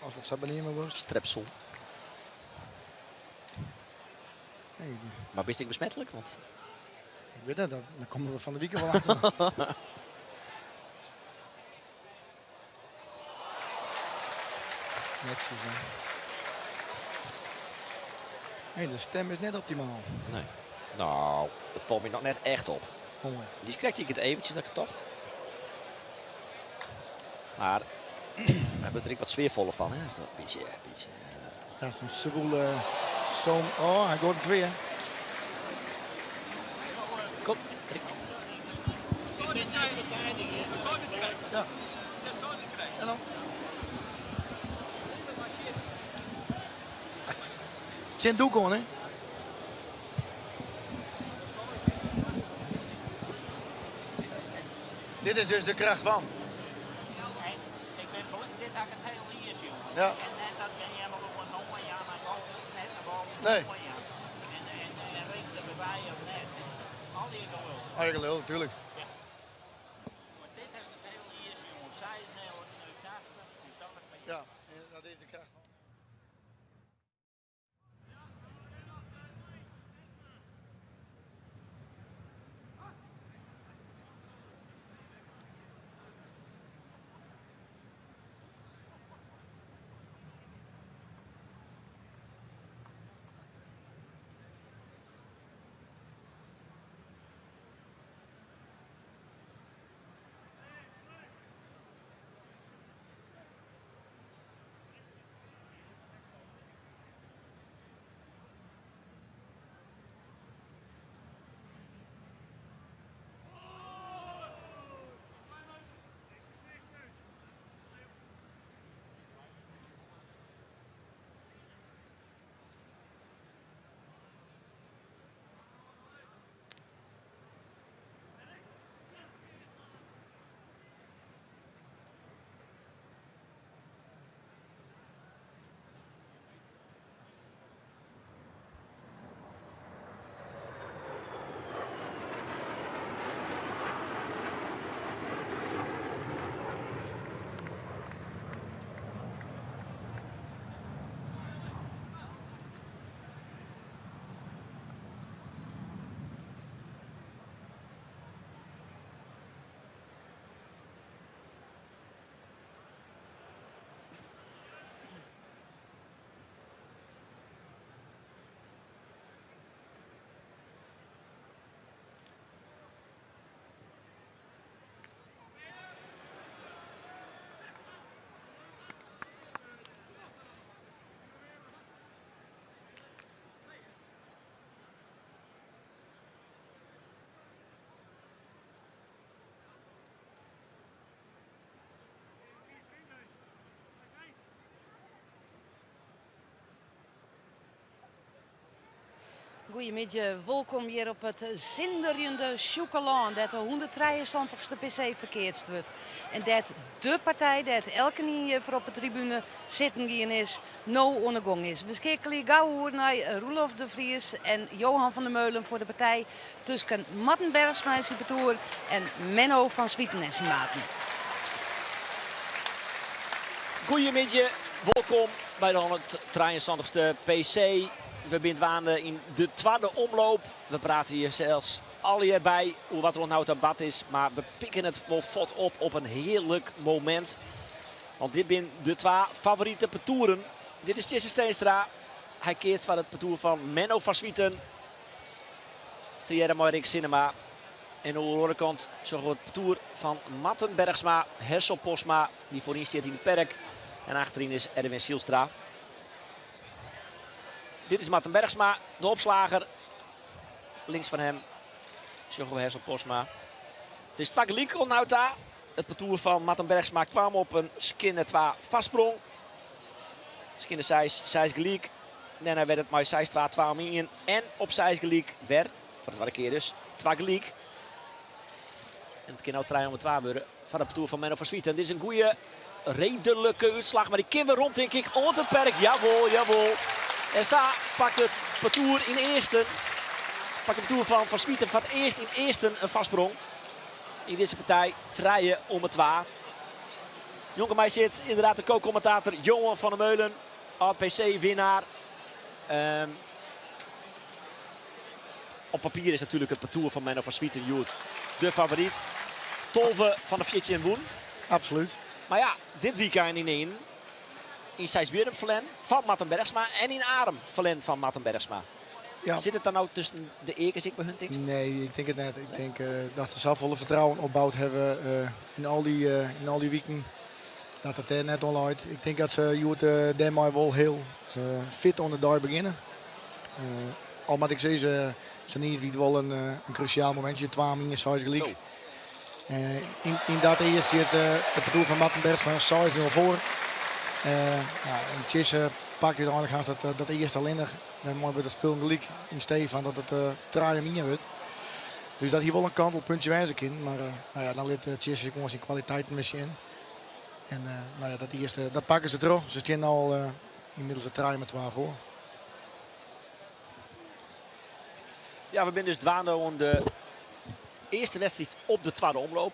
Als het Sabanima was. Strepsel. Hey, Maar best ik besmettelijk? Want... ik weet het, dan komen we van de weekend wel achter. Netjes, hè. Hey, de stem is net optimaal. Nee. Nou, het valt me nog net echt op. Mooi. Die krijgt ik het eventjes, dat ik het toch. Maar we hebben er wat sfeervoller van, hè? Is dat een beetje. Ja, het is een zwoele zoon. Oh, hij gooit het weer. Kom. Ja. En dan? Tjendoekon, hè? Dit is dus de kracht van. Ik ben dit had ik het heel hier, jongen. Ja. En dat ben je helemaal op een honger, ja, maar ook net naar boven. Nee. En rekenen bij mij of net. Al die gelul. Eigenlijk, natuurlijk. Maar dit is het heel hier, jongen. Zij is heel zachter. Ja, dat is de kracht van. Goedemiddag, welkom hier op het zinderende Chocolaan dat de 173ste PC verkeerd wordt. En dat de partij dat elke keer voor op de tribune zitten gaan is, nou ondergang is. We schakelen gauw naar Roelof de Vries en Johan van der Meulen voor de partij tussen Matten Bergsma en Menno van Swieten Maten. Goedemiddag, welkom bij de 173ste PC. We zijn in de tweede omloop. We praten hier zelfs al hierbij hoe wat er nou debat is. Maar we pikken het wel vod op een heerlijk moment. Want dit zijn de twee favoriete partoeren. Dit is Jesse Steenstra. Hij keert van het partoer van Menno van Swieten. Thierry Moirik Cinema. En aan de andere kant zorgen we het partoer van Matten Bergsma, Hessel Posma. Die voorin staat in de perk. En achterin is Erwin Sielstra. Dit is Matten Bergsma, de opslager. Links van hem zorgen we Hessel Posma. Het is Twageliek onthoudt daar. Het parcours van Matten Bergsma kwam op een skinne 2 vastsprong. Skinne 6 gelijk. Daarna werd het maar 6 2 2 in. En op 6 gelijk werd, voor het keer dus, Twageliek. En het kan nou 3 om 2 worden van het parcours van Menno van Swieten. Dit is een goede, redelijke uitslag. Maar die kunnen we rond, denk ik, onder het perk. Jawel, jawel. En Sa pakt het parcours in de eerste. Pakt het parcours van Swieten van het eerst in eerste een vastsprong. In deze partij 3 om het 2. Jonker mij zit inderdaad de co-commentator Johan van der Meulen. PC-winnaar. Op papier is natuurlijk het parcours van Menno van Swieten Youth de favoriet. Tolve van de Fietje en Woen. Absoluut. Maar ja, dit weekend in Sijsbeeren verlen van Matten Bergsma en in Arem verlen van Matten Bergsma. Ja. Zit het dan ook tussen de Ekers ik bij hun tips? Nee, ik denk het net. Ik denk dat ze zelf volle vertrouwen opgebouwd hebben in al die weken. Dat het er net al uit. Ik denk dat ze Joert Denmark wel heel fit onder de dag beginnen. Al moet ik zeggen, ze niet wie wel een cruciaal momentje, 2 minuten gelijk. In dat eerste het bedoel van Matten Bergsma 6-0 voor. En Tjisse pakt uiteindelijk dat eerste alleen. Dan moet we het speel gelijk in Stefan dat het 3 minuten wordt. Dus dat hier wel een kantelpuntje wijzen in. Maar dan let Tjisse gewoon zijn kwaliteit misschien in. En dat eerste, dat pakken ze terug. Ze staan al inmiddels het 3 met 12 voor. Ja, we zijn dus dwaande om de eerste wedstrijd op de tweede omloop.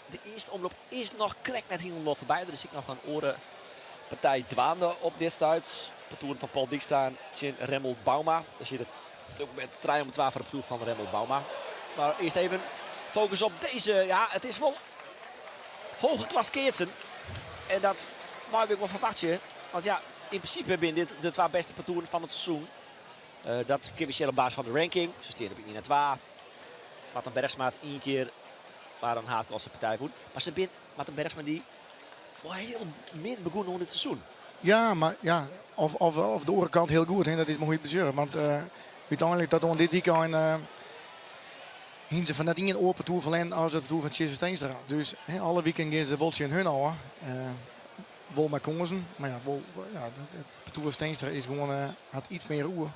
De eerste omloop is nog krek net helemaal voorbij. Er is nog een orenpartij dwaande op dit stuit. Parcours van Paul Dijkstra en Remmel Bauma. Dus je het ook met 3 om 12 voor het parcours van Remmel Bauma. Maar eerst even focus op deze. Ja, het is wel hoge klas keertsen. En dat mag ik wel verwachten. Want ja, in principe zijn dit de 2 beste parcours van het seizoen. Dat kun je op basis van de ranking. Ze staan op 1 en 2. Matten Bergsma had 1 keer waar een haatklasse partij voert. Maar ze binnen Matten Bergsma die wel heel min begonnen in het seizoen. Ja, maar ja, of de andere kant heel goed. Hè? Dat is maar goed bezorgd. Want uiteindelijk dat on dit weekend hinten van dat in een oorparcours verlenen als het parcours van Tjisse Steenstra. Dus alle weekend gaan ze wel in hun houden. Wel met kansen. Maar ja, het parcours Steenstra is gewoon had iets meer roer.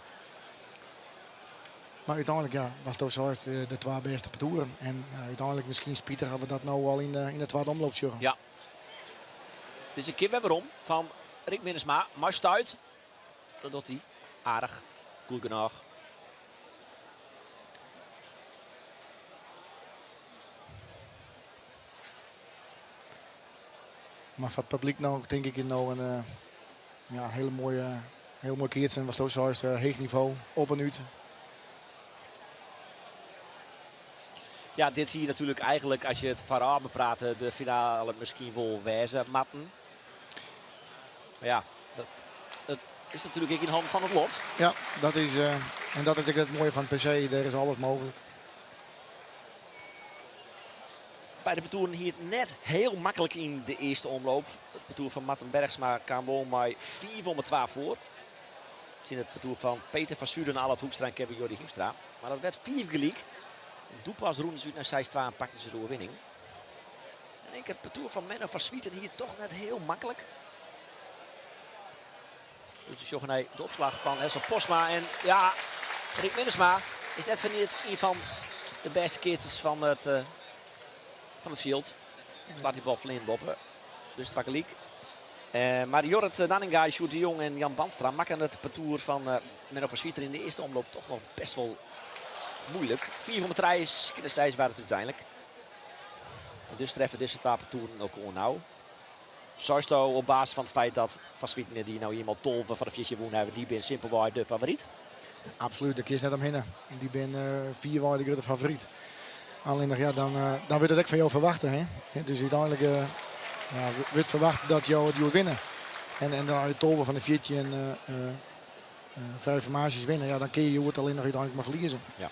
Maar uiteindelijk ja, was het zoals de 2 beste parcours. En uiteindelijk misschien Pieter hebben we dat nou al in de tweede omloop. Ja. Dus een keer weer waarom van Rick Minnesma. Maar stuit. Dat doet hij aardig. Goed genoeg. Maar voor het publiek nou denk ik nou een hele mooie keertje. Was ook zoals heeg niveau op en uit. Ja, dit zie je natuurlijk eigenlijk als je het verhaal bepraat, de finale misschien wel wijzen, Matten. Maar ja, dat is natuurlijk ook in handen van het lot. Ja, dat is het mooie van het PC, daar is alles mogelijk. Bij de parcours hier net heel makkelijk in de eerste omloop. Het parcours van Matten Bergsma kwam wel maar 4 om 12 voor. We zien het parcours van Peter van Zuiden, Alat Hoekstra en Kevin Jordi Hiemstra. Maar dat werd 4 gelijk. Doepas roende ze uit naar 6-2 en pakten ze de overwinning. En ik heb het parcours van Menno van Swieten hier toch net heel makkelijk. Dus de Sjoggenij de opslag van Hessel Posma. En ja, Rick Minnesma is net verneerd een van de beste keertjes van het field. Slaat die bal vlind boppen. Dus het wakkeliek. Maar Jorrit Nanninga, Sjoerd de Jong en Jan Banstra maken het parcours van Menno van Swieten in de eerste omloop toch nog best wel moeilijk. 4 van de 3 is kinderzijds waren het uiteindelijk. En dus treffen deze 2 parcoursen ook al nou. Sowieso op basis van het feit dat Van Swieten die nou iemand 12 van de Fietje Woen hebben, die ben simpelweg de favoriet. Absoluut, de kies net omheen. Die ben 4 waar de grote favoriet. Alleen nog, ja, dan wordt het ook van jou verwachten. Hè? Dus uiteindelijk wordt verwacht dat jou het winnen. En dan uit Tolven van de Fietje en 5 formaties winnen. Ja, dan kun je het alleen nog uiteindelijk maar verliezen. Ja.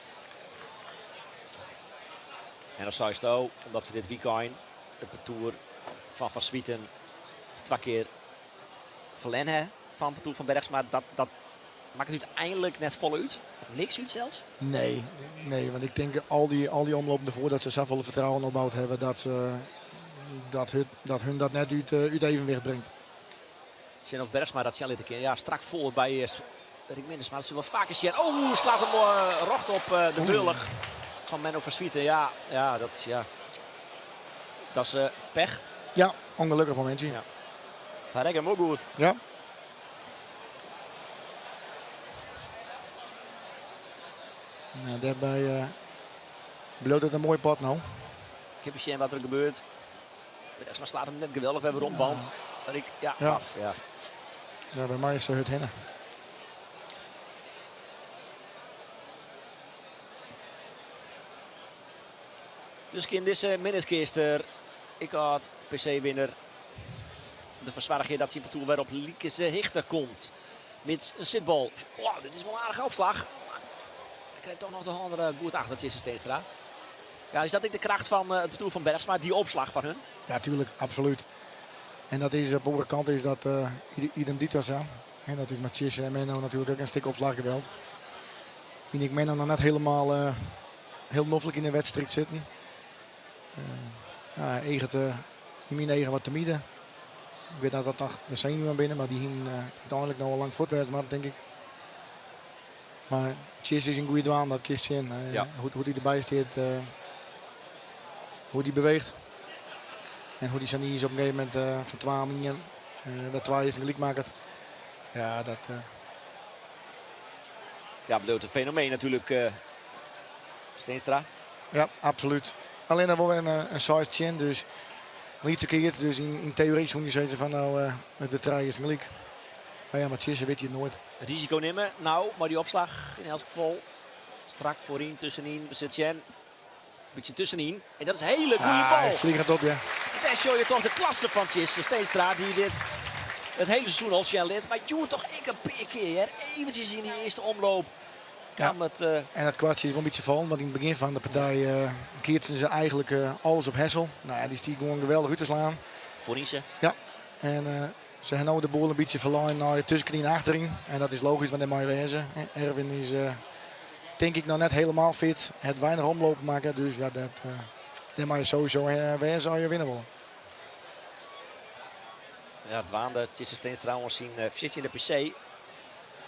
En als sowieso, omdat ze dit weekend het parcours van Swieten 2 keer verlenen van het parcours van Bergsma, dat maakt het uiteindelijk net voluit. Of niks uit zelfs. Nee, want ik denk al die omlopen ervoor dat ze zelf wel vertrouwen opgebouwd hebben dat hun dat net uit evenwicht brengt. Zien of Bergsma dat zal dit een keer. Ja, strak voor bij Rick Minnesma. Dat zullen we vaker zien. Oh, slaat hem rocht op de burlig van Menno van Swieten. Ja, dat is pech. Ja, ongelukkig momentje. Ja. Dat rijdt hem ook goed. Ja. Nou, daarbij bloot het een mooi pad nou. Ik heb gezien wat er gebeurt. Bergsma slaat hem net geweldig weer rond, want Riek, ja, Ja. af. Ja. Ja, bij mij is het hinnen. Dus in deze minuutkeester, ik had PC-winner. De verzwaardiging dat Sint-Patoel weer op Liekes Hichter komt. Met een zitbal. Wow, dit is wel een aardige opslag. Hij krijgt toch nog de andere goed achter Tjisse Steenstra. Ja, is dat ook de kracht van het Patoel van Bergsma, die opslag van hun? Ja, tuurlijk, absoluut. En dat is op de andere kant is dat idem ditas aan. En dat is met Tjisse en Menno natuurlijk ook een stuk opslag geweld. Vind ik Menno nog net helemaal heel noffelijk in de wedstrijd zitten. Ja, in mijn eigen wat te midden. Ik weet dat nog de zenuwen binnen, maar die hingen uiteindelijk nog wel lang voortwaarts, maar denk ik. Maar Tjisse is een goede dwaan, dat kist in. Ja. Hoe hij erbij staat, hoe hij beweegt. En hoe die Sani is op een gegeven moment van 12 minuten, dat 2 is een gelijk maakt. Ja, dat... Ja, bedoelt een fenomeen natuurlijk, Steenstra. Ja, absoluut. Alleen dan wel een size chin, dus niet verkeerd. Dus in theorie zou je zeggen van nou, de 3 is een gelijk. Maar ja, maar Tjisse weet je het nooit. Risico nemen, nou, maar die opslag in elk geval strak voorin, tussenin, bezit Jen. Beetje tussenin. En dat is een hele goede bal. Hij vliegt het op, ja. Daar show je toch de klasse van Tjisse Steenstra, die dit het hele seizoen al Jen leert. Maar joh, toch ik een paar keer, eventjes in die eerste omloop. Kwam het, En dat kwartje is wel een beetje vallen, want in het begin van de partij keerden ze eigenlijk alles op Hessel. Nou ja, die stiek gewoon geweldig uit te slaan. voorin ze. Ja, en ze hebben nou de boel een beetje verloren naar je tussenknie en achterin. En dat is logisch, want dat mag je wezen. Erwin is denk ik nog net helemaal fit. Het weinig omlopen maken, dus ja, dat mag je sowieso wezen als je winnen wil. Ja, het waande Tjisse Steenstra ons zien zit in de PC.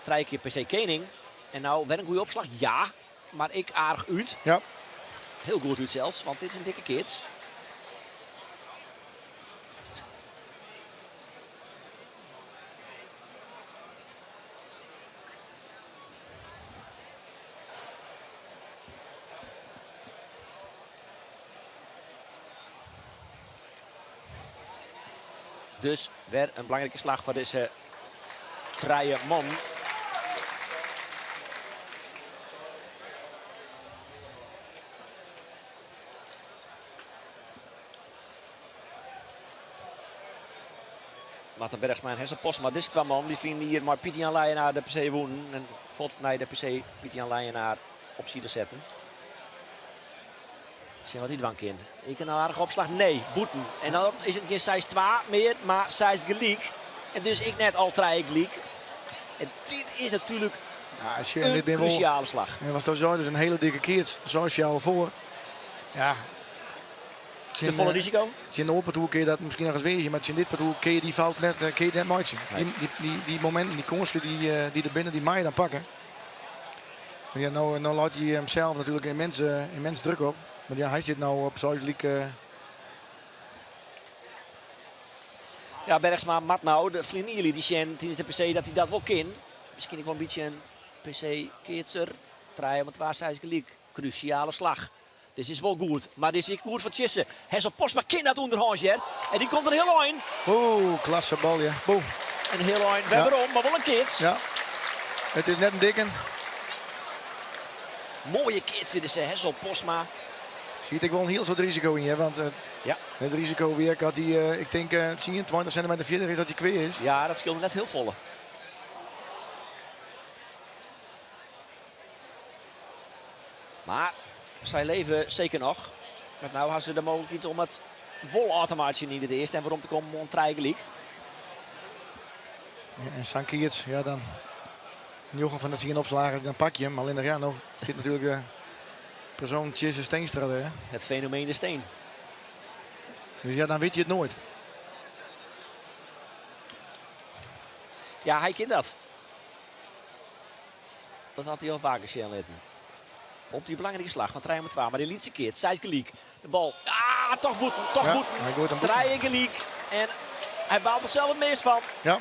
3 keer PC Kening. En nou, weer een goede opslag, ja. Maar ik aardig uit. Ja. Heel goed uit zelfs, want dit is een dikke kids. Dus weer een belangrijke slag voor deze vrije man. Maarten Bergsma en Hessel Postma. Dit is 2 man die vinden hier maar Pieter Jan Leijenaar de PC wonen. En valt naar de PC Pieter Jan Leijenaar op zijde zetten. Zien wat die dwank in. Ik een aardige opslag? Nee, boeten. En dan is het geen size 2 meer, maar size gelijk. En dus ik net al 3 gelijk. En dit is natuurlijk Ja, als je een dit ben wel, cruciale slag. en wat dat zo, dus een hele dikke keert, zoals je al voor. Ja. Te volle risico. In de opentoer kun je dat misschien nog eens wezen, maar in dit parcours kun je die fout net, kun je net nooit zien. Nee. Die momenten, die kansen die er binnen, die mag je dan pakken. Maar ja, nou laat hij hemzelf natuurlijk immens druk op. Maar ja, hij zit nou op Zuid-League. Ja, Bergsma, mat nou, de vrienden jullie die zien tijdens de PC dat hij dat wel kan. Misschien ook wel een beetje een PC-keertser. Draaien met waar zij gelijk. Cruciale slag. Dit is wel goed, maar dit is goed voor Tjisse. Hessel Postma kan dat onderhandje. En die komt er heel eind. Oeh, klasse bal, ja. Boom. En heel eind, waarom, maar wel een kids. Ja. Het is net een dikke. Mooie kids dit is Hessel Postma. Ziet ik wel een heel soort risico in, hè? Want Ja. het risico weer had hij, ik denk 10, 20 centimeter verder is dat hij kwijt is. Ja, dat scheelde net heel volle. Maar zij leven zeker nog. Want nou hadden ze de mogelijkheid om het wolautomaatje niet de eerste en waarom te komen om gelijk. Ja, en Sankiert, ja dan. Jochen van dat zien opslagen, dan pak je hem. Alleen ja, nou zit natuurlijk persoon Tjisse Steenstra er. Hè? Het fenomeen de steen. Dus ja, dan weet je het nooit. Ja, hij kent dat. Dat had hij al vaker zien laten. Op die belangrijke slag van 3 met 2. Maar die liet ze keert. Zij is gelijk. De bal. Ah, toch boeten. Toch Ja, boeten. hij gooit hem boeten. 3 gelijk. En hij baalt er zelf het meest van. Ja,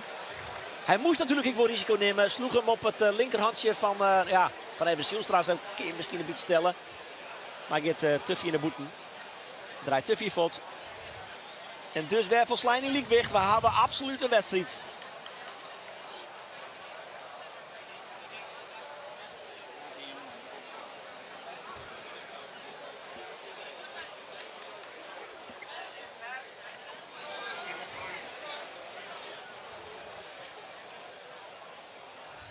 Hij moest natuurlijk ook wel risico nemen. Sloeg hem op het linkerhandje van, van even Zielstra. Zou ik misschien een beetje stellen. Maar hij gaat Tuffy in de boeten. Draait Tuffy vod. En dus weer voor Slijning Liekwicht. We hebben absoluut een wedstrijd.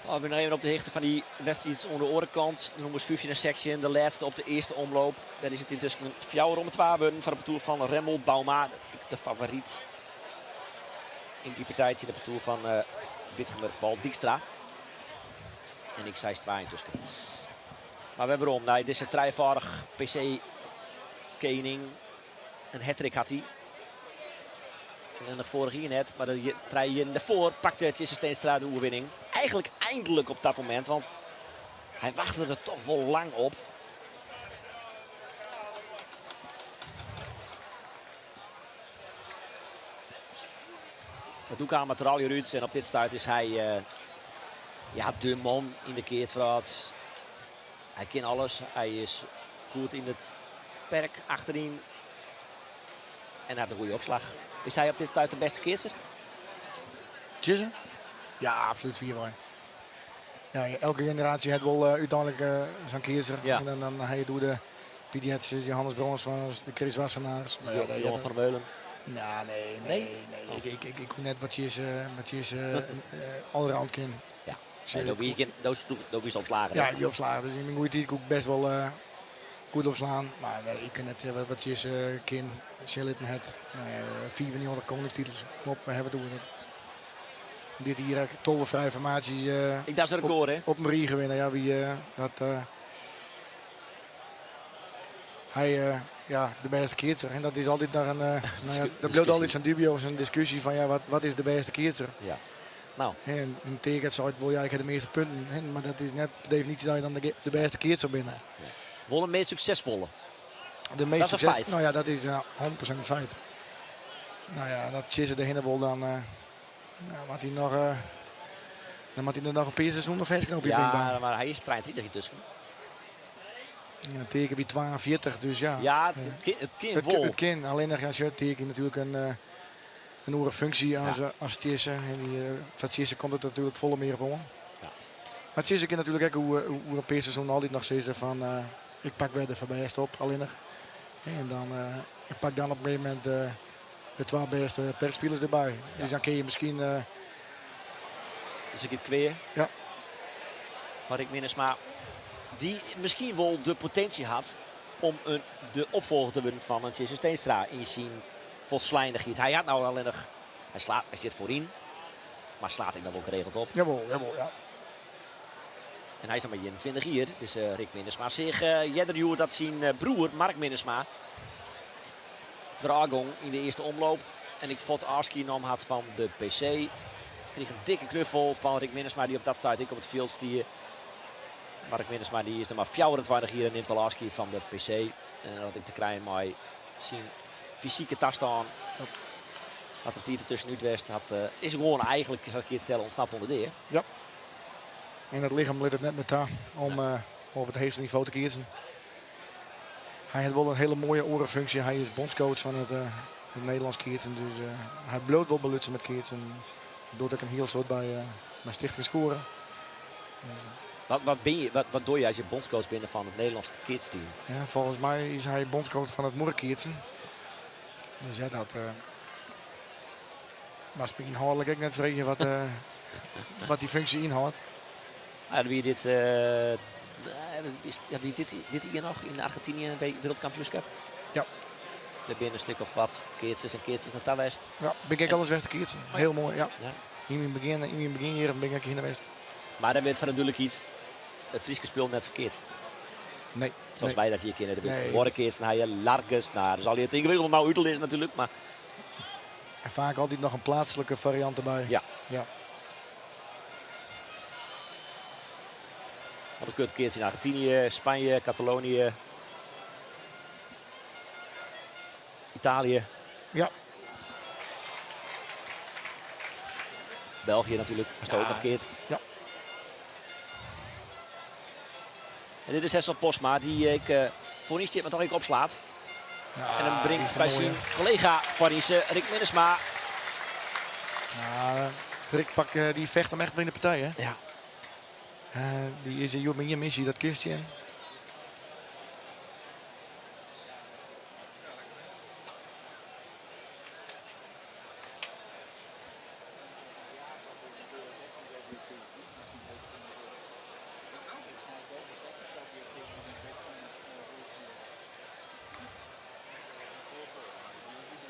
Oh, we nog even op de hichte van die wedstrijd aan de orenkant. De nummers 15 en section, de laatste op de eerste omloop. Daar is het intussen een fjouwer om het wapen van de parcours van Remmel Bauma. De favoriet in die partij, de parcours van Bitgemer Paul Dijkstra. En ik zei 2 intussen. Maar we hebben erom. Nou, dit is een trijvaardig PC-kening. Een hattrick had hij. En de vorige hier net, maar de trein hier daarvoor pakte Tjesse Steenstra de overwinning. Eigenlijk eindelijk op dat moment, want hij wachtte er toch wel lang op. Dat doe ik aan met Rally Ruuds en op dit stuit is hij ja, de man in de keertvraat. Hij kent alles, hij is goed in het perk achterin. En hij heeft een goede opslag. Is hij op dit stuit de beste keerser? Tjisse? Ja, absoluut 4 waar. Ja, elke generatie heeft wel uiteindelijk zo'n keerser. Ja. En dan hij doet de Piet Jetses, Johannes Bronsmans, de Chris Wassenaars. Johan van der Meulen. Ja, nee. Ik kom net wat Tjisse allround kin. Ja. Dat is opslagen. Ja, ik ben opslagen. Dus in mijn goede tijd kon ik best wel goed opslaan. Maar nee, ik kan net zeggen wat Tjisse kin. Shellitten het. 4 van die andere koningstitels. Op, we hebben doen. Dit hier tolvrije formaties. Ik dacht dat record, hè? Op Marie gewinnen. Ja, wie hij ja, de beste keertser. En dat is altijd nog een. Nou ja, dat blijft altijd zo'n dubio, zo'n discussie van ja, wat is de beste keertser? Ja. Nou. En een tegen zou het wel, ja, ik heb de meeste punten. En, maar dat is net de definitie dat je dan de beste keertser binnen. Ja. Wel een meest succesvolle. De meest dat is een feit. Nou ja, dat is 100% een feit. Nou ja, dat Tjisse de Hinnebol dan. Nou, had hij nog. Dan moet hij er nog een paar seizoen of vast knopen. Ja, maar hij is 33 hier tussen. Ja, teken wie 42, dus ja. Ja, het kind wel. Het kind, alleen nog als je teken natuurlijk een oren functie als Tjisse. En die van Tjisse komt het natuurlijk volle meer op om. Ja. Maar Tjisse kan natuurlijk ook hoe een paar seizoen altijd nog zeggen van ik pak weer de verbijst op, alleen nog. En dan ik pak dan op een gegeven moment de 2 beste perkspelers erbij. Ja. Dus dan kun je misschien. Dus ik het kweer. Ja. Maar ik Minnesma die misschien wel de potentie had om de opvolger te winnen van een Tjesse Steenstra in zijn volslijnigheid. Hij had nou alleen nog, hij zit voorin, maar slaat ik dan ook geregeld op. Jawel, ja. En hij is nog maar 21 hier, dus Rick Minnesma zich jeder dat zijn broer Mark Minnesma dragong in de eerste omloop. En ik vond Arski nam had van de PC. Kreeg een dikke knuffel van Rick Minnesma die op dat stuit ik op het veld stier. Mark Minnesma die is er maar 24 hier en neemt al Arski van de PC. En dat ik te krijgen maar zien fysieke tas staan. Dat het hier tussenuit West had, is gewoon eigenlijk, zal ik je het stellen, ontsnapt onder de. Ja. En dat lichaam ligt het net met daar om op het hoogste niveau te kiezen. Hij heeft wel een hele mooie orenfunctie. Hij is bondscoach van het Nederlands keertsen. Dus hij bloot wel belutsen met keertsen. Doordat ik een heel soort bij Stichting Scoren. Wat doe je als je bondscoach bent van het Nederlands kidsteam? Ja, volgens mij is hij bondscoach van het Morkeertsen. Dus ja, dat was inhoudelijk ik net vragen wat die functie inhoudt. Wie dit hier nog in Argentinië bij Wereldkampioenschap? Ja. Er zijn een stuk of wat keertjes en keertjes naar daar West. Ja, ben ik alles West keertsen. Heel mooi, ja. Ja. In mijn begin hier ben ik hier naar West. Maar dan werd van natuurlijk iets het Frieske speel net verkeerd. Nee. Zoals wij dat hier kennen. Nee. Workeers naar je Largus. Nou, dan zal je het ingewikkeld nou uit te lezen natuurlijk. Maar En vaak altijd nog een plaatselijke variant erbij. ja. Ja. Want dan kun je het keertje in Argentinië, Spanje, Catalonië, Italië. Ja. België natuurlijk, als het ook nog keerst. Ja. En dit is Hessel Posma, die ik voor niets maar toch even opslaat. Ja, En hem die brengt is bij mooi, zijn hè. collega Varisse, Rick Minnesma. Ja, Rick die vecht hem echt in de partij, hè. Ja. Die is een met je missie, dat kistje.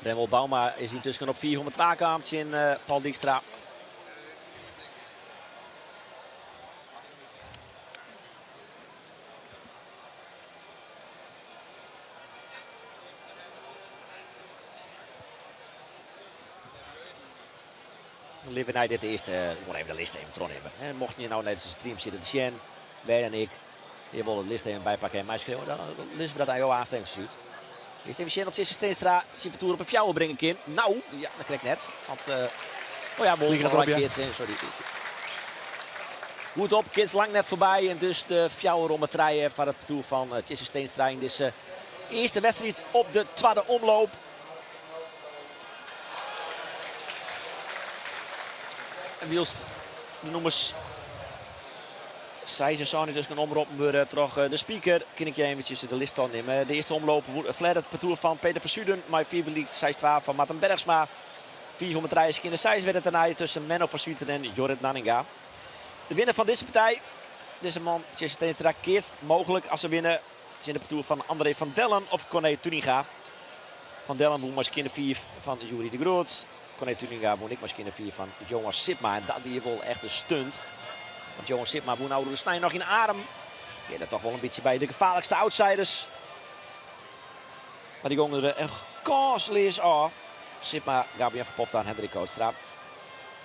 Remmel Bauma is intussen op 400 waakamertje in Paul Dijkstra. Leven wij dit eerste, ik moet even de list even tron hebben. En mocht je nou net de stream zitten, de Sjen, wij en ik, je wil de list even bijpakken en mij schreeuwen, dan lezen we dat aan jou aanstemming stuurt. Eerst even Sjen op Sisse Steenstra, Sipetour op een fjouwer brengen in. Nou, ja, dat krijg ik net. Want, oh ja, Vliegen Wolf, erop, ja. kids, sorry. Goed op, kids lang net voorbij en dus de fjouwer om het rijden van het parcours van Sisse Steenstra in deze eerste wedstrijd op de tweede omloop. En wielst de noemers zij ze zo niet dus gaan omroepen worden terug de speaker. Kan ik je eventjes de list nemen. De eerste omloop Flair het parcours van Peter Versuuden. Maar 4 liegt 6-12 van Maarten Bergsma. 4 het rijden in de 6 werd het daarna tussen Menno van Swieten en Jorrit Nanninga. De winnaar van deze partij, deze man, Jesse Teenstra, keerst mogelijk als ze winnen. Het is in de parcours van André van Dellen of Corné Tuninga. Van Dellen won maar in 4 van Jurie de Groot. Corné Tuninga won ik maar in 4 van Jonas Sipma. En dat weer wel echt een stunt. Want Jonas Sipma woont nou door de snij nog in adem. Ja, dat toch wel een beetje bij de gevaarlijkste outsiders. Maar die gingen er echt kansloos aan. Sipma, Gabriel verpopt aan Hendrik Kootstra.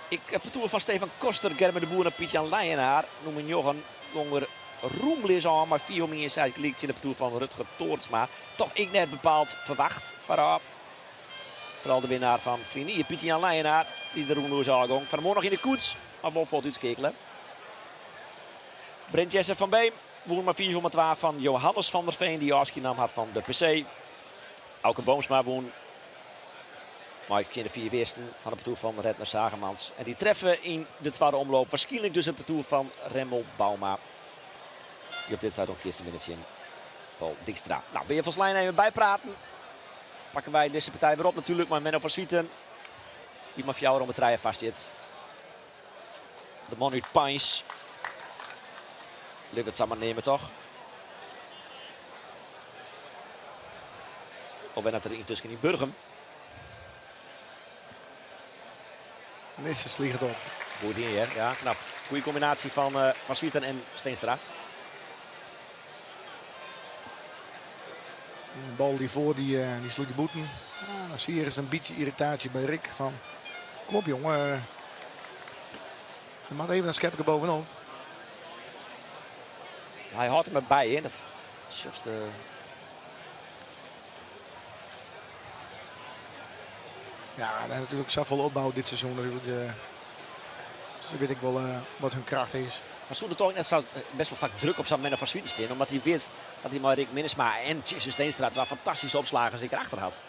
Ik heb het toer van Stefan Koster, Gerben de Boer en Piet-Jan Leijenaar. Noem een Jochen, gonger roemlis aan. Maar 4 om in zijde klikt in het toer van Rutger Toornsma. Toch ik net bepaald verwacht. Vooral de winnaar van Vrienden, Piet-Jan Leijenaar. Die de roemloos aangong. Vanmorgen nog in de koets. Maar Wolf valt uitskekelen. Brent Jesse van Beem woon maar 4,12 van Johannes van der Veen, die Jaski nam had van de PC. Auke Boomsma woon maar ik ken de 4 weersten van het parcours van Redner Sagemans. En die treffen in de tweede omloop waarschijnlijk dus het parcours van Remmel Bauma. Die op dit staat ook het eerste minnetje in Paul Dijkstra. Nou, ben je volgens lijn even bijpraten. Pakken wij deze partij weer op natuurlijk, maar Menno van Swieten. Die maar jou om het rijden vast zit. De man uit Pines. Liv het samen nemen toch? Of ben het er intussen in Burgum? Nisses vliegt op. Goed in hier, ja, knap. Goede combinatie van Swieten en Steenstra. Een bal die voor, die sloeg die boeten. Dan zie je eens een beetje irritatie bij Rick. Van, kom op jongen. Er mag even een schepje bovenop. Hij houdt hem erbij, hè. Dat is just, Ja, en natuurlijk zoveel opbouw dit seizoen. Natuurlijk, dus weet ik wel wat hun kracht is. Maar Soeder toch net zou best wel vaak druk op zijn Menno van Swieten staan. Omdat hij weet dat hij maar Rick Minnesma en Jesse Steenstra waar fantastische opslagen zeker achter had.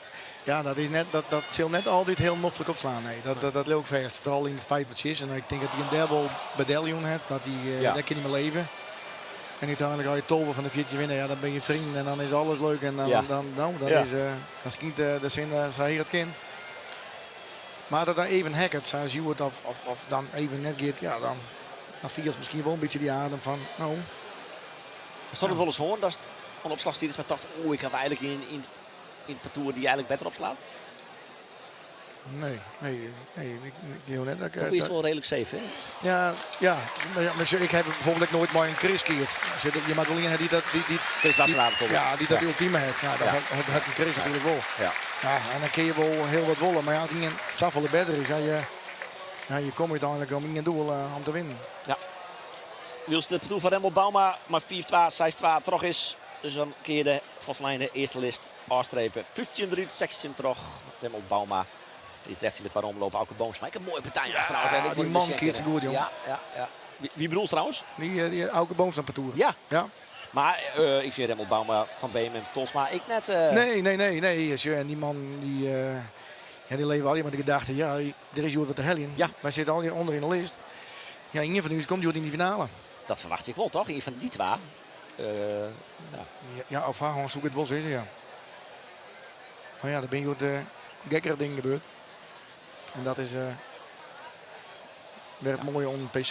Ja, dat is net, dat zal net altijd heel moffelijk opslaan. Nee, dat leuk verst. Vooral in de fight en ik denk dat hij een double medaillon heeft. Dat hij, Ja. dat kan niet meer leven. En uiteindelijk ga je tolven van de 4 winnen. Ja, dan ben je vriend en dan is alles leuk. En dan, Ja. dan Ja. is dan schiet de zin zij hier het kind. Maar dat dan even hackert, zoals je het of dan even net gaat, ja, dan viert misschien wel een beetje die adem van, nou. Stond het wel eens hoorn dat het een opslagstier is, maar dacht, ik heb eigenlijk in het parcours die eigenlijk beter opslaat. Nee, ik doe net dat ik... Dat is wel redelijk safe, hè? Ja, maar ik heb bijvoorbeeld ook nooit maar een Chris keert. Je mag wel iemand die Chris Wassenaar bijvoorbeeld. ja, die dat ultieme heeft. Ja, dat Ja. heeft een Chris natuurlijk wel. Ja. Ja, en dan kun je wel heel wat wollen, maar ja, als iemand zoveel beter is, je komt uiteindelijk om een doel om te winnen. Wils het parcours van Remmel Bauma, maar 4-2, 6-2 terug is. Dus dan kun je volgens mij de eerste list afstrepen. 15 eruit, 16 terug. Remmel Bauma. Die treft in het waarom lopen. Auke Boomsma. Ik heb een mooie partij trouwens. Hè. Die man keert zo goed, jongen. Ja. Wie bedoelt trouwens? Die Auke Boomsma parcours. Ja. Ja. Maar ik vind Remmel Bauma, Van Beem en Tosma, ik net... Nee. Als je, en die man die, ja, die leven alleen maar de gedachte, ja, er is wat te hellen. Ja. Wij zitten al hier onder in de lijst. Ja, in ieder van u komt die in die finale. Dat verwacht ik wel, toch? In van die twee. Ja, of gewoon zoek het bos is, ja. Maar ja, dan ben je wat gekkere dingen gebeurd. En dat is weer het mooie on PC.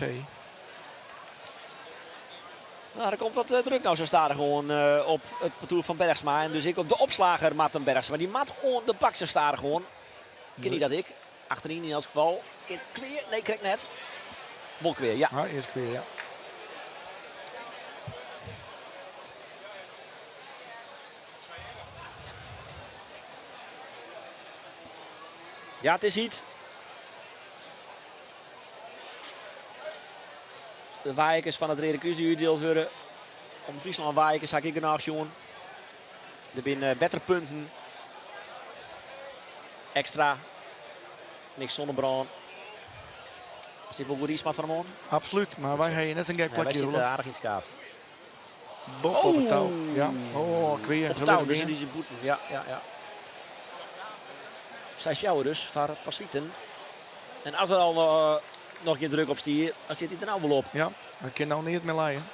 Nou, er komt wat druk nou zo stadig gewoon op het parcours van Bergsma. En dus ik op de opslager Maarten Bergsma. Die mat on de bak zo stadig gewoon. Ik ken niet dat ik. Achterin in elk geval. Kweer. Nee, krijg net. Wolk weer, ja. Ja, eerst keer, ja. Ja, het is iets. De Wijkers van het Redekruisduur deel worden. Om Friesland Wijkers had ik er nog jongen. Er binnen betere punten. Extra. Niks zonnebrand. Is dit wel goed iets van hem? Absoluut, maar wij hebben net een gek Ja, wij plakje. zitten aardig in het skaat. Bot op het touw. Ja. Oh, kweer. Op Ze het touw, liggen dus weer. die zijn boeten. Ja. Zij sjouwen dus van Zwieten. En als er al nog een keer druk op stier, dan zit hij er nou wel op. Ja, dat kan nou niet meer leiden.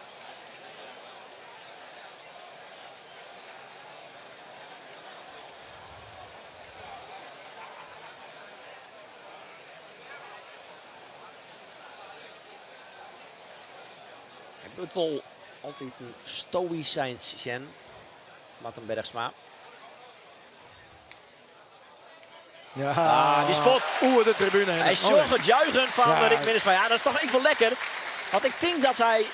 Hij doet wel altijd een stoïcijns gen. Maarten Bergsma. Ja. Die spot. Oeh, de tribune. Hij zorgt het juichen van Ja. Rick Minnesma. Ja, dat is toch echt wel lekker. Want ik denk dat hij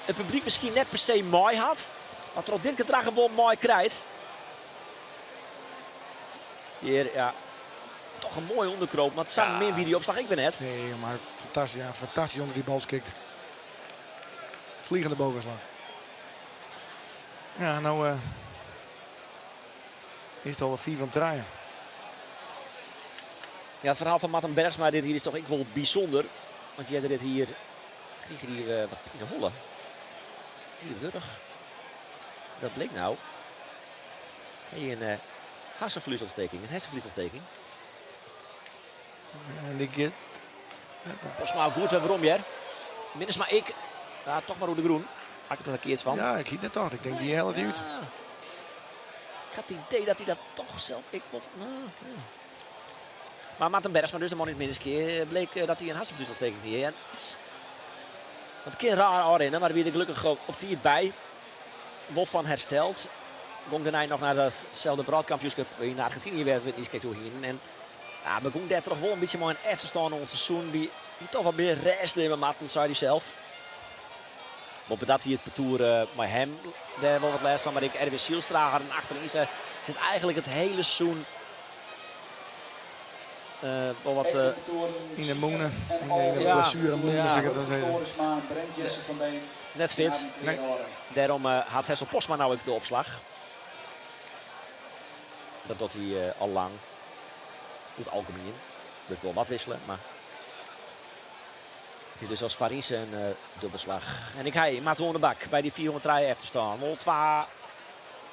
het publiek misschien net per se mooi had. Maar tot dit gedrag gewoon mooi krijgt. Hier, ja. Toch een mooie onderkroop. Maar het zag meer video-opslag. Ik ben net. Nee, maar fantastisch, ja, fantastisch onder die bal kikt. Vliegende bovenslag. Ja, nou is het al een 4 van het draaien. Ja, het verhaal van Maarten Bergsma dit hier is toch ook wel bijzonder. Want jij dit hier... Kreeg je hier wat in de hollen. Hier wurg. Dat bleek nou. Hier een hersenvliesontsteking. Een hersenvliesontsteking. En die keer. Posma goed, waarom jij? Minstens maar ik. Ja, toch maar hoe de groen. Maak ik er een keertje van. Ja, ik giet net dat. Ik denk die hele duurt. Ja. Ik had het idee dat hij dat toch zelf... Nou, ja. Maar Maarten Bergsma dus de man niet minstens keer bleek dat hij een hersenvliesontsteking had. En... Want een keer raar aanrennen, maar weer er gelukkig op die bij. Wolf van hersteld. Ging daarna nog naar hetzelfde wereldkampioenschap in Argentinië werd we niet toe heen. En ja, begon daar toch wel een beetje mooi een F te staan in ons seizoen. Die toch wat meer rest nemen, Maarten, zei hij zelf. Op dat hij het parcours met hem daar wel wat les van. Maar ik Erwin Sielstrager en achterin zit eigenlijk het hele seizoen wel wat In de moenen. In de Ja. blessure moenen, Ja. zeg ik het dan zeggen. Torisma, Brent Jesse van Been. net fit. Nee. Daarom had Hessel Postma nou ook de opslag. Dat doet hij al lang. Goed algemeen. Dat wil wat wisselen, maar... Het is dus als Faris een dubbelslag. En ik ga Maarten de bak bij die 403 even te staan. Wel 2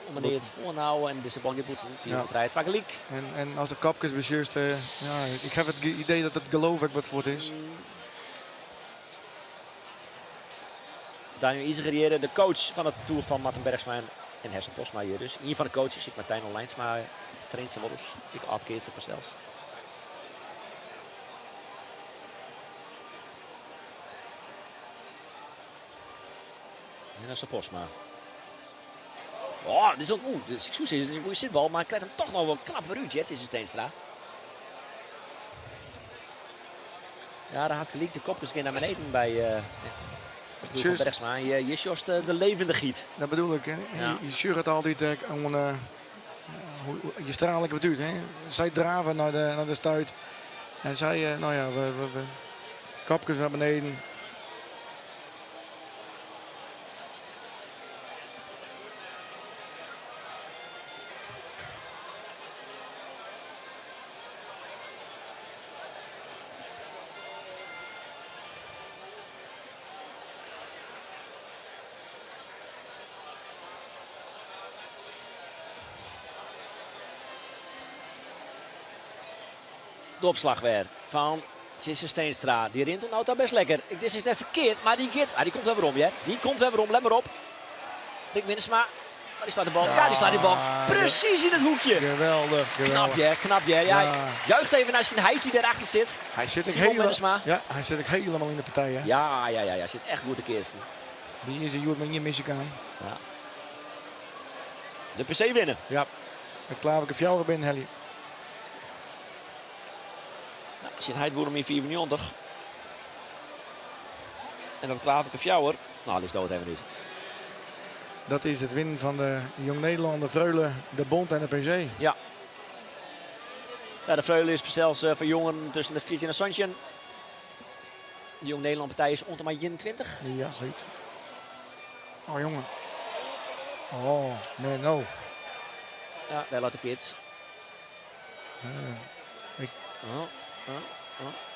om het voorhouden en dus de bal geboeten. 403, 2 gelijk. En als de kapjes bestuurst, ja, ik heb het idee dat het geloof ik wat voor het is. Daniel Isegeriere, de coach van het parcours van Maarten Bergsma en Hessel Postma hier dus. Een van de coaches zit Martijn Onlijnsma, traint ze wel dus. Ik opkeert ze vanzelfs. En Hessel Postma. Oh, dit is ook dit is een goede zitbal, maar hij krijgt hem toch nog wel knap weer uit, Jet, is het Steenstra. Ja, daar had gelijk de kopjes naar beneden bij het doel van Bergsma. Je sjost de levende giet. Dat bedoel ik. Hè. Ja. Je shirt altijd je straling wat duurt. Hè. Zij draven naar de stuit. En zij, nou ja, we kapjes naar beneden. de opslag weer van Jesse Steenstra. Die rint nou daar best lekker. Dit is net verkeerd, maar die komt weer om, ja. Die komt weer om, let maar op. Rick Minnesma, maar die slaat de bal. Ja, die slaat die bal precies in het hoekje. Geweldig. Knap, ja. Ja. Ja. Juicht even naar zijn heid die daarachter zit. Hij zit Simon Minnesma. hij zit ook helemaal in de partij. Hè? Ja, zit echt goed te keersten. Die is een Joert met je missen kan. Ja. De PC winnen. Ja, ik klaar ik een fjouwer binnen, Helly. Zijn heid wordt hem in 94. En dan klaar ik een fjouwer. Nou, dat is dood even niet. Dat is het winnen van de Jong Nederlander, Vreulen, de Bond en de PC. Ja. Ja, de Vreulen is zelfs voor jongeren tussen de 14 en Santje. De Jong Nederland partij is onder maar 21. Ja, zoiets. Oh, jongen. Oh, man, no. Ja, daar laat de kids.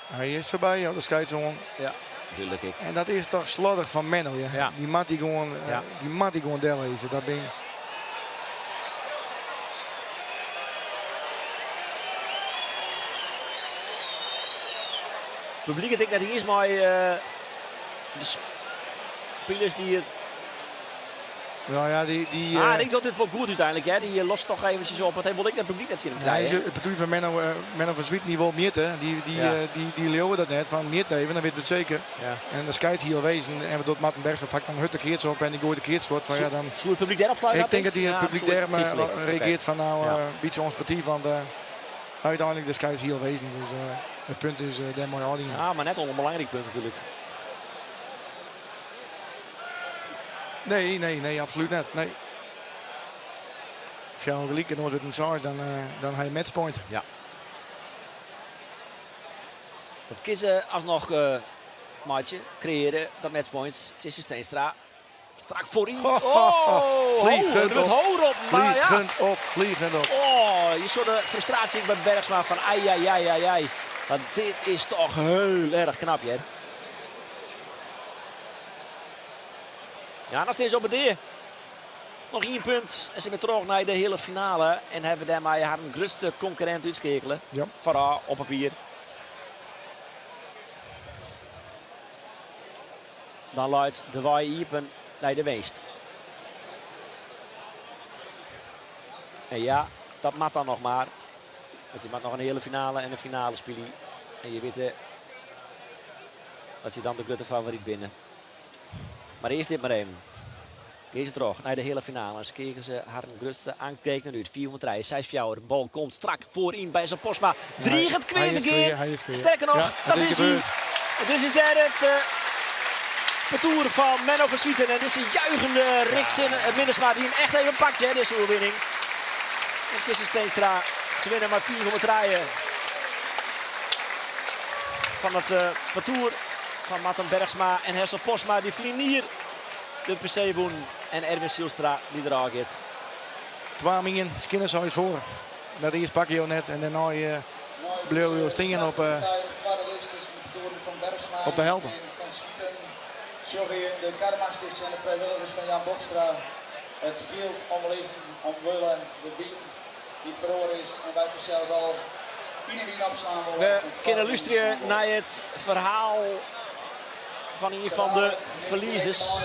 Hij is voorbij, ja, de scheidsjongen. Ja, natuurlijk ik. En dat is toch slordig van Menno, ja. Ja. Die mat die gewoon, Ja. die mat die gewoon dellezen. Dat ben je. Het publiek het ik net eerst maar de spelers die het... Nou ja, die ik denk dat dit wel goed uiteindelijk, hè. Die lost toch eventjes op. Want hij wil ik net publiek net zien hem krijgen. het bedoel van Menno van Zwiet niet wil Meerte. Die leeuwen dat net van Meert even, dan weet het zeker. Ja. En de scheids hier wezen en we door Mattenbergs pakt dan Hutte keerts op en die gooit de keerts wordt. Van, ja, dan... Zou het publiek daarop fluiten? Ik denk dat hij het publiek daar reageert van nou, Ja. beetje onsportief, want uiteindelijk de scheids hier wezen. Dus het punt is daar mooi houding. Ja, maar net al een belangrijk punt natuurlijk. Nee, absoluut niet. Nee. Als jouw gelijk en dan wordt het een charge, dan ga je matchpoint. Ja. Dat kiezen alsnog maatje creëren, dat matchpoint. Jesse Steenstra. Strak voorin. Oh, vliegend Ruud hoger op. Maar ja. Vliegend op. Oh, je ziet de frustratie bij Bergsma van ai. Want dit is toch heel erg knap, hè. Ja, nog steeds op het deer. Nog 1 punt en ze weer terug naar de hele finale. En hebben we daarmee haar een grootste concurrent uitschakelen. Ja. Vooral op papier. Dan luidt de waai Iepen naar de Weest. En ja, dat mag dan nog maar. Want je mag nog een hele finale en een finale spelen. En je weet dat je dan de grote favoriet binnen. Maar eerst dit maar even. Deze terug naar de hele finale. En ze kregen ze haar grootste aankijken nu. 403, 6 fjouwer. De bal komt strak voorin bij zijn Posma. 3 gaat kwijt keer. Sterker nog, ja, dat is hij. Dit is daar het parcours van Menno van Zwieten. En dit is een juichende Rick Minnesma die hem echt even pakt, hè, deze overwinning. En Jesse Steenstra, ze winnen maar 403 van het parcours van Matten Bergsma en Hessel Posma. Die vliegen hier de PC woen en Erwin Sielstra die er al gaat. 2 minuten, Skinners al eens voor. Dat eerst pak je net en daarna bleef je stingen op op de helft. Van Swieten, Jorrie, de karmasters en de vrijwilligers van Jan Bokstra. Het veld omlezen, omwille, de wien die het verloren is. En wij zelfs al in wien opslaan worden. We kunnen luisteren naar het verhaal van hier van de verliezers.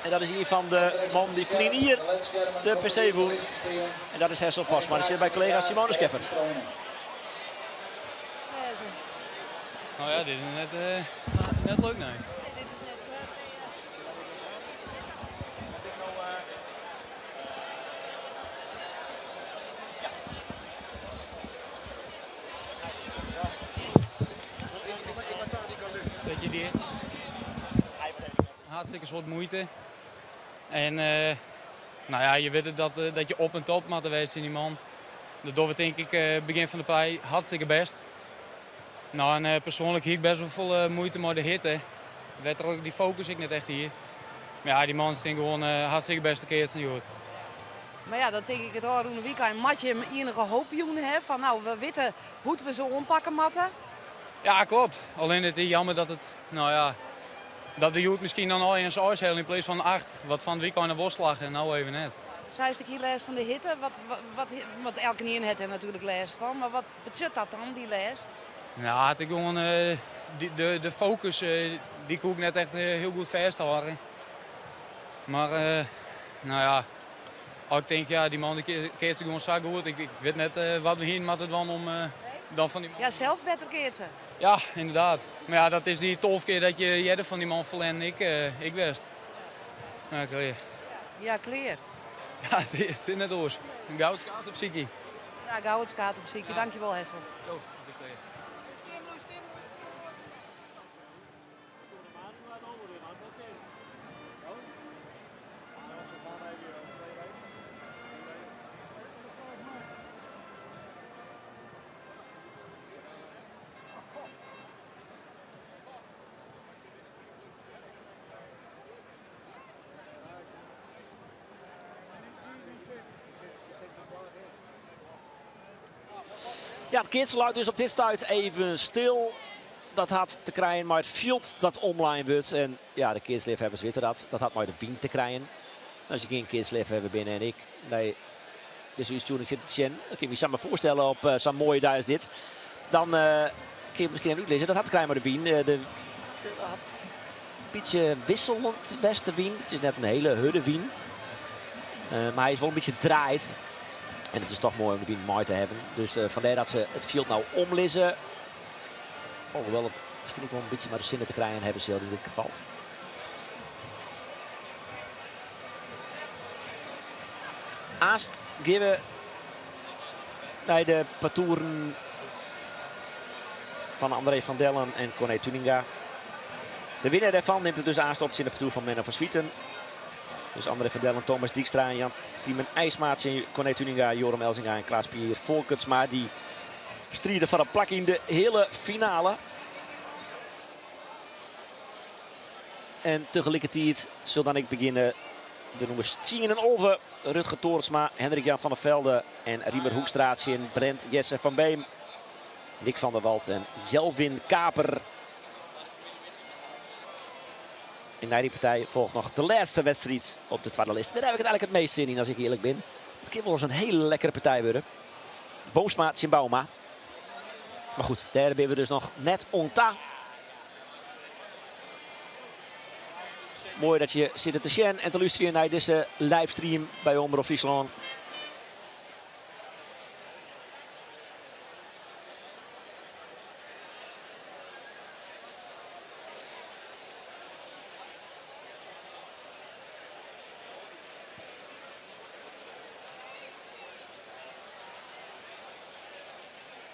En dat is hier van de man die vliegen hier de PC woen. En dat is Hessel Posma. Die zit bij collega Simone Skeffer. Nou ja, dit is net leuk, nee. Dat je die hartstikke soort moeite. En nou ja, je weet het dat je op en top moet wezen in die man. Dat doen we denk ik begin van de partij hartstikke best. Nou, en persoonlijk hier best wel veel moeite met de hitte. Werd er ook die focus ik net echt hier. Maar ja, die man stinkt gewoon hartstikke beste keer zijn goed. Maar ja, dat denk ik het al een weekend. Een matje enige hoop hebben van nou, we weten hoe we zo ompakken matten. Ja, klopt. Alleen het is jammer dat het, nou ja, dat de Joet misschien dan al eens heel in plaats van 8. Wat van het weekend een worst lag en nou even net. Zij is hier last van de hitte? Want elke keer heeft er natuurlijk last van. Maar wat betekent dat dan, die last? Ja, het is gewoon de focus, die kon ik net echt heel goed vasthouden. Maar nou ja, als ik denk, ja, die man die keert zich gewoon zo goed. Ik weet net wat we hier moeten doen om dan van die man... Ja, zelf beter keert ze. Ja, inderdaad. Maar ja, dat is die 12 keer dat je jette van die man verlen ik wist. Ja, clear. Ja, clear. Ja, het is net oors. Een goud skaat op Siki. Ja, gauw het skaat op ziekje. Dankjewel, Hessel. Zo, dat is clear. Ja, het kids luidt dus op dit stuit even stil. Dat had te krijgen, maar het field dat online wordt. En ja, de kidsliefhebbers weten dat. Dat had maar de wien te krijgen. Als je geen kidsliefhebber bent en ik, nee, dus is toen ik zit te zien. Dan kun je je me voorstellen op zo'n mooie dag als dit. Dan kun je misschien even uitlezen. Dat had te krijgen maar de wien. Dat had een beetje wisselend beste wien. Het is net een hele hudde wien. Maar hij is wel een beetje draait. En het is toch mooi om de wien mooi te hebben. Dus vandaar dat ze het field nou omlissen. Hoewel het misschien ook wel een beetje maar de zinnen te krijgen hebben ze in dit geval. Aast geven bij de patouren van André van Dellen en Corné Tuninga. De winnaar daarvan neemt het dus Aast op in de patoer van Menno van Swieten. Dus André van Dellen, Thomas Dijkstra, Jan Tiemen IJsmaats, Corné Tuninga, Joram Elzinga en Klaas-Pierre Volkertsma. Die strijden van een plak in de hele finale. En tegelijkertijd zal dan ik beginnen de nummers 10 en over. Rutger Toornsma, Hendrik-Jan van der Velde en Riemer Hoekstraatje, Brent Jesse van Beem, Nick van der Wald en Jelvin Kaper. En na die partij volgt nog de laatste wedstrijd op de tweede list. Daar heb ik het eigenlijk het meest zin in als ik eerlijk ben. Het kan wel eens een hele lekkere partij worden. Boomsma, Tsimbauma. Maar goed, daar hebben we dus nog net onta. Mooi dat je zit te zien en te luisteren naar deze livestream bij Omroep Friesland.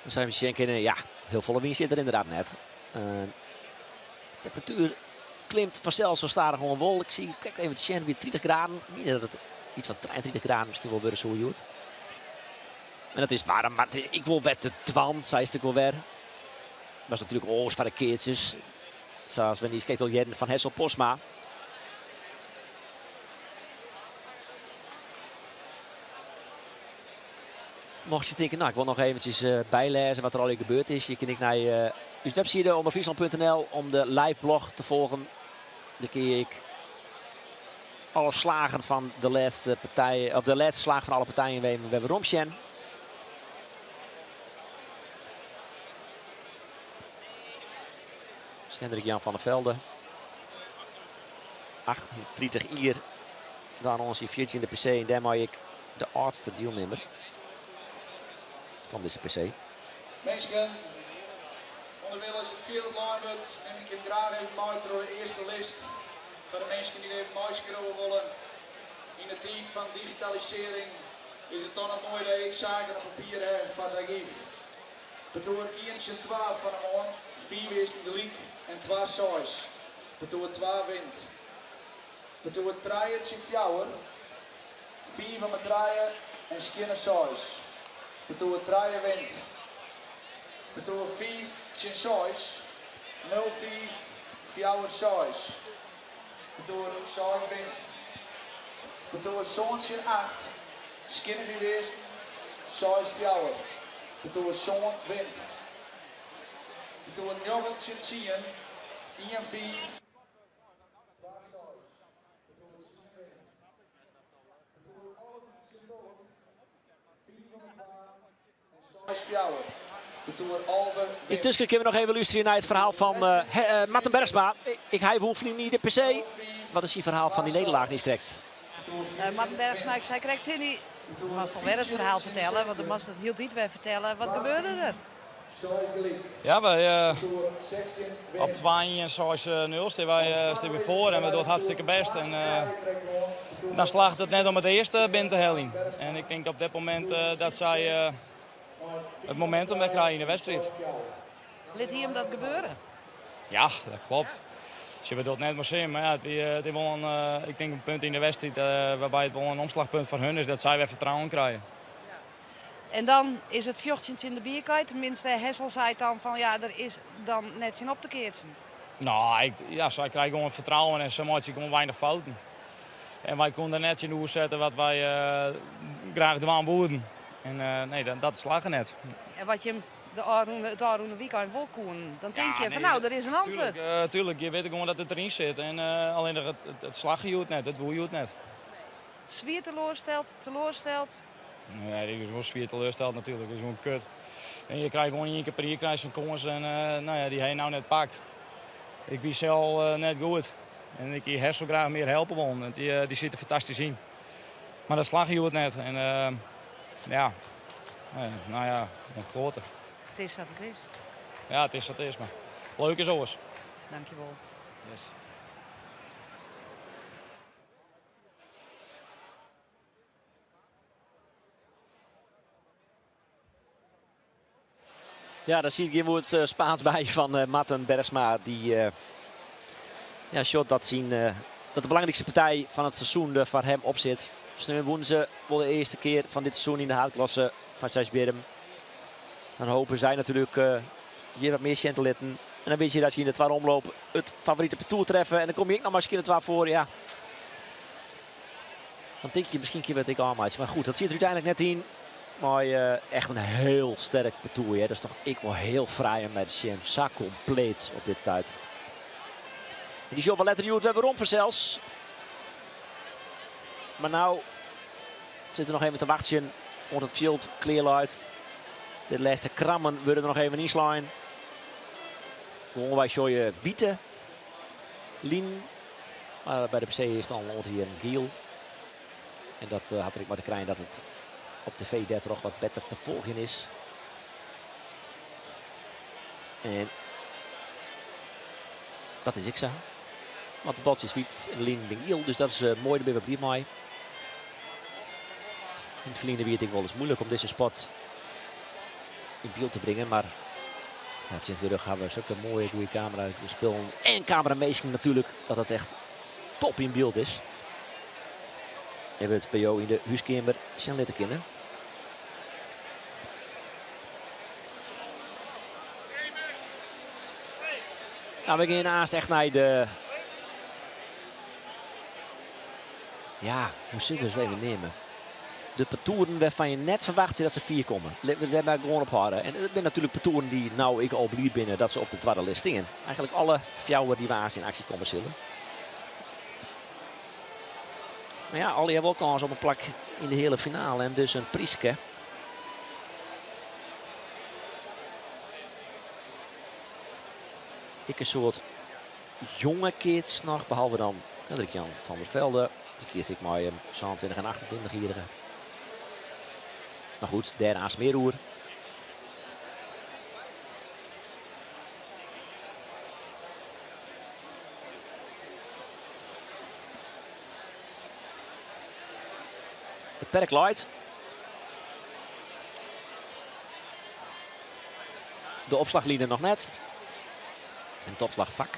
Dan zijn we denken, ja, heel volle wind zit er inderdaad net. Temperatuur klimt vanzelf zo stadig gewoon wol. Ik zie, kijk even te zien, weer 30 graden. Niet dat het iets van 33 graden misschien wel weer zo goed. En dat is warm, maar het is, ik wil met de dwan, zei het wel weer. Dat was natuurlijk oors van de keertjes. Zoals wanneer je kijkt al Jen van Hessel Posma. Mocht je denken, nou ik wil nog eventjes bijlezen wat er al gebeurd is. Je kunt naar je website omroepfriesland.nl om de live blog te volgen. Dan kun ik alle slagen van de laatste partijen, op de laatste slag van alle partijen we hebben Romsjen. Dus Hendrik-Jan van der Velde. 38 hier. Dan onze 14e PC en daar maak ik de oudste deelnemer van deze PC. Mensen, onderwijl als het veel lang wordt, neem ik hem graag even mee door de eerste list. Voor de mensen die even meeschreeuwen willen. In de tijd van digitalisering is het dan een mooi dat ik zaken op papier heb van de GIF. Betoer 1 en 12 van hem aan, 4 is de leek en 2 6. Betoer 2 wint. Betoer 3 het 4, 4 van mijn draaien en skinner 6. Betoer 3 wint. Betoer 5 tien 6, 0 5 4 6. Betoer 6 wint. Betoer zo'n 8, skinner geweest, 6 4. Betoer zo'n wint. Betoer 9 10, 1 5. Betoer 10 wint. Betoer 11 Intussen kunnen we nog even luisteren naar het verhaal van Matten Bergsma. Ik hij hoeft niet de PC. Wat is die verhaal van die nederlaag niet correct? Martin Bergsma, hij krijgt zin niet. Je was toch weer het verhaal vertellen, want dat hield niet weer vertellen. Wat gebeurde er? Ja, wij op 2 en 6-0 staan wij voor en we doen het hartstikke best. En, dan slaagt het net om het eerste binnen te hellen. En ik denk op dit moment dat zij het momentum weer krijgen in de wedstrijd. Liet hier hem dat gebeuren? Ja, dat klopt. Als je dat net maar zien, maar ja, het is wel ik denk een punt in de wedstrijd waarbij het wel een omslagpunt voor hun is dat zij weer vertrouwen krijgen. En dan is het fjortjens in de bierkite. Tenminste, Hessel zei dan van ja, er is dan net zin op te keertsen. Nou, zij krijgen gewoon vertrouwen en ze maken gewoon weinig fouten. En wij konden net in zetten wat wij graag doen wouden. En nee, dat slagen net. En wat je het Aroene weekend wil koen, dan denk je van nou, er is een antwoord. Tuurlijk, je weet gewoon dat het erin zit. En alleen het slagen je het net, het woe je het net. Zwier teleursteld. Nee, dat is wel zwier teleursteld natuurlijk, dat is gewoon kut. En je krijgt gewoon 1 keer per jaar zo'n kans en nou ja, die hij nou net pakt. Ik wie zelf net goed. En ik hier zo graag meer helpen wil, want die zit er fantastisch in. Maar dat slag je het net. En ja, nou ja, een klote. Het is wat het is. Ja, het is wat het is, maar leuk is alles. Dankjewel. Yes. Ja, daar zie ik hier woord Spaans bij van Matten Bergsma. Die shot dat zien dat de belangrijkste partij van het seizoen er voor hem op zit. Dus nu wonnen ze wel de eerste keer van dit seizoen in de houtklasse van Sijsberm. Dan hopen zij natuurlijk hier wat meer cent te letten. En dan weet je dat je in de tweede omloop het favoriete parcours treffen. En dan kom je ook nog maar eens een keer voor. Ja. Dan denk je misschien een keer wat ik aanmaak. Maar goed, dat zit er uiteindelijk net in. Maar echt een heel sterk parcours. Hè. Dat is toch ik wel heel fraai met de Sim. Zo compleet op dit tijd. En die shot wel letter we hebben rond voor zelfs. Maar nou zitten we nog even te wachten. Want het field clearlight. De laatste krammen willen er nog even inslaan. Gewoon wij je witte lien. Maar bij de PC is dan onder hier een geel. En dat had ik maar te krijgen dat het op de V30 nog wat beter te volgen is. En dat is ik zo. Want de bot is wit en de lien ben geel. Dus dat is mooi, daar ben we blij mee. In het verleden weet ik wel eens moeilijk om deze spot in beeld te brengen, maar ja, het zit weer gaan we zulke mooie goede camera spelen en camerameesting natuurlijk dat het echt top in beeld is. We hebben het PO in de huiskamer zijn laten kennen. Nou, we gaan naast echt naar de ja, hoe zullen we het even nemen? De partouren waarvan je net verwacht dat ze 4 komen. Daar ben ik gewoon op houden. En het zijn natuurlijk partouren die nou ik al blij binnen dat ze op de tweede lijst stingen. Eigenlijk alle fjouwer die waars in actie komen zullen. Maar ja, alle hebben wel kans op een plak in de hele finale. En dus een Prieske. Ik een soort jonge kids nog. Behalve dan Hendrik-Jan van der Velde. Die kies ik maar 27 en 28 hier. Maar goed, derde aas Meerhoer. Het perk light. De opslaglieden nog net. En het opslagvak.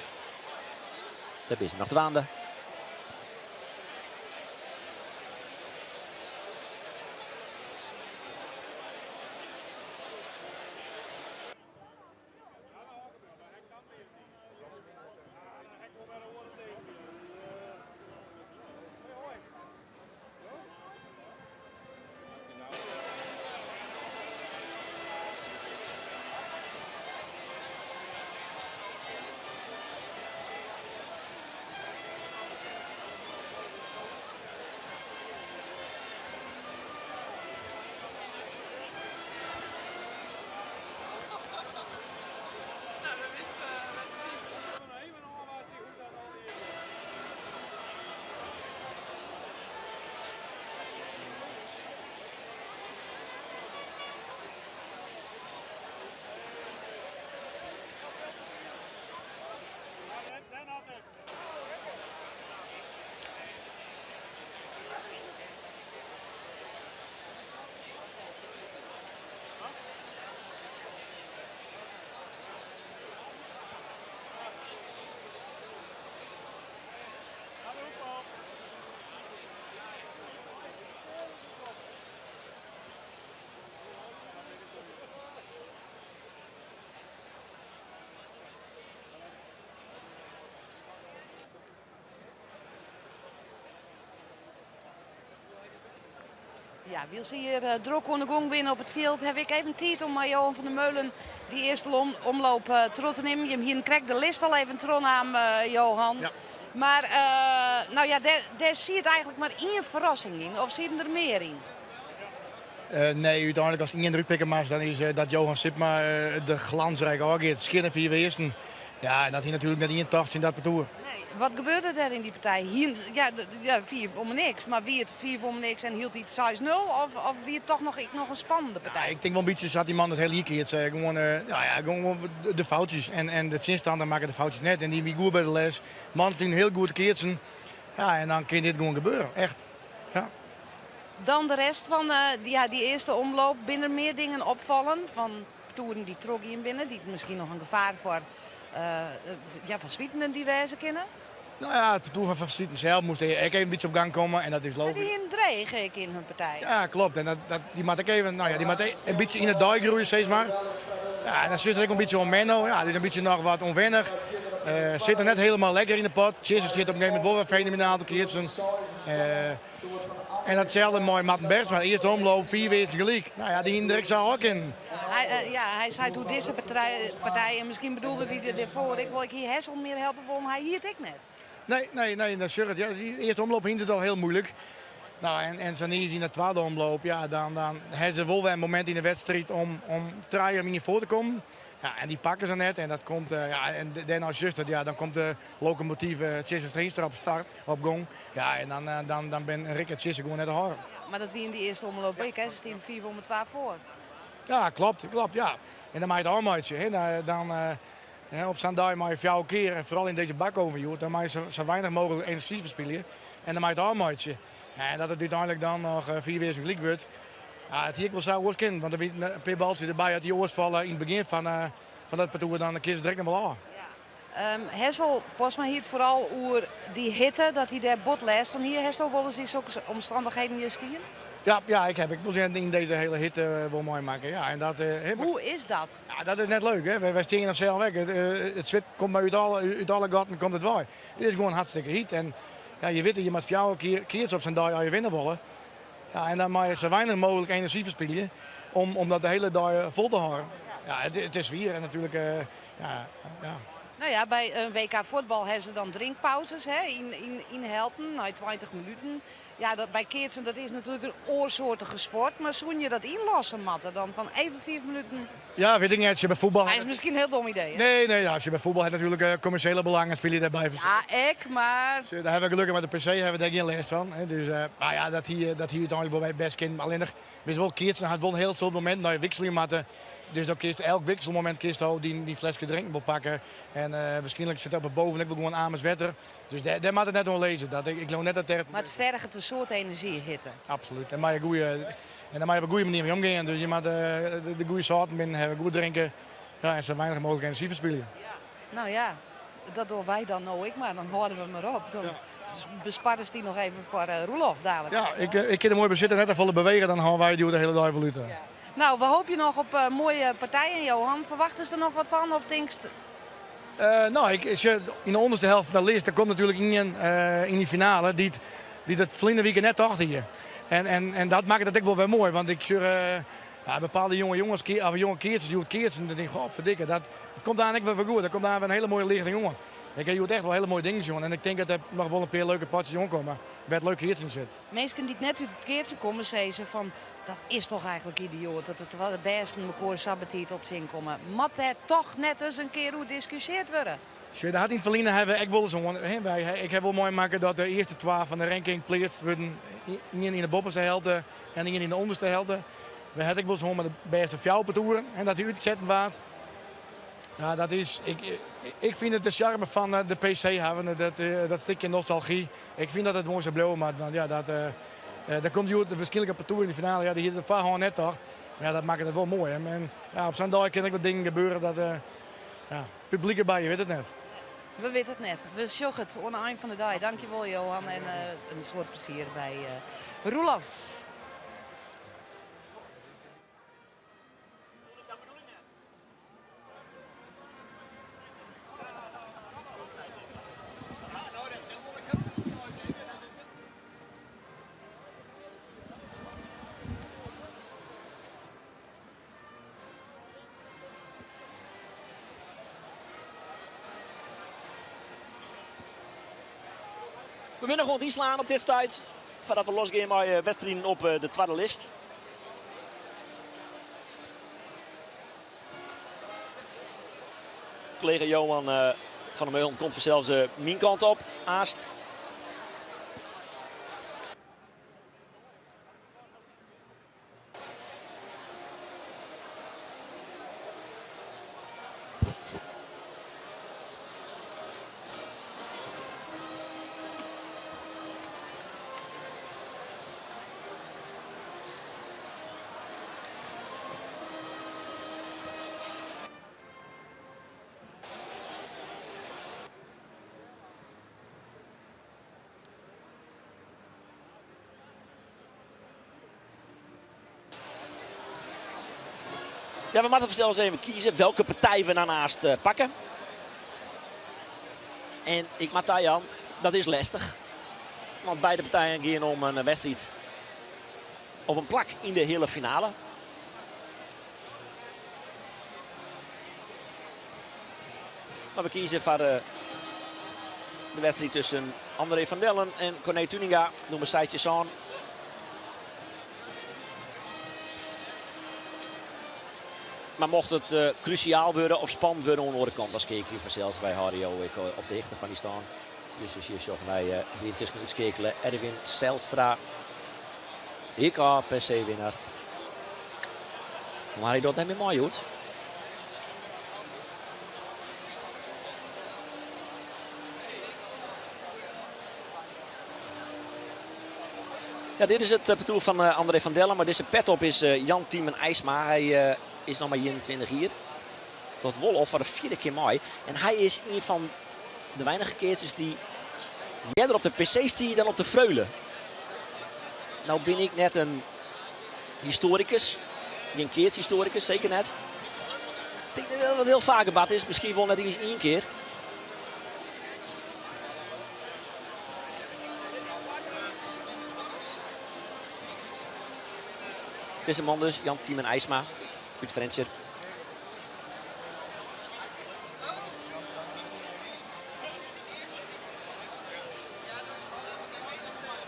Daar is nog dwaande. Ja, wil ze hier druk aan de gong binnen op het veld. Heb ik even tijd om Johan van der Meulen die eerste omloop terug te nemen. Hier krijgt de list al even tron aan, Johan. Ja. Maar nou ja, daar zie je eigenlijk maar één verrassing in. Of zitten er meer in? Nee, uiteindelijk als het indruk pikken maar dan is dat Johan Sipma de glansrijke aangeeft. Schinnen voor je eersten. Ja, en dat hij natuurlijk net in tacht in dat parcours. Nee, wat gebeurde er in die partij? Hier, ja, 4 om niks. Maar wie het 4 om niks en hield hij het 6-0? Of wie het toch nog een spannende partij? Ja, ik denk wel een beetje zat die man het hele keer. Gewoon, gewoon de foutjes. En de zinstander maken de foutjes net. En die wie goed bij de les. Man toen heel goed keertsen. Ja, en dan kan dit gewoon gebeuren. Echt. Ja. Dan de rest van die eerste omloop. Binnen er meer dingen opvallen van toeren die trok in binnen. Die misschien nog een gevaar voor van Zwieten diverse kennen. Nou ja, het parcours van Zwieten zelf moest even een beetje op gang komen. En dat is Maar logisch. die in dreig ik in hun partij. Ja, klopt. En die moet ik even, die moet een beetje in het dij groeien steeds maar. Ja, en dan zit er ook een beetje onwennig. Ja, het is een beetje nog wat onwennig. Zit er net helemaal lekker in de pot. Jesus zit op een gegeven moment wel weer fenomenaal te keertsen. En datzelfde mooi Matten Bergsma. De eerste omloop, 4 wezen gelijk. Nou ja, die indruk zou ook in. Hij zei toen deze partij, en misschien bedoelde hij ervoor, ik wil hier Hessel meer helpen, want hij hier het ik net. Nee, dat is het. Ja, die eerste omloop hint het al heel moeilijk. Nou, en zo is in de tweede omloop, ja, dan hebben ze wel weer een moment in de wedstrijd om draaien om in voor te komen. Ja, en die pakken ze net en dat komt, en dan als juist, ja, dan komt de locomotief Tjesse Streenstra op start, op gong. Ja, en dan ben Rick en Tjesse gewoon net te horen. Ja, maar dat wie in die eerste omloop ik, hè, ze staan 4 om 12 voor. Ja, klopt, ja. En dan maak je het allemaal dan op zo'n dag maak je 4 keer, en vooral in deze bak over, dan maak je zo weinig mogelijk energie verspillen. En dan maak je het allemaal. En dat het uiteindelijk dan nog 4 weer gelijk wordt. Ja, het hier wel zou worst kennen, want er weer een paar baltjes erbij uit die oors vallen in het begin van dat parcours, dan kies ze direct nog wel aan. Ja. Hessel, pas maar hier vooral over die hitte, dat hij daar bot leest. Om hier Hessel wel eens zulke omstandigheden hier stien? Ja, ik wil in deze hele hitte wel mooi maken. Ja, en dat, hoe is dat? Ja, dat is net leuk. Hè? Wij stingen zelf weg. Het zwit komt uit alle gaten, komt het waar. Het is gewoon hartstikke heet. En ja, je weet dat je met 4 keer op zijn dag aan je winnen willen. Ja, en dan mag je zo weinig mogelijk energie verspillen om dat de hele dag vol te houden. Ja, het is weer en natuurlijk, ja. Nou ja, bij een WK voetbal hebben ze dan drinkpauzes in Helten, na 20 minuten. Ja, bij Keertsen dat is natuurlijk een oorsoortige sport, maar zoen je dat inlassen, Matte, dan van even 4 minuten? Ja, weet ik niet, als je bij voetbal... Hij is misschien een heel dom idee, hè? Nee, als je bij voetbal hebt natuurlijk commerciële belangen, speel je daarbij. Ja, maar... Daar hebben we gelukkig met de PC hebben we daar geen les van. Hè. Dus maar ja, dat hier uiteindelijk wel bij best kind. Alleen nog, weet je wel, Keertsen had wel een heel soort moment dat je wisseling matte. Dus dan kiest elk wisselmoment die flesje drinken wil pakken. En waarschijnlijk zit op het boven, ik wil gewoon aan mijn wetter. Dus daar moet het net wel lezen. Ik geloof net dat er... Maar het vergt een soort energie hitte. Absoluut. En dan moet je op een goede manier mee omgaan. Dus je moet de goede soorten binnen hebben, goed drinken. Ja, en zo weinig mogelijk energie verspillen. Ja. Nou ja, dat doen wij dan nou ik, maar dan houden we maar op. Dan besparen ze die nog even voor Roelof dadelijk. Ja, ik kan er mooi bezitten, net even bewegen, dan gaan wij die de hele dag even luiten. Ja. Nou, we hopen nog op mooie partijen, Johan. Verwachten ze er nog wat van of denkst? Als je in de onderste helft van de lijst, dan komt natuurlijk iemand in die finale die het verleden weekend net achter je. En dat maakt het ook wel weer mooi, want ik bepaalde jonge keertjes die het keertsen, dan denk ik, god verdikke, dat komt daar eigenlijk wel goed. Dat komt daar weer een hele mooie lichting jongen. Ik heb echt wel hele mooie dingen jongen en ik denk dat er nog wel een paar leuke potjes jongen komen. Werd leuk keertsen zit. Mensen die net uit het keertsen komen, zeggen ze van, dat is toch eigenlijk idioot dat het wel het beste elkaar sabatier tot zin komen. Moet er toch net eens een keer hoe discussieerd worden? Als je dat in het verleden hebben, ik wil zo. Ik heb wel mooi maken dat de eerste 12 van de ranking plaatst worden in de bovenste helte en in de onderste helte. We hebben wel zo met de beste fjouwpartouren en dat die uitzetten waard. Ja, dat is. Ik vind het de charme van de PC hebben, dat stukje nostalgie. Ik vind dat het mooi zou blijven, maar ja, daar komt de verschillende parcours in de finale. Ja, die hier gewoon net toch. Ja, dat maakt het wel mooi. En ja, op zo'n dag kan er wat dingen gebeuren dat publiek erbij, je weet het net. We weten het net. We zorgen het aan het eind van de dag. Dankjewel Johan en een soort plezier bij Roelof. We winnen gewoon inslaan op dit tijd. Voordat we losgaan met wedstrijden op de tweede list. Collega Johan van der Meulen komt vanzelfs mijn kant op. Aast. Ja, we moeten zelfs even kiezen welke partij we daarnaast pakken. En ik maak daar aan, dat is lastig. Want beide partijen gaan om een wedstrijd of een plak in de hele finale. Maar we kiezen voor de wedstrijd tussen André van Dellen en Corné Tuninga. Nummer 6 aan. Maar mocht het cruciaal worden of spannend worden aan de andere kant, dan keek je vanzelfs bij Hario op de hichte van die staan. Dus hier zoeken wij die intussen uitskekelen. Erwin Zijlstra, ik per se winnaar. Maar hij doet net meer mooi goed. Ja, dit is het parcours van André van Dellen, maar deze pet op is Jan Tiemen IJsma. Hij is nog maar 21 hier. Tot Wolof voor de 4e keer mooi. En hij is een van de weinige keertjes die eerder op de PC stiert dan op de Freulen. Nou ben ik net een historicus. Geen keertjeshistoricus, zeker net. Ik denk dat het heel vaak een bad is. Misschien wel net eens 1 keer. Deze man dus, Jan Tiemen IJsma. Uit Frencher.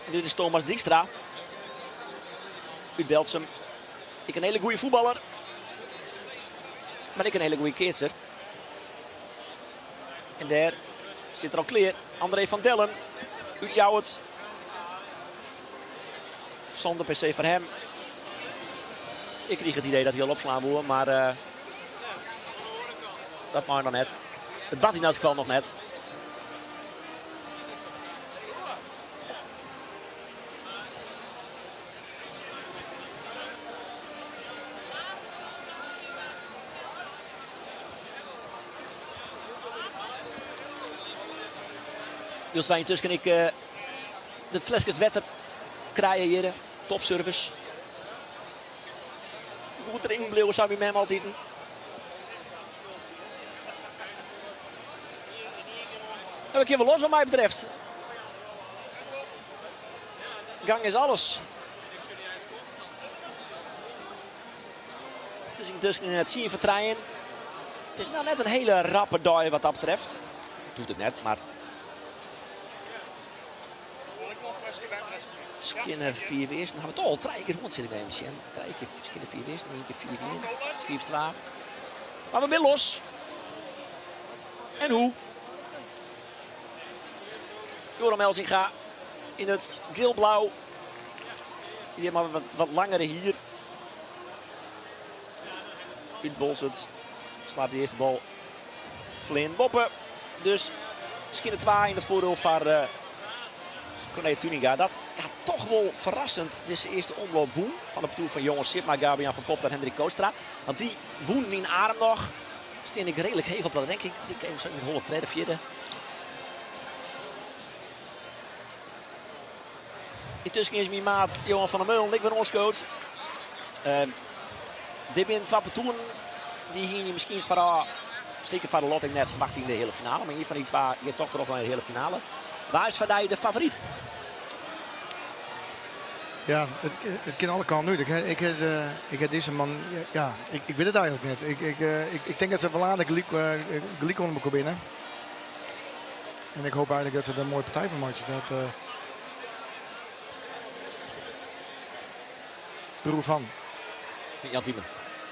En dit is Thomas Dijkstra. Uit Belsum. Ik een hele goede voetballer. Maar ik een hele goede keertser. En daar zit er al klaar. André van Dellen. Uit Jouwert. Zonder per se voor hem. Ik kreeg het idee dat hij al opslaan wil, maar dat mag nog net. Het bad in elk geval nog net. Dus wij intussen kan ik de flesjes wetter krijgen hier. Topservice. Goed drinken bleven zou je met hem altijd. En we kunnen wel los wat mij betreft. Gang is alles. Dus intussen het zien vertrouwen. Het is nou net een hele rappe dag wat dat betreft. Doet het net, maar... Skinner 4 eerst. Dan gaan we toch al 3 keer rond zitten bij hem. 3 keer Skinner 4 eerst, 1 keer 4 4 4-2. Maar we zijn los. En hoe? Joram Elzinga in het geel-blauw. Die maar wat langere hier. Uit Bolzet slaat de eerste bal Flynn Boppen. Dus Skinner 2 in het voordeel van Corné Tuninga. Dat ja, toch wel verrassend. Dit is de eerste omloop woen van de ploeg van jongens Sipma, Gabian van Pop en Hendrik Koostra. Want die woen in arm nog. Steen ik redelijk heeg op dat, denk ik. Ik even zo in de 103e, 4e. Intussen is mijn maat Johan van der Meulen. Ik ben ons coach. Dit zijn 2 partoeren die hier misschien voor, zeker voor de lot ik net verwacht in de hele finale. Maar hier van die 2 je toch nog wel in de hele finale. Waar is voor jou de favoriet? Ja, het kan alle kanten nu. Ik heb deze man, ja, ik weet het eigenlijk net. Ik denk dat ze wel aan de gelijk onder elkaar binnen. En ik hoop eigenlijk dat ze er een mooie partij van maken. Dat, broer van Jan Tiemen.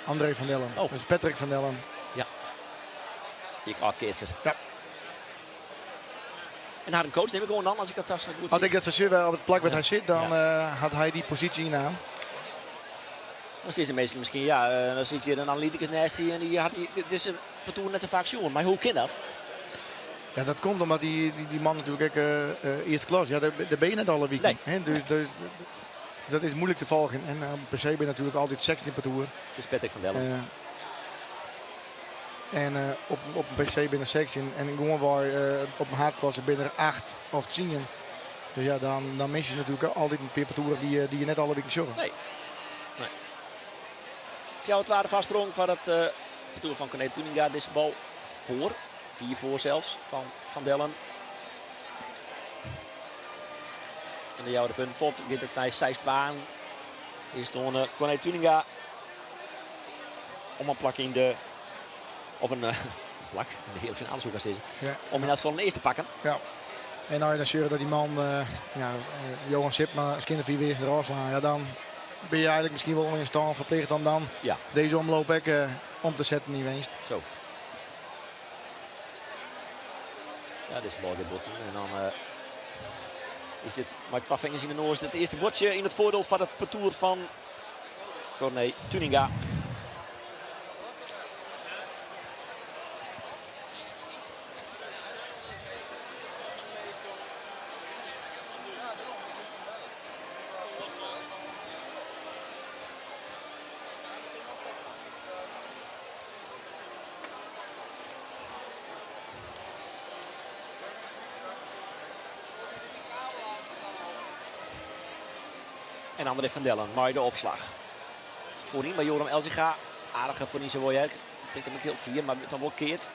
André van Dellen. Oh. Dat is Patrick van Dellen. Ik oud-keerser. Ja. En haar een coach neem ik gewoon dan, als ik dat straks goed Had zie. ik dat Saussure op het plak waar hij zit, dan had hij die positie in aan. Dan zit ze meestal misschien, ja, dan zit je een analyticus naast die en die had dit is een parcours net zo vaak zien. Maar hoe kan dat? Ja, dat komt omdat die man natuurlijk eerste klas. Ja, daar ben je net alle weekend. Nee. Hè? Dus dat is moeilijk te volgen. En per se ben je natuurlijk altijd seks in parcours. Dus Patrick van Dellen. Op een PC binnen 16 en gewoon waar op een haatklasse binnen 8 of 10. Dus ja, dan mis je natuurlijk altijd een paar parcours die je net alle weken zorgen. Nee. Voor jou het ware vastsprong van het parcours van Corné Tuninga. Deze bal voor. 4 voor zelfs van Dellen. En de jouwde punt valt. Dit het naar 6-2 aan. Is door Corné Tuninga. Om een plak in de... Of een plak, in de hele finale zoek als deze. Ja. Om in dat geval een eerste te pakken. Ja. En nou je dan zeuren dat die man, Johan Sipma, als kinder 4 weer eraf slaan, ja, dan ben je eigenlijk misschien wel in stand verplicht om dan Ja. deze omloop ook, om te zetten in winst. Zo. Ja, dit is de bal geboten. En dan is dit, Mike qua vingers in de noord, het eerste bordje in het voordeel van het parcours van Corné Tuninga. En André van Dellen, mooi de opslag. Voorin bij Joram Elzinga. Aardige voorin zo wil je. Brengt hem ook heel 4, maar dan wordt keert.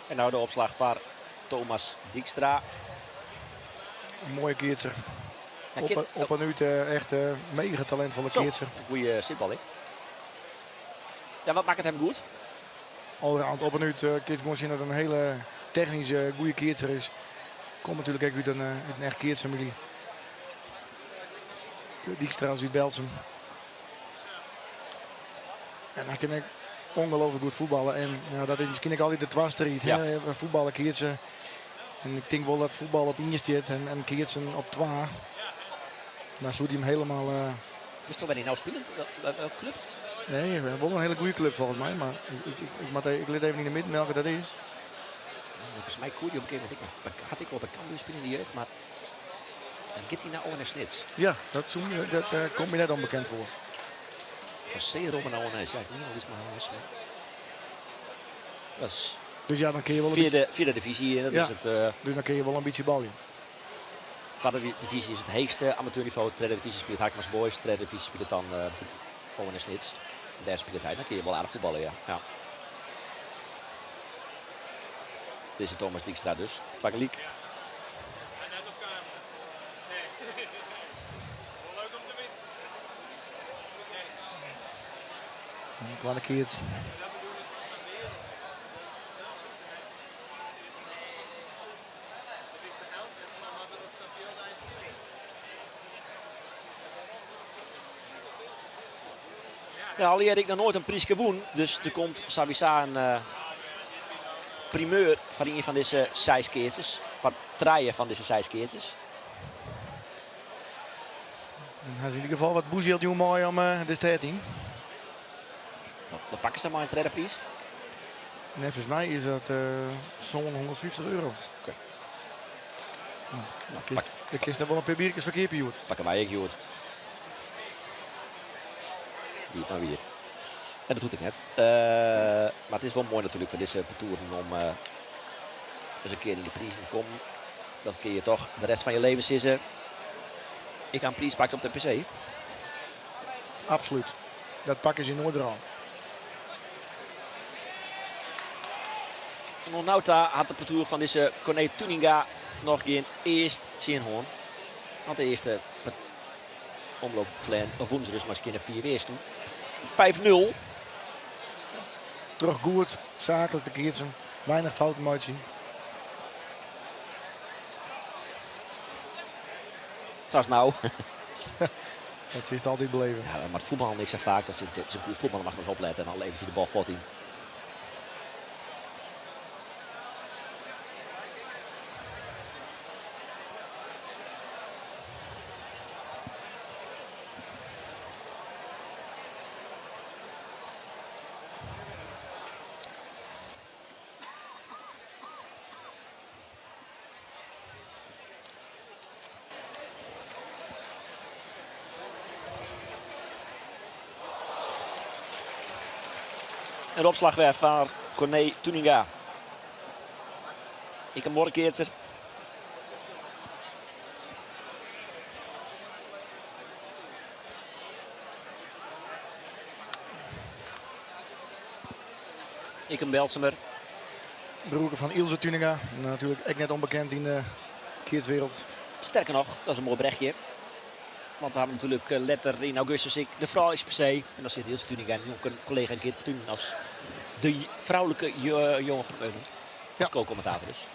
En nou de opslag van Thomas Dijkstra. Een mooie keertser. Ja, Op en uit echt mega talentvolle Zo, keertser. een goede simpel, hè? Ja, wat maakt het hem goed? Allround op en uit kun je gewoon zien dat het een hele technische, goede keertser is. Komt natuurlijk ook uit een echt keertsfamilie. Dijkstra uit Belsum. En hij kan ook ongelooflijk goed voetballen. En ja, dat is misschien ook altijd de dwarsstrijd. Ja. Voetballen keertsen. En ik denk wel dat voetbal op 1 zit en keertsen op 2. Maar zo die hem helemaal... Is toch waar hij nou speelt? Welke club? Nee, we hebben wel een hele goede club volgens mij. Maar ik let even in de midden welke dat is. Volgens mij Koeri op een gegeven moment had ik wel bij Cambuur spelen in de jeugd, maar dan gaat hij naar Owen Snits. Ja, dat komt me net onbekend voor. Van C. Robben naar Owen. Ja, ik weet niet wat is maar. Dat is Dus ja, dan kun je wel een beetje, vierde divisie. Dat Ja. is het dus dan kun je wel een beetje ballen. tweede divisie is het heegste amateurniveau. Tweede divisie speelt Haakmans Boys. Tweede divisie speelt dan Owen Snits. Daar speelt hij. Dan kun je wel aardig voetballen, ja. Dit is Thomas Dijkstra dus. Twageliek. Qua een keertje. Ja, al heb ik nog nooit een prijs gewonnen. Dus er komt Savisa een primeur van een van deze 6 keertjes. Van 3 van deze 6 keertjes. Hij is in ieder geval wat boezelt nu mooi om de 13. Dan pakken ze maar een tweede prijs. En volgens mij is dat zo'n €150. Oké. Ik kies daar wel een paar biertjes verkeerd bij. Pakken wij ook, Joert. Wie maar weer. En dat doet ik net. Maar het is wel mooi natuurlijk voor deze parcours om eens een keer in de prijzen te komen. Dat kun je toch de rest van je leven sissen. Ik aan Please pakt op de PC. Absoluut. Dat pakken ze nooit eraan. Nauta had de parcours van deze Corné Tuninga nog geen eerst zien hoor. Want de eerste omloop of woensdag dus maar eens 4 weersten. 5-0. Terug goed, zakelijk te keertsen. Weinig fouten uitzien. Zoals nou. Dat is het altijd beleven. Ja, maar het voetbal, ik zeg vaak dat ze een goede voetballer mag maar eens opletten en dan levert hij de bal vlot in. En de opslag weer van Corné Tuninga. Ik een morgenkeertser. Ik een Belsemer. Broer van Ilse Tuninga. Natuurlijk echt net onbekend in de keertswereld. Sterker nog, dat is een mooi berichtje. Want we hebben natuurlijk letter in augustus de vrouw is per se. En dan zit Ilse Tuninga en ook een collega een keer te doen als de vrouwelijke jongen van Meulen. Als co-commentator dus.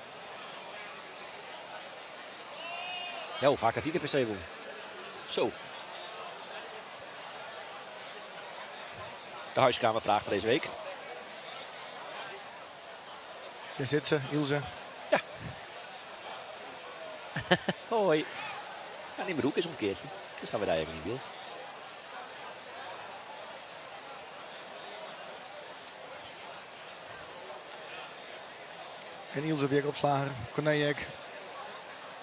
Ja, hoe vaak had hij de per se won? Zo. De huiskamervraag van deze week. Daar zit ze, Ilse. Hoi. Ja, niet meer hoek is omkeerd. Dus gaan we daar even in beeld. En Ilse weer opslager. Cornejek.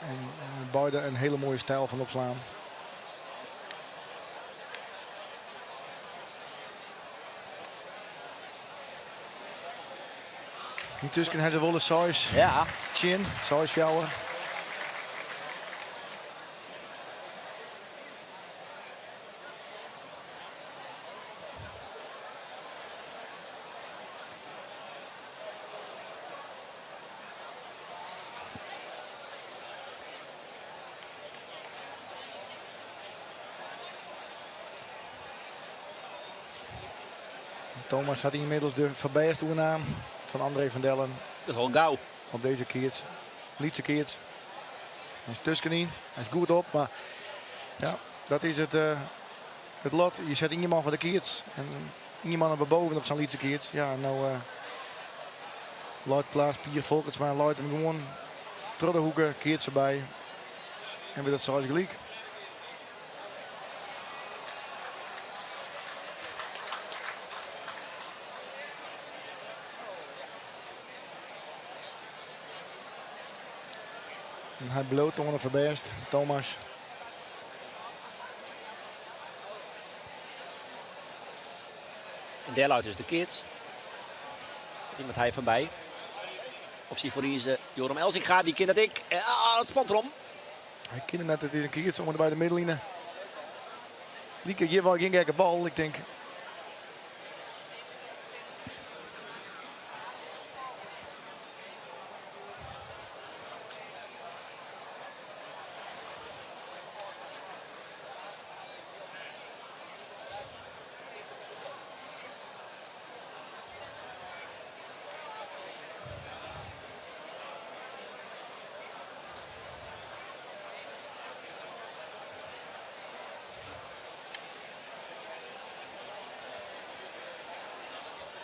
En beide een hele mooie stijl van opslaan. Intussen hebben ze wel een size. Ja. Chin, size fjouwer. Thomas had inmiddels de verbijsternaam van André van Dellen Dat is wel gauw. op deze keerts. Lietse keerts. Hij is tussenin. Hij is goed op, maar ja, dat is het lot. Je zet iemand van de keerts en iemand er boven op zijn Lietse keerts. Ja, nou luidt Klaas Pier Volkertsma luidt hem gewoon door de hoeken, keerts erbij. En weer dat zoals gelijk. En hij bloot onder verberst, Thomas. En daar luidt dus de kids. Iemand hij voorbij. Of zie voor deze Joram Elsinga, die kind dat ik. Het spant erom. Hij kende net, het is een keertje onder bij de middenlijnen. Lieke, hier wel geen gekke bal, ik denk.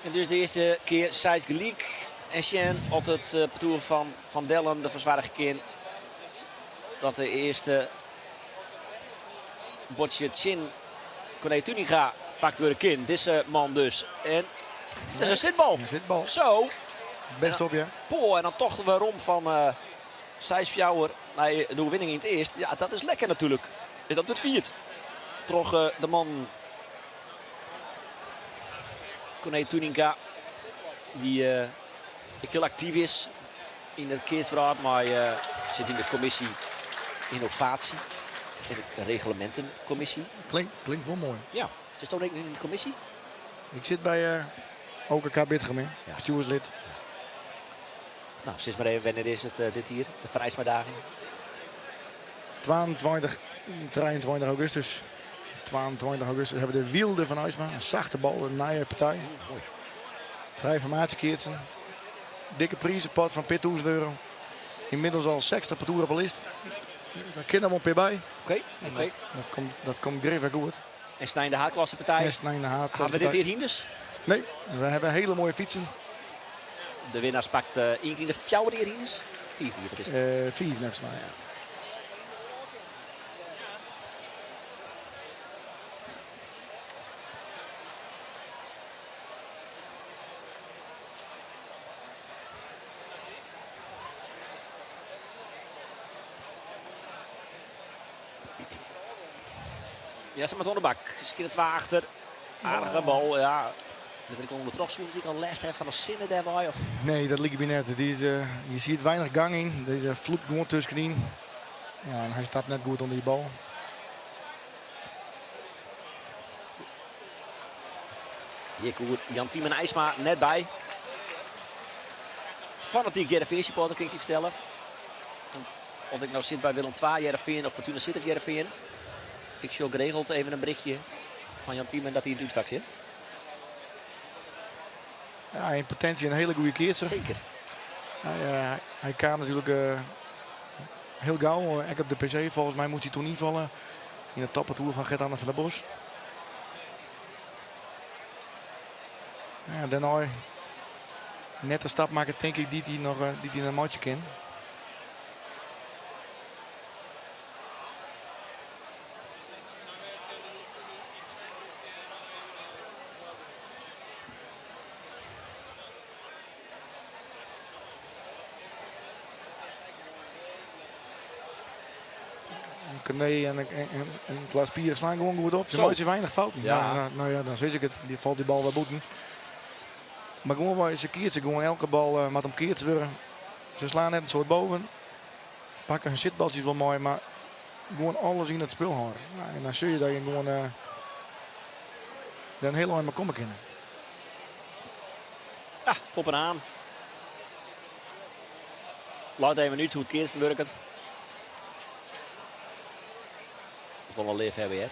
En dus de eerste keer Sijs gelijk. En Sjen op het parcours van Van Dellen, de verzwaardige kind. Dat de eerste botje Chin Corné Tuninga pakt weer een kind. Deze man dus. En dat is een zitbal. Een zitbal. Zo. Best op je. Poh, en dan toch weer om van Sijs Fjouwer naar de overwinning in het eerst. Ja, dat is lekker natuurlijk. En dat wordt viert. Toch de man Corné Tuninga, die heel actief is in het keersverhaal, maar zit in de commissie innovatie. In de reglementencommissie. Klinkt wel mooi. Ja, ze is toch ook in de commissie? Ik zit bij OKK Bitteren, Ja. bestuurslid. Nou, sinds maar even wanneer is het dit hier, de Vrijsmaardaging. 22, 23 augustus. 22 augustus hebben we de Wielde van Huisma. Een zachte bal, een naaie partij. Mooi. Vrij formatiekeertsen. Dikke prijzenpot van Pit €1000. Inmiddels al 60 per toer op de list. Daar kunnen we een keer bij. Oké. Dat komt grif goed. En Stijn de Haatklasse partij. Eerst naar de Haat. Hebben we dit hier hinders? Nee, we hebben hele mooie fietsen. De winnaars pakt in de fjouwer hier hinders. 4-4, dat is het. 4 volgens mij. Ja. Ja, ze met onderbak. Skin het achter. Aardige bal, ja. Dat wil ik onder de trog zoen. Zie ik al les hebben van de zinnen daarbij. Of... Nee, dat liep bij net. Die is, je ziet weinig gang in. Deze vloept gewoon tussenin. Ja, en hij stapt net goed onder die bal. Hier komt Jan Tiem en IJsma net bij. Fanatiek Jereveen supporter, kan ik je vertellen. Want of ik nou zit bij Willem II, Jereveen of Fortuna Sittard Jereveen. Ik show geregeld even een berichtje van Jan Tiem dat hij in het uitvak zit. Ja, in potentie een hele goede keertser. Zeker. Hij kan natuurlijk heel gauw. Ik heb de PC, volgens mij moet hij toen invallen. In de toppertoer van Gert-Anne van der Bos. Ja, daarna net een stap maken, denk ik, die hij een matje kent. Nee, en Klaas Pier slaan gewoon goed op. Ze Zo. maken ze weinig fouten. Ja. Nou ja, dan zeg ik het. Die valt die bal wel boeten. Maar gewoon waar ze keert, ze gewoon elke bal met hem keert worden. Ze slaan net een soort boven. Pakken hun zitbaltjes wel mooi, maar gewoon alles in het spel houden. Nou, en dan zul je dat je gewoon er een heel lang maar komen kunnen. Ah, foppen aan. Laat even nu hoe het keerst werkt. Dat is wel een liefhebber, hè.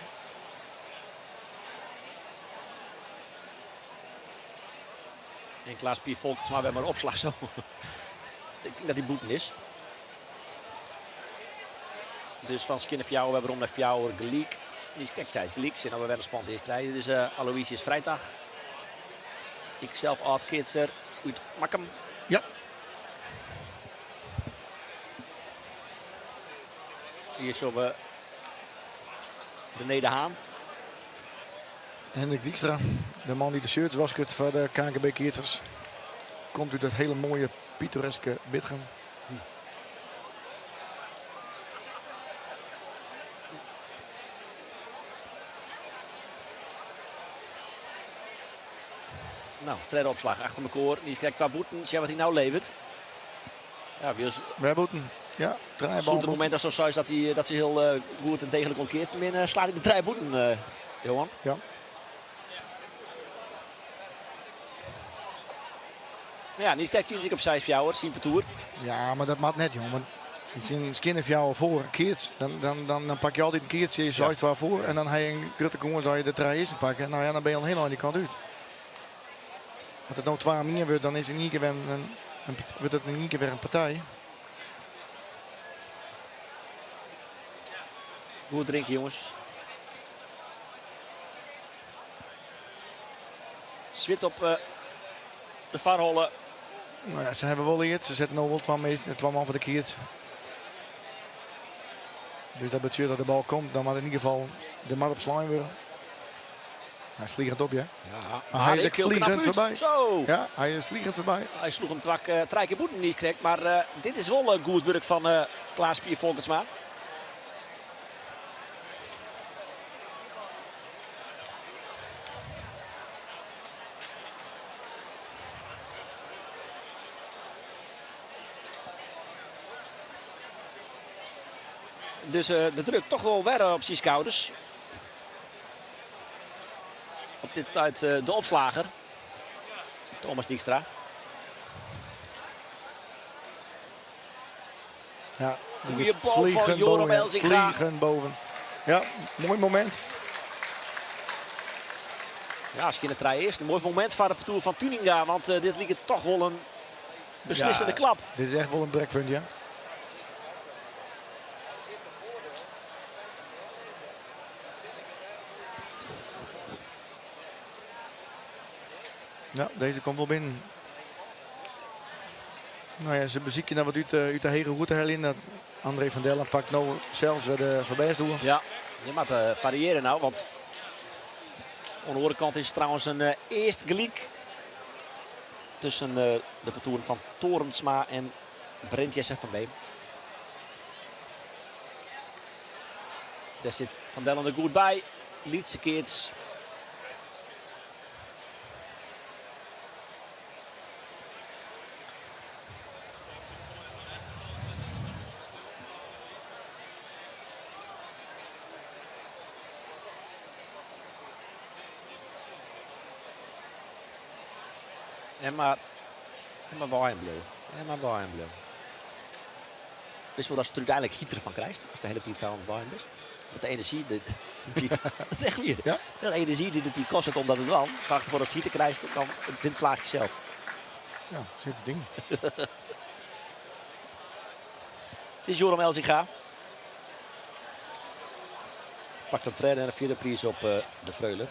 En Klaas Pier Volkens, maar we hebben een opslag zo. Ik denk dat die boeten is. Dus van Skinner Fjouwer, we hebben rond naar Fjouwer, Geliek. Kijk, zij is Geliek, zit nou weer een spant eerst krijgen. Dus Aloysius Vrijdag. Ikzelf, Art Kitser, uit Makkem. Ja. Hier zo we René de Haan. Hendrik Dijkstra, de man die de shirts waskut voor de KNKB Keerters. Komt uit dat hele mooie pittoreske Bitteren. Nou, opslag achter mijn koor. Die kijkt qua boeten, zie wat hij nou levert. Ja, weer We hebben het. Ja, zoet draaibal. het moment dat zo is dat ze heel goed en degelijk omkeert. En slaat hij de drie boeten, Johan. Ja. Ja, niet kijkt zien zich op 6 Fjouwer, zien per toer. Ja, maar dat maakt net, jongen. Want als je een skin of jou voor keert, dan pak je altijd een keertje, je zuist waarvoor. En dan heb je een grote jongen, zou je de drie eerste pakken. Nou ja, dan ben je al heel aan die kant uit. Als het nou 2 meer wordt, dan is het in één keer weer wordt het in één keer weer een partij. Goed drinken, jongens. Zwit op de varhollen. Nou ja, ze hebben wel leerd. Ze zetten nu wel 2 man voor de keert. Dus dat betekent dat de bal komt, dan moet in ieder geval de mat op slaan worden. Hij is vliegend op, ja. Ja, Maar hij is ik ook heel knap vliegend uit. voorbij. Zo. Ja, hij is vliegend voorbij. Hij sloeg hem twak 3 keer boeten niet correct. Maar dit is wel goed werk van Klaas Pier Volkensma. Dus de druk toch wel weer op zijn schouders. Op dit stuit de opslager. Thomas Dijkstra. Ja, Goeie bal van Joram Elzinga. Vliegen boven. Ja, mooi moment. Ja, als je in het trein is. Een mooi moment voor de parcours van Tuninga. Want dit liep toch wel een beslissende Ja, klap. Dit is echt wel een breekpunt, ja. Ja, deze komt wel binnen. Nou ja, ze bezieken dan wat uit de hele route in. Dat André van Dellen pakt nou zelfs de voorbijstoel. Ja, je moet variëren nou. Want aan de andere kant is het trouwens een eerst gelijk tussen de parcours van Torensma en Brent Jessen van Beem. Daar zit Van Dellen er goed bij. Lietse Keerts. En maar warm bleef. En maar warm bleef. Wist wel dat je er uiteindelijk heater van krijgt als de hele tijd zo aan het warm is. Dat de energie, dat is echt weer. Ja? De energie die het kost omdat het dan, vaak voor het heater krijgt, dan wint vlaag je zelf. Ja, zit het ding. Het is Joram Elzinga. Pakt een derde en een vierde prijs op de Freuler.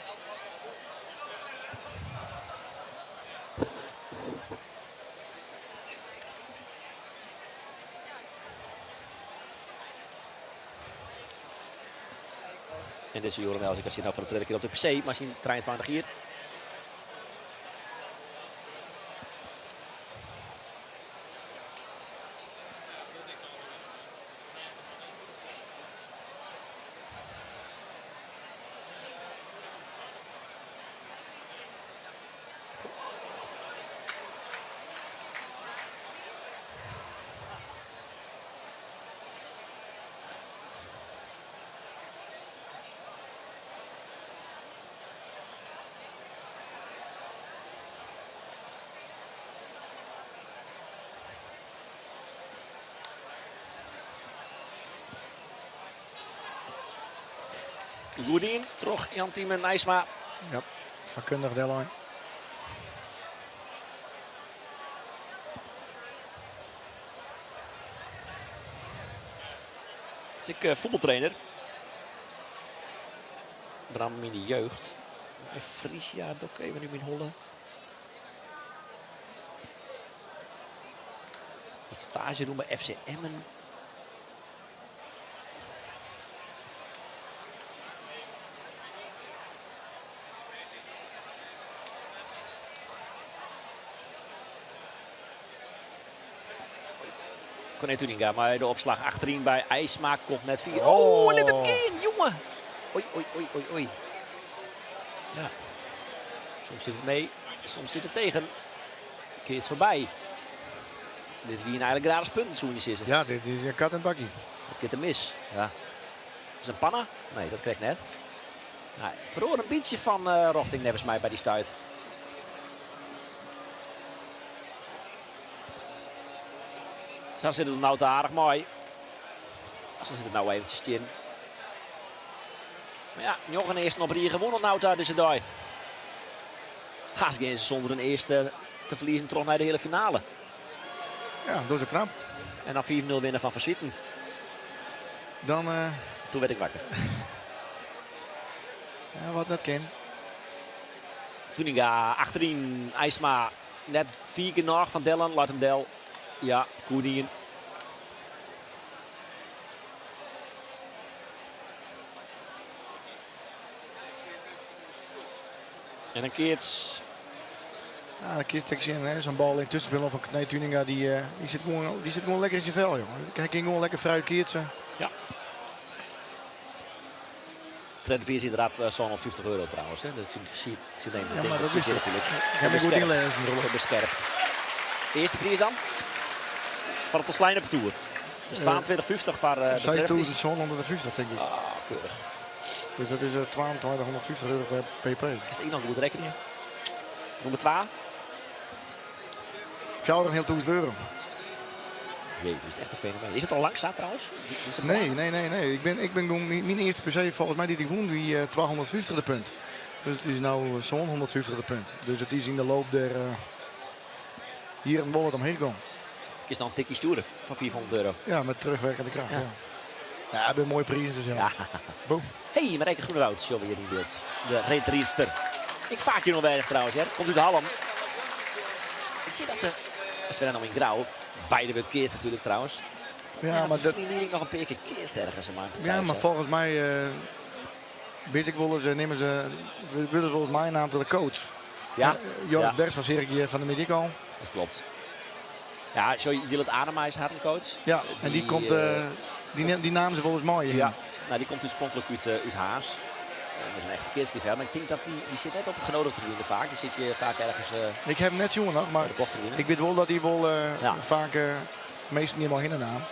En deze Joram Elzinga zit nou voor de tweede keer op de PC, maar zien 23 hier. Goedien, terug Jan Tiem en IJsma. Ja, vakkundig deadline. Is ik voetbaltrainer. Bram in de jeugd. Frisia, ook even nu in Hollen. Het stageroom bij FC Emmen. Corné Tuninga, maar de opslag achterin bij IJsma komt net 4. Oh, let hem in, jongen! Oei, oei, oei, oei, oei. Ja. Soms zit het mee, soms zit het tegen. Keert voorbij. Dit wie een eigenlijk gratis punt zo is. Ja, dit is een kat en bakkie. Dat keert hem mis. Ja. Is een panna? Nee, dat krijgt net. Nou, verloor een beetje van Rochting nevens mij bij die stuit. Zo zit het nou te aardig mooi. Zo zit het nou eventjes in. Maar ja, nog een eerste op Rier gewonnen nou daar deze dag. Haast gaan ze zonder een eerste te verliezen terug naar de hele finale. Ja, dat is knap. En dan 4-0 winnen van Swieten. Dan, Toen werd ik wakker. ja, wat net ken. Tuninga achterin, IJsma net 4 keer nog van Dellen, laat hem Del. Ja, Koedien. En een Keerts. Ja, dan kiest ik in, zo'n bal in het tussenspel van Corné Tuninga, die zit gewoon lekker in zijn vel, jongen. Hij ging gewoon lekker fruit keertsen. Ja. Trend is inderdaad zo'n €50 trouwens. Hè. Dat zie je denk Ja, maar dat is natuurlijk. Ja, maar goed ingelezen. Op de scherp. Eerste prijs dan. Van het Toslijnen Tour. Dus 22,50 voor de treffers. 6.750 denk ik. Ah, keurig. Dus dat is 2250 euro per pp. Is er nog goed rekening? Nummer 2. Fjouwer een heel 1000 euro. Jeetje, is het echt een fenomeen. Is het al lang staat trouwens? Is het Nee. Ik ben gewoon mijn eerste PC volgens mij die ik won, die 250 de punt. Dus het is nou zo'n 150 de punt. Dus het is in de loop der hier een bollet omheen gekomen. Het is dan een tikje stoeren van 400 euro. Ja, met terugwerkende kracht. Ja. Ja, hebben mooie prijzen dus ja. Ja. Boom. Hey, Marijke Groenewoud, zo weer in beeld. De renterierster. Ik vaak hier nog weinig trouwens, hè. Komt uit de Halm. Ik vind dat ze, als we dan nog in grauw, beide weer keert natuurlijk trouwens. Ja, maar dat, vriendin nog een paar keer keerst ergens. ja, maar volgens mij weet ik wel, ze nemen ze willen volgens mij naam tot de coach. Ja, Jorrit ja. Bergs was hier van de Medical. dat klopt. Ja, zo Jillet Adema is haar coach. Ja, en die komt, die namen ze volgens mij. Ja, nou, die komt oorspronkelijk uit Haas. Dat is een echte keersliefhebber. Maar ik denk dat die zit net op een genodigde tribune vaak. Die zit je vaak ergens Ik heb hem net jongen nog, maar bij de bochttribune. ik weet wel dat hij wel Ja. vaak meestal niet helemaal in naam.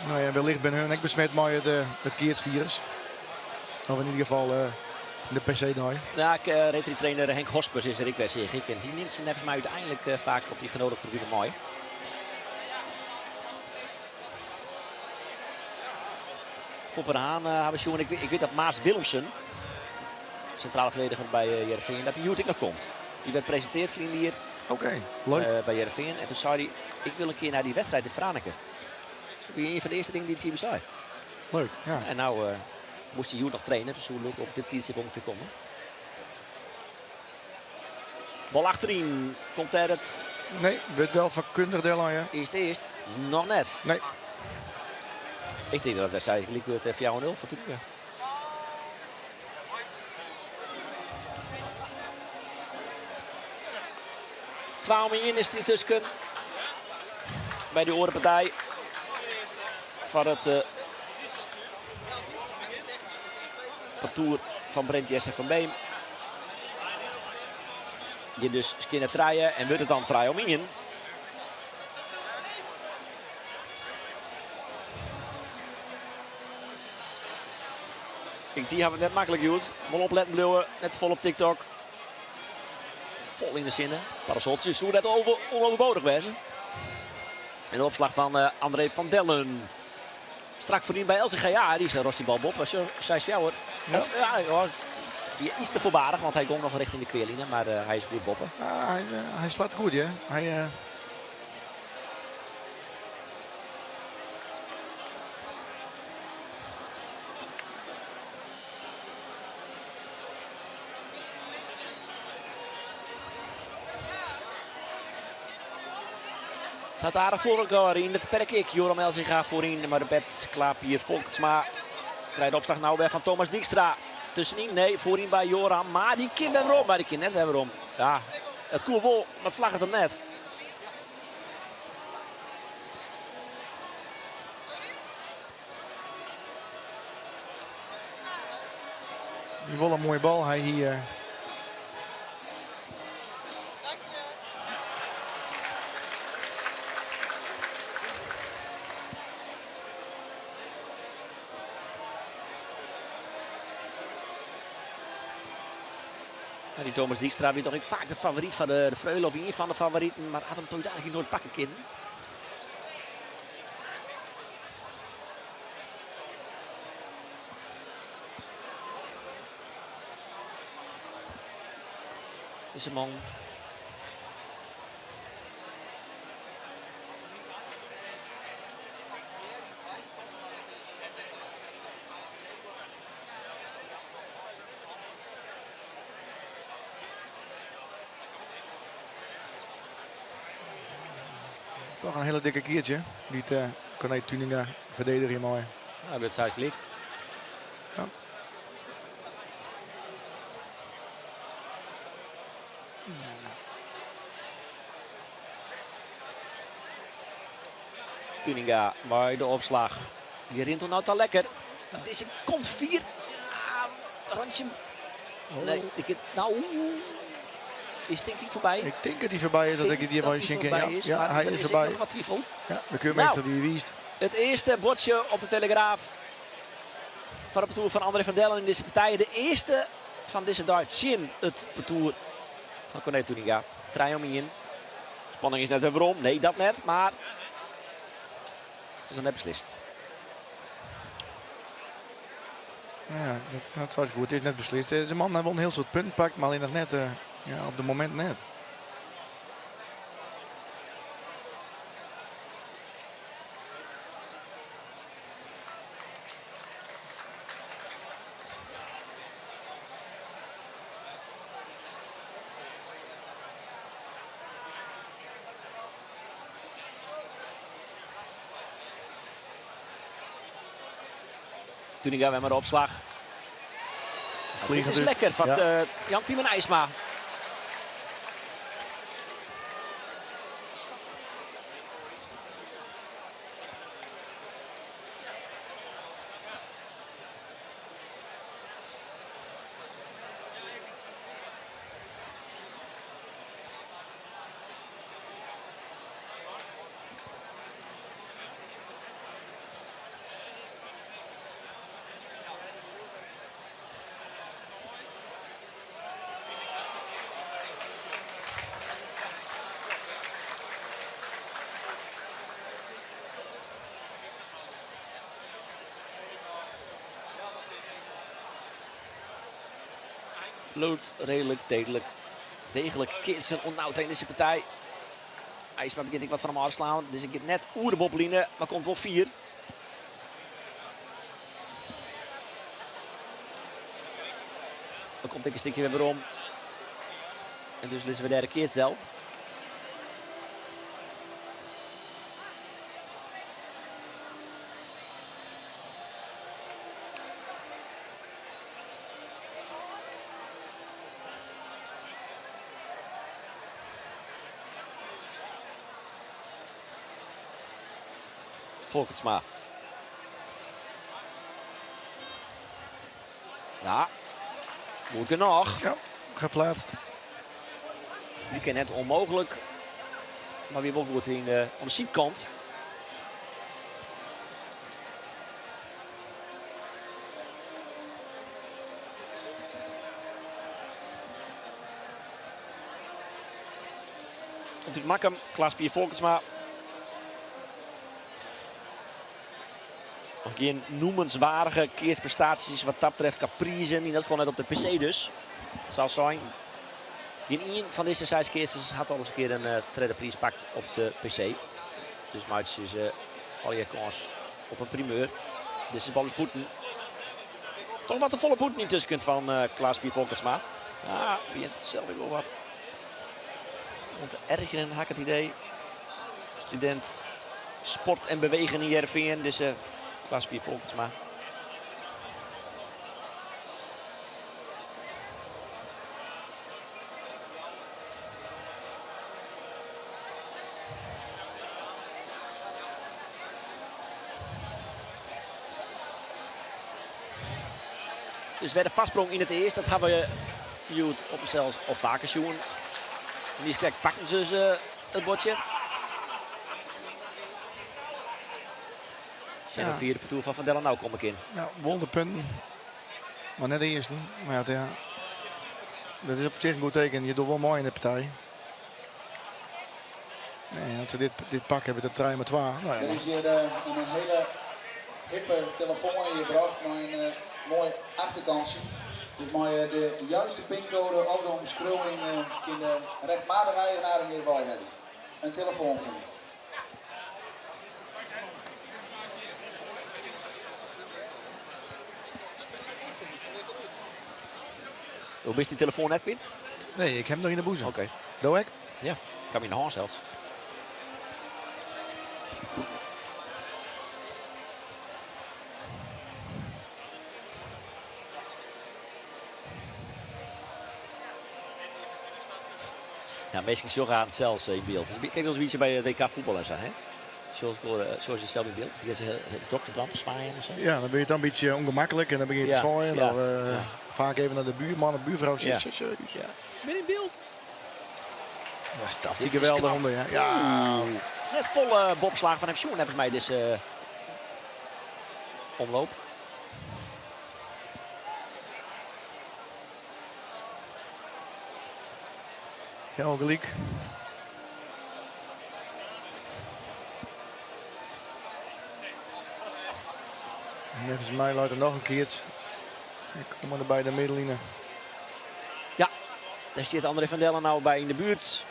Nou ja, wellicht ben hun ik besmet met het keertsvirus. Of in ieder geval de PC daar. Ja, trainer Henk Hospers is er, ik weet zeg ik. En die neemt ze volgens mij uiteindelijk vaak op die genodigde tribune mooi. Voor Perhaan hebben we jongen. Ik weet dat Maas Willemsen, centrale verdediger bij Heerenveen, dat hij hier nog komt. Die werd gepresenteerd, vrienden hier Oké, leuk. bij Heerenveen. En toen zei hij, ik wil een keer naar die wedstrijd in Franeker. Dat is een van de eerste dingen die het hier zei. Leuk, ja. En nou moest hij hier nog trainen, dus hoe op dit tijdstip ongeveer komen. Bal achterin, komt er het Nee, werd wel vakkundig deel ja. eerst. Nog net. Nee. Ik denk dat het wedstrijd liep het voor jou 0 voor toen. Ja. In is het intussen bij de orenpartij van het parcours van Brent Jesse van Beem. Je dus skinnen draaien en wordt het dan draaien om in. Die hebben we net makkelijk gehoord. Wel opletten blijven, net vol op TikTok. Vol in de zinnen. Parasoltjes, hoe dat onoverbodig wezen. En de opslag van André van Dellen. Strak voorin bij LCGA, die rost die bal op. Maar zij is jou Ja. Die is te voorbarig, want hij komt nog richting de kweerlijne, maar hij is goed boppen. Hij slaat goed, ja. Hij, Staat aardig voor elkaar in het perkik. Joram Elzinga voorin, maar de bed klaap hier Volksma. Krijgt de opslag nou weer van Thomas Dijkstra. Tussenin, nee, voorin bij Joram. Maar die kind weer om, maar die kind net weer om. Ja, het koel vol, maar het slag het hem net. die wil een mooie bal. Hij hier. Ja, die Thomas Dijkstra is toch vaak de favoriet van de Vreulen of een van de favorieten. Maar had hem toch eigenlijk nooit pakken kunnen. Is een man. Toch een hele dikke keertje. Die Corné Tuninga verdediger hier mooi. Nou, het Zuidklik. Ja. Tuninga bij de opslag. Die rint er nou al lekker. Deze komt 4. Ja, randje. Nee, nou. is denk ik voorbij. Ik denk dat hij voorbij is. Dat ik die wel zien voorbij kan. is, Ja, maar hij er is is voorbij. nog wat twijfel. Ja, de keurmeester die wiest. Het eerste bordje op de Telegraaf van het parcours van André van Dellen in deze partij. De eerste van deze dag zien het parcours van Corné Tuninga. Draai om in. Spanning is net weer waarom. Nee, dat net. Maar het is nog net beslist. Ja, dat is goed. Het is net beslist. De man heeft wel een heel soort punt pakt, maar alleen nog net op het moment net. Tuninga weer maar de opslag. Dit is lekker van Jan Tiemen IJsma. Loopt redelijk degelijk Kitsen onnauwd in deze partij. IJsma begint ik wat van hem afslaan. Dus ik get net oer de bobline, maar komt wel 4. Dan komt ik een stukje weer om. En dus lezen we derde keer stel. Volkensma. Ja, moet er nog. Ja, geplaatst. Die kan net onmogelijk. Maar weer wel goed in aan de zijkant. Komt het Makkem, Klaas-Pier Volkensma. Nog geen noemenswaardige keersprestaties wat dat betreft capricen. En dat gewoon net op de PC dus. Zal zijn. Geen één van deze 6 keersters had al eens een keer een tweede prijs pakt op de PC. Dus maatjes is al je kans op een primeur. Dus de bal is Poeten. Toch wat de volle Poeten niet tussen kunt van Klaas-Pier Volkensma. Ja, begint zelf weer wel wat. Om te ergeren, had ik het idee. Student sport en bewegen in Heerenveen. Dus Klaas-Pier Volkensma. Dus weer de vastsprong in het eerste. Dat hebben we Joet op zelfs al vaker zien. Die is pakken ze het bordje. En een vierde parcours van Van Dellen. Nou kom ik in. Ja, won de punten. Maar net de eerste. Maar ja, dat is op zich een goed teken. Je doet wel mooi in de partij. Nee, als ze dit pak hebben, dat draaien met 2. Nou ja, Er is hier een hele hippe telefoon ingebracht, maar een mooi achterkantje. Dus maar de juiste pincode of de omschrijving kan de rechtmatige eigenaar hierbij hebben. Een telefoon van u. Hoe is die telefoon net, Piet? nee, ik heb hem nog in de boezem. Oké. Doe ik? Ja, kan in de hand zelfs. Ja, meestal zo gaan het zelfs in beeld. Dus kijk, dat is een beetje bij het WK voetbal en zo, hè? Zoals je zelf in beeld. Je hebt dokter dan zwaaien en zo. Ja, dan ben je het dan een beetje ongemakkelijk en dan begin je te zwaaien. Ja, Dan vaak even naar de buurman of buurvrouw. Ja. Ja. Ja. Ben in beeld. Daar stapt hij Dit is geweldig knap. onder. Ja. Ja. Net volle bobslagen van hem. Sjoen, volgens mij dus omloop. Geel gelijk. En even mij luidt er nog een keertje. Ik kom maar bij de middenlijn. Daar zit André van Dellen nou bij in de buurt.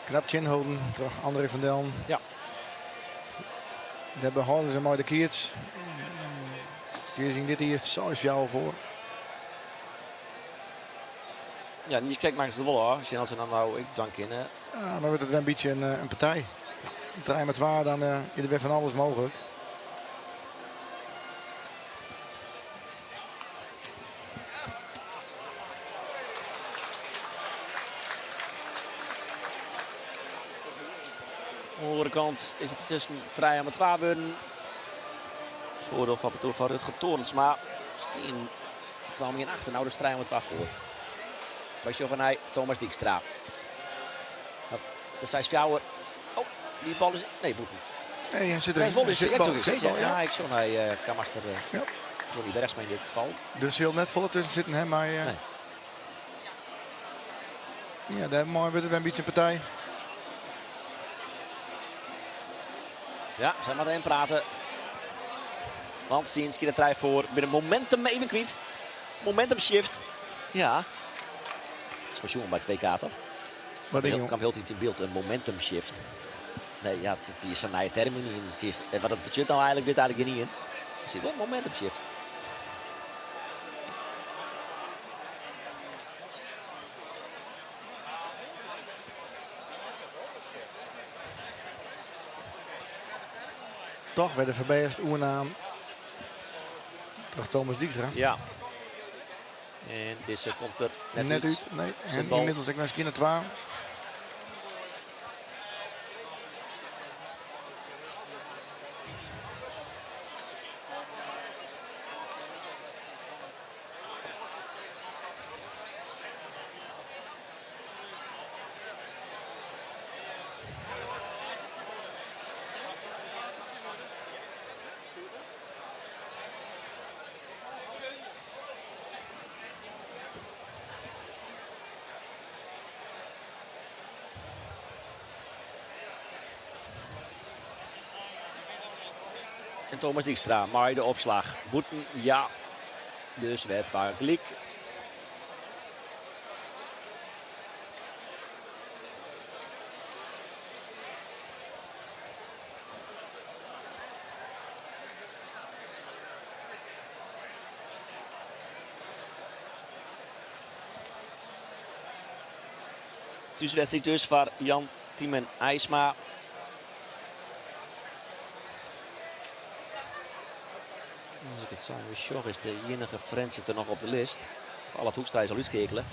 Knap chin houden, terug André van Deln. Ja. Daar behouden ze maar de keertjes. Ze zien dit hier 6 jaar voor. Ja, niet kijk maken ze er wel hoor. Als ze dan nou, ik dank in. Ja, dan wordt het wel een beetje een partij. Draai met waar, dan is er weer van alles mogelijk. Aan de andere kant is het tussen 3 en 12 worden. Voordeel van Patoer van Rutger Torensma. Steen 12 in achter, nou de 3 en 12 voor. Bij Sjoggenij, Thomas Dijkstra. De 6 Fjouwer. Oh, die bal is... Nee, Boeten. Nee, hij zit er. Nee, vol hij is zit ik bal, zo zit bal, gezien. Ja, ik zo naar Kamaster. Ja. Johnny Bergsma in dit geval. Dus heel net vol tussen zitten, hè, maar Nee. ja, daar mooi wordt het wel een beetje een partij. Ja, zijn maar erin praten. Want Stiens keer de trui voor. Met een momentum even kwijt. Momentum shift. Ja. Dat is voor Sjoen bij het WK toch? Wat ding, Heel, joh. kan heel in beeld een momentum shift. Nee, ja, het is een nieuwe term in. Wat het budget nou eigenlijk weet eigenlijk niet in. Er zit wel een momentum shift. Toch werd de verbeterd oernaam. Terug Thomas Dijkstra. Ja. En deze komt er net, Net uit. uit. Nee. Zet En bal. inmiddels ik naar Skinner 12. En Thomas Dijkstra, maar de opslag. Boeten, ja. Dus werd waar gelijk. Tussenwedstrijd dus voor Jan Tiemen IJsma. Als ik het zo weer sjog, is de enige Frans zit er nog op de list. Of al het Hoekstra zal uitskekelen.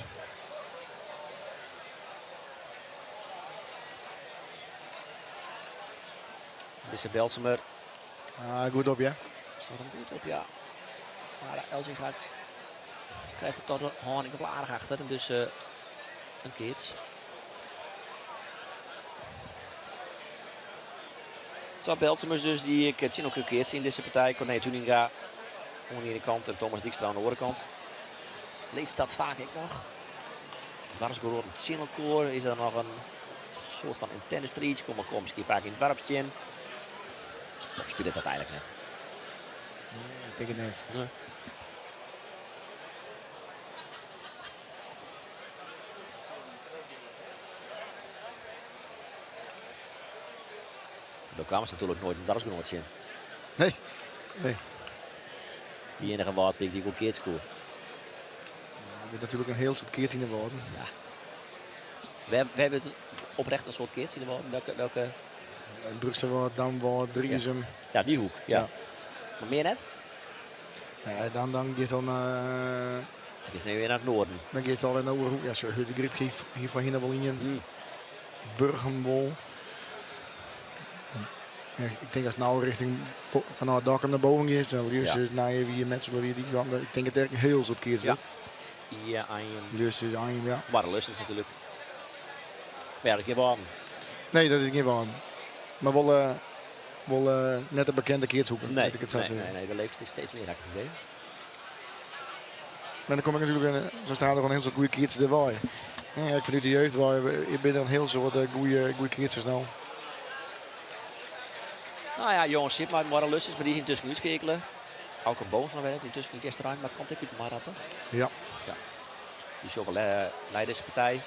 Dit is Belsemer. Ah, goed op, ja. Staat hem goed op, ja. Maar Elzinga krijgt het tot de Honing op aardig achter. En dus een keertje. Zo Belsemer dus, die ik zie ook een keertje in deze partij. Corné Tuninga aan de ene kant en Thomas Dijkstra aan de andere kant. Leeft dat vaak ik nog? Dwarsgoor een singelkoor. Is er nog een soort van interne strijdje? Kom misschien vaak in het warpje in. Of speelt het uiteindelijk net? Ik denk het niet. Nee. Daar kwamen ze natuurlijk nooit in het Dwarsgoor zien. Nee. Nee. Die enige waardpik die ik ook keert scoort. Dit is natuurlijk een heel soort keertien worden. We hebben het oprecht een soort keert zien worden. Welke? Brugse wordt, dan wordt Driesum. Ja, die hoek. Ja. Ja. Maar meer net? Ja, dan gaat dan, Het is nu weer naar het noorden. dan gaat het al in overhoek. Ja, zo de grip hier van hier wel in. Burgenbol. Ja, ik denk als het nou richting vanuit Dokkum naar boven is, dan dus naar je wie mensen weer die kant. Ik denk het echt een heel soort keer. Ja. Ja, Dus is aan ja. maar lustig natuurlijk. Maar ja, dat keer wel. Nee, dat is niet waar. Maar wel net een bekende keer zoeken. Nee, dat ik het zo zeggen. nee, daar leeft steeds meer actief in. Maar dan kom ik natuurlijk, zo staan er gewoon heel soort goede keertjes erbij. Ja, ik vind nu de jeugd waar je bent er een heel soort goede keertjes nou. Nou ja, jongens, zit maar lustig, maar die is intussen uitskekelen. Ook een boven van werkt intussen niet eerst ruim, maar komt ik uit Mara toch? Ja. Die is ook wel leiderspartij.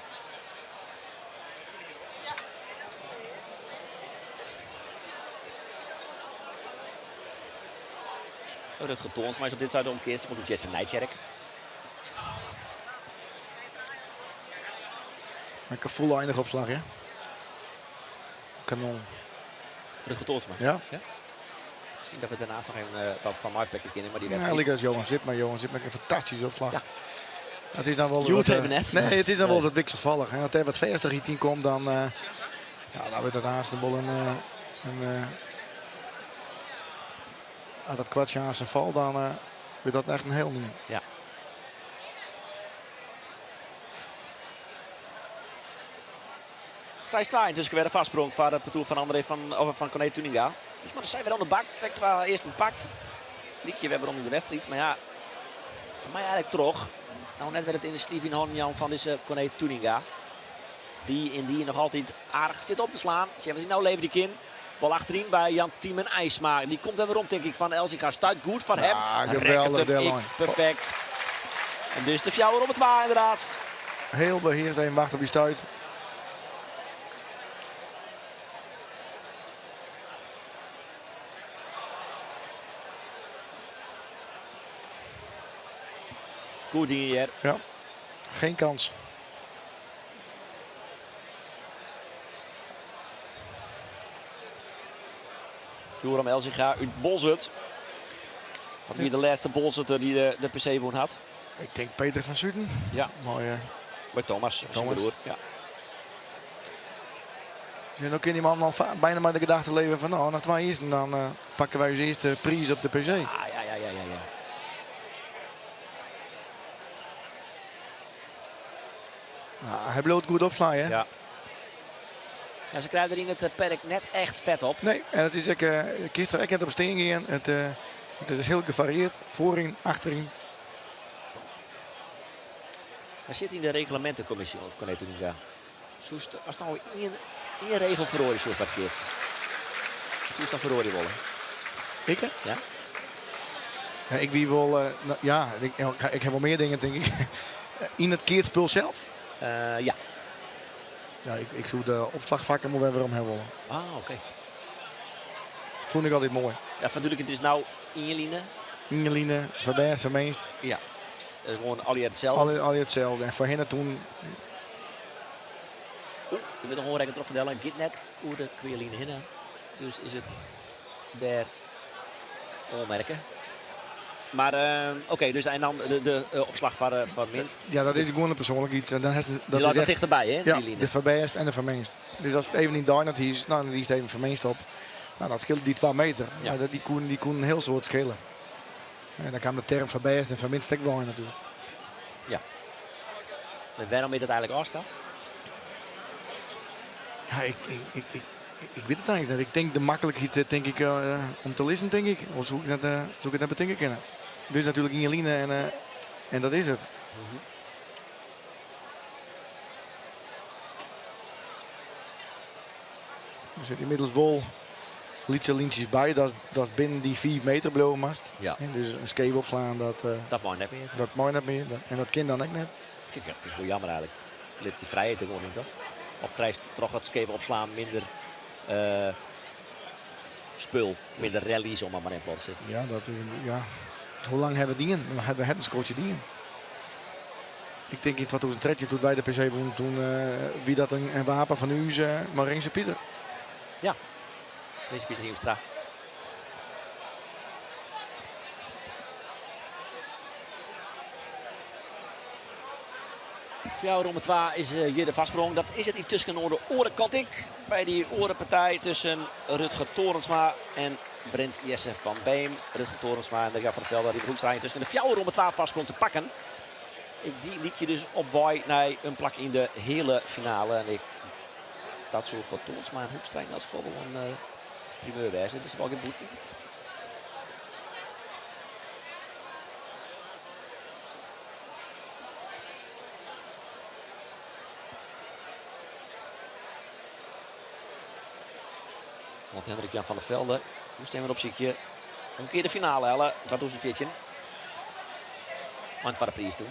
Dat getoond, maar is op dit zuiden omkeert. Die komt door Jesse Nijtjerk. Een volle eindig opslag, hè? Kanon. Dat getoond, maar. Ja? Misschien dat we daarnaast nog even wat van Markbekker kennen, maar die Ja, wedstrijd. als Johan zit, maar Johan zit met een fantastische opslag. Ja. Het is dan wel Je wat, even net. Nee, het is dan wel Nee. wat wisselvallig. En als hij wat verder hier 10 komt, dan dan wordt het naast de bal als dat kwartje aan zijn val, dan wordt dat echt een heel nieuw. Ja. Zij is intussen weer een vastsprong van het parcours van André van Corné Tuninga. Dus maar dan zijn we dan de bak. Direct waar eerst een pakt. Liekje, we hebben om in de wedstrijd. Maar ja, maar eigenlijk toch. Nou, net werd het in de Steven Honjan van deze Corné Tuninga. Die nog altijd aardig zit op te slaan. Ze hebben die nou levert die in. Bal achterin bij Jan Tiemen IJsma. Die komt er weer om, denk ik, van Elsinga. Stuit goed van hem. Geweldig, deadline. Perfect. En dus de fjouwer op het waar, inderdaad. Heel beheerst en wacht op die stuit. Goed ding hier. Ja, geen kans. Joram Elsinga uit Bolzut. Wat wie de laatste Bolzutter die de PC woon had. Ik denk Peter van Zuiden. Ja. Mooi. Bij Thomas, zijn Thomas. broer. Ja. En ook in die man dan bijna maar de gedachte leven van nou, na 2 is en dan pakken wij ons eerste prijs op de PC. Ja. Nou, hij bloot goed opslaan, hè? Ja. Ja, ze krijgen er in het perk net echt vet op. Nee, en het is gisteren net op steen gegaan. Het is heel gevarieerd. Voorin, achterin. Hij zit in de reglementencommissie op Corné Tuninga. Als nou één regel verhoor is, zoals dat kist. Hoe is dan verhoor willen? Ik hè? Ja? Ja, ik wie wel, ik heb wel meer dingen denk ik. In het keertspul zelf. Ja. Ja, ik zoek de opslagvakken moet we weer om hebben. Ah, oké. Vond ik altijd mooi. Ja, natuurlijk, het is nou Ingeline. Ingeline, Verbeer, zijn meest. Ja. Gewoon al hetzelfde. Al hetzelfde. En voor hen toen. Je bent nog gewoon rekken terug van de Git net hoe de Queerline hinnen. Dus is het daar onmerken. Maar oké, dus en dan de opslag van minst. Ja, dat is gewoon een persoonlijk iets. En dan heeft, Dat is echt, dichterbij, hè? ja, Queerline. de verbeerst en de vermeest. Dus als het even niet daar net is, nou, dan is het even vermeest op. Nou, dat scheelt die 2 meter. Ja. Maar die kon een heel soort schelen. En dan kwam de term verbeerst en verminst ook wel in natuurlijk. En waarom is dat eigenlijk afschaft? Ja, ik weet het eigenlijk niet. Ik denk de makkelijkheid denk ik, om te lezen, denk ik. Of zoek ik het net bedenken kennen. Dus natuurlijk Ingeline en dat is het. Er zit inmiddels wel lietse lintjes bij. Dat is binnen die 4 meter beloven mast. Ja. En dus een skate opslaan, Dat mag net meer. dat mooi net meer. En dat kind dan ook net. Vind ik wel jammer eigenlijk. Ligt die vrijheid er gewoon in, toch? Of krijgt toch het skeven opslaan minder spul, minder rallies om maar in plot te zitten. Ja, dat is ja. Hoe lang hebben we die? We hebben het een scootje die. Ik denk in 2013 toen wij de PC wonnen, toen wie dat een wapen van u is, Marijnse Pieter. Deze Pieter Hiemstra. Fjouwer om het waar is hier de vastsprong. Dat is het intussen onder de orenkant ik. Bij die orenpartij tussen Rutger Torensma en Brent Jesse van Beem. Rutger Torensma en de Jan van der Velde die de hoekstraat tussen de fjouwer om het waar vastsprong te pakken. Die liep je dus op waai naar een plak in de hele finale. En dat zo voor Torensma en hoekstrijd als gewoon een primeur wijze. Dat is wel geen boete. Want Hendrik Jan van der Velde moest even op ziekje een keer de finale halen. 2014. Want waar de prijs toen.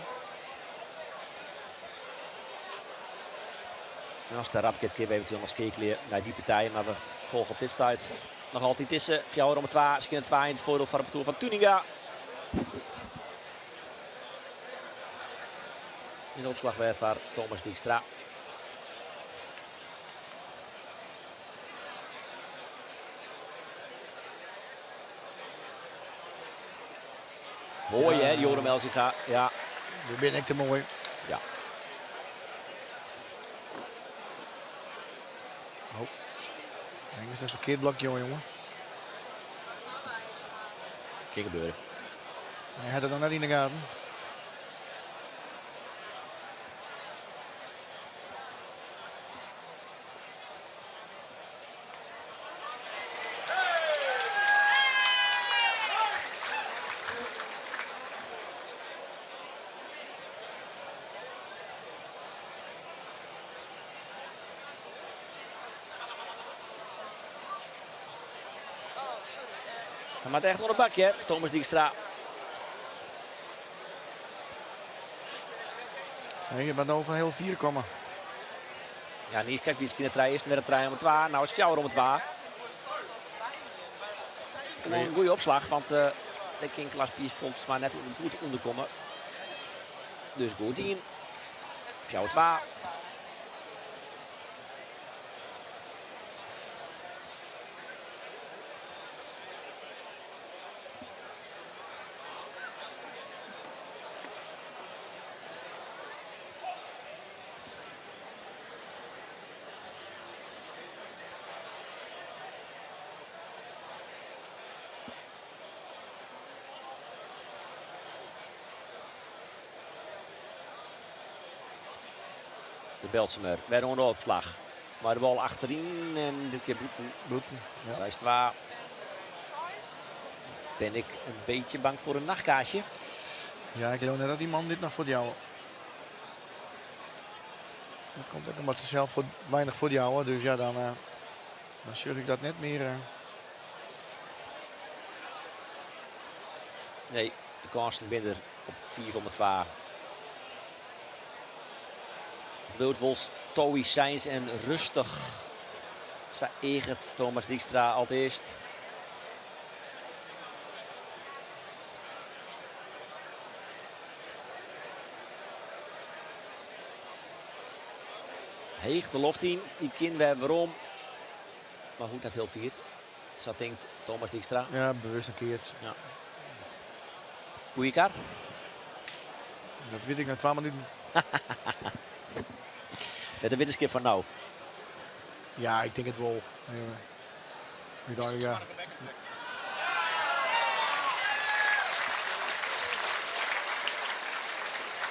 En als de Rapket keer eventueel als keekleer naar die partij. Maar we volgen op dit stuit nog altijd tussen. Fjouwer om het waar. Skin het waar in het voordeel van de parcours van Tuninga. In de opslag werd van Thomas Dijkstra. Mooi hè, Joram Elzinga. Ja. Dat ben ik te mooi. Ja. Oh. Denk eens, dat is een verkeerd blokje, jongen. Kan gebeuren. Hij had het nog net in de gaten. Hij maakt echt onder het bakje, Thomas Dijkstra. Nee, je bent over heel 4 komen. Ja, niet kijk wie het kindertrij is. Dan werd het trein om het waar. Nou is Fjouwer om het waar. Gewoon een goede opslag, want de King Pies volgens mij net goed onderkomen. Dus goed in. Fjouwer het waar. De Beltsemer bij de onderopslag. Maar de bal achterin en dit keer Boeten. Ja. Zij is het waar. Ben ik een beetje bang voor een nachtkaasje. Ja, ik geloof net dat die man dit nog voor jou. Dat komt ook omdat ze zelf weinig voor jou, dus ja, dan zorg ik dat net meer. Nee, de kansen binnen op 4 om het waar. Wil stoïcijns en rustig. Egert Thomas Dijkstra als eerst. Heeg de loftien, die kind we waarom. Maar goed, net heel 4. Zo denkt Thomas Dijkstra. Ja, bewust een keert. Ja. Goeie kaart. Dat weet ik na 12 minuten. Met de witte skip van nou. Ja, ik denk het wel. Ja.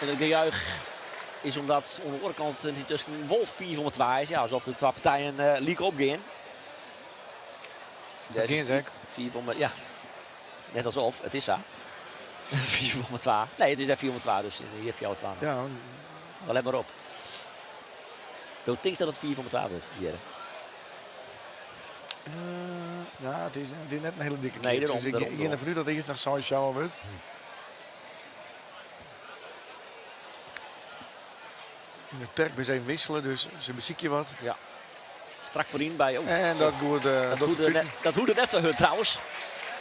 En het gejuich is omdat aan de onderkant die tussen Wolf 4 van het waar is. Ja, alsof de twee partijen liek opgaan. Geen zeg. 4 van ja. Net alsof, het is zo. 4 van het waar. Nee, het is echt 4 van het waar, dus hier heeft jou het waar. Ja. Wel let maar op. Doe ik dat het 4 van het waar wordt hier. Ja, het is net een hele dikke keer. Nee, daarom, dus ik daarom. ben ervan uit dat eerst nog zo'n shower wordt. In het perk ben ze even wisselen, dus ze beziek je wat. Ja. Strak voorin bij. Oh, En zo. dat goed. Dat hoede net zo hut trouwens.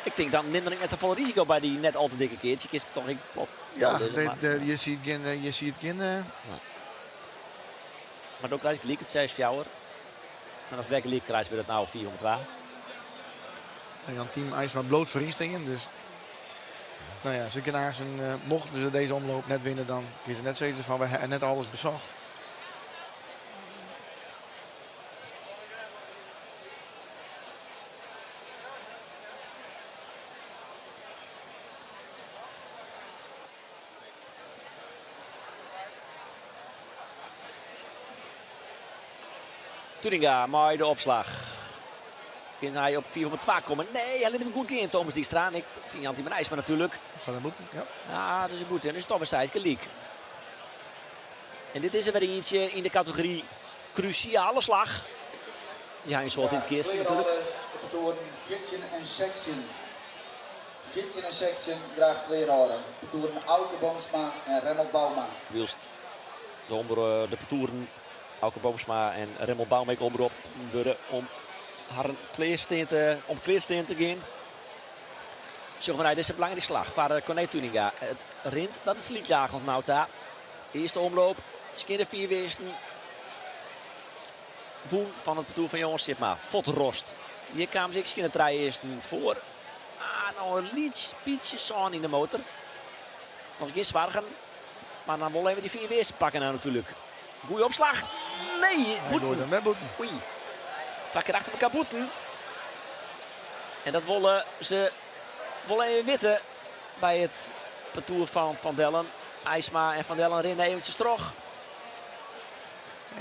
Ik denk dan neem ik net zo vol risico bij die net al te dikke keertje. Ik is toch ik plot. Ja, maar je ziet geen maar ook krijg ik liek het 6 fjouwer. En als werkelijk krijgen we dat nou 402. En dan team IJsma bloot verriestingen. Dus nou ja, ze kunnen mochten ze deze omloop net winnen, dan is het net zoiets van we hebben net alles bezocht. Turinga, maar de opslag. Kan hij op 402 komen? Nee, hij liet hem goed in. Thomas Dijkstra. Ik Jan Timon IJsma natuurlijk. Van de boek, ja. Ja, dat is een boete. En dat is toch een zijske leak. En dit is er weer eentje in de categorie cruciale slag. Ja, een soort in het kist natuurlijk. De patoren 14 en 16. 14 en 16 graag kleerhouden. Patoren Auke Boomsma en Remmel Bauma. Wilst de patoeren Auke Boomsma en Remmel Bouwmeek onderop om haar kleersteen te gaan. Zeggen we nou, dit is een belangrijke slag voor Corné Tuninga. Het rint, dat is liedjaag op Nauta. Eerste omloop, skinner 4 westen. Woen van het patoer van jongens zit maar Rost. Hier kwamen ze skinner 3 eersten voor. Nou een beetje zon in de motor. Nog een keer zwargen. Maar dan willen we die 4 westen pakken nou natuurlijk. Goeie opslag. Nee, boeten. Oei. 2 keer achter elkaar boeten. En dat willen ze even witten bij het parcours van Van Dellen. IJsma en Van Dellen rennen eventjes terug.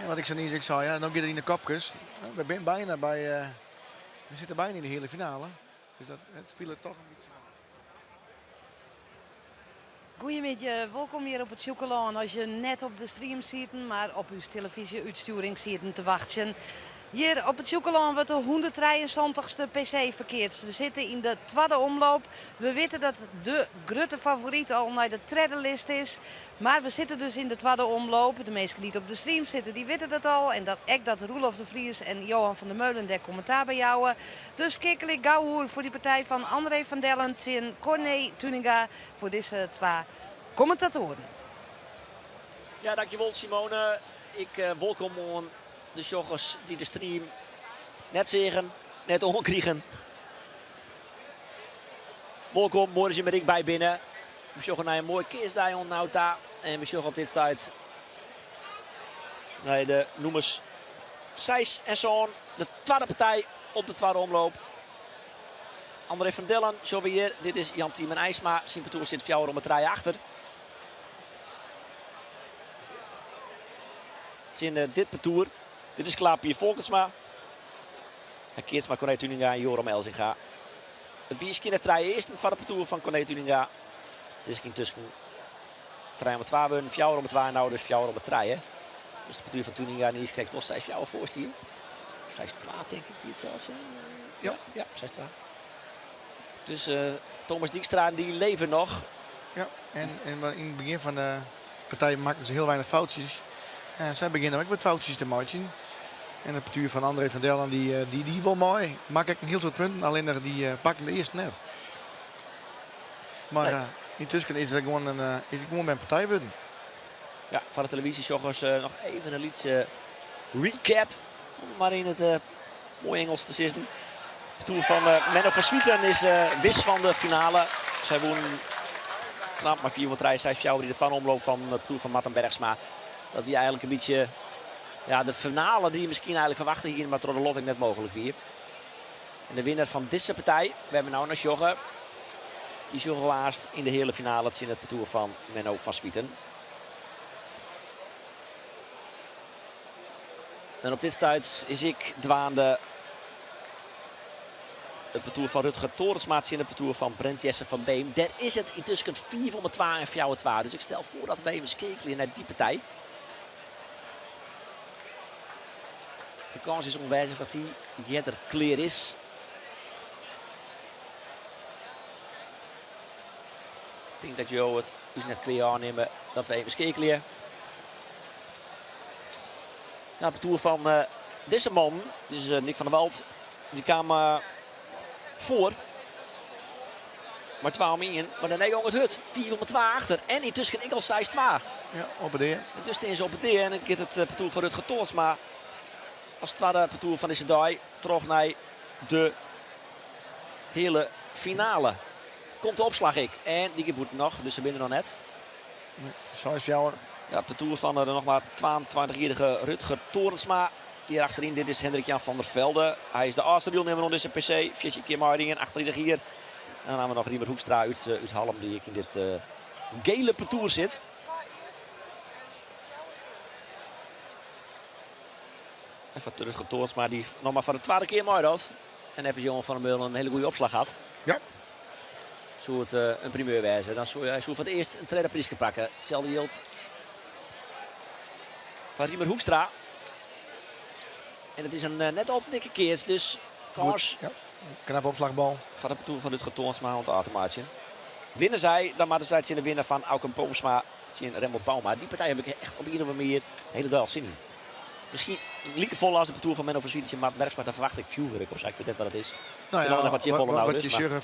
Ja, wat ik zo niet zei, ja, dan gaat het in de kapjes. We zijn bijna bij, we zitten bijna in de hele finale. Dus dat, het speelt toch een beetje. Goedemiddag, welkom hier op het Sjoekelaan. Als je net op de stream ziet, maar op uw televisie-uitsturing ziet te wachten. Hier op het Sjoekelaan wordt de 173ste PC verkeerd. We zitten in de tweede omloop. We weten dat de grote favoriet al naar de tredderlist is. Maar we zitten dus in de tweede omloop. De meesten die op de stream zitten, die weten dat al. En dat Roelof de Vries en Johan van der Meulen der commentaar bij jou. Dus kikkel ik gauw hoor voor die partij van André van Dellen en Corné Tuninga voor deze 2 commentatoren. Ja, dankjewel Simone. Ik welkom de joggers die de stream net zeggen, net omkrijgen. Welkom, mooi dat je met ik bij binnen. We joggen naar een mooi kistdij Nauta. En we joggen op dit tijd naar de noemers Sijs en Zoon. De tweede partij op de tweede omloop. André van Dellen, zo weer. Dit is Jan Timon IJsma. Simpetoer zit 4 om het rijden achter. Het is in dit parcours. Dit is Klaapje Volkensma. En Keertsma, Corné Tuninga en Joram Elzinga. Het wie is kinder 3 eerst van het parcours van Corné Tuninga. Het is intussen 3 om het 2 winnen, 4 om het 2 nou dus 4 om het 3. Dus het parcours van Tuninga die krijgt wel 6 4 voorstier. 6 2 denk ik, wie het zelfs. Ja, 6 2. Dus Thomas Dijkstra die leven nog. Ja, en in het begin van de partij maakten ze heel weinig foutjes. Zij beginnen ook met foutjes te maken. En het parcours van André van Dellen die wel mooi. Maak ik een heel soort punten, alleen die pakken de eerste net. Maar intussen is het gewoon mijn partij winnen. Ja, van de televisiejoggers nog even een liedje recap. Om maar in het mooi Engels te zitten. Het toer van Menno van Swieten is wis van de finale. Zij wonen knap maar 4 4 die de tweede omloop van het toer van Matten Bergsma. Dat die eigenlijk een beetje de finale die je misschien eigenlijk verwachtte hier, maar door de loting net mogelijk weer. En de winnaar van deze partij, we hebben nou naar joggen. Die joggen haast in de hele finale. Het is in het parcours van Menno van Swieten. En op dit stuit is ik dwaande het parcours van Rutger Torensma in het parcours van Brent Jesse van Beem. Daar is het intussen 4 om het 2 en 4 het 2. Dus ik stel voor dat we even skekelen naar die partij. De kans is onwijzig dat die jetter clear is. Ik denk dat Jo het dus net clear aannemen dat we even skekelen. Nou, het parcours van deze man, dus Nick van der Wald, die kwam voor. Maar 12 in, maar dan jongen het hut. 4,2 achter. En intussen ik al 6-2. Ja, op het eer. Dus het is op het eer en dan gaat het parcours van Rutger Toornsma. Als het tweede parcours van deze dag terug naar de hele finale. Komt de opslag ik. En die gebeurt nog, dus ze binnen nog net. Zo is jouw. Ja, het parcours van de nog maar 22-jarige Rutger Toornsma. Hier achterin, dit is Hendrik-Jan van der Velde. Hij is de eerste wielnemer onder deze PC. 4 keer Maardingen, achterin hier. En dan hebben we nog Riemer Hoekstra uit Halm, die in dit gele parcours zit. Even Rutger Toornsma, die nog maar voor de tweede keer mooi had. En even Johan van der Meulen een hele goede opslag had. Ja. Zou het een primeur wijzen. Dan zou hij voor het eerst een tweede prijs pakken. Hetzelfde geldt van Riemer Hoekstra. En het is een net al te dikke keers, dus kans Ja. Knap opslagbal. van het parcours van Rutger Toornsma aan het automatisch. Winnen zij, dan maar de zijde in de winnaar van Auken Boomsma en Remmel Bauma. Die partij heb ik echt op iedere manier de hele dag zin in. Misschien lieke vol als de parcours van Menno van Zwieten en Maat Bergsma, daar verwacht ik vuurwerk of zo. Ik weet net wat het is. Nou Terwijl er ja, wat zinvoller nou wat dus, je maar- zeggen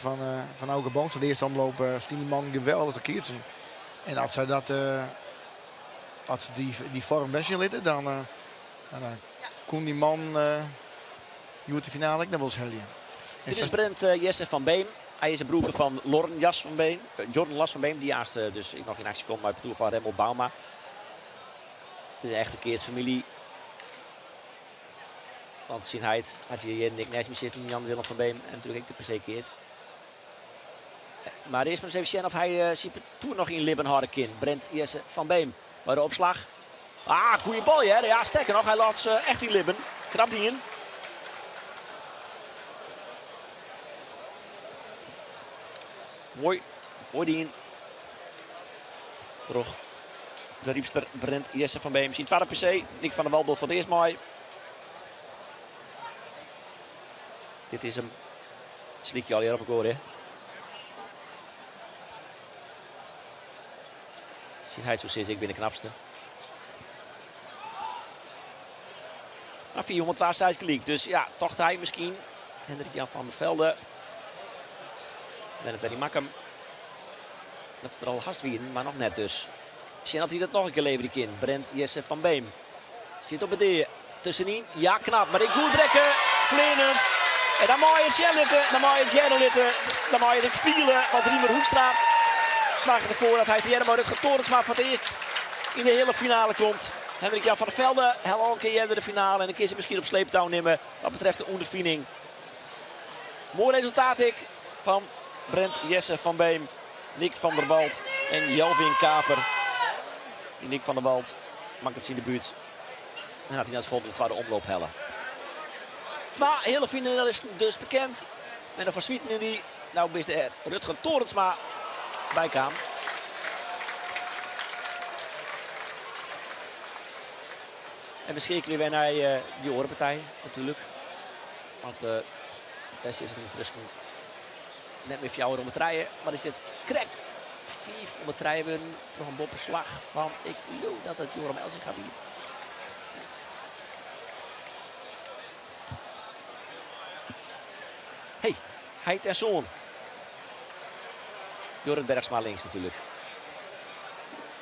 van Auke Boom van de eerste omloop stond die man geweldig te keertsen. En als zij dat, als ze die vorm best in litten, dan kon die man de finale ik dan wel eens helden. Dit is Brent Jesse van Beem. Hij is een broer van Jordan Las van Beem, die juist dus nog in actie komt bij het parcours van Remmel Bauma. Het is een echte keersfamilie. Want zien hij het, had je hier Nick Nesmith zitten, Jan Willem van Beem en natuurlijk ik de PC keerst. Maar eerst maar eens even zien of hij ziet toen nog in Libbenharde kin. Brent Jesse van Beem bij de opslag. Ah, goede bal hè. Ja, sterker nog, hij laat ze echt in Libben. Knap die in. Mooi, mooi die in. Terug. De riepster Brent Jesse van Beem. Ziet tweede PC. Nick van der Wal doet voor het eerst mooi. Dit is hem. Slik je al hier op elkaar, hè. Zien hij het zo is, ik ben de knapste. Maar 400 gelijk. Dus ja, toch hij misschien. Hendrik-Jan van der Velde. En het werd Makkem. Dat is er al haast weer, maar nog net dus. Zien dat hij dat nog een keer levert, die kind. Brent Jesse van Beem. Zit op het D. Tussenin. Ja, knap. Maar ik goed trekken. Vlenend. En dan moet je het Jen litten. Dan moet je het Jen litten. Dan moet je het vielen. Want Riemer Hoekstra slaagt ervoor dat hij het Jen Rutger Toornsma voor het eerst in de hele finale komt. Hendrik-Jan van der Velde. Al een keer Jen de finale. En een keer ze misschien op sleeptouw nemen. Wat betreft de ondervinding. Mooi resultaat ik van Brent Jesse van Beem. Nick van der Wald en Jelvin Kaper. Nick van der Wald maakt het in de buurt. En had hij naar school de tweede omloop hellen. Twee hele finalisten dus bekend. En dan van Zwieten die nou best de Rutger Toornsma bijkwam. En we schakelen weer naar die orenpartij natuurlijk. Want daar zit het intussen net meer 4 om het rijden. Maar er zit correct 4 om het rijden worden. Toch een boppenslag van ik geloof dat het Joram Elsing gaat bieden. Hey, Heid en Zoon. Jorrit Bergsma links natuurlijk.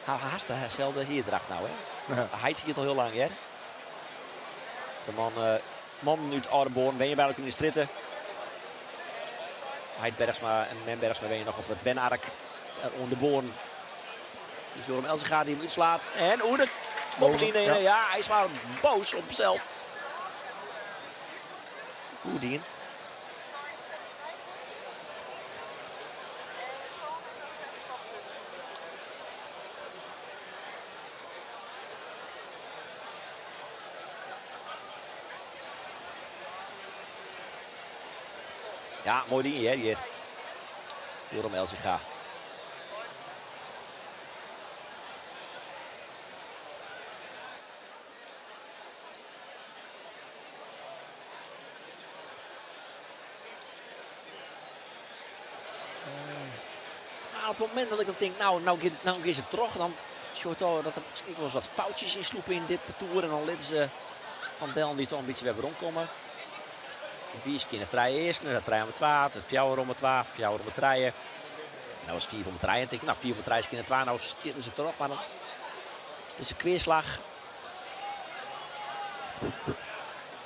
Haast hetzelfde hier draagt nou hè. Ja. Heid zie je het al heel lang hè. De man uit Oudenborn, ben je bij elkaar in de stritten. Heid Bergsma en Men Bergsma ben je nog op het Wenark. Onder Born. Dus Joram Elsinga die hem uitslaat. En hoe de bobbeline. Ja. Ja, hij is maar boos op zichzelf. Hoe die in. Ja, mooi ding hier. Joram Elsinga. Op het moment dat ik dan denk, nou is het terug, dan soort dat er misschien wel eens wat foutjes in sloepen in dit parcours. En dan laten ze Van Dellen die toch een beetje weer rondkomen. 4 keer het rijden eerst, dan het rijden om het 12, het 4 om het 12, 4 om het rijden. Nou was 4 voor de 3 en denk ik, nou 4 voor de 3 is keer 2, nou zitten ze erop, maar dan het is een kweerslag.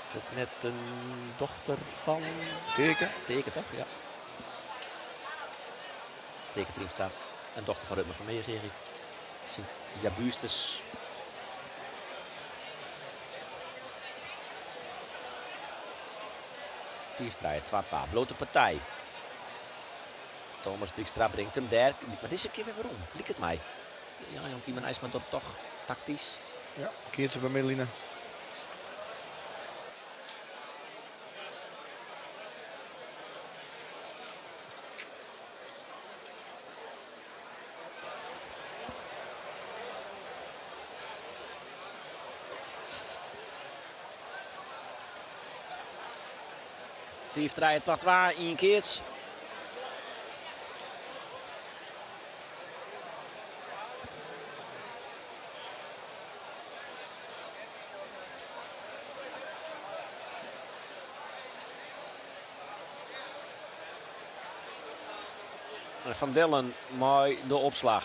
Is het net een dochter van Teken. Teken toch? Ja. Teken Triemstra. Een dochter van Rutmer van Meer, zeg ik. Sint-Jabustus. Vier strijden, 12-12. Blote partij. Thomas Dijkstra brengt hem daar. Maar deze keer weer waarom? Liek het mij. Ja, Jan Tiemann IJsman dat toch tactisch. Ja, keert ze bij middenlijnen. Vier strijden, 12-12. Ian Keerts. Van Dellen, mooi de opslag.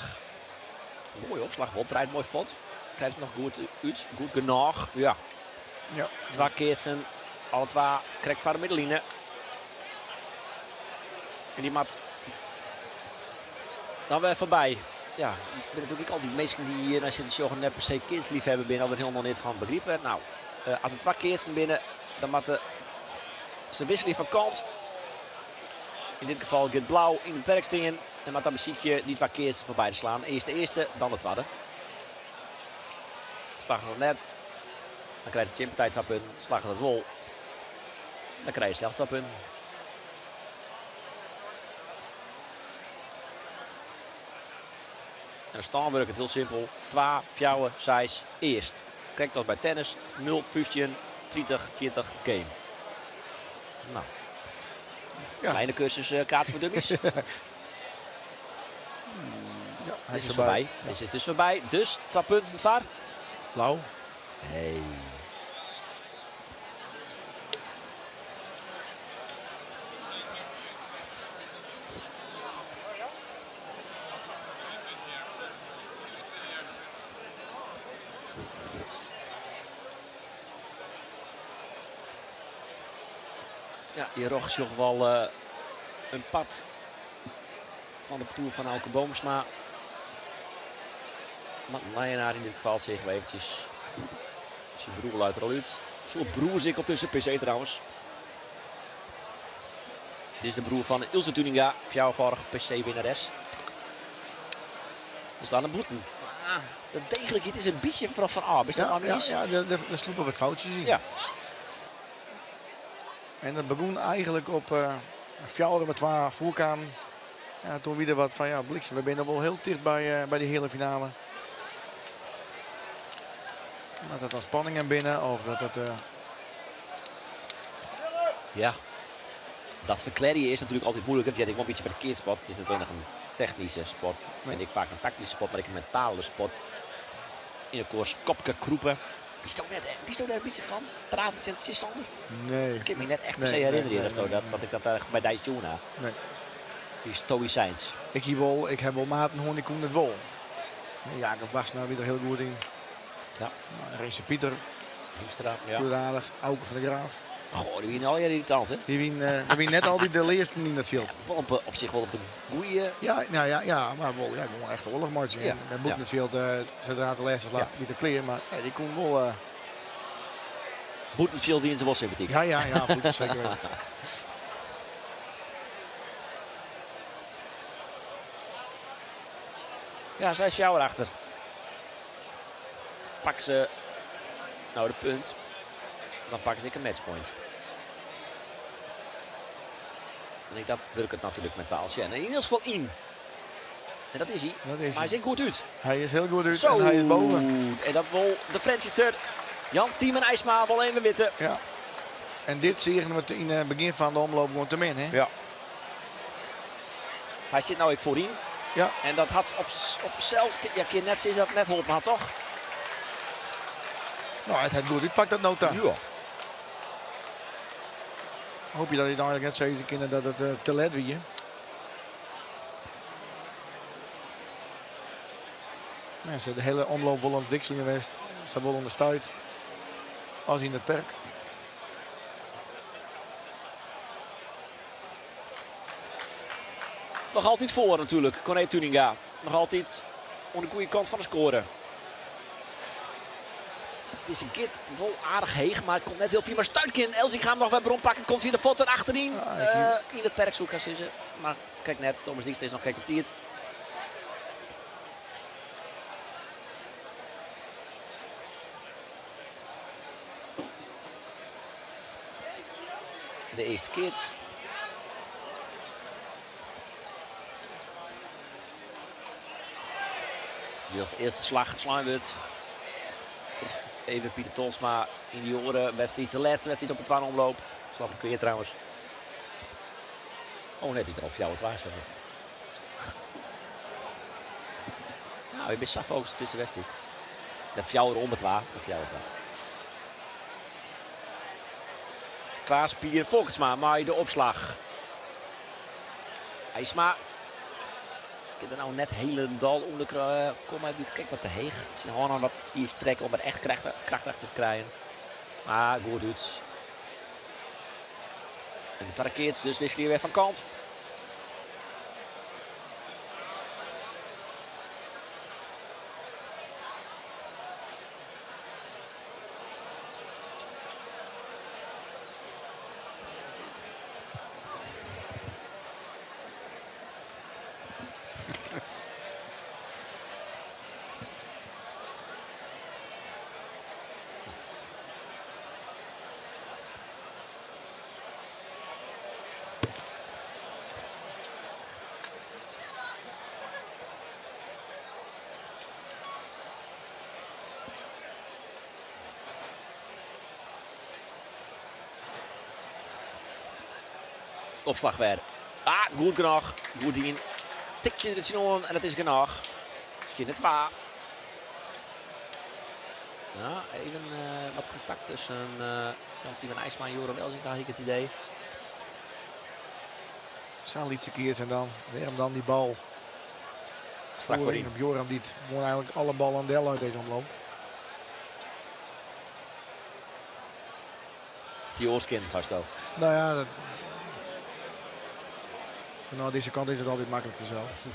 Mooie opslag, wel draait mooi vod. Draait nog goed uit, goed genoeg. Ja, Ja. 2 keersen, alle 2 krijgt van de middenlijnen. En die mat dan weer voorbij. Ja, ik ben natuurlijk al die mensen die hier, als je de show net per se kindslief hebben binnen, al er helemaal niet van begrepen. Nou, als er 2 keersen binnen, dan matten ze wisseling van kant. In dit geval gaat blauw in de perksteen. En met dat muziekje die 2 keer voorbij te slaan. Eerst de eerste, dan de tweede. Slag nog net. Dan krijgt het sympathie 2 punten. Slag het wol. Dan krijg je zelf 2 punten. En dan staan we het heel simpel. 2, 4, 6, eerst. Kijk dat bij tennis. 0, 15, 30, 40, game. Nou. Ja. Kleine cursus kaarten voor dummies. Ja, Dit is dus voorbij. Dit is dus voorbij. Dus 2 punten voor. Blauw. Hey. Ja, hier rog is toch wel een pad van de parcours van Auke Boomsma. Leyenaar in dit geval zeggen we eventjes. Zijn broer luidt er al uit. Zo'n broerzikkel tussen PC trouwens. Dit is de broer van Ilse Tuninga, jouwvorige PC-winnares. Er staan een boeten. Dat degelijk, het is een beetje vanaf van A. Is dat maar mis? Ja, er sloepen wat foutjes in. Ja. En dat begon eigenlijk op fjouwer met 2 voorkam. Ja, toen weer wat van ja, bliksem. We zijn wel heel dicht bij de hele finale. Dat het dan spanning in binnen of dat het. Ja. Dat verklaren is natuurlijk altijd moeilijk. Want ja, ik kom een beetje bij de keersport. Het is niet alleen nog een technische sport. Nee. En ik vaak een tactische sport, maar ik een mentale sport. In een koers kopke kroepen. Wie is daar een beetje van? Praat het is Sander? Nee. Ik kan me net echt per se Nee, herinneren nee, dat ik dat bij Dijs Jona. Nee. Die stoïcijns. Ik heb wel maten gewoon, ik kon het wel. Ja, dat was nou weer heel goed in. Ja. Race Pieter, Hiemstra, ja. goed aardig. Auke van de Graaf. Goh, die winnen al heel irritant, hè? Die wien net al die de eerste in dat veld. Wel op zich wel op de goeie. Ja, nou ja, maar wel, ja, gewoon echt een oorlogmarge. Ja, En moet ja. het veld zodra de laatste slag niet te kleren, maar ja, die kon wel. Boetenfield die in zijn wel sympathiek. Ja, goed, zeker weten. Ja, 6 jou erachter. Pak ze nou de punt. Dan pakken ze een matchpoint. En ik dat druk het natuurlijk mentaal. Ja, in ieder geval in. En dat is hij. Dat is Maar hij hij. ziet goed uit. Hij is heel goed uit Zo. en hij is boven. En dat wil de Frenchiter. Jan Tiemann IJsma wel even witte. Ja. En dit zien we in het begin van de omloop gewoon te min, hè? Ja. Hij zit nou ook voorin. Ja. En dat had op zelfs, ja, keer net is dat net geholpen, maar toch? Nou, het heeft goed uit. Pak dat nota. Ja. Hoop je dat hij dan eigenlijk net zo eens kunnen dat het te laat wie. Ja, ze de hele omloop wel ontwikkeling geweest. Ze wel onderstuit. Als in het perk. Nog altijd voor natuurlijk, Corné Tuninga. Nog altijd aan de goede kant van de score. Het is een kit wel aardig heeg, maar het komt net heel veel. Maar Stuitkin, Elzinga hem nog weer bron pakken. Komt hier de foto achterin. In het perk zoeken ze. Maar kijk net, Thomas Dijkstra is nog kijk op tijd. De eerste kids. Die was de eerste slag, Sluimwits. Even Pieter Tolsma in die oren. Wedstrijd, de laatste wedstrijd op de tweede omloop. Slap ik weer trouwens. Oh nee, Pieter, of jou het waar, sorry. Nou, je bent zo gefocust op deze wedstrijd. Dat voor jou om het waar, of jou het waar. Klaas, Pier, Volkensma, maar de opslag. IJsma. Ik heb er nou net helemaal onder kom uit. Kijk wat te heeg. Het is gewoon wat vier strekken om er echt kracht achter te krijgen. Maar goed uit. En het verkeerd, dus wist hij weer van kant. Opslag weer. Goed genoeg. Goed in. Tikje het zien en het is genoeg. Misschien het waar. Ja, even wat contact tussen Jan-Tiemen IJsma en Joram Elzinga, had ik het idee. Salietse keert en dan weer hem dan die bal. Strak voorin. Op Joram die gewoon eigenlijk alle ballen aan deel uit deze omloop. Tioorskind was het ook. Nou ja, dat... Vanuit deze kant is het altijd makkelijk vanzelf.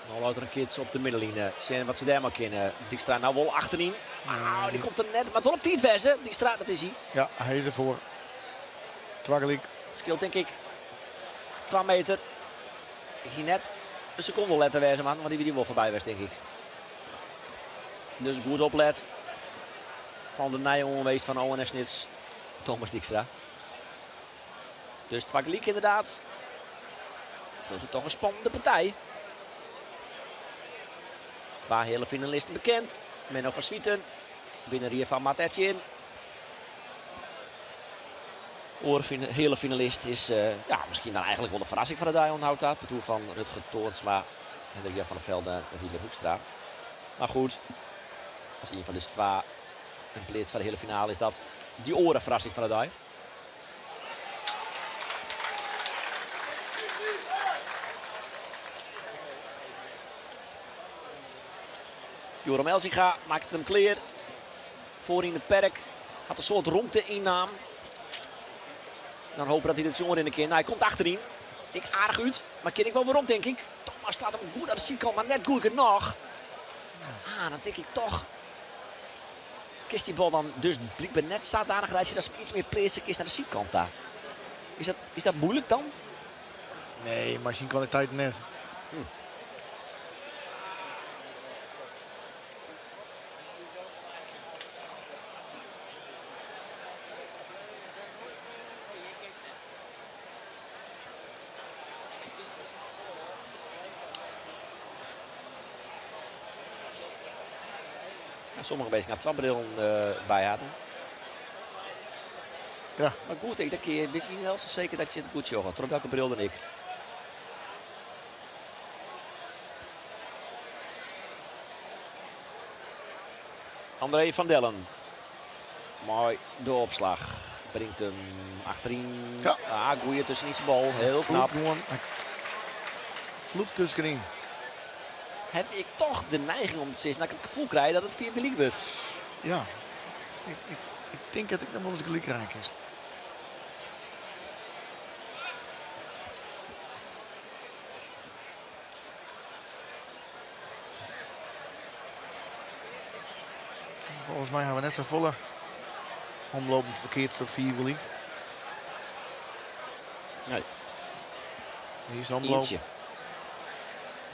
Nou loopt er een kids op de middenlijn. Zien wat ze daar maar kunnen. Dijkstra nou wel achterin. Die komt er net, maar wel op tijd versen. Dijkstra, dat is hij. Ja, hij is ervoor. Twaggeliek. Het scheelt denk ik 2 meter. Hier net een seconde letten wezen man, want die wel voorbij was denk ik. Dus goed oplet. Van de nijongeweest van Owen Snits, Thomas Dijkstra. Dus Twaggeliek inderdaad. Wordt het toch een spannende partij. 2 hele finalisten bekend. Menno van Swieten. Winnaar hier van Matt Etienne. Hele finalist is ja, misschien dan eigenlijk wel de verrassing van de dag onthoudt dat. Betoel van Rutger Toornsma en de Jan van der Velde en Hubert Hoekstra. Maar goed, als een van de 2 een pleet van de hele finale is dat die verrassing van de dag. Joram Elzinga maakt het hem clear. Voor in het perk. Had een soort rondte inname. Dan hopen dat hij het jongen in de keer. Nou, hij komt achterin. Ik aardig uit. Maar ken ik wel waarom, denk ik. Thomas staat hem goed aan de zijkant, maar net goed genoeg. Dan denk ik toch. Kist die bal dan dus blijkbaar net zodanig dat je dat iets meer prezen kist naar de zijkant daar. Is dat moeilijk dan? Nee, maar zijn kwaliteit net. Sommigen bezig naar 2 brillen bij hadden. Ja. Maar goed, ik denk, wist je niet heel zeker dat je het goed joggen. Tot op welke bril dan ik? André van Dellen. Mooi de opslag. Brengt hem achterin. Ja. Goeie tussen iets bal. Heel knap. Vloep tussenin. Heb ik toch de neiging om te zeggen dat ik het gevoel krijg dat het 4 gelijk wordt. Ja. Ik denk dat ik nog wel eens gelijk raak is. Volgens mij gaan we net zo volle omlopend verkeerd op 4 gelijk. Nee, Hier is omloop. ietsje.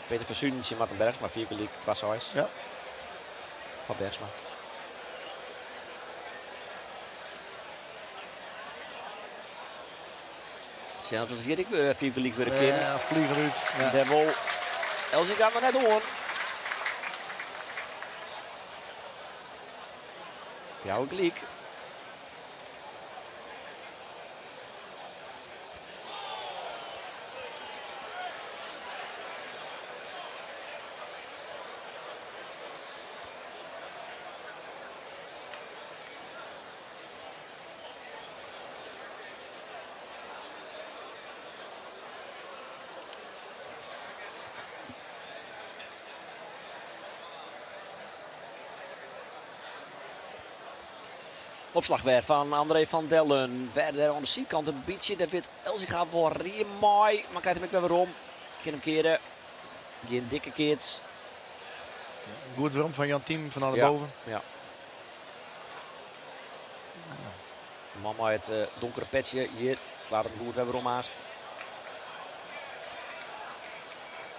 Peter van Sudentje, Martin Bergsma, 4 gelijk, 2 size. Ja. Van Bergsma. Zelfs als ik 4 gelijk weer een keer. Ja, vliegen uit. Ja. Daar wil Elsing gaat maar net door. Jouw gelijk. Opslag weer van André van Dellen. Weer aan de zijkant een beetje. Dat weet Elzinga wel heel mooi. Maar kijk hem weer weer om. Kan hem keren. Geen dikke keerts. Goed worm van Jan Team van naar Ja. boven. Ja. Mama het donkere petje hier. Laat hem goed weer weer omhaast.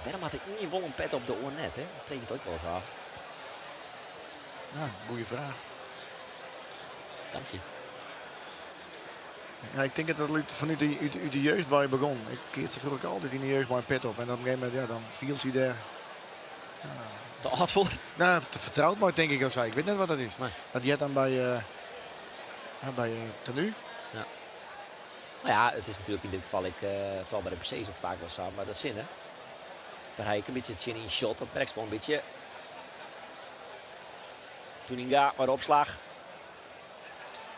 Waarom had ik niet wel een pet op de oornet? Hè? Dat vreet je het ook wel eens af. Ja, goede vraag. Dank je. Ja, ik denk dat dat vanuit de jeugd waar je begon. Ik keert zoveel ook altijd in de jeugd mijn pet op. En op een gegeven moment, ja, dan viel hij daar. Te hard voor. Nou, te vertrouwd maar denk ik of zo. Ik weet net wat dat is. Nee. Dat die het dan bij tenue. Nou ja, het is natuurlijk in dit geval, vooral bij de PC is het vaak wel samen, maar dat zin hè. Daar heb ik een beetje chin in shot, dat werkt wel een beetje. Tuninga, maar de opslag.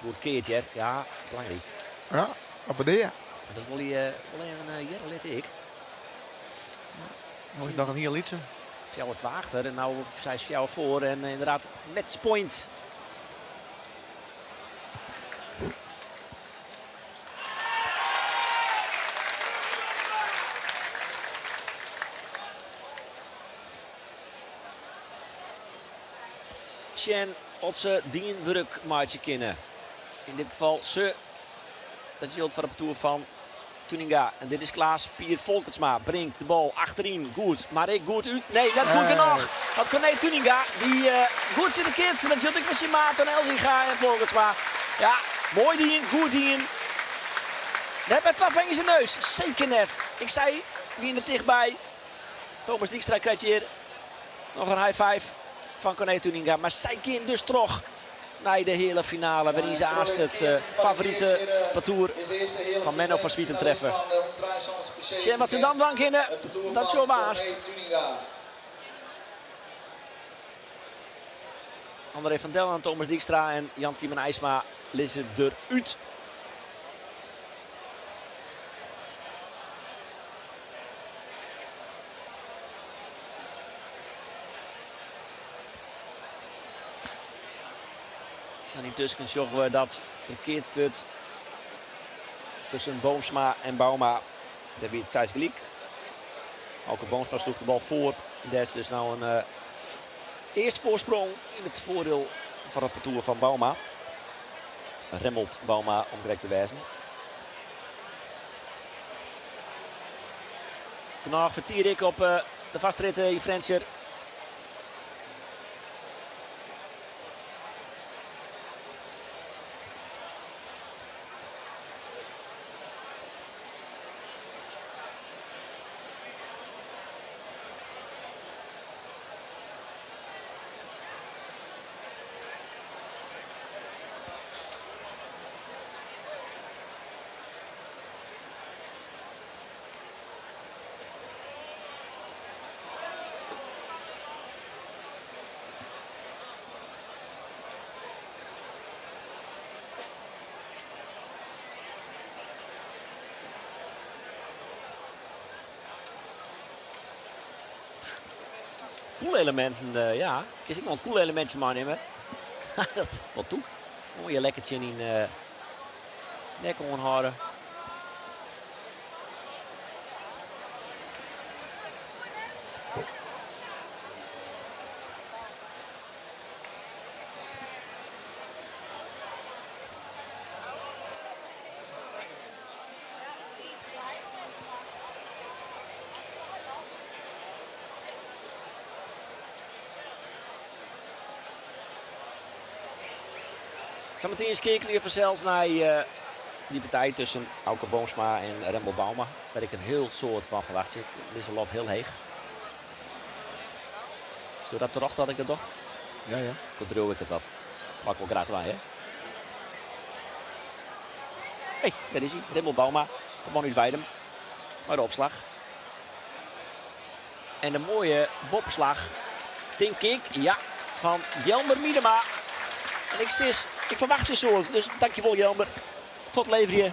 Goed keertje, hè. Ja, belangrijk. Ja, op de ja. Dat wil je wel even jaren let ik. Dan is nog een heel liedje. Fjouw het achter en nou zij is Fjouw voor en inderdaad matchpoint. Sjen Otse dienwerk maatje kennen. In dit geval ze. Dat geldt voor de toer van Tuninga. En dit is Klaas Pier Volkertsma. Brengt de bal achterin. Goed. Maar ik goed uit. Nee, dat goed genoeg. Want Corné Tuninga. Die goed zit de keerste. Dat geldt ik van Simaat en Elzinga en Volkertsma. Ja, mooi dien. Goed dien. We hebben 12 vingers in de neus. Zeker net. Ik zei, wie er dichtbij. Thomas Dijkstra krijgt hier nog een high five van Corné Tuninga. Maar zij keert dus terug naar de hele finale. Waarin ze haast het favoriete parcours van Menno van Swieten treffen. Zie wat ze dan kennen, dat zo haast. André van Dellen, Thomas Dijkstra en Jan Tiemen IJsma lissen eruit. En intussen zorgen we dat er keert wordt tussen Boomsma en Bouma. Dat biedt Zijs gelijk. Ook Boomsma sloeg de bal voor. Daar is dus nou een eerste voorsprong in het voordeel van het parcours van Bouma. Remmelt Bouma om direct te wijzen. Knorg vertierik op de vastrit in Frencher. coole elementen, ja. Ik zie wel coole elementen maar nemen. Dat valt toe. Mooie lekkertje in nek houden. Zometeen kijken we zelfs naar die partij tussen Auke Boomsma en Remmel Bauma. Waar ik een heel soort van verwacht zit. Dit is een lot heel heeg. Zo dat toch dat ik het toch? Ja. Controle ik het wat. Mag ik wel graag bij, hè? Hé, daar is hij. Remmel Bauma. Kom maar uit Weidem. Maar de opslag. En de mooie bobslag, denk ik, ja, van Jelmer Miedema. En ik verwacht ze zo. Dus dankjewel Jelmer. Voor het leveren.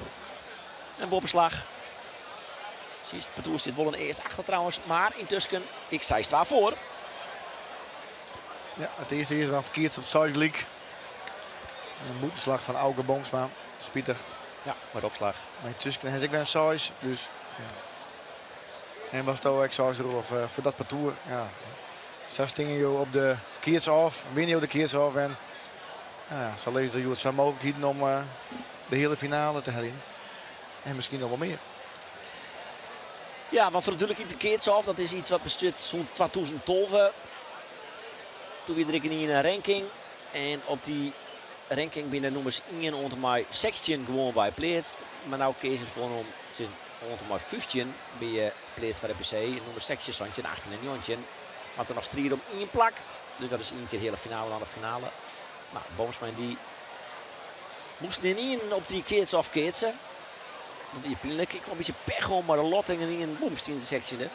En bobbeslag. Zie je, Patoes zit wel een eerste achter trouwens. Maar intussen, ik zei het waar voor. Ja, het eerste is wel verkeerd op Zuidelijk. Een boetenslag van Auke Boomsma. Spieter. Ja, maar de opslag. Maar intussen heb ik wel een size. Dus ja. En was toch ook size of voor dat parcours. Ja. Zo stingen je op de keers af. Win je op de keers af. En ja, zal lezen dat je het zo mogelijk hielden om de hele finale te halen. En misschien nog wel meer. Ja, want voor natuurlijk niet de keers af. Dat is iets wat bestuurt zo'n 2012. Toen we er in een ranking. En op die ranking binnen nummers 1 onder mij 16 gewoon bij plaatst. Maar nou kies het voor om onder mij 15 bij je plaatst voor de PC. Nummer 16, 17, 18 en 19. Maar er nog strijden om 1 plak. Dus dat is 1 keer hele finale naar de finale. Nou, Boomsma die moest er niet op die keers afkeersen. Dat is pijnlijk. Ik kwam een beetje pech om, maar de lotting en in boomsteen section. Hè.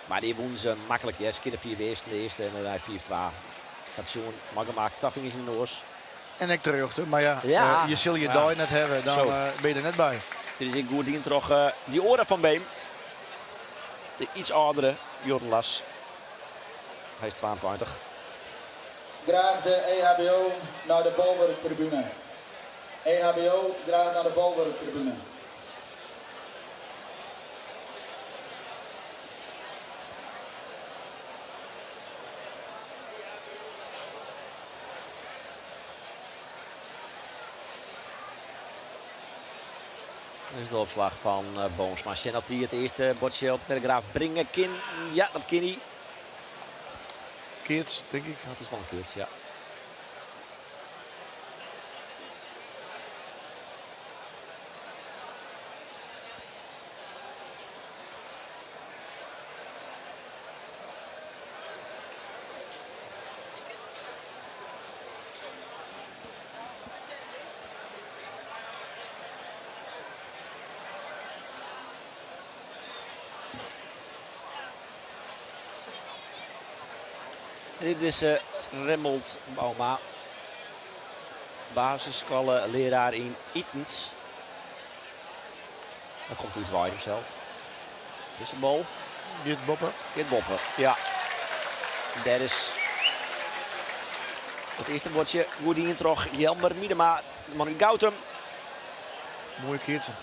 Maar die won ze makkelijk. Ja, keer de 4 wees in de eerste en daarna 4-2. Gaat zo'n maar gemaakt. Taffing is in de oors. En ik terug, maar ja, Ja. je zul je daar net hebben, dan ben je er net bij. Dit is ik goed dien toch die oren van Beem. De iets oudere Jordan Las. Hij is 22. Graag de EHBO naar de Bolwerk-tribune. EHBO, graag naar de Bolwerk-tribune. Dat is de opslag van Boomsma. Penalty, het eerste bordje op de Telegraaf brengen. Ja, dat kan hij. Keerts, denk ik. Dat is wel een keertje, ja. En dit is Remmelt Bauma. Basisschool leraar in Itens. Dan komt hij het waaien zelf. Dit is de bal. Dit Boppen. Dit Boppen, ja. Dat is het eerste bordje. Goed in terug. Jelmer Miedema. Manu Gautum. Mooie Keertsen.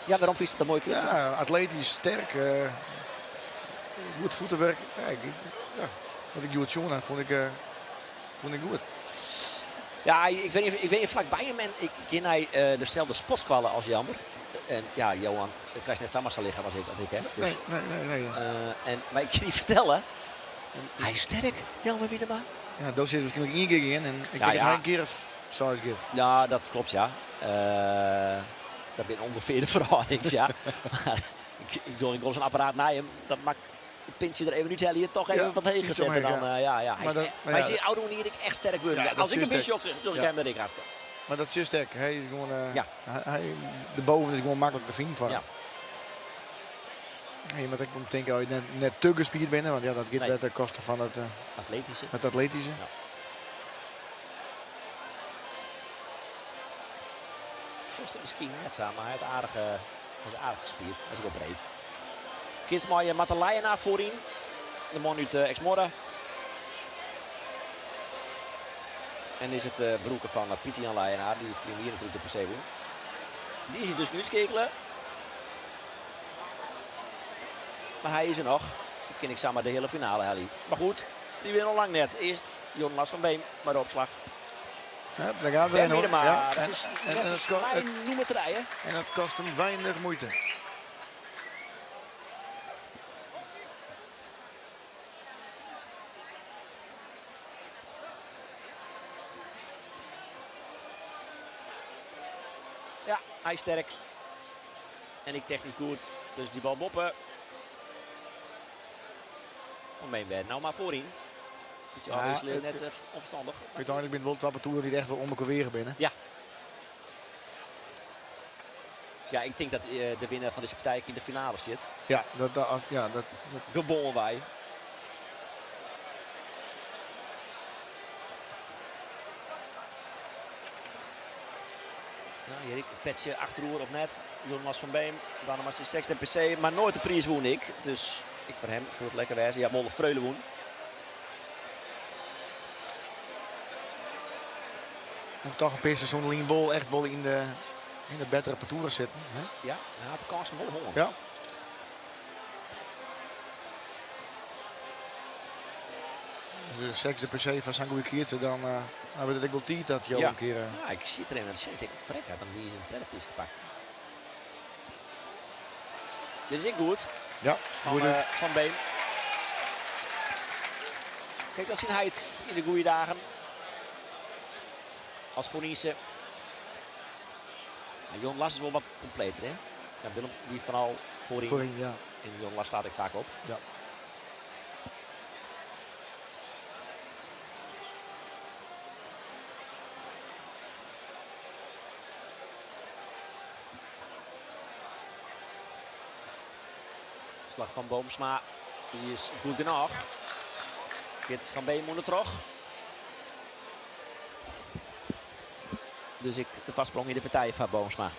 Ja, waarom vies het een mooie keertje? Ja, atletisch, sterk. Goed voetenwerk. Ja, wat ik doe het jongen, vond ik goed. Ja, ik weet niet vlakbij hem en ik ken hij dezelfde sportskwallen als Jammer. En ja, Johan, ik krijg net samen zal liggen als ik dat ik heb. Dus, Nee. maar ik kan je vertellen, hij is sterk, Jelmer Miedema. Ja, daar zit waarschijnlijk 1 keer in en ik denk dat hij een keer of zo keer. Ja, dat klopt, ja. Dat ben ongeveer de verhouding, ja. Maar ik doe een zo'n apparaat naar hem, dat maakt het pintje er even niet hier toch even wat heen gezet. En dan, ja. Hij is die oude manier ik echt sterk worden. Ja, Als ik een sterk. beetje zorg ik hem dat ik ga staan. Maar dat is juist sterk. Hij is gewoon, Ja. de boven is gewoon makkelijk te vinden van. Ja. Nee, maar ik moet denken dat je net te gespierd bent, want ja, dat gaat Nee. wel ten koste van Atletische. het atletische. Ja. Zoals het misschien net samen, maar hij is aardig gespierd. Hij is ook breed. Kids mooie Matalaya naar voorin. de man uit Exmorra. En is het broeken van Pieter Jan Leijenaar, die vriend hier natuurlijk de PC won. Die is hij dus nu uitskekelen. Maar hij is er nog. Ik ken ik samen de hele finale, Helly. Maar goed, die winnen al lang net. Eerst Jonas van Beem, maar de opslag. Ja, daar gaat Ben er een, maar. ja, Het is noem het rijden. en het kost hem weinig moeite. Ja, hij is sterk. En ik technisch goed. Dus die bal boppen. Van Beem werd nou maar voorin. Beetje Ja, afwisselen, net onverstandig. Uiteindelijk ben je wel wat toeren die echt wel om elkaar weer binnen. Ja, ik denk dat de winnaar van deze partij in de finale zit. Ja, dat Gewonnen wij. Nou, hier ik petje achteroer of net. Jonas van Beem, dan was hij sexte PC, maar nooit de prijs woon ik. Dus ik voor hem, zo het lekker wijzen. Ja, Wolf Freulen woon. en toch een piste zo'n Lien Bol echt wel in de betere parcours zitten. Hè? Ja, hij had de kans van Wolf Holland. Ja. De sexte PC van Sangoe Kiertse, dan hebben we het ook wel tijd dat je al een keer... Ja, ik zie het erin aan de cent. Ik vrek uit, dan die is een derde prijs gepakt. Dit is ik goed. Ja, Van Beem. Kijk, dat is zijn heid in de goede dagen. Als Fournier. Jon Las is wel wat completer, hè? Ja, Willem, die vooral voorin. voorin, ja. En Jon Las staat ik vaak op. Ja. Slag van Boomsma. Die is goed genoeg. Dit van Beem moet er terug. Dus ik de vastsprong in de partij van Boomsma.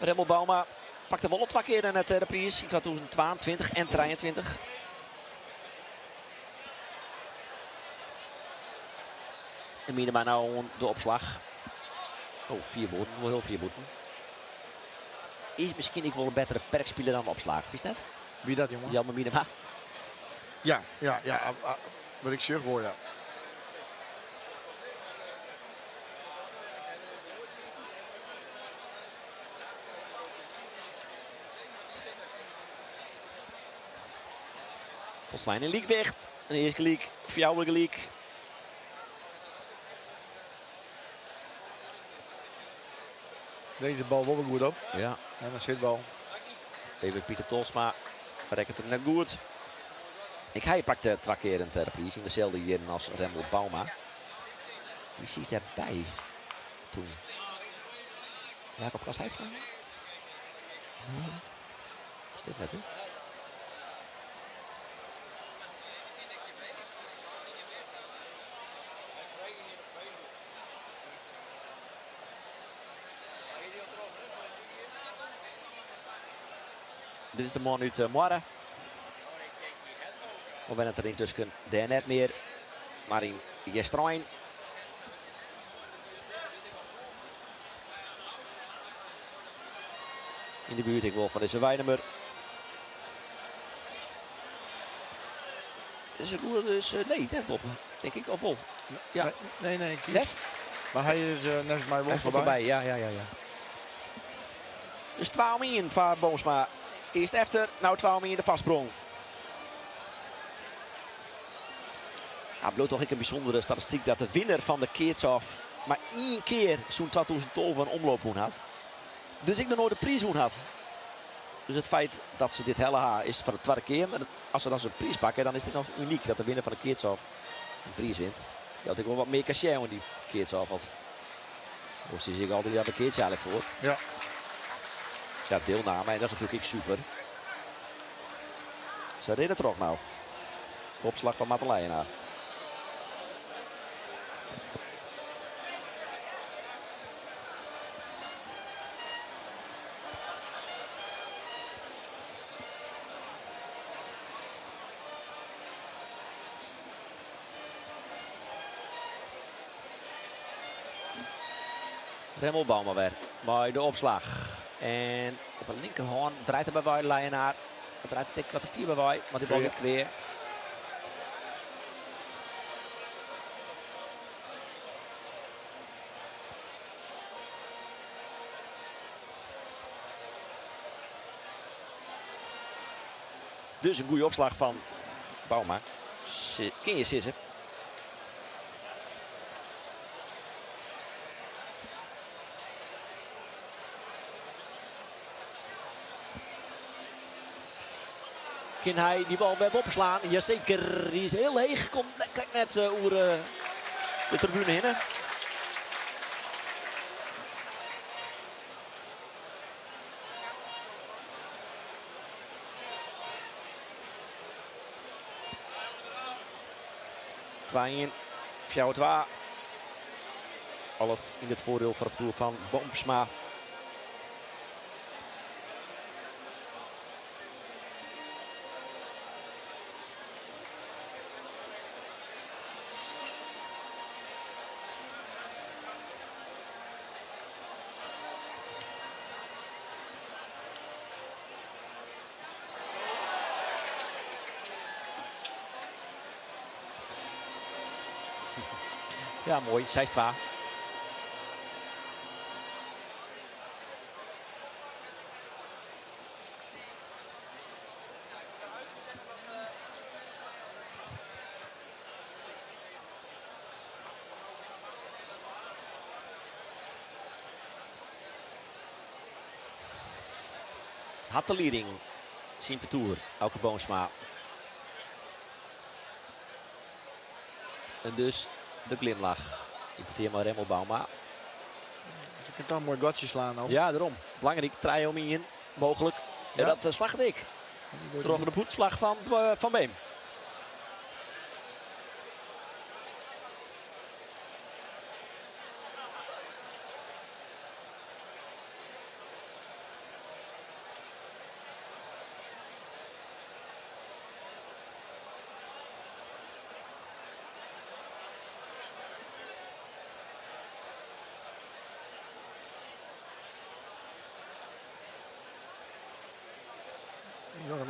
Remmel Bauma pakte wel al 2 keer in het reprise in 2022 en 2023. En Minema nou de opslag. Oh, 4 boeten, wel heel 4 boeten. Is misschien ik wel een betere perkspeler dan de opslag, is dat? Wie dat, jongen? Jelmer Minema. Ja, wat ik zeg hoor, ja. Volgens een leak weg. Een eerste leak, fjouwelijke leak. Deze bal wel goed op. Ja. En dan zit bal. Even Pieter Tolsma. Rekt het er net goed. Hij pakte 2 keer een reprise in dezelfde hier als Remmel Bauma. Wie zit erbij toen? Jacob Kastijdsma? Is dit net, hè? Dit is de man uit Moira. We zijn het er intussen daar net meer. Maar in Gestrijn. In de buurt ik wil van deze Weinemer. Is het goed? Dus nee, net Bob. Denk ik of vol. Ja. Nee, Net? Maar hij is net mij wel Even voorbij. Ja. Dus 12 in van Boomsma. Eerst efter, nou 12 in de vastsprong. Ja, bloot toch een bijzondere statistiek dat de winnaar van de Keertshof maar 1 keer zo'n 2012 van omloop had. Dus ik nog nooit de prijs had. Dus het feit dat ze dit helle haar is van de tweede keer. Maar als ze dan zo'n prijs pakken, dan is dit nog uniek dat de winnaar van de Keertshof een prijs wint. Je had ik wel wat meer cachet aan die Keertshof had. Dus die zie ik altijd aan de Keerts eigenlijk voor. Ja. Ja, deelname en dat is natuurlijk super. Ze reden trok nou. Opslag van Matelijnaar. Remmel Bauma weer. Mooi de opslag. En op de linkerhand draait hij bij wij Leijenaar. Het draait het wat de 4 bij wij, maar die bal niet weer. Dus een goede opslag van Bauma. Ken je Sisse? Kan hij die bal weer opslaan? Jazeker, die is heel leeg. Komt kijk net over de tribune heen. Tweeën, 4-2. Alles in het voordeel van het doel van Boomsma. Ja, mooi. 6-2. Had de leading. Sint-Petoer, Elke Boomsma. En dus de glimlach. Importeer maar Remmel Bauma. Ze kan dan mooi gatje slaan. Ook. Ja, daarom. Belangrijk. Try om in. Mogelijk. En Ja. dat slacht ik. Terug de voetslag van Beem.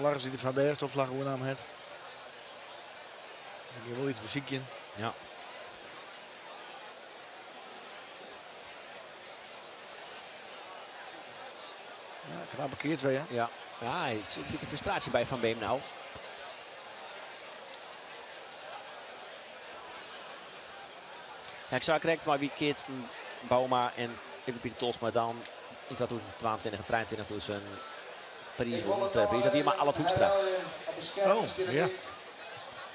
Lars die van Berst opslag hoe naam het. Ik heb wel iets muziekje. Ja. Ja, knap keer 2 hè. Ja, het is een beetje frustratie bij Van Beem nou. Ja, ik zou correct, maar wie kids Bauma en even Pieter Tolsma dan in 2022 en 2023 tussen Parijs en dat hier maar alle Hoekstra. Op de scherm Oh, is dit ja.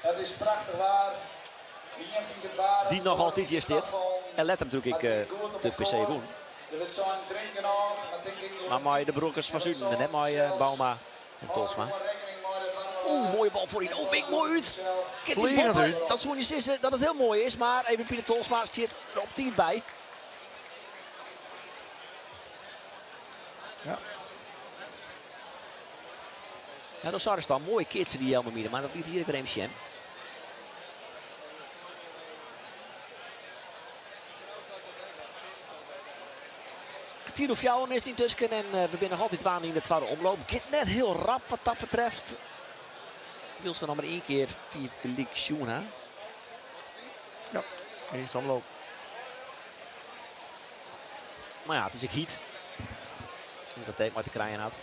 Het is prachtig waar. Wie vindt het waar? Die nog altijd is dit. En let hem natuurlijk de PC doen. Er wordt zo'n drinken nog, maar denk ik... Maar mooi de broekers van Zuiden en net mooi Bauma en Tolsma. Mooie bal voor in. Big mooi uit. Kijk die Vliegend bal, uit. dat zou niet zeggen dat het heel mooi is, maar even Pieter Tolsma zit er op 10 bij. Ja. Ja, dat zou staan. Mooie kids die helemaal midden, maar dat liet hier weer even zien. Tien of jou is het intussen en we zijn nog altijd waan in de tweede omloop. Gaat net heel rap wat dat betreft. Wil ze nog maar 1 keer via de League Shuna. Ja, eerst omloop. Maar ja, het is een heat. Dus niet dat hij maar te krijgen had.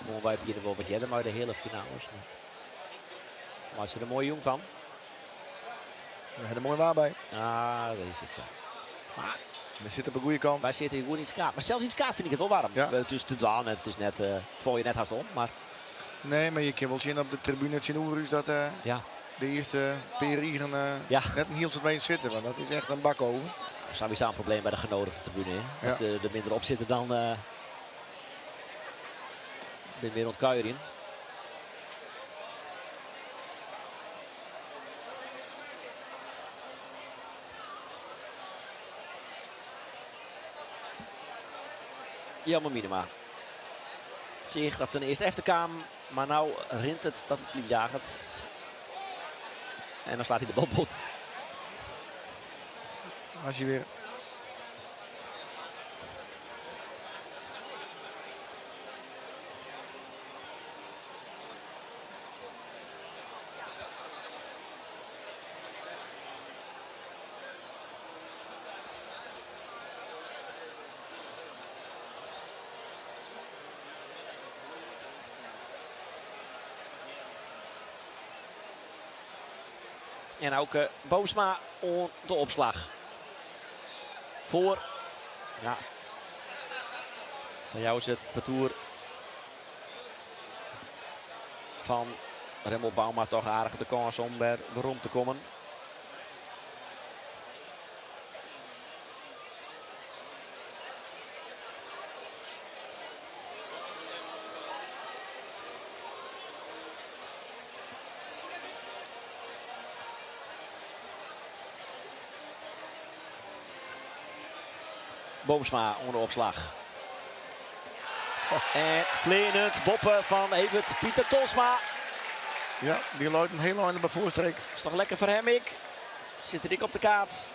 Gewoon wij beginnen wel wat jij maar de hele finales. Maar ze er mooi jong van. We hebben er mooi waar bij. Ah, dat is het zo. Maar We zitten op de goede kant. wij zitten hier goed in het kaart. Maar zelfs in het kaart vind ik het wel warm. Ja. Het is te dwaan. Het is net, val je net haast om. Maar Nee, maar je kan wel zien op de tribune in Oerus dat ja, de eerste perieren Ja. net een heel soort mee zitten. Want dat is echt een bak over. sowieso een probleem bij de genodigde tribune. Hè? Dat Ja. ze er minder op zitten dan de wereldkuier in. Jammer Minima. Zeg dat zijn eerste efterkaam, maar nou rint het dat het Liedjagert. En dan slaat hij de bal bot. Als je weer... En ook Boomsma on de opslag. Voor. Ja. Zou het parcours van Remmel Bouma toch aardig de kans om er rond te komen. Boomsma onder opslag. En vleerend boppen van Evert Pieter Tolsma. Ja, die loopt een hele einde bij voorstreek. Is toch lekker voor hem, ik. Zit er dik op de kaart.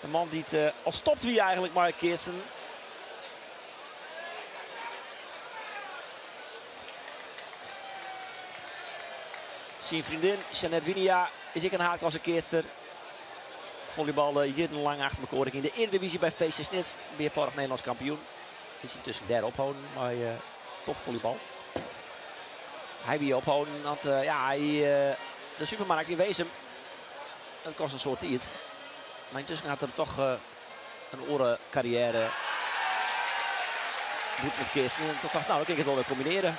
De man die het al stopt wie eigenlijk, Mark Kirsten. Zijn vriendin, Jeanette Winia, is ik een haakklasse keerster. Volleybal jarenlang achter elkaar in de Eredivisie bij VC Snits. Weer vorig Nederlands kampioen. Is hij tussen derde ophouden bij topvolleybal. Hij weer ophouden, want de supermarkt in Wezen, dat kost een soort tijd. Maar intussen had er toch een orencarrière goed met Kirsten. En toen dacht nou, dan kan ik het wel weer combineren.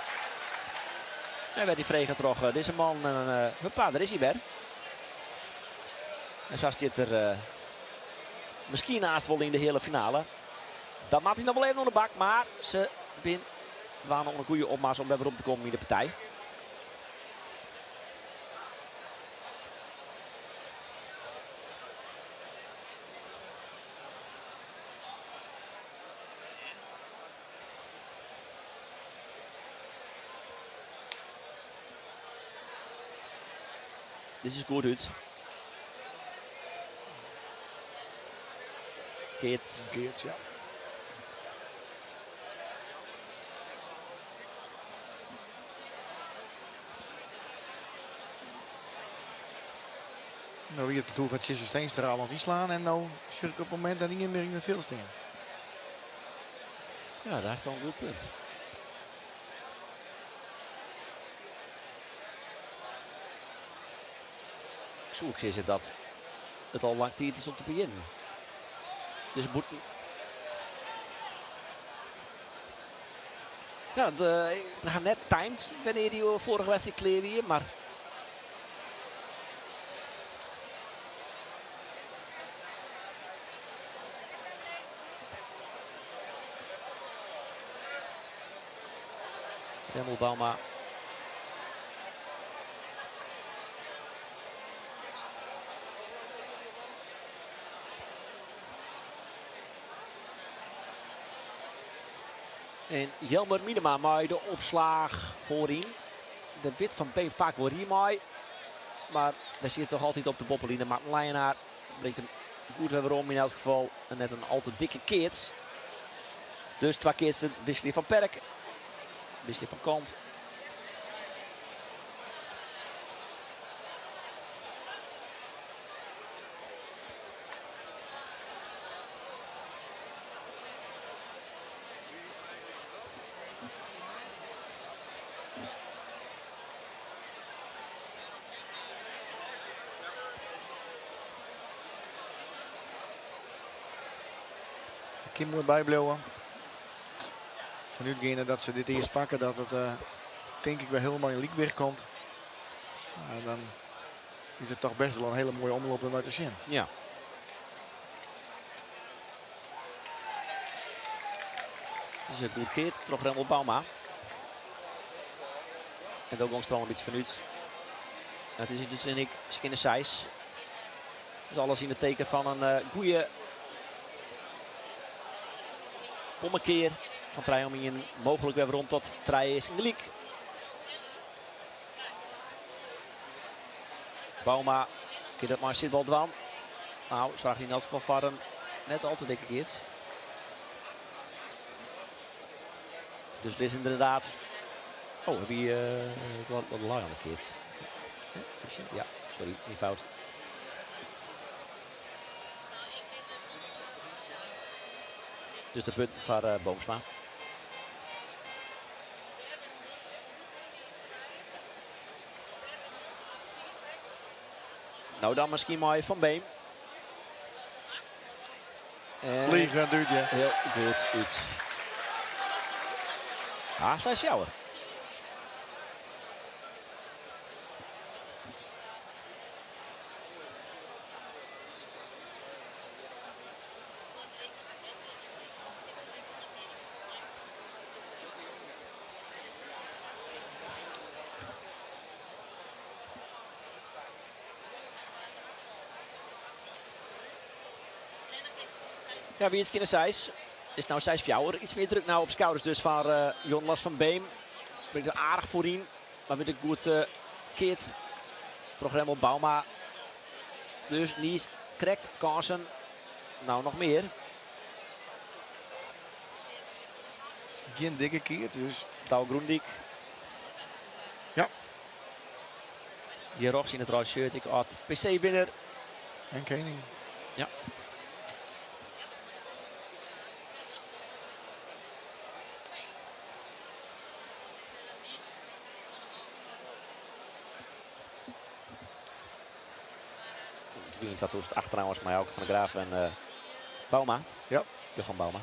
En werd hij vrij getrokken. Deze man, huppa, daar is hij weer. En zo zit er misschien naast wel in de hele finale. Dat maakt hij nog wel even onder de bak, maar ze waren nog een goede opmaat om weer op te komen in de partij. Dit is goed uit. Geerts. Ja. Nou, hier het bedoel van Tjisse Steenstra al nog niet slaan. En nou zit ik op het moment dat niet meer in het veld staan. Ja, daar is toch een goed punt. Zoek is het dat het al lang tijd is om te beginnen. Dus moet... Ja, we gaan net timed wanneer die vorige wedstrijd kleren hier, maar... Remmel Bouma. En Jelmer Minima maar de opslag voorin. De wit van Peep vaak wordt hier mooi. Maar daar zit toch altijd op de boppeline. Maar Leijenaar brengt hem goed weer om in elk geval. En net een al te dikke keerts. Dus twee keertsen wisseling van Perk. Wisseling van kant. Kim moet bijblijven. Vanuitgaande dat ze dit eerst pakken, dat het denk ik wel helemaal in liek weer komt. Dan is het toch best wel een hele mooie omloop om uit te zien. Ja. Dus het blokkeert toch Remmel Bauma. En ook ons een beetje vanuit. Het is dus en ik Skinner Seis. Dus alles in het teken van een goede ommekeer van Trailmien. Mogelijk weer rond tot Trail is in de league. Bauma, keer dat maar zitbal dwan. Nou, zwaar hij in elk geval varen. Net al te dikke keert. Dus dit is inderdaad. Oh, heb je wat lang aan de keert. Ja, sorry, niet fout. Dus de punt van Boomsma. Nou dan misschien mooi Van Beem. Vliegen duurt je. Heel goed uit. Ah, zij is jouwer. Ja, wie is Skinner Seis? Is nou Seis Fjouwer. Iets meer druk nou op schouders dus van Jon Las van Beem. Brengt er aardig voorin. Maar weer goed keert. Toch Remmel Bauma. Dus niet correct. Carson. Nou nog meer. Geen dikke keert dus. Douw Groendik. Ja. Hier Rox in het rood shirt. Ik had PC-winner. En Kening. Ja. Dat was het achteraan was mij ook van de Graaf en Bauma. Ja. Johan Bauma.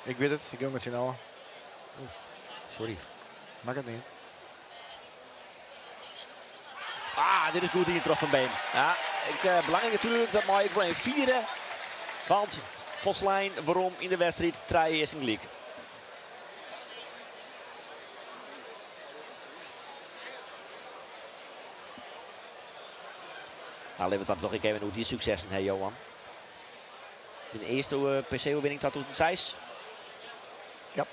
Ik weet het, ik wil met z'n allen. Sorry. Maak het niet. Ah, dit is goed hier terug van Beem. Ja, belangrijk natuurlijk dat mooi ik wil even vieren. Want Voslijn, waarom in de wedstrijd Traai is in League. Nou, levert dat nog een keer hoe die successen, hè Johan. In de eerste PC-winning tot de 6. Ja.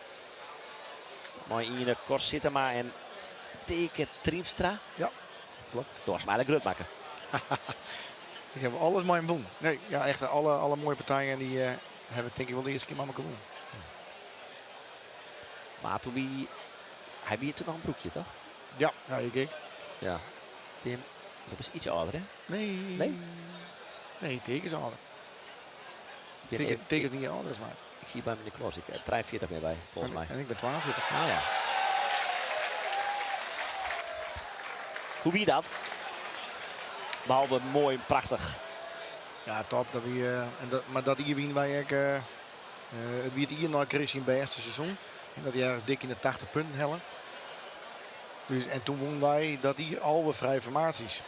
Mooi in de Kors Sittema en Teke Triepstra. Ja, klopt. Door smijdelijk grut maken. Ik heb alles mooi gewonnen. Nee, ja, echt alle mooie partijen die hebben denk ik wel de eerste keer met elkaar gewonnen. Maar toen hij wie toen nog een broekje, toch? Ja, ja, ik. Ja. Pim, dat is iets ouder, hè? Nee. Nee? Nee, tekens ouder. Pim, Tekens niet ouder is maar. ik zie bij meneer Kloos, ik 43 meer bij, volgens mij. En ik ben 42. Nou ja. Hoe wie dat? Behalve mooi, prachtig. Ja, top. Maar dat hier winnen wij het wie het hier naar Chris in het eerste seizoen. En dat hij ergens dik in de 80 punten hellen. Dus, en toen wonnen wij dat hier alle vrije formaties.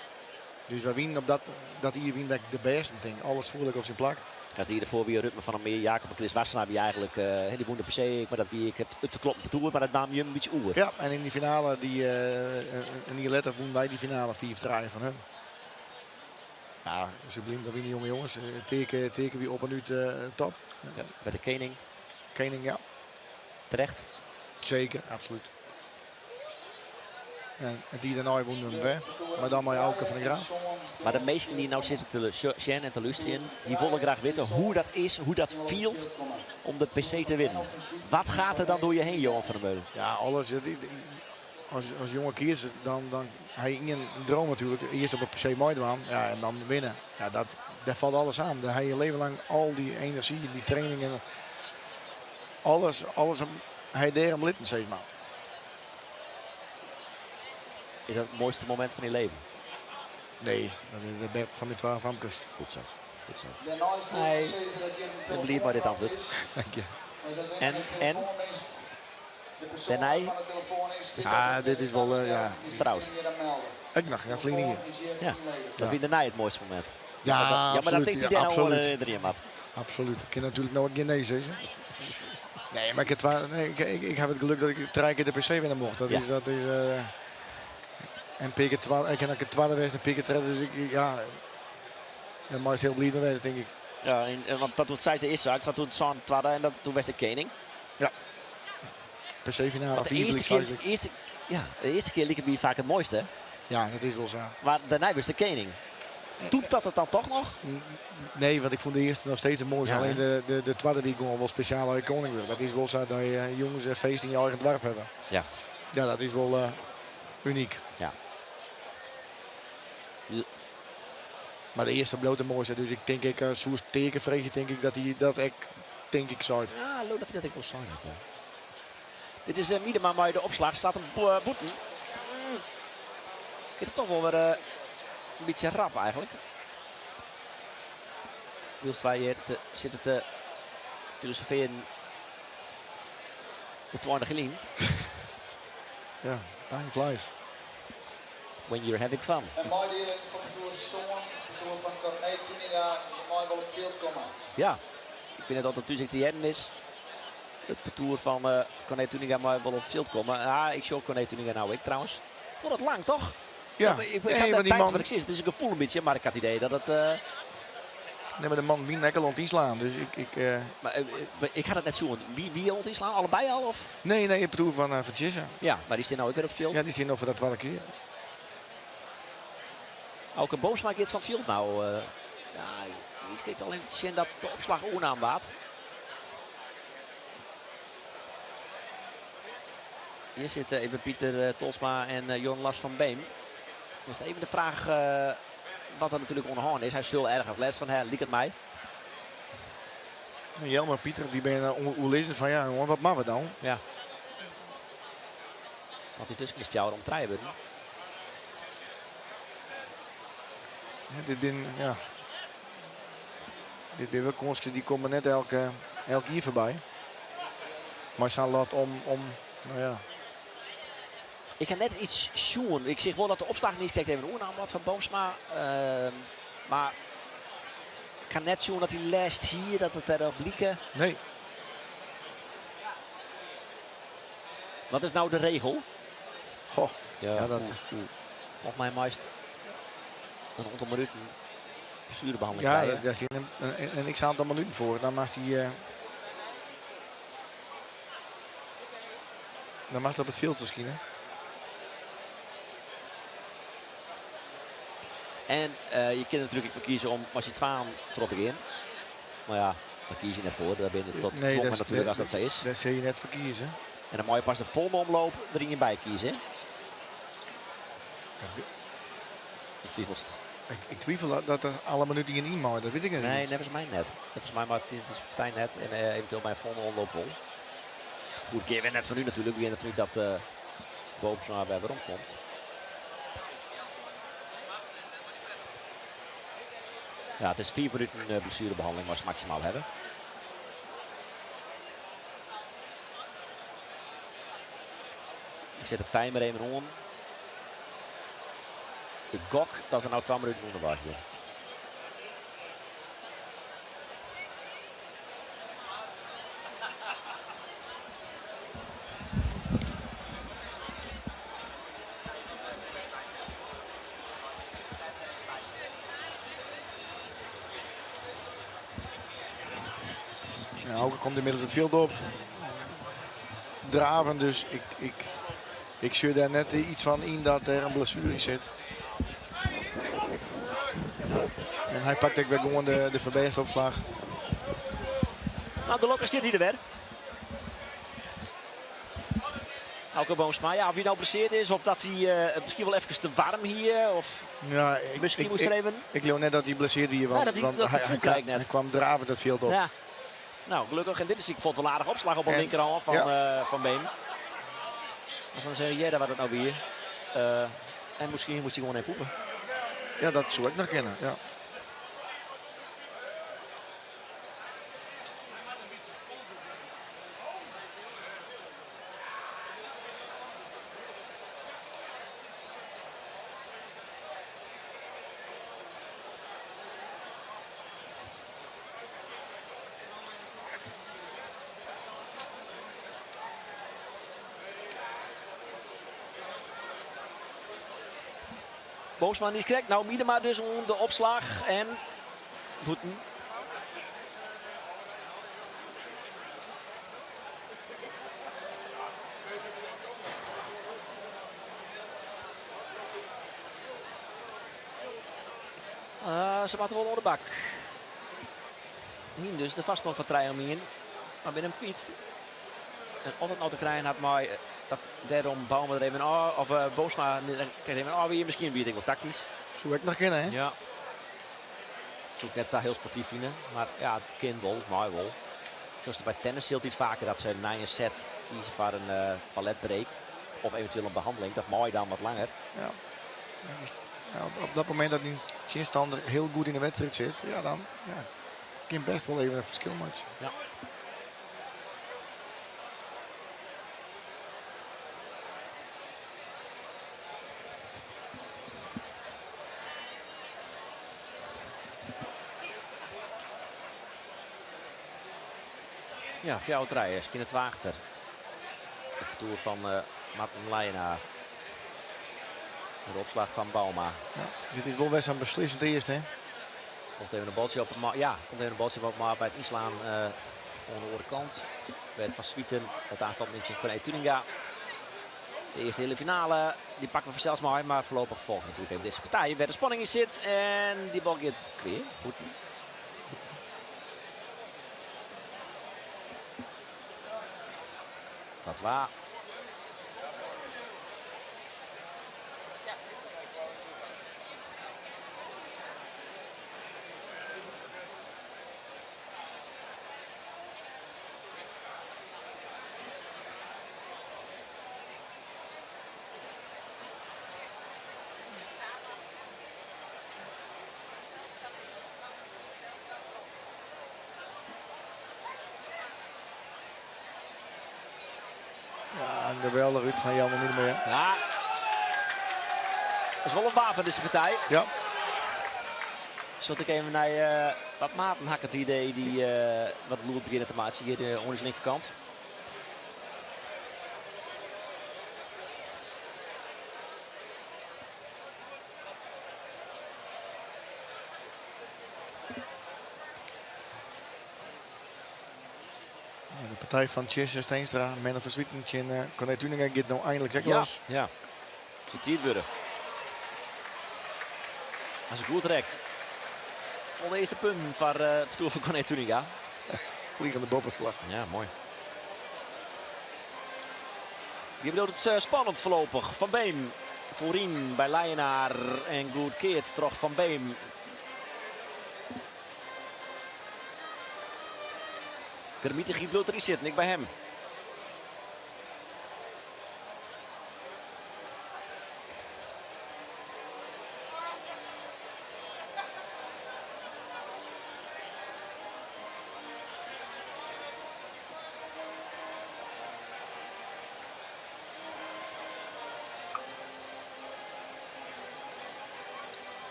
Dus wij winnen op dat hier winnen de beste. Ik denk alles voerlijk op zijn plak. Dat hier ervoor weer ritme van een meer Jacob en Chris Wassenaar die eigenlijk die woonde per se, maar dat wie ik het te kloppen toer, maar dat nam je een beetje oer. Ja, en in die finale en hier letter wonnen wij die finale 4 draaien van hun. Ja, subliem. Dat winnen jonge jongens. Teken wie op en uit top. Ja, bij de Kening, Kening, ja. terecht. Zeker, absoluut. En die daarna wonnen we hem weg. Maar dan maar Auken van de Graaf. Maar de meesten die nou zitten te zien en te luisteren, die willen graag weten hoe dat is, hoe dat voelt om de PC te winnen. Wat gaat er dan door je heen, Johan van der Meulen? Ja, alles. Als jonge kies, dan hij in een droom natuurlijk. Eerst op het PC mooi doen, ja, en dan winnen. Ja, dat valt alles aan. Dat hij je leven lang al die energie, die trainingen, alles hij deed hem litten, zeg maar. Is dat het mooiste moment van je leven? Nee, dat is de Bert van die 12 Amkes. Goed zo. Goed zo. Daarnaast wil Nee, ik zeggen dat je een ben blij met dit antwoord. is. Dank je. Maar als En- de telefoon mist, de persoon Daarna- van de telefoon is, Is Ja, dat dit is wel, ja. Trouwd. Je dan melden. Ik dacht, ja, vliegen hier. Telefoon is hier Ja. ingeleverd. Dat vind je daarna het mooiste moment. Ja, maar dat absoluut. denkt Ja, hij daar nou absoluut. erin, Matt. Absoluut. Ik ken natuurlijk nooit geen nee zeggen. Nee, maar ik heb het geluk dat ik 3 keer de PC winnen mocht. Dat Ja. is en Piket 12, ik ken ook het tweede wezen, Piket redden. Dus ja, daar mag je heel blij mee wezen, denk ik. Ja, want dat doet zij de eerste zaak, dat doet zo'n tweede en dat toen was de koning. PC-finale, Want de 4 eerste keer liep het bij vaak het mooiste, hè? Ja, dat is wel zo. Maar daarna was de koning. Doet dat het dan toch nog? Nee, want ik vond de eerste nog steeds het mooiste. Ja, Alleen de tweede die gewoon wel speciaal uit koning wil. Dat is wel zo dat je jongens een feest in je eigen dorp hebben. Ja. Ja, dat is wel uniek. Ja. Maar de eerste bloot de mooiste. Dus ik denk, zoals tekenvreegje, denk ik dat hij dat ik, denk ik, zou. Ja, leuk dat hij dat ik wel zijn had. Dit is Miedema maar de opslag. Staat een boeten. Ik vind het toch wel weer een beetje rap eigenlijk. Wilst wij hier zitten te filosoferen op 20 gelien. Ja, time flies. When you're having fun. Een mooie deling van de Tour Zoon, de Tour van Corné Tuninga. Je mag wel op het veld komen. Ja, ik vind het altijd natuurlijk te jaren is. Het parcours van Corné Tuninga maar wel op het veld komen. Ja, ik show Corné Tuninga nou ik trouwens. Vond het lang toch? Ja, Ik nee, had maar de die tijd man, wat ik zie. Het is een gevoel een beetje, maar ik had het idee dat het... nee, maar de man wie Nekkeland die slaan. Dus ik ga het net zoeken. Wie ont slaan? Allebei al? Of? nee, ik bedoel van Tjissa. Ja, maar die zit nou ook weer op het veld. Ja, die zien over dat 12 keer. Ook een Boomsma gaat van het veld nou. Ja, die steekt al in het zin dat de opslag onaanbaat. Hier zitten even Pieter Tolsma en Jon Lars van Beem. Dan is even de vraag wat er natuurlijk onderhand is. Hij zult ergens les van liek het mij. Jelmer Pieter, die ben hoe lezen van ja, jongen, wat maken we dan? Ja. Want die tussen is jou om te rijden. Ja, dit ben wel konstjes die komen net elke hier voorbij. Maar ze laat om, nou ja. Ik kan net iets zoen. Ik zeg wel dat de opslag niet kijkt even een wat van Boomsma. Maar ik kan net zoen dat die lijst hier, dat het erop lieken. Nee, Wat is nou de regel? goh, ja, dat. Volgens mij meest een aantal minuten blessurebehandeling Ja, krijgen. daar zit een x-aantal minuten voor. Dan mag hij dan mag dat op het veld verschijnen. En je kunt natuurlijk voor kiezen om als je 12 trot te gaan. Nou ja, daar kies je net voor. Daar ben je tot Nee, maar natuurlijk als dat zo is. Daar zul je net voor kiezen. En dan moet je pas de volle omloop erin je bij kiezen. Hè? Ik twijfelst. Ik twijfel dat er alle minuten in iemand, dat weet ik niet. Nee, net volgens mij net. Volgens mij maar het is partij net en eventueel bij volle omloop wel. Goed, keer weer net van nu natuurlijk. Weer net van nu dat Boomsma bij waarom komt. Ja, het is 4 minuten blessurebehandeling waar ze maximaal hebben. Ik zet de timer even om. Ik gok dat we nou 2 minuten onder waren hier. Ja, ook komt inmiddels het veld op. Draven, dus ik zie daar net iets van in dat er een blessure in zit. En hij pakt ook weer gewoon de verbeestopslag. Nou, de lokker zit hier weer. Auke Boomsma, ja, of hij nou blesseerd is of dat hij misschien wel even te warm hier. Of Ja, misschien moest er even... ik geloof net dat hij blesseerd weer, want, Ja, dat hij- want dat hij, gevoel krijg ik net. hij kwam draven dat veld op. Ja. Nou, gelukkig. En dit is, ik vond het wel aardig opslag op de En- linkerhand van Beem. Als we dan zeggen, ja, daar was het nou weer. En misschien moest hij gewoon even poepen. Ja, dat zou ik nog kennen. Ja. Boomsma niet correct. Nou, Miedema dus onder de opslag en Boeten. Ze moeten wel onder de bak. Hier dus de vastplank van Trijomien. Maar binnen hem kwijt. En of het nou te krijgen had, maar dat daarom Bouwman er even of Boomsma krijgt even weer misschien weer wel tactisch. Zo ik nog kennen, hè? Ja. Zoek net zo heel sportief vinden, maar ja, het kind wel, mooi wel. Zoals er bij tennis heel iets vaker dat ze na een set kiezen voor een toiletbreak of eventueel een behandeling. Dat mooi dan wat langer. Ja. Ja, op dat moment dat die chinstander heel goed in de wedstrijd zit, ja dan kan best wel even een verschil maken. Ja. Ja, Fjouw Trijers, in het wachter. Op de toer van Martin Leyenaar. De opslag van Bauma. Ja, dit is wel best een beslissend eerste, hè? Komt even een bootje op het ja, komt even een bootje op maar bij het inslaan aan de onderkant. Bij het van Swieten, het aanstap neemt in Corné Tuninga. De eerste hele finale, die pakken we zelfs maar voorlopig volgen natuurlijk even deze partij. Waar de spanning in zit en die bal gaat weer. Goed. Dat waar. Ja, een geweldig uit van Jan Miedema. Ja. Dat is wel een wapen deze partij. Ja. Zat ik even naar wat Maarten Hak het idee die wat loert beginnen te maken hier aan de linkerkant. De partij van Tjesse Steenstra, Menno van Swieten, Corné Tuninga gaat nou eindelijk zeker Ja, los. ja. Zit hier worden. Als ik goed rekt. Al de eerste punt voor de toer van Corné Tuninga. Vliegende bopperslag. Ja, mooi. Die bedoelt het spannend voorlopig. Van Beem voorin bij Leyenaar en goed keert terug Van Beem. Kermite Giebloot erin zit, niks bij hem.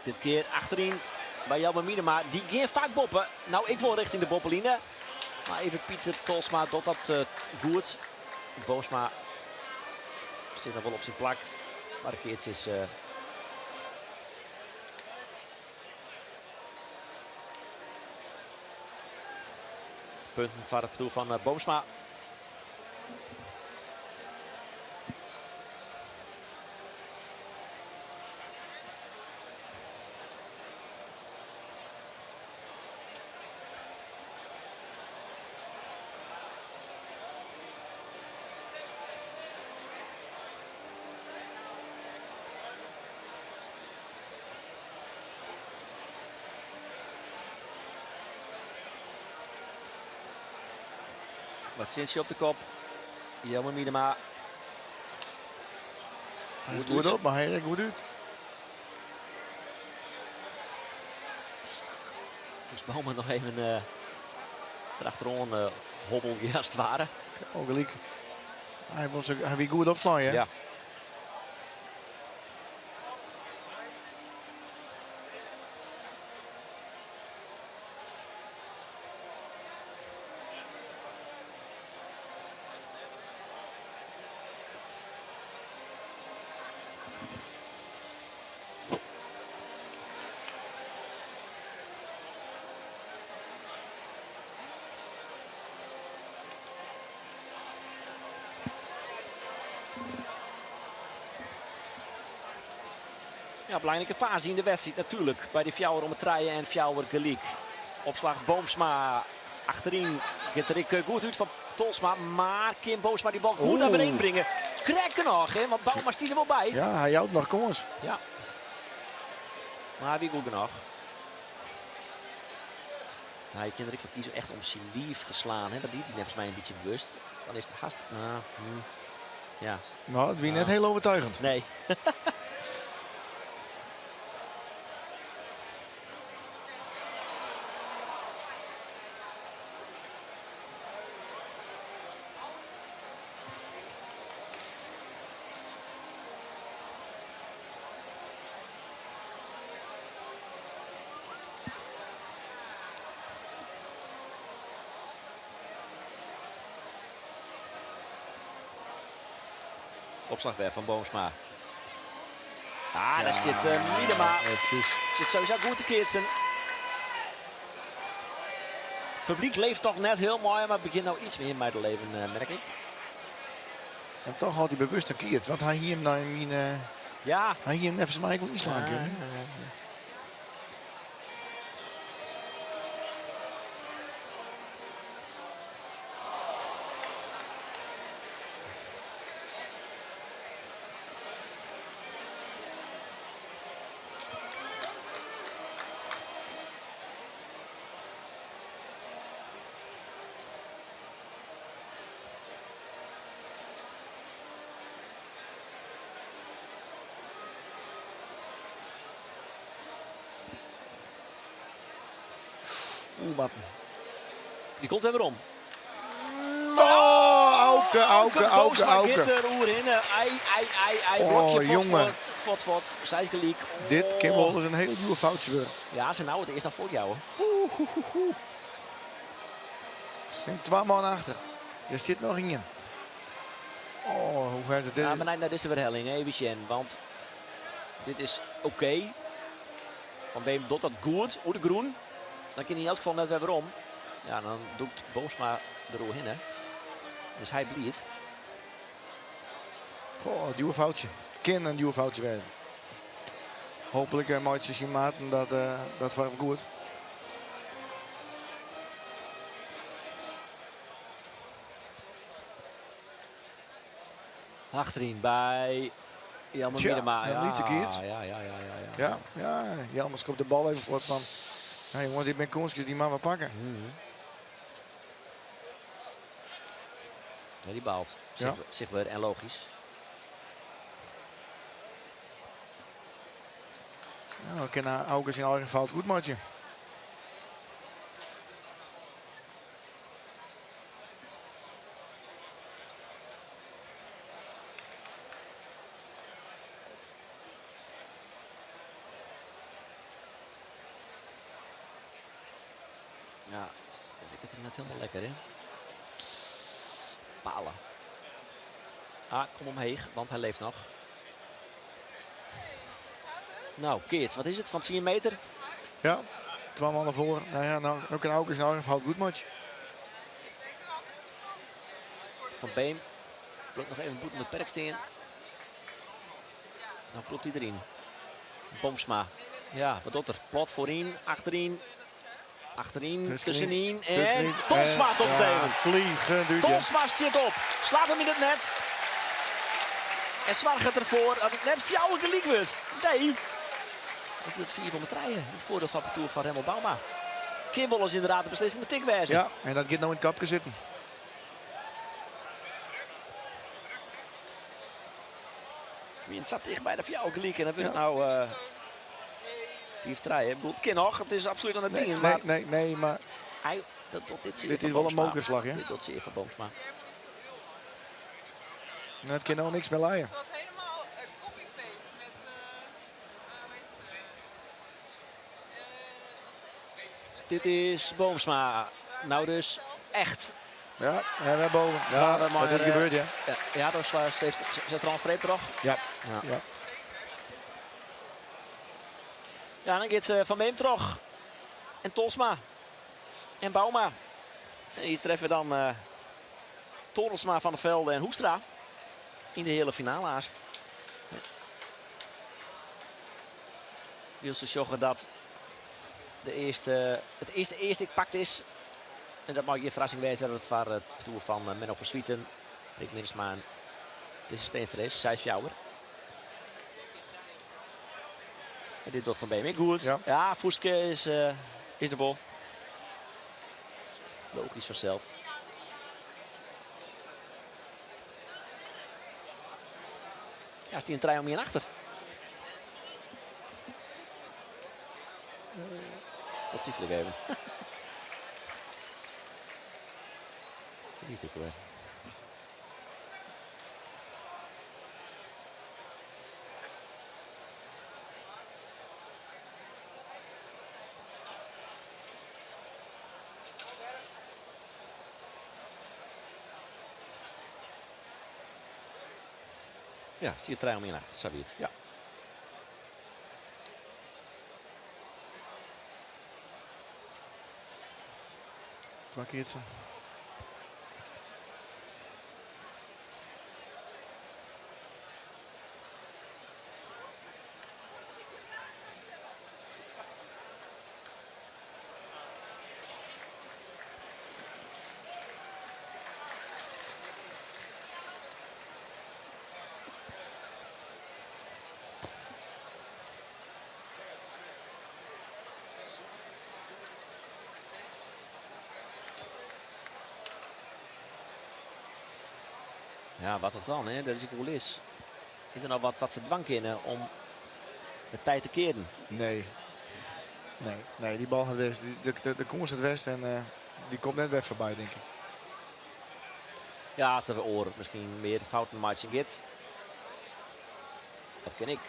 Dit keer achterin bij Jelmer Miedema. Die ging vaak boppen. Nou, ik wil richting de boppeline. Maar even Pieter Tolsma doet dat goed. Boomsma zit nog wel op zijn plak. Maar de keertje is... punten van het doel van Boomsma. Wat Sintje op de kop. Jelmer Miedema. Hij is goed op, maar hij rekt goed uit. Dus Bouwman nog even erachterom hobbel als het ware. Ook gelijk. Hij wil goed opslaan, hè? Ja. Ja, belangrijke fase in de wedstrijd natuurlijk. Bij de Fjouwer om het draaien en Fjouwer gelijk. Opslag Boomsma achterin. Gaat er goed uit van Tolsma. Maar Kim Boomsma die bal goed naar beneden brengen. Krijgt er nog, hè, want Bouma stiet er wel bij. Ja, hij houdt nog kans. Ja. Maar wie goed genoeg. Nou, je kunt er voor kiezen echt om zijn lief te slaan. Hè. Dat doet hij volgens mij een beetje bewust. Dan is het haast. Ja. Nou, het was net heel overtuigend. Nee. Opslag weer van Boomsma. Ah, daar zit Miedema. Het is... Zit sowieso goed te keertsen. Het publiek leeft toch net heel mooi, maar het begint nou iets meer in mij te leven, merk ik. En toch had hij bewust gekeerd, want hij hier hem naar mijn... Ja. hij hier hem even mij niet slaan kunnen. Matten. Die komt er weer om. Auke. Oh, jongen. Fot. Zij is gelijk. Dit kan wel eens een heel nieuwe foutje worden. Ja, ze nou het eerst nog voor jou. Er zijn 2 man achter. Er zit nog in. Oh, hoe gaat het dit? Ja, maar nee, dat is de verhelling, Evicien. Want dit is oké. Van Beem doet dat goed. De groen. Dan kan hij in elk geval net weer om. Ja, dan doet Boomsma er al in, hè. Dus hij blieft. Goh, nieuwe foutje. Kan een nieuwe foutje werden. Hopelijk maakt ze zien maten dat was goed. Achterin bij Jelmer Miedema. Ja, niet verkeerd. Ja. Ja, Jelmer komt de bal even voor van. Ja, jongens, dit ben Koenskes die maar wat pakken. Ja, die baalt. Ja. Zichtbaar en logisch. Nou, ik kan Auke zijn eigen fout goed maken. Ja, ik vind hem net helemaal lekker, hè. Palen. Ah, kom omheen, want hij leeft nog. Nou, Keerts, wat is het? Van 10 meter? Ja, 2 mannen voor. Nou ja, nou ook een Auke zijn eigen fout goed maken. Van Beem. Blokt nog even boet in het perksteen. Dan klopt hij erin. Boomsma. Ja, wat doet er? Plot voorin, achterin. Achterin, tussenin. En Tolsma tot tegen. Vliegen duurt. Tolsma zit op. Slaat hem in het net. En Zwaar gaat ervoor dat het net Fjouwer gelijk wordt. Nee. Dat is het 4 van de treien. Het voordeel van het toer van Remmel Bouma. Kimball is inderdaad de beslissende tikwijze. Ja, en dat gaat nou in het kapje zitten. Wie zat dicht bij de Fjouwer gelijk. En dan wordt nou 4 treien. Ik bedoel, het kan nog. Het is absoluut aan het ding. Nee, maar Hij, dat doet dit zeer dit van is wel een Boomsma. mokerslag, hè? Dit doet zeer van Boomsma. Het kan nou niks meer leiden. Het was helemaal copy-paste met, Dit is Boomsma. Nou dus echt. Ja, en we boven. Ja, dat wat is gebeurd, ja? Ja, dat zet er al een streep erop. Ja. Ja. Ja. Ja, dan gaat Van Beem terug. En Tolsma. En Bouma. En hier treffen dan Torensma, Van der Velde en Hoekstra. In de hele finale haast. wil ze zorgen dat het eerste ik pakt is. En dat mag je verrassing wezen dat het voor het toer van Menno van Swieten, Rick Minnesma en Tisse Steenster is. Zij is jouwer. En dit doet Van Beem goed. Ja, Voeske is de bal. Logisch vanzelf. Ja, is die een trui om hier achter. Tot die vlieg even. Niet te weer. Ja, is die een trui om hier achter. Zo het. Ja. Kwakkeertsen. Ja, wat het dan, hè? Dat is een goal is. Is er nou wat ze dwang kunnen om de tijd te keren? Nee. Nee, die bal gaat weg. De koers het west en die komt net weg voorbij, denk ik. Ja, terwijl oren misschien meer fouten matchen git. Dat ken ik.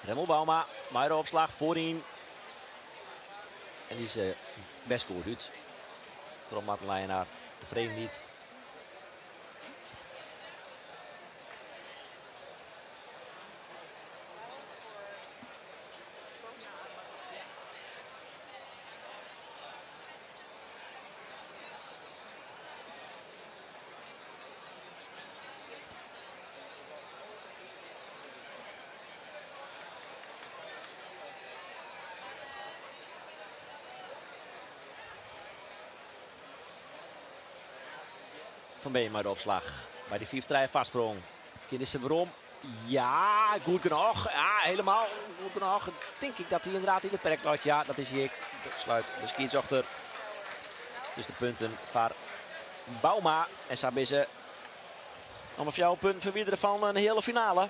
Remmel Bauma, maar de opslag voorin. En die is best goed uit. Vooral Martin Leijenaar tevreden niet. Van Beem maar de opslag. Bij die 4-3 vastsprong. Is ze waarom? Ja, goed genoeg. Ja, helemaal goed genoeg. Denk ik dat hij inderdaad in het perk was. Ja, dat is hier. Sluit de skiers achter. Dus de punten van Bauma. En Sabisse. Om of jouw punten verwijderen van een hele finale.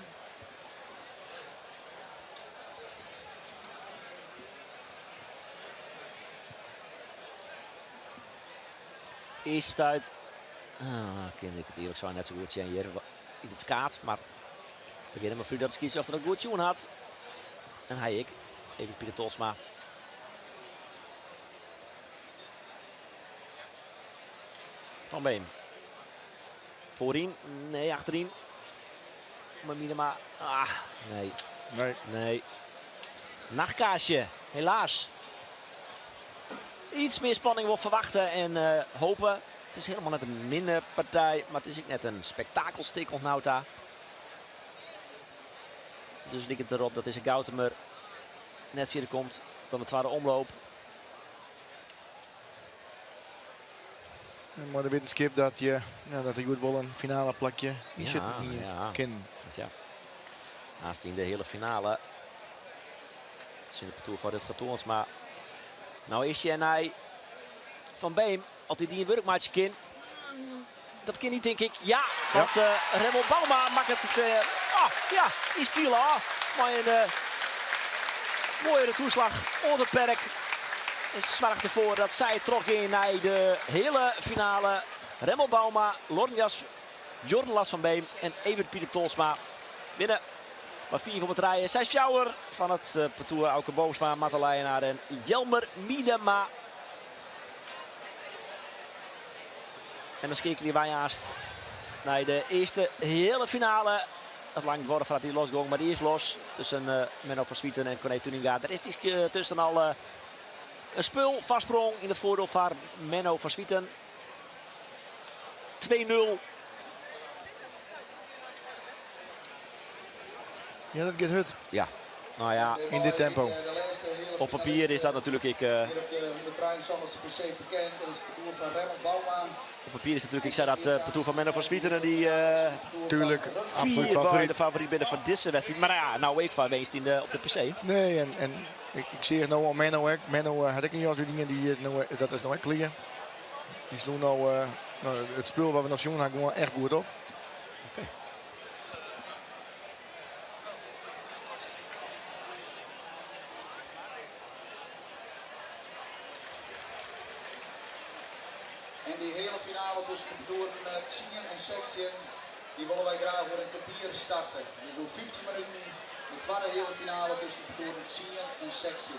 Eerste stuit. Ken ik het eerlijk zo net zo goed zijn hier in het skaat. Maar vergeet hem maar dat de skiers achter een goed tune had. En hij ik. Even Pieter Tolsma. Van Beem. Voorin. Nee, achterin. Maar Minema. Ah, nee. Nee. Nachtkaasje. Helaas. Iets meer spanning wordt verwachten en hopen. Het is helemaal net een minder partij, maar het is ook net een spektakelstik op Nauta. Dus ligt het erop dat deze Gautemer net verder komt dan het zware omloop. Maar de wetenschap dat je goed wel een finale plakje in zit hier ken. Ja. Naast in de hele finale. Het is in de parcours van dit getoond, maar nou is je en hij Van Beem, als hij die een werkmaatje kan, dat kan niet denk ik. Ja, want Remmel Bauma maakt het is stiel. Maar een mooie toeslag onder perk. En zorgt ervoor dat zij trok in naar de hele finale. Remmel Bauma, Jordan Las van Beem en Evert Pieter Tolsma winnen Maar 4 voor het rijden. Zij Sjouwer van het parcours Auke Boomsma, Matta Leijenaar en Jelmer Miedema. En dan skikelen wij haast naar de eerste hele finale. Het lang worden voordat hij losging, maar die is los. Tussen Menno van Swieten en Corné Tuninga. Er is die tussen al een spul vastsprong in het voordeel van Menno van Swieten. 2-0. Ja, dat gaat hut. Ja, nou ja, In dit tempo. op papier is dat natuurlijk... Hier op de 123 PC bekend. Dat is het parcours van Raymond Bouma. Op papier is natuurlijk, ik zei dat parcours van Menno van Swieten die Tuurlijk, absoluut de favoriet. favoriet binnen van deze wedstrijd. Maar ja, nou ik van wees op de PC. Nee, en ik zie het nou al Menno. Menno had ik niet altijd dingen, die is nou, dat is nou echt clear. Die sloeg nou, het spul waar we nog zien, gewoon echt goed op. En die hele finale tussen de toeren 10 en 16, die willen wij graag voor een kwartier starten. Dus over 15 minuten de tweede hele finale tussen de toeren 10 en 16.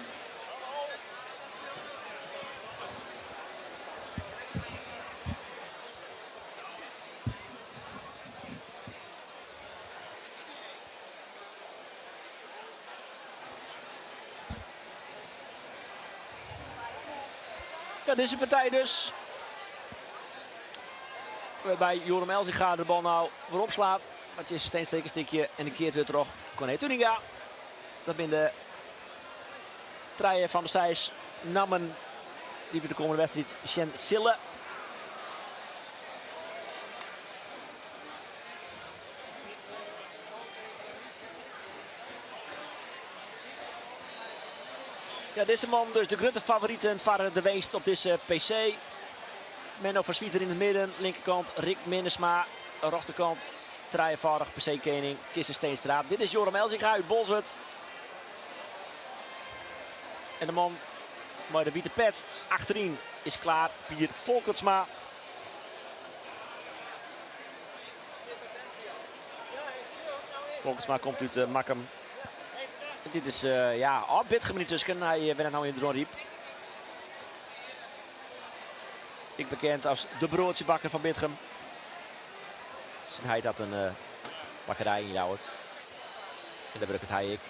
Dat is de partij dus. Waarbij Joram Elzinga de bal nou weer opslaat. Maar het is een steenstekerstikje en een keert weer terug. Corné Tuninga. Dat ben de treien van de Sijs Nammen. Die voor de komende wedstrijd Sjen Sille. Ja, deze man dus de grote favorieten van de weest op deze PC. Menno van Swieten in het midden, linkerkant Rick Minnesma, rechterkant Trijvaardig PC-kening, Tjisse Steenstraat. Dit is Joram Elzinga uit Bolzut. En de man met de witte pet achterin is klaar, Pier Volkertsma. Volkertsma komt uit Makkum. En dit is ja, Bitgem niet tussen. Hij bent nou in de Dronriep. Ik bekend als de broodjebakker van Bitgem. Dus hij dat een bakkerij in Jouwert. En daar het hij ik.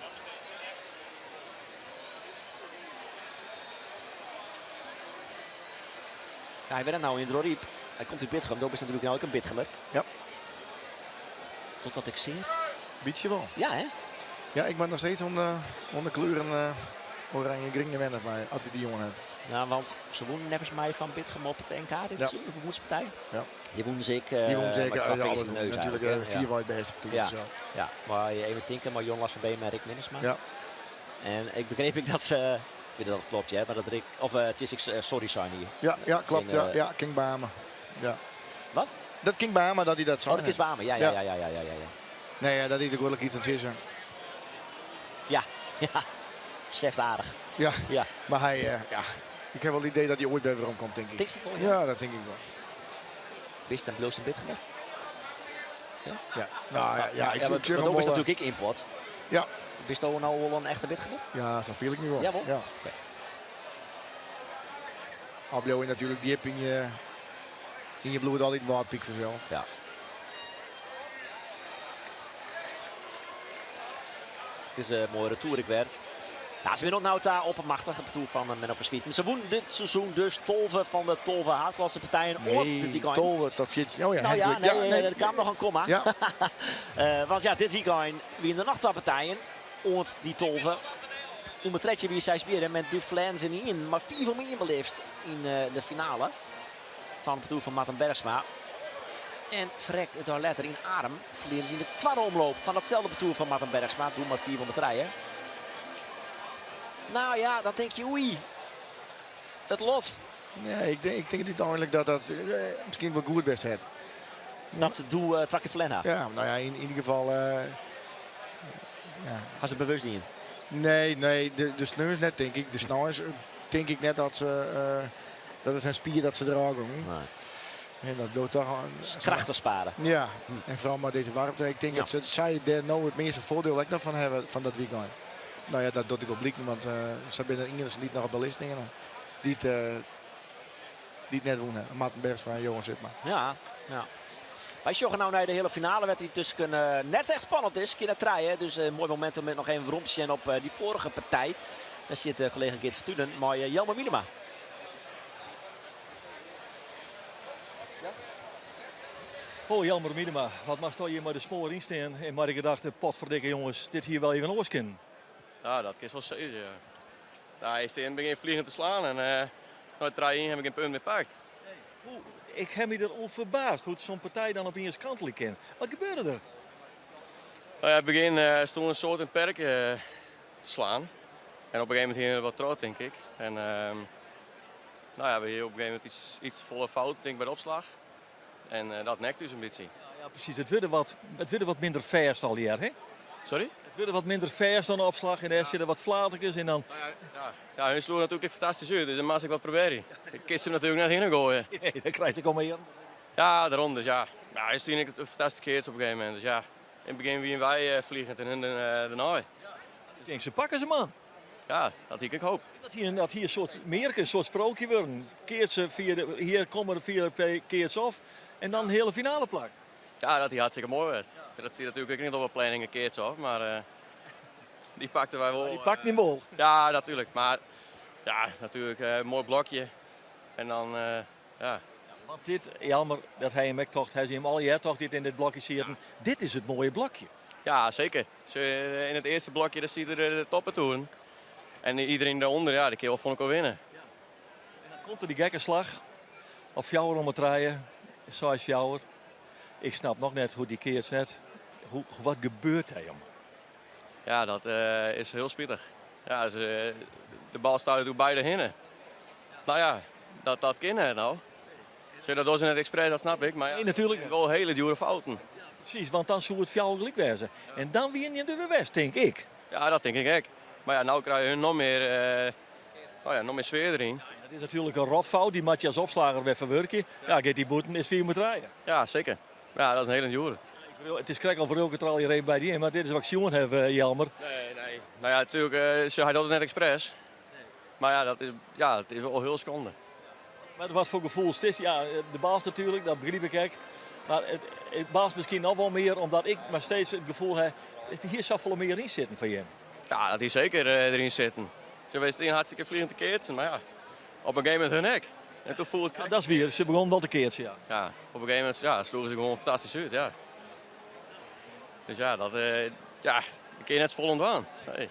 Ja, hij bent nou in de Dronriep. Hij komt uit Bitgem. Doop is natuurlijk nou ook een Bitgemer. Ja. Totdat ik zie. Beetje wel. Ja, hè? Ja, ik ben nog steeds onder kleuren oranje gringen wennen, maar altijd die jongen hebt. Ja, want ze wonnen nevens mij van Bitgem op het NK. Dit is een bemoedspartij. Ja. Die wonnen zeker. Die won zeker uit alles alles. Natuurlijk ja. 4 white best. Ja. Ja, maar je even denken, maar Jon Lars van Beem en Rick Minnesma. Ja. En ik begreep ik dat, ik weet dat klopt, ja, maar dat Rick, of het is sorry zijn hier. Ja, klopt. Ja, King Bama. Ja. Wat? Dat King Bama, dat hij dat zo. Oh, dat is Bamen, ja. Nee, ja, dat is ook wel iets aan het vissen. Ja, zegt aardig. Ja, Ja. maar hij, ja, ik heb wel het idee dat hij ooit bij weer omkomt, denk ik. Tikst het wel? Ja, dat denk ik wel. Wist en bloos een Bitgemer? Ja, nou ja, ik maar zeg hem ook is wel. natuurlijk ik import. Ja, Wist je nou wel een echte Bitgemer? ja, zo viel ik nu wel. Jawel. Ja. Oké. Al bleef je natuurlijk diep in je bloed altijd wat piek vanzelf. Ja. Het is een mooie retour ik weer. Ja, ze winnen nou daar op een machtige parcours van Menno van Swieten. Ze wonnen dit seizoen dus 12 van de 12 haardklasse partijen ooit. Dus die gaan... Tolwe tot 14. Oh ja, Nou ja, heftig. nee, er kwam nog een komma. Ja. Want ja, dit weekend winnen er nog 2 partijen. Ooit die 12. Om het tretje wie zij spelen met Duflens en in. Maar 4 van meer beleefd in de finale. Van het parcours van Martin Bergsma. En verrek het daar letter in Arm. Verliezen ze in de tweede omloop van datzelfde parcours van Martin Bergsma. Doe maar 4 van de rijden. Nou ja, dan denk je oei. Het lot. Nee, ik denk uiteindelijk dat dat misschien wel goed best heeft. Dat ze doen Trakje Flenna. Ja, nou ja, in ieder geval. Ja. Gaan ze bewust in. Nee, de sneu is net, denk ik. De snel is, denk ik net dat ze dat het een spier dat ze dragen. Nee. En dat doet toch Krachten sparen. Ja, en vooral maar deze warmte. Ik denk Ja. dat zij daar nou het meeste voordeel ook nog van hebben van dat weekend. Nou ja, dat doet ik wel blikken, want ze hebben Ingels niet nog op de listingen. Die het net wonen. Maarten Bergsma en Johan Zitma. Ja. Wij joggen nou naar de hele finale wedstrijd dus net echt spannend is. Keer naar treien. Dus een mooi moment om met nog even rond te zien op die vorige partij. Daar zit collega Geert Vertunen, maar Jelmer Minema. Oh, Jelmer Minema, wat mag toch hier maar de spoor instaan? En maar ik gedacht, potverdikke jongens, dit hier wel even losken. Ja, dat is wel zeker. Ja. Nou, eerst in het begin vliegen te slaan en na 3-1 heb ik een punt meer pakt. Ik heb me er al verbaasd hoe zo'n partij dan op eens kantelijk kan. Wat gebeurde er? Nou ja, in het begin stond een soort een perk te slaan. En op een gegeven moment ging er wat trots, denk ik. En nou ja, we hier op een gegeven moment iets volle fout denk ik, bij de opslag. En dat nekt dus een beetje. Ja, precies. Het werd wat minder vers al hier, hè? Sorry? Het werd wat minder vers dan de opslag en daar zitten wat flatertjes en dan... Ja, hun sloeg natuurlijk fantastisch uit, dus dan mag ik wat proberen. Ik kist hem natuurlijk net in gooien. Nee, dan krijg je kom hier. Ja, daarom dus ja. Ja, hij is natuurlijk een fantastische keer op een gegeven moment. Dus ja, in het begin wie wij vliegend en hun daarna. Ik denk, ze pakken ze man. Ja, dat had ik gehoopt. Dat hier een soort sprookje worden. Keert ze hier komen er via de keert ze af en dan de hele finale plak. Ja, dat hij hartstikke mooi werd. Ja. Dat zie je natuurlijk ook niet op een planning een keertje af, maar die pakten wij wel. Die pakt niet bol. Ja, natuurlijk. Maar ja, natuurlijk een mooi blokje. En dan, ja. Want dit, Jelmer, dat hij hem toch, hij hem al jaar toch dit in dit blokje zitten. Dit is het mooie blokje. Ja, zeker. In het eerste blokje daar zie je de toppen toe. En iedereen daaronder, ja, de kerel vond ik al winnen. En dan komt er die gekke slag. Op Fjouwer om het draaien. 6 Fjouwer. Ik snap nog net hoe die keert net. Wat gebeurt hij, jongen? Ja, dat is heel spittig. Ja, dus, de bal staat door beide hinnen. Nou ja, dat kan nou. Dat doen ze net expres, dat snap ik. Maar ja, Nee, natuurlijk. wel hele dure fouten. Precies, want dan zou het Fjouwer gelijk wezen. En dan win je de best, denk ik. Ja, dat denk ik ook. Maar ja, nou krijg je hun nog meer sfeer erin. Het is natuurlijk een rotfout, die moet je als opslager weer verwerken. Ja, gaat die boeten is 4 moet rijden. Ja, zeker. Ja, dat is een hele dure. Het is krek al voor elke tral hierheen bij die, maar dit is wat ik zien heb, Jelmer. Nee. Nou ja, natuurlijk, hij doet het net expres. Maar ja, het is wel heel schande. Maar wat voor gevoel is dit? Ja, de baas natuurlijk, dat begrijp ik ook. Maar het baas misschien nog wel meer, omdat ik maar steeds het gevoel heb, hier zou veel meer in zitten van je. Ja, dat is zeker erin zitten. Ze wist een hartstikke vliegend te keertje, maar ja, op een gegeven moment hun nek. En toen voelde Ja, dat is weer, ze begon wel te keertje, ja. Ja, op een gegeven moment sloegen ze gewoon fantastisch uit, ja. Dus ja, dat kun je net vol aan. Nee.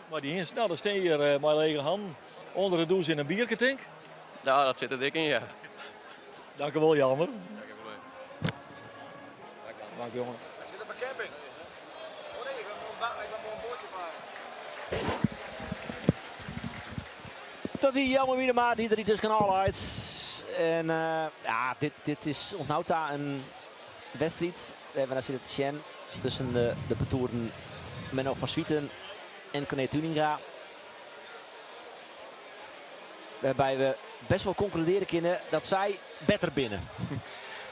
Maar die eens, nou, dan steen je hier mijn lege hand onder de douche in een bierketink. Ja, dat zit er dik in, ja. Dank u wel, Jelmer. Dank jongen. Ik zit op een camping. Oh nee, ik ben een bootje varen. Dat die Jelmer Minema die er iets kan halen uit. En ja, dit is onthoudt daar een wedstrijd. We hebben daar zitten Tjen tussen de partoeren Menno van Swieten en Corné Tuninga. Waarbij we best wel concluderen kunnen dat zij beter binnen.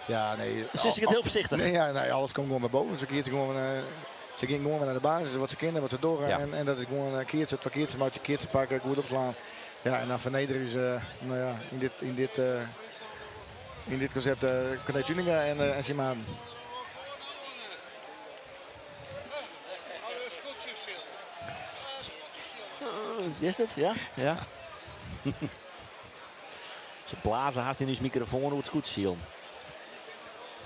Ja, nee. Dus is ik het heel voorzichtig. Nee, ja, nee, alles komt gewoon naar boven. Ze ging gewoon naar de basis, wat ze kennen, wat ze door. Ja. En dat is gewoon een keertje, twee keertjes, maar je keertje pakken, goed opslaan. Ja, en dan vernederen ze nou ja, in dit concept Corné Tuninga en Simaan. Is het? Ja? Ja. Ze blazen hard in uw microfoon hoe het goed zien.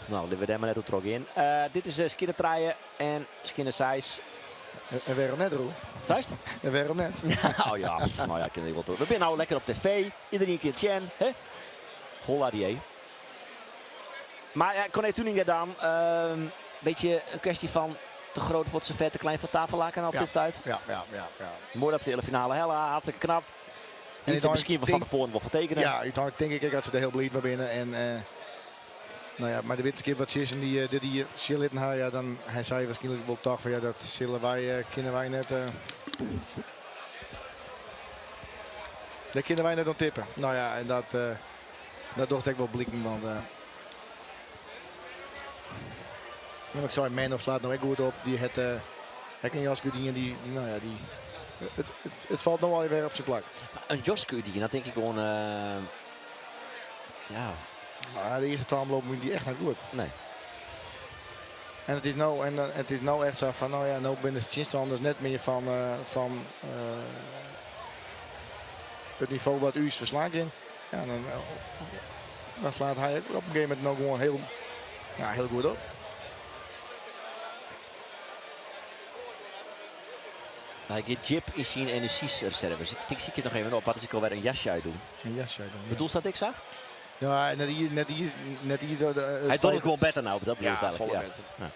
Nou, we daar maar net terug in. Dit is Skinner Traaien en Skinner Seis. En waarom net, Roel? Thuis? En waarom net? Oh ja, nou ja, ken ik wel terug. We zijn nou lekker op tv. Iedereen een keer Tjen. Holla die. Maar ja, Corné Tuninga dan. Beetje een kwestie van te groot voor het servet, te klein voor het tafellaken op dit stuit. Ja. Mooi dat ze de hele finale hellen. Hartstikke knap. En dan misschien van tevoren wel vertekenen. Ja, ik denk ik dat ze er heel blij mee binnen. En nou ja, maar de witte keer wat ze is en die Shillitten haar, ja, dan hij zei waarschijnlijk wel toch van ja, dat zullen wij kunnen wij net. Dat kunnen wij net onttippen. Nou ja, en dat dacht ik wel blikken, want Ik zei, Menno slaat nou ook goed op. Die het een Jasku die nou ja, die... Het valt nog wel weer op zijn plak. Een Josku die, dat denk ik gewoon... ja, Maar de eerste 12 lopen moet die echt naar goed. nee. En het is nou echt zo van, nou ja, nou ben de chinstanders net meer van het niveau wat u is verslagen in. Ja, dan slaat hij op een gegeven moment nog gewoon heel goed op. Nou, ik Jip is zijn energiereserves. Ik zie het nog even op. Wat is ik alweer een jasje uit doen? Een jasje uit doen. Ja. Bedoel je dat ik zag? Ja, net hier zo. Hij doet het gewoon beter nou, dat bedoel Ja, ik eigenlijk. volle Ja. beter. Ja.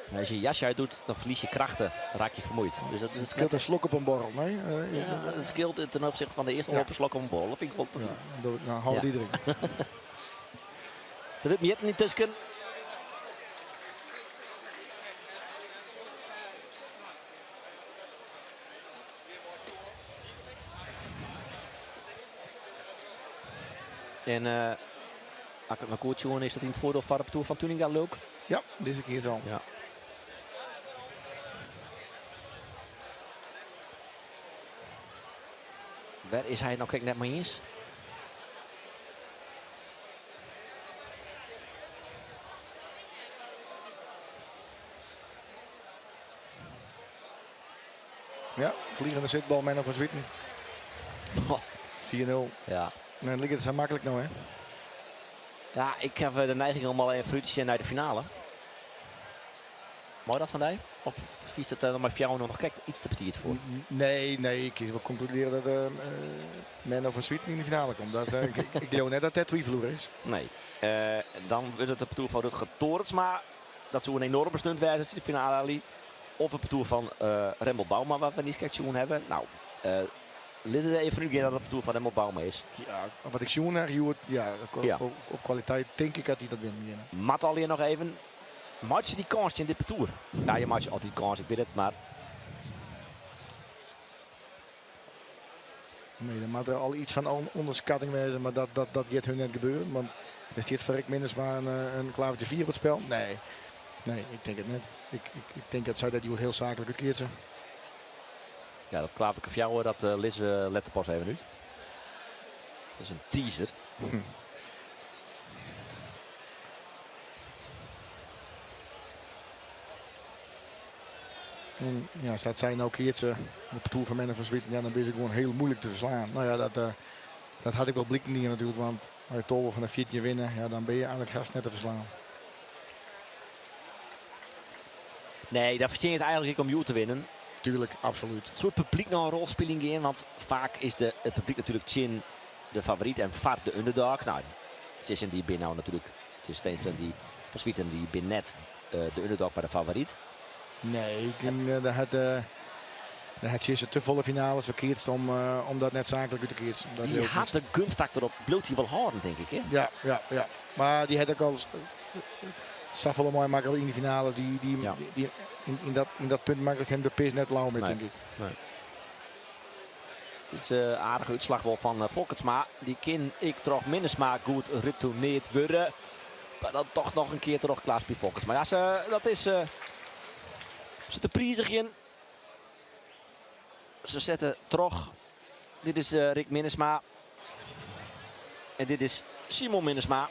Maar als je je jasje uit doet, dan verlies je krachten, raak je vermoeid. Dus dat Het scheelt een slok op een borrel, nee? ja, het scheelt ten opzichte van de eerste open slok op een bol. Dat vind ik wel precies. Nou, houden die erin. Er wordt meer niet tussen. En als ik het maar goed zie, is dat in het voordeel van de Tour van Tuninga leuk? Ja, deze keer zo. Ja. Waar is hij nou? Kijk net maar eens. Ja, vliegende zitbal, Menno van Zwieten. 4-0. Ja. Nee, ligt het zo makkelijk nou, hè? Ja, ik heb de neiging om al een fruitje naar de finale. Mooi dat van mij? Of vies het er maar voor jou nog iets te petit voor? Nee, ik kies wel concluderen dat Menno van Zwieten in de finale komt. Ik geloof net dat dat twijfeloer is. Nee. Dan wordt het de Tour van Rutger Torensma. Dat zou een enorme stunt zijn in de finale Ali. Of een Tour van Remmel Bouma, wat we niet seizoen hebben. Nou, lidden even nu dat het Tour van Remmel Bouma is. Ja, wat ik zie naar op kwaliteit denk ik dat hij dat wint. Mat al hier nog even. Maak je die kans in dit Tour? Ja, je maakt altijd kans, ik weet het, maar... Nee, dan moet er al iets van onderschatting wezen, maar dat gaat hun net gebeuren. Want er zit verrekt minstens maar een klavertje 4 op het spel. Nee, ik denk het net. Ik denk dat zij dat die heel zakelijk uitkeert. Ja, dat klavertje voor jou, dat Liz let er pas even uit. Dat is een teaser. En ja, staat zij nou keertje op de Tour van Menno van Zwieten, ja, dan ben je gewoon heel moeilijk te verslaan. Nou ja, dat had ik wel blikken hier natuurlijk, want als je toch van een 14 winnen, ja, dan ben je eigenlijk haast net te verslaan. Nee, daar verdient het eigenlijk om jou te winnen. Tuurlijk, absoluut. Het soort publiek nou een rolspeling in, want vaak is het publiek natuurlijk Chin de favoriet en Fart de underdog. Nou, Chin die ben nou natuurlijk, het is steeds die van Zwieten die ben net de underdog bij de favoriet. Nee, ik denk dat het is te volle finales verkeerd om dat net zakelijk uit te keertsen. Die had de gunfactor op bloot hij wel houden, denk ik. Hè? Ja. Maar die had ook al Saffel mooi maken in de finale. Die in dat punt maakt hem de pis net lauw met, denk ik. Nee. Het is een aardige uitslag wel van Volkertsma. Die kan ik toch minstens goed retourneerd worden. Maar dan toch nog een keer terug Klaas bij Volkertsma. Ja, dat is... Ze te prijzig in. Ze zetten terug. Dit is Rick Minnesma. En dit is Simon Minnesma.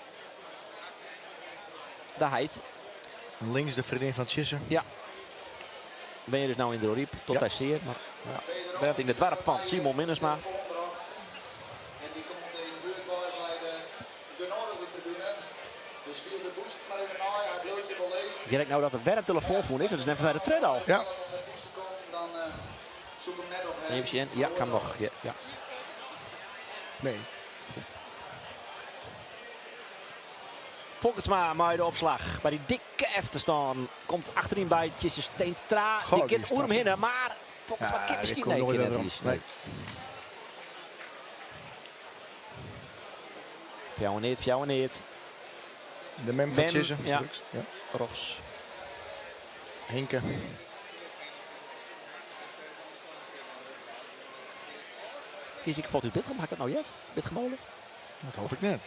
De heid. Links de vriendin van Tjissen. Ja. Ben je dus nou in de riep tot hij zeer. Maar bent in het werp van Simon Minnesma. En die komt in de buurt bij de nodige tribune. Dus viel de boost maar even naar. Hij blootje wel lezen. Je denkt nou dat het weer een telefoonvoer is. Dat is net bij de tred al. Ja. Om naartoe te komen, dan zoek hem net op. Even zien. Ja, kan nog. Ja. Nee. Volkertsma maar de opslag. Bij die dikke F te staan. Komt achterin bij Tjisse Steenstra. Die gaat oer hem heen. Maar Volkertsma kent misschien nooit keer weer net om. iets. Nee. Fjouwen niet. De mem van Tjissen. Ja. Rogs. Hinke. Kies ik voor u bid gemaakt nou jet? Bid gemolen? Dat hoop ik net.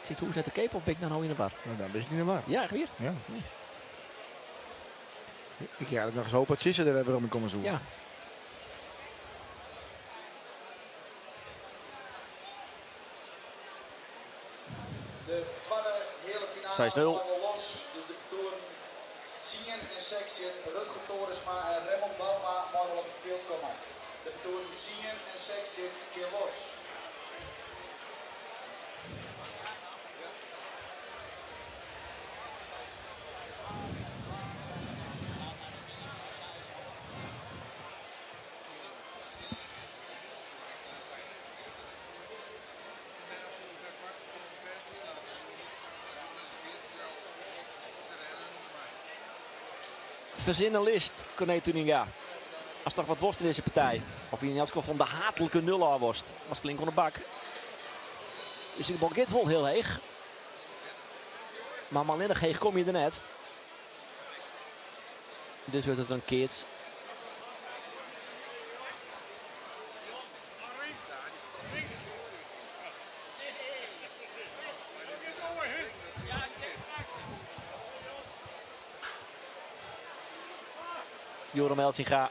Zit hoe net de cape op ben ik nou in de bar? Nou, dan is het niet normaal. Ja, echt weer? Ja. Ik had nog eens hoop dat Sissen er weer om komen zoeken. Ja. De tweede hele finale 6-0. gaan los. Dus de toeren Sien en Section, Rutger Toresma en Raymond Bauma mogen wel op het veld komen. De toeren Sien en Section keer los. Verzinnen list, Corné Tuninga. Als toch wat worst in deze partij. Of hij in elk geval van de hatelijke nul worst. Was flink onder de bak. Dus de bal gaat wel heel heeg. Maar malinnig heeg kom je er net. Dus wordt het een keert. Joram Elsinga.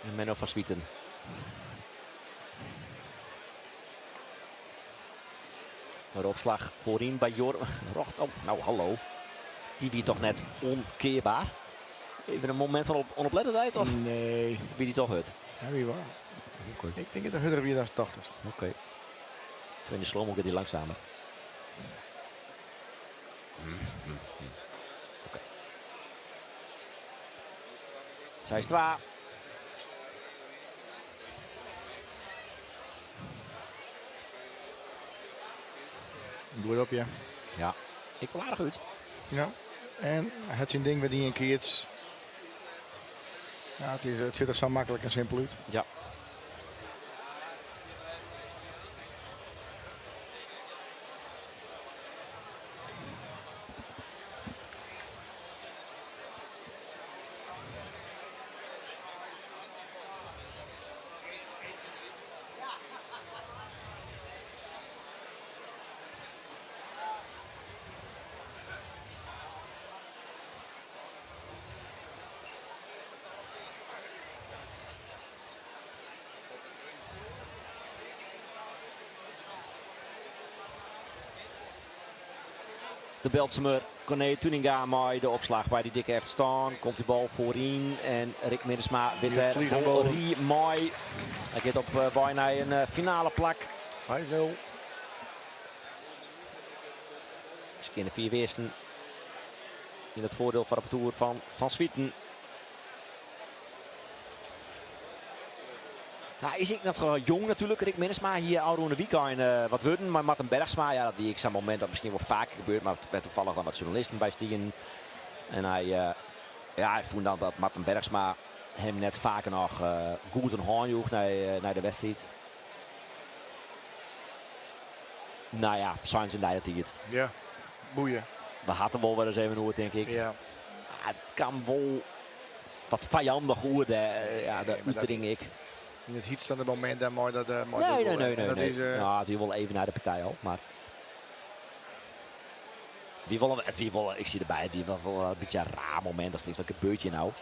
En Menno van Swieten. Een opslag voorin bij Joram. Oh, nou hallo. Die wie toch net onkeerbaar. Even een moment van onoplettendheid of Nee. wie die toch het? Ja, wie waar? Oké. Ik denk dat de Hudder weer als 80. Oké. Zo in de slow gaat die langzamer. Oké. Zij is 2. Doe het op, ja. Ja, ik wil aardig uit. Ja. En het zijn ding waar die een keert. Ja, het zit er zo makkelijk en simpel uit. Ja. De Beltsemer Corné Tuninga maar de opslag bij die dikke heeft staan. Komt die bal voorin en Rick Minnesma wint Ja, er vliegen bal bal. mooi. Hij gaat op bijna een finale plak. 5-0. Misschien de 4 weersten in het voordeel van de toer van Swieten. Nou, is ik nog jong natuurlijk, Rick Minnesma. Hier oude de weekend wat worden. Maar Martin Bergsma, ja, dat die ik zo'n moment dat misschien wel vaker gebeurt. Maar er toevallig dan wat journalisten bij stieren. En hij vond dan dat Martin Bergsma hem net vaker nog goed een haan joeg naar de wedstrijd. Nou ja, zijn ze dat hij het. Ja, boeien. We hadden wel weer eens even hoort, denk ik. Ja. Het kan wel wat vijandig worden, ja, dat denk ik. In het heatstaande moment dan mooi dat. Nee. Dat is, ja, die wil even naar de partij al, maar wie wil, ik zie erbij, die was wel een beetje een raar moment. Dat is wat gebeurt je nou?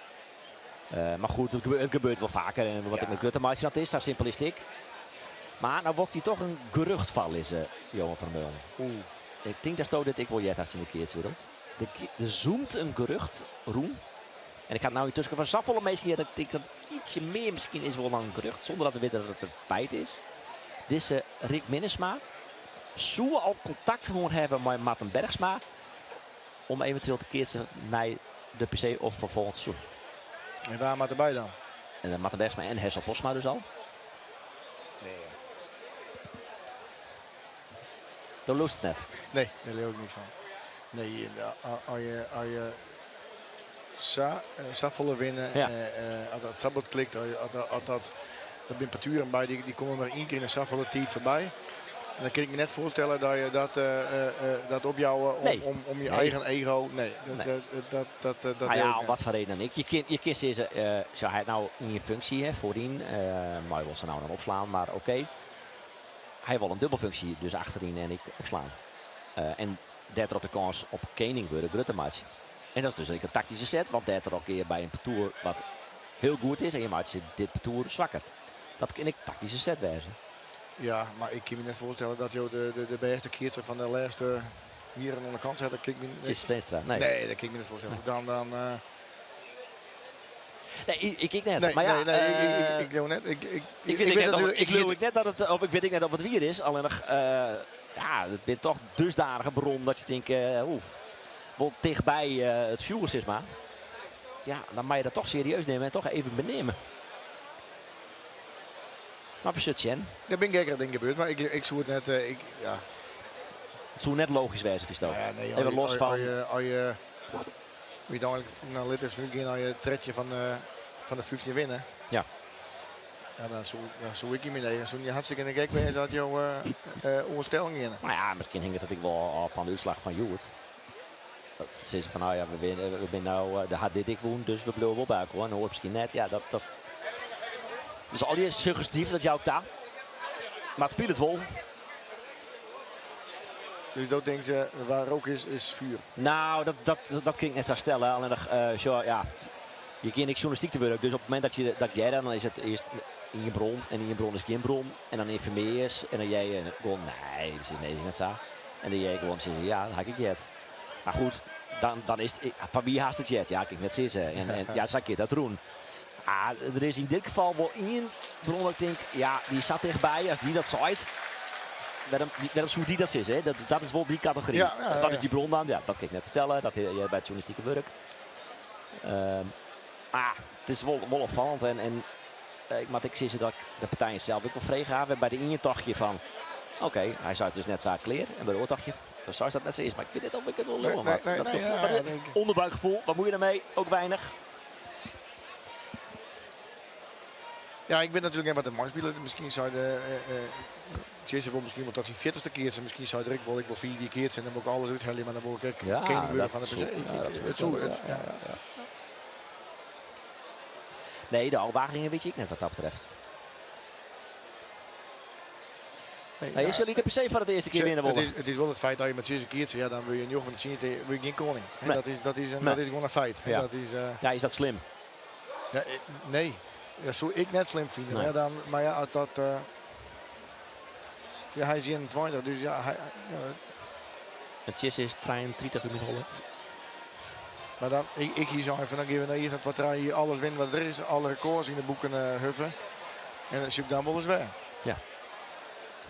Maar goed, het gebeurt wel vaker. En wat ik met Guttemeijer dat is, zo simpel is het. Maar nou wordt hij toch een geruchtval is, Johan van der Meulen. Oeh. Ik denk dat dat ik wil jet als in de keertswereld. Er zoomt een gerucht, Roem. En ik ga het nou tussen van Safvolle meestal dat ik denk dat ietsje meer misschien is wel dan een gerucht. Zonder dat we weten dat het een feit is. Deze Rick Minnesma zou al contact moeten hebben met Martin Bergsma. Om eventueel te keersen naar de PC of voor volgend seizoen. En waar maar erbij dan? En Martin Bergsma en Hessel Posma dus al. Nee. Dat lust het net. Nee, daar leer ik niks van. Nee, als je Safvolle winnen, Ja. als dat Sabot klikt, als dat Dat zijn Paturen bij, die komen maar 1 keer in de zoveel tijd voorbij. En dan kan ik me net voorstellen dat je dat opjouwen om je eigen ego. Nee, dat Nou ja, om wat voor reden dan ik. Je kiest deze, zou hij nou in je functie voorin, maar je wil ze nou dan opslaan, maar oké. Hij wil een dubbelfunctie, dus achterin en ik opslaan. En dat er de kans op Kening worden, grote match. En dat is dus een tactische set, want dat er ook keer bij een parcours wat heel goed is en je maakt je dit parcours zwakker. Dat kan ik tactische set wijzen. Ja, maar ik kan me net voorstellen dat je de beste keertje van de laatste hier aan de kant zet. Dat kan ik me Sisse Steenstra, nee. Nee, dat kan ik me net voorstellen. Nee, ik net. Nee, maar ja, ik doe net. Ik weet net dat het, of ik weet net of het weer is. Alleen nog, ja, het bent toch dusdanige bron dat je denkt, wel dichtbij het viewers is maar. Ja, dan mag je dat toch serieus nemen en toch even benemen. Maar voor Sutjen. Er ben gekkere dingen gebeurd, maar ik zou het net, ja. Het zou net logisch wijzen, Visto. Nou ja, nee, even los van. Wie dan nou lid is, als je het tredje van de 15 winnen. Ja. Ja, dan zou ik hier mee nemen. Toen je hartstikke in de gek wezen dat jouw onderstelling in. Nou ja, misschien hing het dat ik wel al van de uitslag van Joert. Dat ze zeggen van nou ja, we zijn nou de had dit ik woon, dus we blijven wel bij hoor. En hoor misschien net, ja dat. Dus al die suggestief dat jou ook daar. Maar het speelt het wel. Dus dat denkt ze, waar rook is vuur. Nou, dat kan ik net zo stellen. Alleen nog, ja, je kent niks journalistiek te werk. Dus op het moment dat jij dan is het eerst in je bron. En in je bron is geen bron. En dan informeer en dan jij gewoon, nee, dat is net zo. En dan jij gewoon zegt, ja, dan haak ik het. Maar goed, dan is het, van wie haast het jet? Ja, ik net zeggen. En ja, zou ik dat doen. Ah, er is in dit geval wel één bron dat ik denk, ja, die zat dichtbij. Als die dat zaait, waarom zou die dat is, hè? Dat is wel die categorie. Ja, dat is die bron dan, ja, dat kan ik net vertellen. Dat bij het journalistieke werk. Het is wel opvallend. Ik zie ze dat de partijen zelf ook wel vrij gaven bij de intochtje van. Oké, hij zou het dus net zo kleren. En bij de oortochtje, dan zou dat net zo is. Maar ik weet niet of ik het wel lopen. Onderbuikgevoel, wat moet je daarmee? Ook weinig. Ja, ik ben natuurlijk even wat de manspeler. Misschien zou de Jason wil misschien wel tot zijn 40ste keer zijn. Misschien zou ik wel 4 keer zijn. Dan moet ik alles uithalen, maar dan word ik geen gebeuren van de PC. Nee, de afwagingen weet ik net wat dat betreft. Nee, is jullie de PC voor het eerste keer winnen worden? Het is wel het feit dat je met 6 keer ja, dan wil je niet van het zien, wil je geen koning. Nee. Dat is gewoon een feit. Ja, dat is, is dat slim? Ja, nee, dat zou ik net slim vinden. Nee. Ja, dan, maar ja, dat... ja, hij is 21, dus ja... Het is 33 minuten. Maar dan, ik hier zo even, dan geven we naar hier wat er hier alles winnen wat er is. Alle records in de boeken huffen. En dan zoek dan wel eens weg. Ja.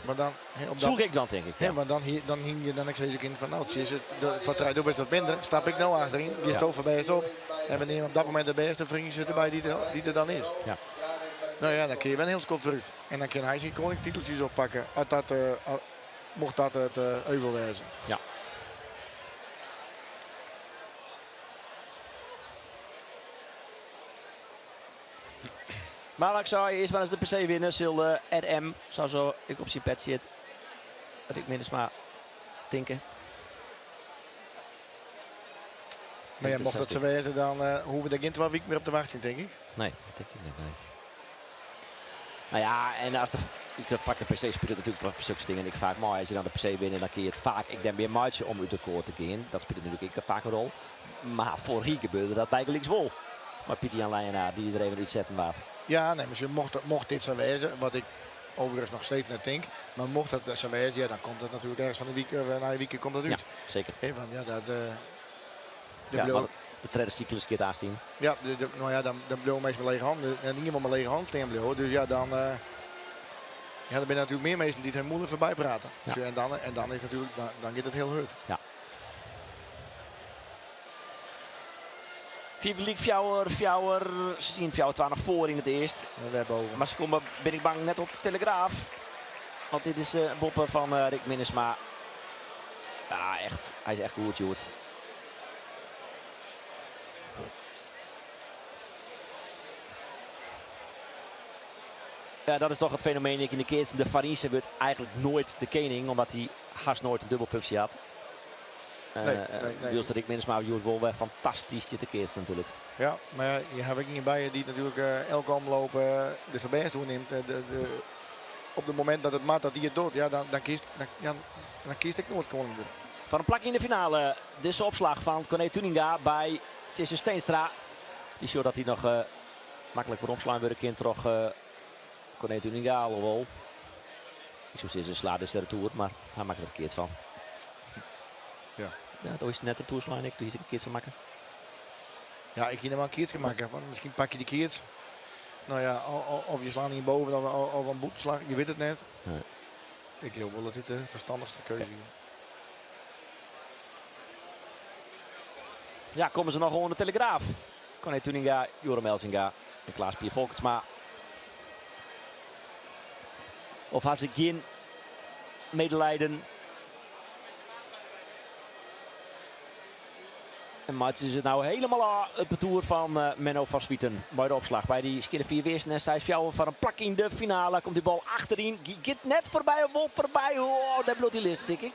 Maar dan... Zoek ik dan, denk ik. Ja, maar dan hing je dan ik zeg in van nou, wat eruit doet is wat minder. Stap ik nou achterin, die is toch voorbij het op. En we nemen op dat moment de beste vrienden zitten bij die er dan is. Ja. Nou ja, dan kun je wel heel skop vooruit. En dan kan hij zijn koningtiteltjes oppakken. Als dat, mocht dat het euvel wezen. Ja. Maar ik zou eerst maar eens de PC winnen. Zul RM, zou zo ik op zijn pet zit. Dat ik minstens maar tinken. Maar ja, mocht dat zo wezen, dan hoeven we er geen 12 weken meer op te wachten, denk ik. Nee, dat denk ik niet. Nee. Nou ja, en als de PC speelt natuurlijk wel zulke dingen. Ik vaak mooi als je dan de PC wint, dan kun je het vaak. Ik denk meer matchen om uit de koord te gaan. Dat speelt natuurlijk vaak een rol. Maar vorig gebeurde dat bij linkswol. Maar Pieter Jan Leijenaar die er even uitzetten waard. Ja, nee, misschien mocht dit zo wezen, wat ik overigens nog steeds net denk. Maar mocht dat zo wezen, ja, dan komt het natuurlijk ergens van de week, na een week komt dat uit. Ja, zeker. Hey, want, ja, dat... de trainercyclus keer aanzien. Ja, nou ja, dan bleef meestal met lege handen. En niemand met lege hand tegen bleef. Dus ja, dan... ja, er zijn natuurlijk meer mensen die het hun moeder voorbij praten. Ja. Dus, en dan is natuurlijk... Dan gaat het heel hard. Ja. Fjouwer, ze zien Fjouwer 12 nog voor in het eerst. Boven. Maar ze komen, ben ik bang, net op de Telegraaf. Want dit is Boppen van Rick Minnesma. Ja, echt. Hij is echt goed, Joert. Ja, dat is toch het fenomeen in de keertsen. De Farise wordt eigenlijk nooit de koning, omdat hij haast nooit een dubbelfunctie had. Nee. Wiels Rick Minnesma, Joert Wolwe, fantastisch te keertsen natuurlijk. Ja, maar ja, je hebt ook niet bij je die natuurlijk elke omloop de verbijs doorneemt. Op het moment dat het mat dat hij het doet, ja, dan kiest ik nooit koning. Van een plakje in de finale. Dit is de opslag van Corné Tuninga bij Tjesse Steenstra. Die show dat hij nog makkelijk voor omslaan weer een kind terug. Corné Tuninga, alhoewel. Ik zou zeggen, slaat is de retour, maar hij maakt er een keert van. Ja. Ja, dat is net de toerslaan. Ik doe hier een keert van maken. Ja, ik ging er wel een keertje maken. Want misschien pak je die keert. Nou ja, of je slaat niet boven of een boetslag. Je weet het net. Nee. Ik geloof wel dat dit de verstandigste keuze is. Ja, komen ze nog gewoon de Telegraaf. Corné Tuninga, Joram Elsinga en Klaas-Pier Volkertsma. Of had ze geen medelijden? En maar het is het nou helemaal aan het betoer van Menno van Swieten. Bij de opslag. Bij die skinnen 4 weersen en zij fjouwen van een plak in de finale. Komt die bal achterin. Gaat net voorbij. Wolf voorbij. Oh, dat bloot die list, denk ik.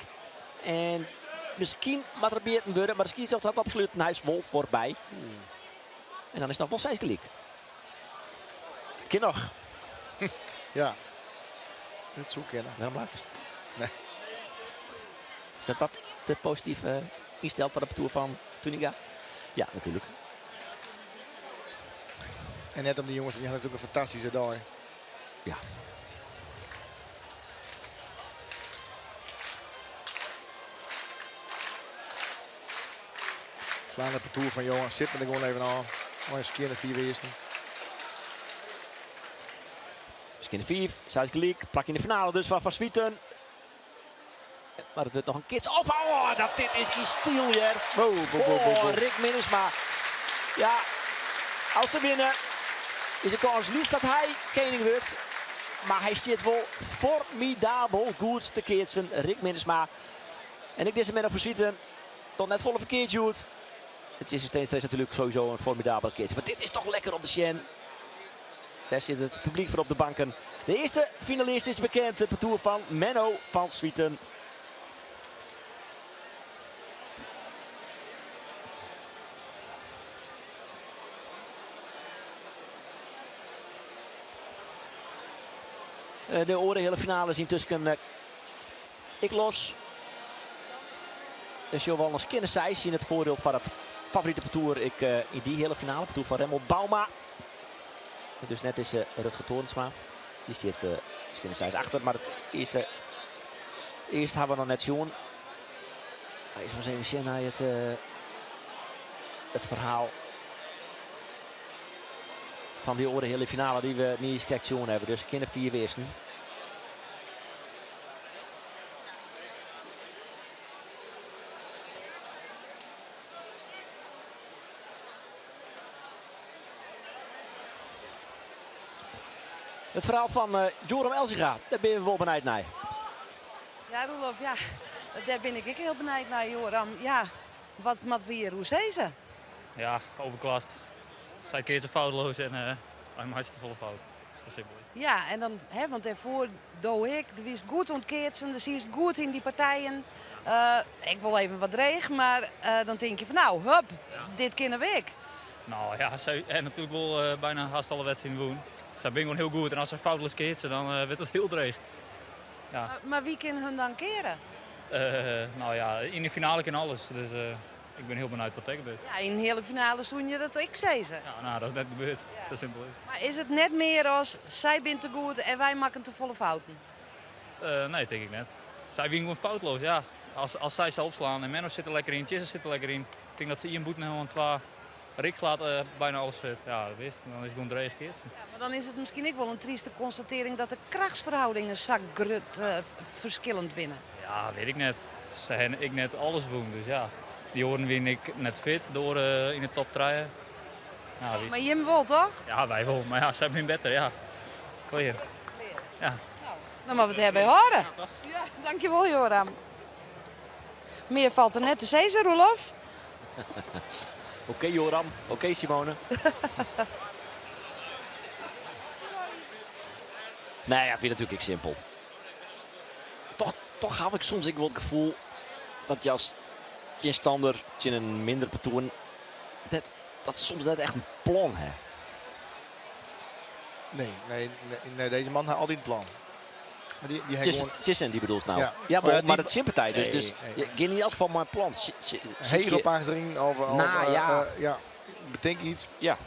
En misschien mag er beter worden. Maar de ski zelf had absoluut. En hij is Wolf voorbij. En dan is het nog wel zijn gelijk. Ken nog. Ja. Het zo kennen. Waarom laat is het? Nee. Is dat wat te positief instelt van de betoer van Tuninga? Ja, natuurlijk. En net om die jongens, die hadden natuurlijk een fantastische dag. Ja. Slaan de parcours van Johan, zit me er gewoon even aan. Maar eens een keer de 4 weersten. Misschien de 5, Zuid gelijk, plak in de finale dus van Swieten. Maar het wordt nog een kids. Oh, dit is in stiel hier. Oh, Rick Minnesma. Ja, als ze winnen is het kans liefst dat hij koning wordt. Maar hij zit wel formidabel goed te keertsen, Rick Minnesma. En ik deze Menno van Swieten tot net volle verkeerd doet. Het is steeds natuurlijk sowieso een formidabele keertsen. Maar dit is toch lekker op de Sjen. Daar zit het publiek voor op de banken. De eerste finalist is bekend. Het parcours van Menno van Swieten. De oorhele finale zien tussen ik los. Dus wel nog kennis in het voordeel van het favoriete parcours. In die hele finale, parcours van Remmel Bauma. Dus net is Rutger Toornsma. Die zit kennis achter, maar het eerst hebben we nog net Sjoen. Eens maar eens even naar het verhaal van die oorhele finale die we niet eens kijk Sjoen hebben. Dus kinder 4 weersten. Het verhaal van Joram Elsinga, daar ben je wel benieuwd naar. Ja, Roelof, ja, daar ben ik heel benieuwd naar, Joram. Ja, wat we hier, hoe zei ze? Ja, overklast. Zij keert ze foutloos en hij maakt ze te volle fout. Zo simpel is. Ja, en dan, want daarvoor doe ik, er is goed ontkeertsen, er is goed in die partijen. Ik wil even wat dreig, maar dan denk je van nou, hup, dit kennen we. Nou ja, zij heeft natuurlijk wel bijna haast alle wedstrijden woon. Zij ben gewoon heel goed en als zij foutloos keert, dan wordt het heel dreig. Ja. Maar wie kan hun dan keren? Nou ja, in de finale kan alles. Dus ik ben heel benieuwd wat tegen gebeurt. Ja, in de hele finale zoen je dat ik zei ze. Ja, nou, dat is net gebeurd. Ja. Zo simpel is het. Maar is het net meer als zij bent te goed en wij maken te volle fouten? Nee, denk ik net. Zij wien gewoon foutloos, ja. Als zij ze opslaan en Menno zit er lekker in, Tjesse zit er lekker in. Ik denk dat ze Ian Boeten helemaal 2. Rick slaat bijna alles fit. Ja, dat wist. Dan is het gewoon dreig gekeerd. Ja, maar dan is het misschien ook wel een trieste constatering dat de krachtsverhoudingen zakgrut verschillend binnen. Ja, weet ik net. Ik net alles woon, dus ja. Die horen win ik net fit door in de top 3. Ja, maar Jim wel toch? Ja, wij wel. Maar ja, zij zijn beter, ja. Clear. Ja. Nou, dan moeten we het erbij horen. Ja, toch? Ja, dankjewel Joram. Meer valt er net te zeggen, Roelof. Oké, Joram. Oké, Simone. Nee, ja, het weer natuurlijk simpel. Toch heb ik soms wel het gevoel dat je als tegenstander in een minder patroon dat ze soms net echt een plan hebben. Nee, deze man had altijd een plan. Maar die heeft gewoon... Tjissen, die bedoelt nou. Ja. Ja, Maar ja, maar die- het sympathie. Dus, Nee, dus nee. je gaat niet als van mijn plan. Heel op achterin of ja. betekent iets. Ja.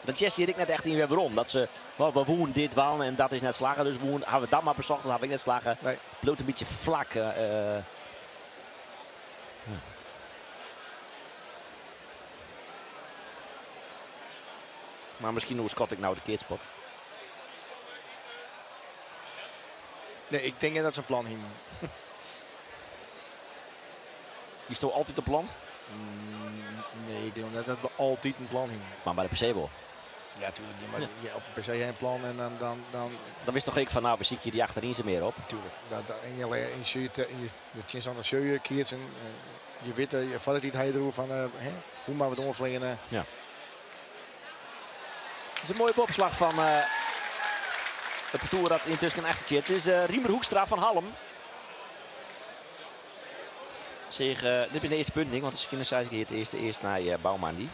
Dat Jesse hier ik net echt in weer waarom. Dat ze, we woen dit wel en dat is net slagen. Dus hebben we dat maar bezocht, dan heb ik net slagen. Nee. Het bloot een beetje vlak. Maar misschien hoe schat ik nou de keerspot. Nee, ik denk niet dat ze een plan hing. Is toch altijd een plan? Nee, ik denk net dat we altijd een plan hingen. Maar bij de PC wel. Ja, tuurlijk. Maar ja, op per se een plan en dan Dan wist toch ik van nou, we zien je die achterin ze meer op. natuurlijk. En je ziet in je chins aan de show keert en je weet je vader niet hij erover van hoe maar we het onvliegen. Ja. Het is een mooie opslag van het parcours dat intussen echt zit. Het is Riemer Hoekstra van Halm. Zeg, dit is de eerste punt, want de kinderzijde keert eerst naar Bouwman die.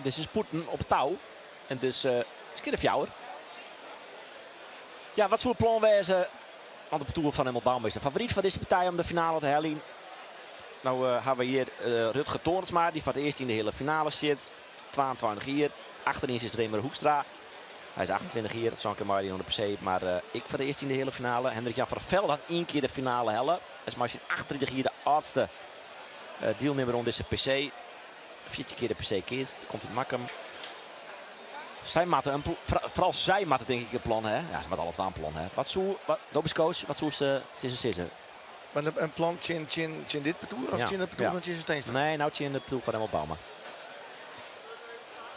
Dus is Poeten op touw. En dus is Fjouwer. Ja, wat soort plan wijzen aan de parcours van Emel Bouwmeester. Favoriet van deze partij om de finale te halen. Nou hebben we hier Rutger Toornsma, die voor het eerst in de hele finale zit. 22 hier. Achterin is Remer Hoekstra. Hij is 28 hier, dat zou ik maar niet per se. Maar ik voor de eerst in de hele finale. Hendrik-Jan van der Velde had 1 keer de finale hellen. Dus maar als je 38 hier de oudste deelnemer onder deze PC. 14 keer de PC kiest, komt het makkelijk. Zij matten vooral zij matten denk ik een plan, hè? Ja, ze matten alle twee een plan, hè? Dobis coach, wat zou ze sissen? Maar een plan chin dit parcours of chin het parcours van Tjisse Steenstra? Nee, nou chin het parcours van Emel Bauma.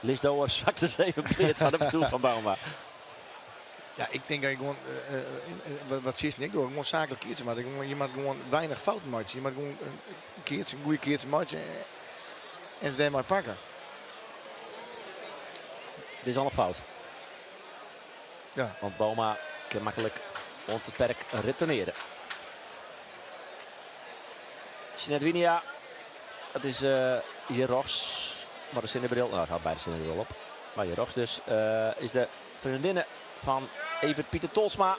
Liz Douwer zwakte ze even breed van het parcours van Bauma. Ja, ik denk dat ik gewoon, wat Tjisse en ik door, gewoon zakelijk keertje maken. Je maakt gewoon weinig fouten maken. Je maakt gewoon een goede keertje maken en ze daar maar pakken. Dit is al een fout. Ja. Want Bauma kan makkelijk rond het perk retourneren. Sinedwinia, dat is hier rechts. Maar de zinnebril, nou, het had bij de zinnebril op. Maar hier rechts dus is de vriendin van Evert Pieter Tolsma.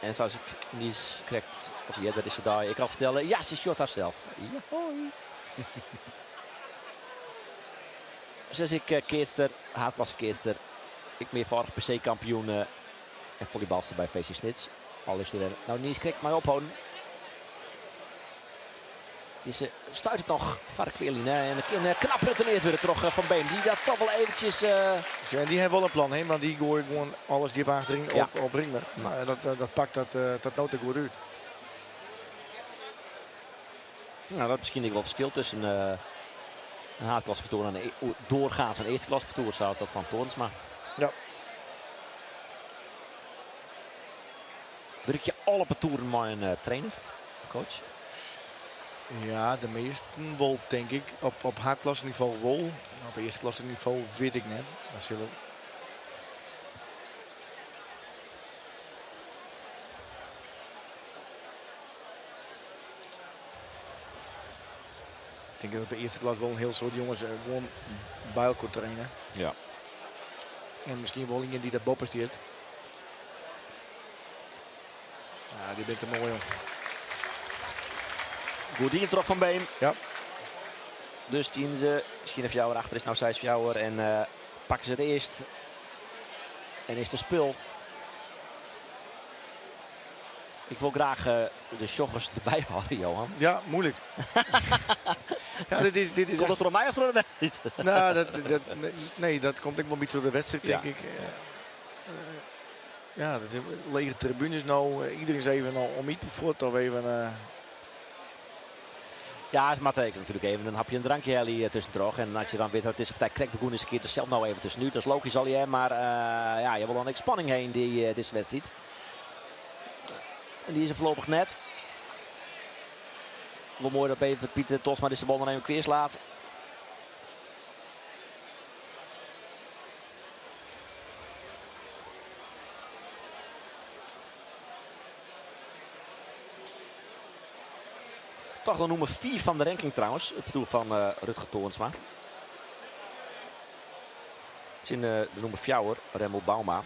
En zoals ik niet correct, of ja, dat is ze daar. Ik kan vertellen, ja, ze shot haarzelf. Ja, hoi. Dus ik keerster, haatwas keerster. Ik meervoudig PC-kampioen en volleybalster bij VC Snits. Al is er nou niet correct, maar ophouden. Dus stuit het nog Varkweerlin en een knap retourneerd worden terug van Been. Die dat toch wel eventjes... Ja, en die hebben wel een plan, hè, want die gooien gewoon alles diep achterin op Ringler. Dat pakt dat nood goed uit. Nou, dat is misschien wel verschil tussen een haatklassvertoer en doorgaans een eerste klasvertoer, zoals dat van Toornsma. Ja. Druk je alle partoeren maar een trainer, coach? Ja, de meesten wel, denk ik. Op haatklasseniveau wel. Op eerste klasseniveau weet ik net. Dat zullen... Ik denk dat op de eerste klas wel een heel soort jongens gewoon bij elkaar trainen. Ja. En misschien wel iemand die dat boppen stiert. Ja, die bent er mooi om. Goed die terug van Been. Ja. Dus zien ze, misschien een Fjouwer achter is nou 6 Fjouwer en pakken ze het eerst. En is de spul. Ik wil graag de joggers erbij houden, Johan. Ja, moeilijk. Ja, dit is Komt dat echt... door mij of door de wedstrijd? Nou, nee, dat komt ook wel een beetje door de wedstrijd, denk ik. Ja, dat lege tribunes nou. Iedereen is even al om iets voor of even... Ja, het maakt natuurlijk even een hapje een drankje Ellie tussendoor. En als je dan weet dat het is partij Krekbegoen is een keer er zelf nou even tussenuit. Dat is logisch al je, maar ja, je wil dan een spanning heen deze wedstrijd. En die is er voorlopig net. Wel mooi dat even Pieter Tosma deze bal dan even keer slaat. Toch de nummer 4 van de ranking trouwens. Het doel van Rutger Toornsma. Het is in de nummer 4, Remmel Bauma.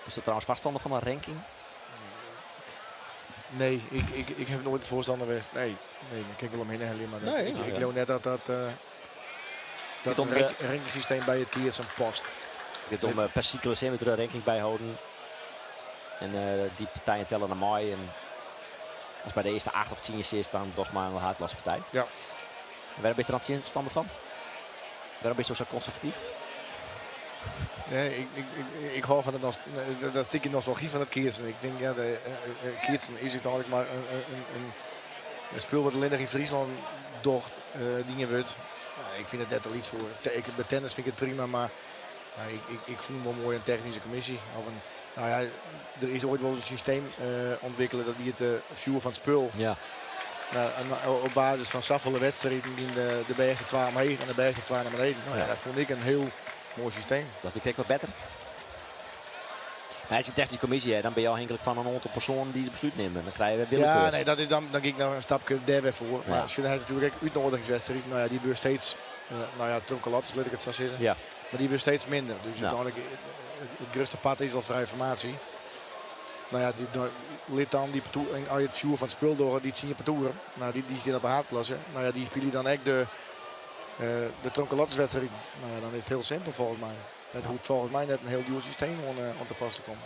Is dat trouwens vaststander van een ranking? Nee, ik heb nooit de voorstander geweest. Nee, dan kijk ik wel omheen helemaal. Maar Nee, ik geloof net dat een rankingsysteem bij het Kiersen past. Dit om per cyclus weer de ranking bijhouden. En die partijen tellen naar mij. En als bij de eerste 8 of 10 is, dan Dosma een haatklaspartij. Ja. En waarom is er dan standaard van? Waarom is je zo conservatief? Nee, ik hou van dat stukje nostalgie van het Kiersen. Ik denk, ja, Kiersen is uiteindelijk maar een speel wat alleen nog in Friesland docht, dingen wordt. Ja, ik vind het net al iets voor. Bij tennis vind ik het prima, maar ja, ik voel me wel mooi een technische commissie. Of nou ja, er is ooit wel een systeem ontwikkelen dat wie het view van het spul. Ja. Nou, op basis van zoveel wedstrijden in de beste 2 omheen en de beste 2 naar beneden. Nou, ja, dat vond ik een heel mooi systeem. Dat bekijkt wat beter. Maar als je een technische commissie hebt, dan ben je afhankelijk van een aantal personen die het besluit nemen. Dan krijg je willekeur. Ja, nee, dat is dan ga ik nou een stapje daar weer voor. Maar als je dan natuurlijk ook uitnodigingswedstrijd, nou ja, die wordt steeds, nou ja, tronkelat, laat ik het zo zeggen. Ja. Maar die wordt steeds minder. Dus Ja. uiteindelijk, het grootste pad is al vrije formatie. Nou ja, lid dan die partout, als je het view van het spul door, die zien je partoeren. Nou, die zitten op een haatklasse. Nou ja, die spelen dan echt de tronkelatwedstrijd. Nou ja, dan is het heel simpel volgens mij. Het hoeft volgens mij net een heel duur systeem om te pas te komen.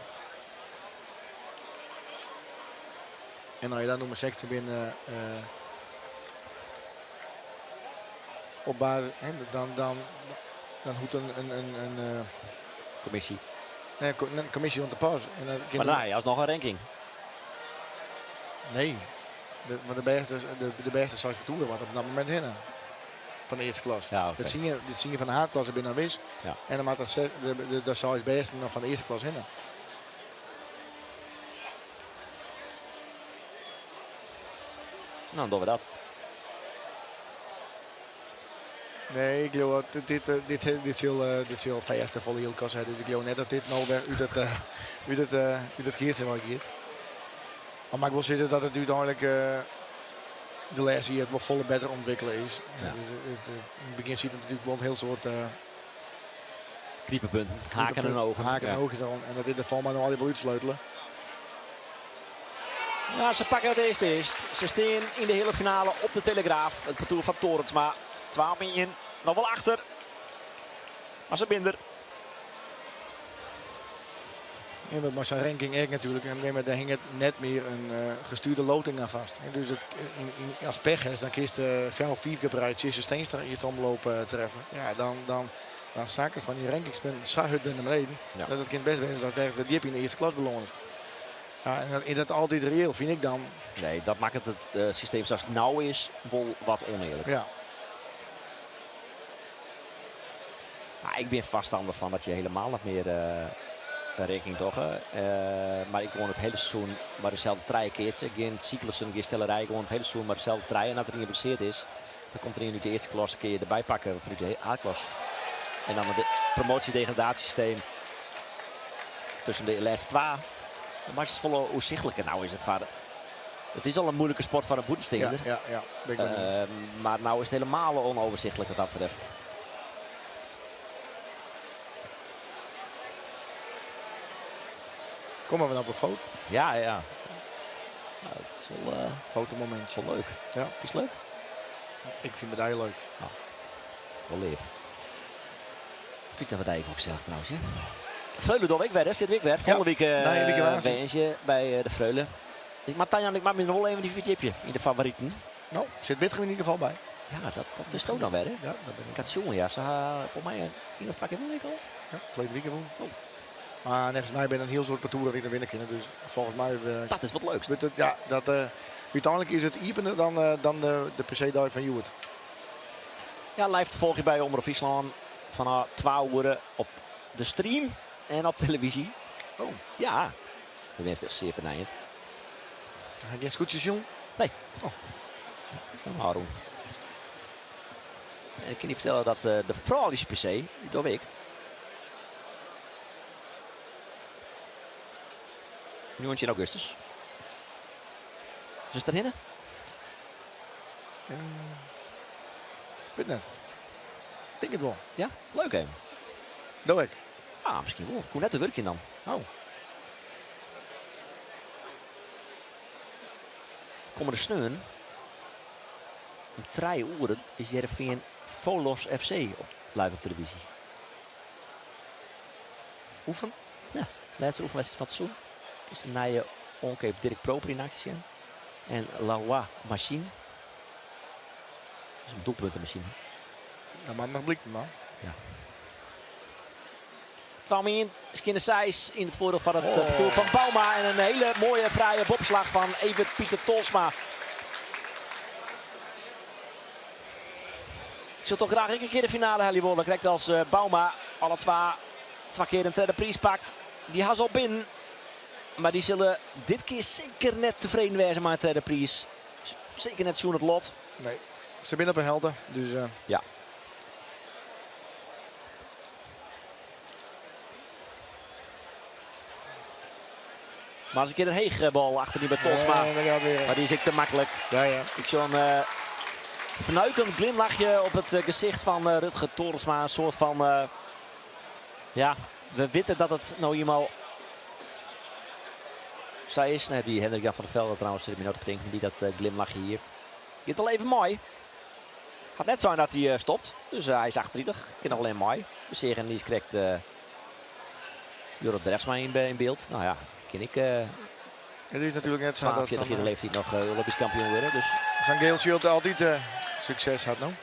En als je dan nummer 16 binnen op basis, dan hoeft een Commissie. een commissie om te pas. En dan Maar nou, ja, alsnog een ranking. nee, want de beste 6 toeren wat op dat moment in. Van de eerste klas. Ja, oké. Dat zie je van de haatklasse binnen wis. Ja. En dan maakt de 6 beste nog van de eerste klas in. Nou, dan doen we dat. Nee, ik geloof dat dit zal vijfde volle heel kast zijn. Dus ik geloof net dat dit nou weer uit het keertje wel gaat. Maar ik wil zeggen dat het uiteindelijk de laatste hier wel volle beter ontwikkelen is. Ja. Dus in het begin ziet het natuurlijk wel een heel soort Kriepenpunten, haken en ogen. Haken en ogen dan. En dat dit de val maar nog altijd wel uitsleutelen. Ja, ze pakken het eerst. Ze staan in de hele finale op de Telegraaf. Het parcours van Torensma. 12 in, nog wel achter. Maar ze binder. En met zijn ranking echt natuurlijk. En daar hing het net meer een gestuurde loting aan vast. En dus als pech is, dan kiest Venlo 4 keer bereid Jesse Steenstra eerst omloop treffen. Ja, dan zakers maar die rankings met Sahut naar beneden. Ja. Dat het kind best weten dat de diep in de eerste klas beloond. Ja, en dat altijd reëel vind ik dan. Nee, dat maakt het systeem zoals het nou is wel wat oneerlijk. Ja. Maar ik ben vaststander van dat je helemaal niet meer rekening toch. Maar ik gewoon het hele seizoen maar dezelfde trein keert. Geen cyclussen, geen stellerij, gewoon het hele seizoen maar dezelfde trein. En als er iemand geblesseerd is, dan komt er in de eerste klas een keer erbij pakken voor de A-klas. En dan het promotie-degradatiesysteem tussen de laatste 2. Maar het is vol overzichtelijker. Nou is het vader. Het is al een moeilijke sport van een boetenstingender. Ja, ben ik wel mee eens. Maar nou is het helemaal onoverzichtelijk wat dat betreft. Kom maar op een foto. Ja. Nou, het is wel, Fotomomentje. wel leuk. Ja. Is het leuk? Ik vind het heel leuk. Wel leef. Victor van Dijk ook zelf trouwens. Ja. Freulen door week weer, zit week weer. Volgende week je bij de Freulen. Ik maak me nog wel even die vertipje in de favorieten. Nou, zit Witgem in ieder geval bij. Ja, dat is toch dan weer, hè? Ja, dat ben ik. Ik had jongen, ja. Ze voor mij 1 of 2 keer week al. Ja, verleden weekend wel. Oh. Maar volgens mij ben ik een heel soort parcours in de winnen kunnen. Dus volgens mij... Dat is wat leuks. ja, uiteindelijk is het iepener dan de PC-die van Joert. Ja, live te volgen bij Omroep Friesland vanaf 12 uur op de stream en op televisie. Oh. Ja, dat werd zeer vernijend. Ga je geen scootjes, John? Nee. Oh. Dat is Haroon. En ik kan je vertellen dat de Fralische PC, die door ik. Nu in augustus. Is het erin? Weet net. Ik denk het wel. Ja, leuk hè? Dat ik. Ah, misschien wel. Ik kon net een werkje dan. Oh. Komen de sneun. Om 3 uur is Heerenveen Volos FC live op televisie. Oefen? Ja, laatste oefenwedstrijd van het seizoen. Is de nieuwe onkeep Dirk Proper in actie zijn. En Lalois Machine. Dat is een doelpuntenmachine. Dat mag nog blikken, man. Ja. 12 min, Skinner Seijs in het voordeel van het doel van Bouma. En een hele mooie vrije bobslag van Evert Pieter Tolsma. Ik zou toch graag een keer de finale halen willen. Krijgt als Bouma alle twee keer een derde prijs pakt. Die has al binnen. Maar die zullen dit keer zeker net tevreden wezen met de prijs. Zeker net zo'n het lot. Nee, ze binnen op een helden. Dus ja. Maar als een keer een heegbal achter die bij Tolsma. Maar die is ik te makkelijk. Ja, ja. Ik zo'n vernuikend glimlachje op het gezicht van Rutger Torensma. Een soort van... ja, we weten dat het nou eenmaal... zij is. Nee, die Hendrik Jan van der Velde trouwens, zit me op te denken. Die dat glimlachje hier. Dit al even mooi. Gaat net zijn dat hij stopt. Dus hij is 38. Ik ken nog alleen mooi. We zien en die krijgt Jorrit Bergsma in beeld. Nou ja, ken ik. Het is natuurlijk net zo dat 40 jaar leeftijd nog Olympisch kampioen worden. Dus. Zijn geel shirt altijd succes had, nou?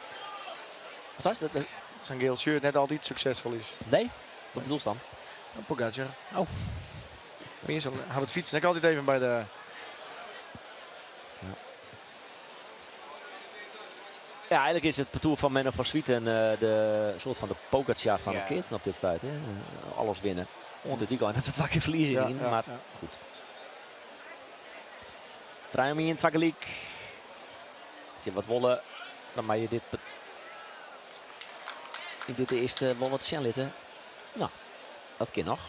Wat was dat? Zijn geel shirt net altijd succesvol is. Nee? Wat bedoel je dan? Een Pogacar. Oh. Meer zo'n had het fietsen. Ik altijd even bij de... Ja, eigenlijk is het parcours van Menno van Swieten de soort van de Pogacar van de kids op dit tijd. Hè? Alles winnen. Onder die kan het 2 keer verliezen in, maar goed. Traumi in Twageliek. Als je wat wollen, dan mag je dit in dit eerste wel wat litten. Nou, dat kan nog.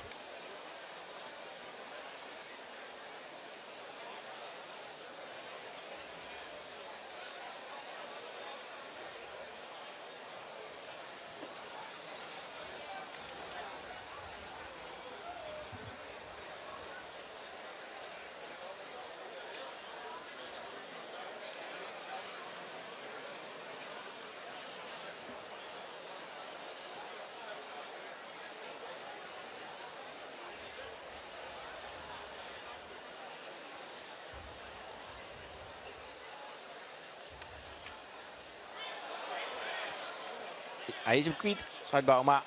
Hij is hem kwijt, zei Bouma.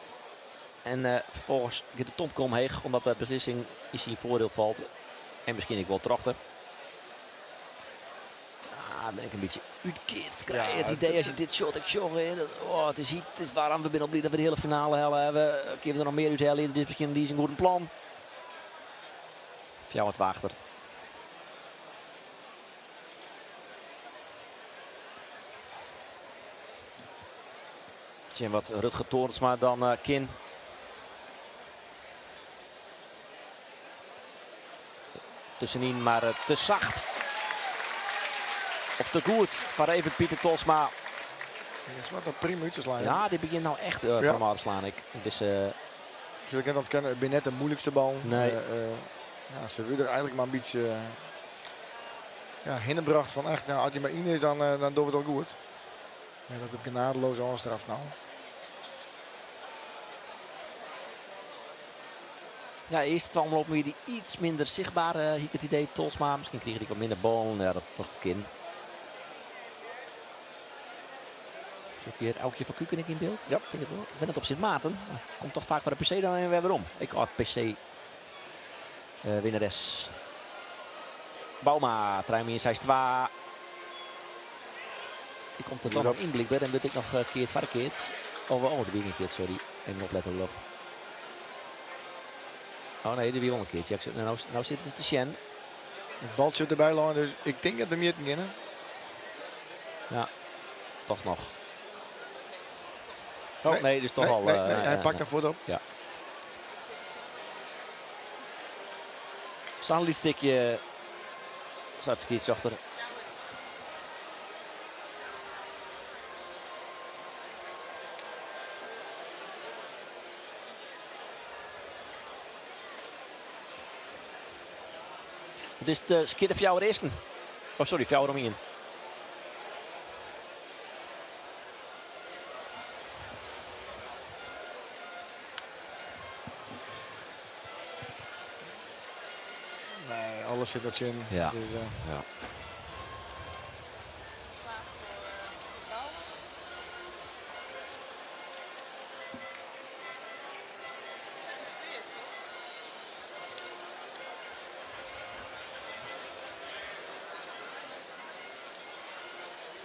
En vervolgens gaat de Tomkom heen, omdat de beslissing is in voordeel valt. En misschien ik wel trachter. Ah, ben ik een beetje uitkeerd. Krijg je het idee als je dit shot, het is waarom we binnen blij dat we de hele finale hebben. Kunnen we er nog meer uit halen? Dit is misschien die is een goed plan. Voor jou wat wachter. Wat Rutger Torensma dan kin. Tussenin, maar te zacht. Of te goed van even Pieter Tolsma. Dat is wat een prima uit te slaan. Ja, die begint nou echt van te slaan. Dus, ik net ontkennen, ik ben net de moeilijkste bal. Nee. Ja, ze willen er eigenlijk maar een beetje hinderbracht van echt. Nou, als je maar in is, dan doen we het al goed. Ja, dat het genadeloos aanstraft nou. Ja, eerst 2 omloop weer die iets minder zichtbaar. Hier het idee, Tolsma. Misschien kreeg hij wat minder bal. Ja, dat kind. Zo keer Elkje van Kukenik in beeld. Ja. Ik denk het wel. Ik ben het op Sint Maarten. Komt toch vaak voor de PC dan en weer om. Ik had PC winnares. Bouma, trein in 6-2. Die komt er toch nog in blik bij en dat ik nog keert verkeerd. Oh, de wie een keert, sorry. Even opletten Olaf. Oh nee, de wie wel een keertje. Nou zit het te Sjen. Het bal zit erbij lang, dus ik denk dat de meer beginnen. Ja, toch nog. Oh nee, dus toch al. Nee, hij pakt er voet op. Ja. Stanley stikje. Zat skiets achter. Dus de skidden voor jou eerste. Oh sorry, voor jou om in. Nee, alles zit dat in. Ja. Dus, Ja.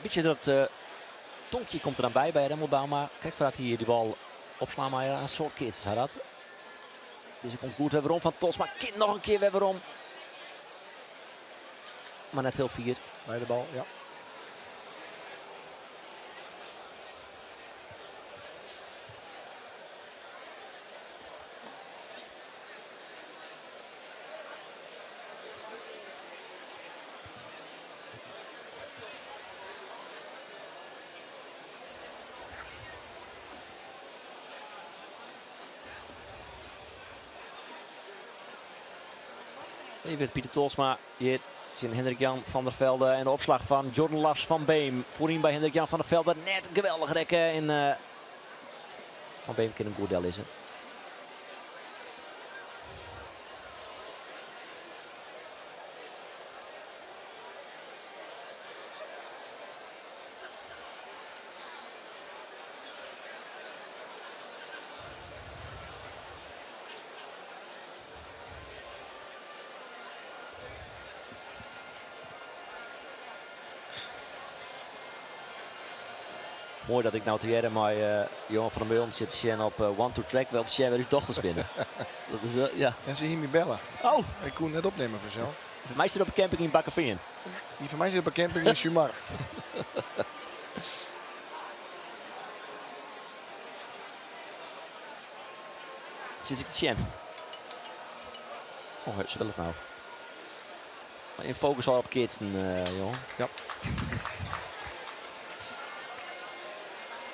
Beetje dat tonkje komt er dan bij Remmel Bouma. Kijk voordat hij die bal opslaan, maar een soort kids had dat. Dus ik komt goed weer om van Tosma. Kind nog een keer weer om. Maar net heel vier. bij de bal, ja. Even Pieter Tolsma. Hier zien Hendrik-Jan van der Velde en de opslag van Jordan Lars van Beem. Voorin bij Hendrik-Jan van der Velde. Net geweldig rekken. En Van Beem kan een goedel is het. Mooi dat ik nou te maar Johan van der Meulen zit Sjen op one-to-track. Wel Sjen weer eens dochters binnen. Dat is, ja. En ze hier me bellen. Oh! Ik kon het net opnemen vanzelf. Voor mij zit op een camping in Bakkeveen. Die van mij zit op een camping in Sumar. Zit ik te Sjen. Oh, ze wil het nou. Maar in focus al op Kirsten, jongen. Ja.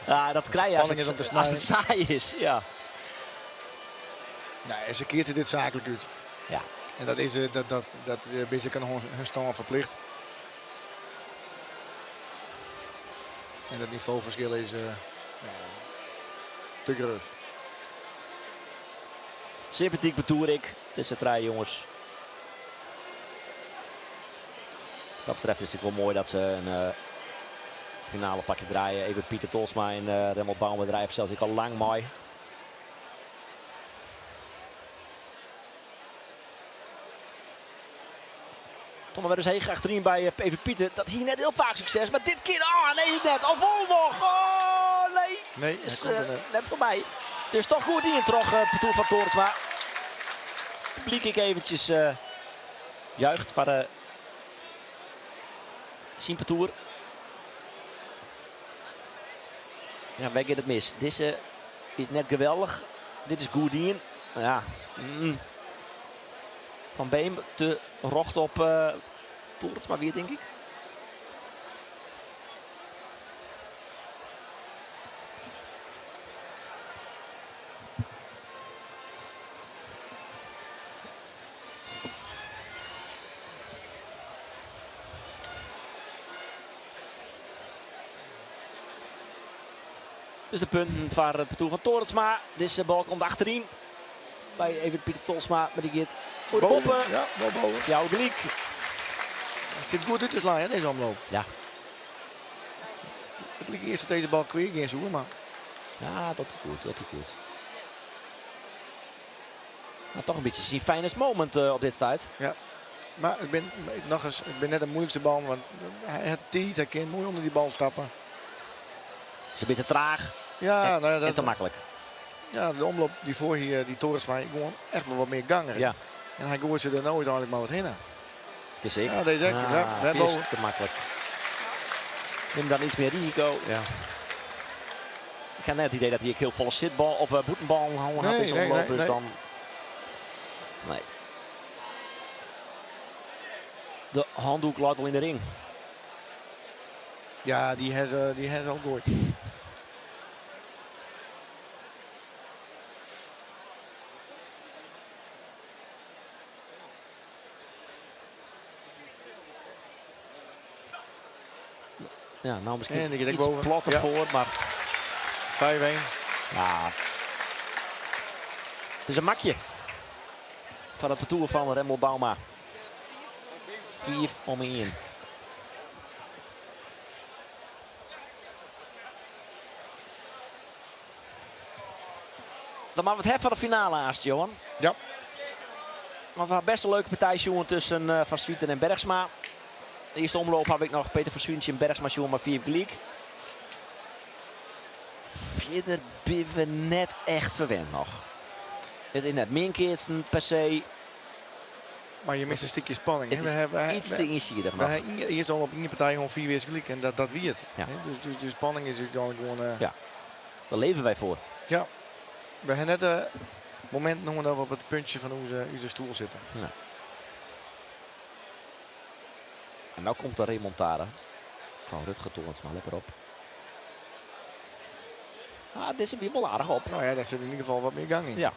Ja, dat krijg je als het saai is. Ja. Nee, ze keert dit zakelijk uit. Ja. En dat is dat beetje kan hun stand verplicht. En dat niveauverschil is te groot. Sympathiek betoer ik. Dit zijn drie jongens. Wat dat betreft is het wel mooi dat ze een finale pakje draaien. Even Pieter Tolsma en Remmel Bouma drijven zelfs ik al lang mooi. Tom weer dus heen achterin bij even Pieter. Dat hier net heel vaak succes. Maar dit keer, nee net. Al vol nog. Oh nee. Nee, is, komt net voorbij. Dus toch goed in toch Petoer van Toornsma. Publiek ik eventjes juicht voor de Sien Petoer. Ja, waar gaat het mis? Deze is net geweldig. Dit is Goodien. Ja. Van Beem te rocht op Toornsma weer, denk ik. Dus de punten van het Petoer van Toornsma. Deze bal komt achterin. Bij even Pieter Tolsma, maar die gaat voor de poppen. Ja, wel boven. Jouw Gliek. Het zit goed uit te slaan, hè, deze omloop. Ja. Het lijkt eerst dat deze bal kwijt ging zoeken, maar... Ja, dat is goed, dat is goed. Maar toch een beetje zijn finest moment op dit tijd. Ja. Maar ik ben net de moeilijkste bal, want hij heeft tijd, hij kan mooi onder die bal stappen. Ze zijn te traag Ja, nou ja, en te makkelijk. ja, de omloop die voor hier, die Torensma, gewoon echt wel wat meer ganger. Ja. En hij gooit ze er nooit eigenlijk maar wat in. Het is zeker. Ja, deze ook. Ja, het is boven. te makkelijk. Neem dan iets meer risico. Ja. Ik had net het idee dat hij een heel volle zitbal of boetenbal had in zijn omloop. Dus dan... Nee. De handdoek laat al in de ring. Ja, die heeft al gooit. Ja, nou misschien En die gaat iets boven. platter Ja. voor, maar 5-1. ja. Het is een makje van het parcours van Remmel Bauma. 4 om 1. Dan maken we het hef van de finale haast, Johan. Ja. Want we hadden best een leuke partij jongen, tussen Van Swieten en Bergsma. De eerste omloop heb ik nog Peter van Swientje en Bergsma jongen, maar 4 gelijk. Verder ben we net echt verwend nog. Het is net minkeersten per se. Maar je mist een stukje spanning. Het is iets te insidig nog. Eerst al op één partij gewoon 4 weer gelijk en dat wie het. Ja. Dus de spanning is dan gewoon... Ja. Daar leven wij voor. Ja. We hebben net het moment nog dat we op het puntje van onze stoel zitten. Ja. En nu komt de remontade van Rutger Torensma. Lekker op. Ah, dit is weer wel aardig op. Nou ja, daar zit in ieder geval wat meer gang in. Ja.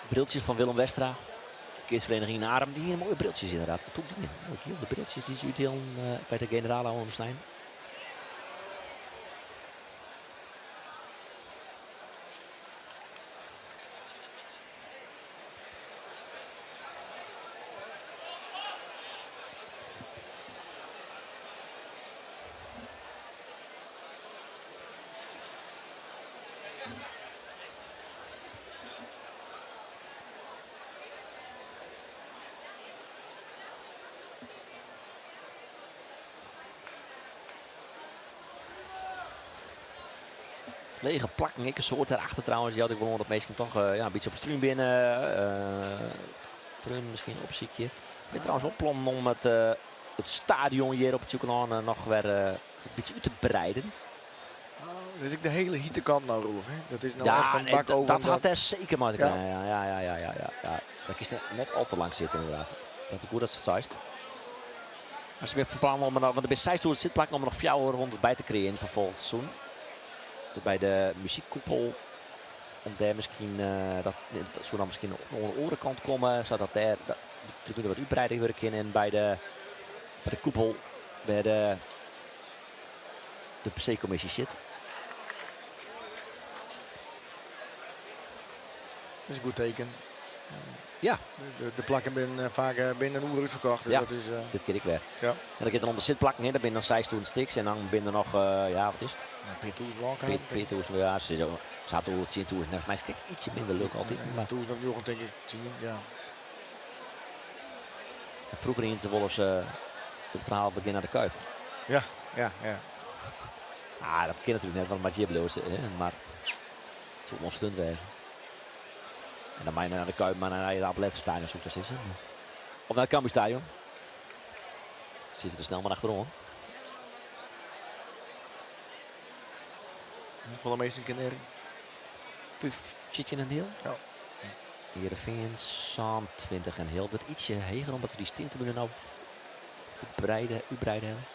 Briltjes van Willem Westra. Verkeersvereniging in Arem. Die hier mooie briltjes inderdaad. Wat doet die in? Mooi kiel. De briltjes die ze uitdelen bij de generale Oomstein. Lege plakken, ik een soort daarachter trouwens. Die had ik gewoon dat meestal toch ja, een beetje op de stream binnen. Frun misschien een opziekje. Ik ben trouwens op plan om het stadion hier op het Tjoekelaan nog weer een beetje uit te breiden. Dat is de hele hietekant nou, Rolf. Hè? Dat is nou Ja, echt een bak over. dat had er zeker maar. Ja. Ja. Dat is net al te lang zitten inderdaad. Dat is goed dat het zuist. Als je weer van plan om er, want de B6 door het zitplak om er nog 400 bij te creëren voor volgend seizoen. Bij de muziekkoepel. Om daar misschien dat zou dan misschien op de orenkant komen. Zodat daar te doen wat uitbreiding weer in. En bij de koepel bij de PC-commissie zit. Dat is een goed teken. Ja. De plakken zijn vaak binnen een uur uitverkocht. Dus Ja, dat is, dit keer ik weer. ja. En dan gaat er onder zitplakken in. Dan ben je dan 6 toeren sticks. En dan ben je nog, ja wat is het? P2's walkout. P2's, ja, ze zaten over 10 toeren. Volgens mij is het ietsje minder leuk altijd. Maar Toen nog nog denk ik 10, ja. vroeger in ze willen ze het verhaal beginnen naar de Kuip. Ja. Ah, dat kan natuurlijk net wel met Jibloos, maar het zou wel stunt wezen. En dan ben je naar de Kuip, maar dan naar je Abelettenstadion zoekt dat is. Of naar het Cambuurstadion. Zitten er snel maar achterom. Volle meeste Canary. Zit je in een heel? Ja. Heerenveen, Saam 20 en heel. Dat ietsje heger omdat ze die stinten nou uitbreiden hebben.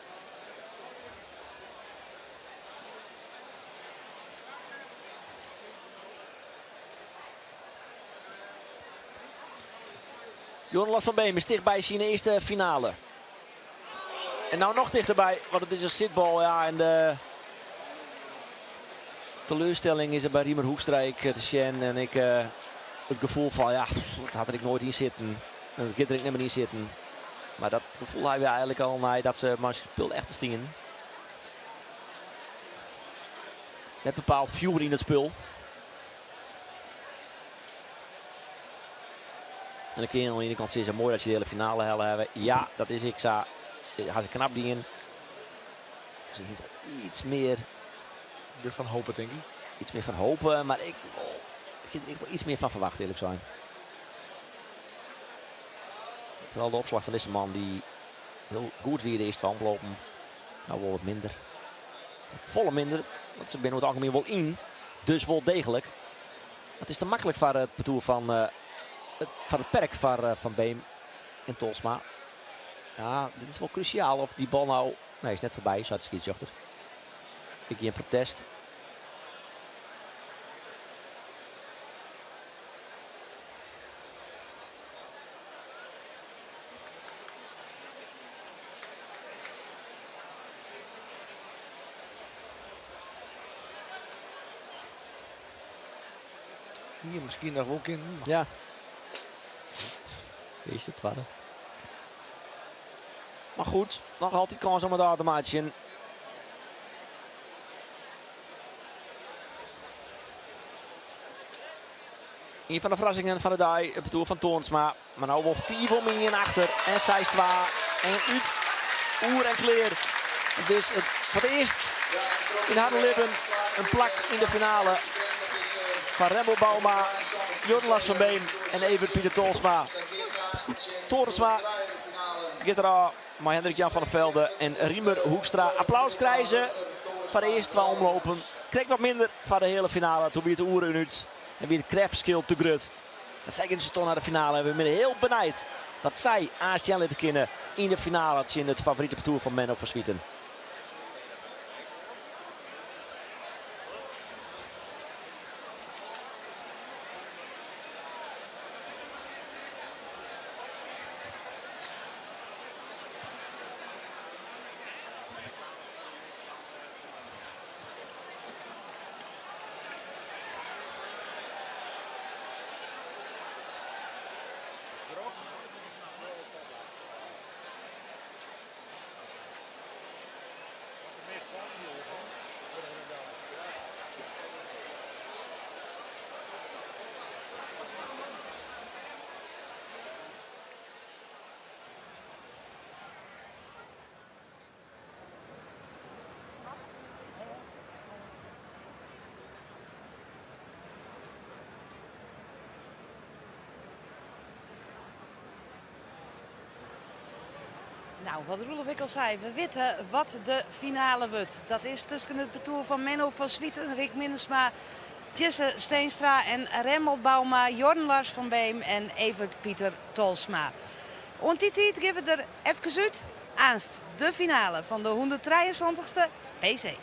Johan Lars van Beem is dichtbij zijn eerste finale. En nou nog dichterbij, want het is een zitbal. Ja, en de teleurstelling is er bij Riemer Hoekstra te zien. En ik het gevoel van, ja, dat had er ik nooit in zitten. Dat kan er ik niet meer in zitten. Maar dat gevoel hebben we eigenlijk al na dat ze maar speelt echt te stingen. Net bepaald Fury in het spul. En dan kun je aan de ene kant zeggen, mooi dat je de hele finale hebben. Ja, dat is ik. Had ze knap dingen. Ze heeft iets meer. Van hopen, denk ik. Iets meer van hopen, maar ik wil iets meer van verwachten, eerlijk zijn. Vooral de opslag van deze man die heel goed weer de eerste hand lopen. Nou wel wat minder. Volle minder, want ze zijn over het algemeen wel in. Dus wel degelijk. Het is te makkelijk voor het parcours van het perk van Beem en Tolsma. Ja, dit is wel cruciaal of die bal nou... Nee, is net voorbij, staat het skietje achter. Ik hier een protest. Hier misschien nog wel in. Ja. Wie is het tweede? Maar goed, nog altijd kans om het automaatje. Een van de verrassingen van de dag, het bedoel van Toornsma. Maar nou wel 4 in achter. En 6-2. En uit. Oer en kleer. Dus het, voor het eerst in Hardenlippen een plak in de finale. Van Remmel Bouma, Jordan Lars van Beem en Evert Pieter Tolsma. Toornsma, Gittera, maar Hendrik Jan van der Velde en Riemer Hoekstra. Applaus krijgen voor de eerste 2 omlopen. Krijgt wat minder van de hele finale. Toen weer de oeren uit en weer de krachtverschil te grut. Dat zij ze toch naar de finale. We zijn heel benijd dat zij ASTN laten kennen in de finale. Dat in het favoriete parcours van Menno van Swieten. Nou, wat Roelof ik al zei, we weten wat de finale wordt. Dat is tussen het parcours van Menno van Swieten, Rick Minnesma, Jesse Steenstra en Remmel Bouma, Jordan Lars van Beem en Evert Pieter Tolsma. En die tijd geven we er even uit aanst de finale van de 173ste PC.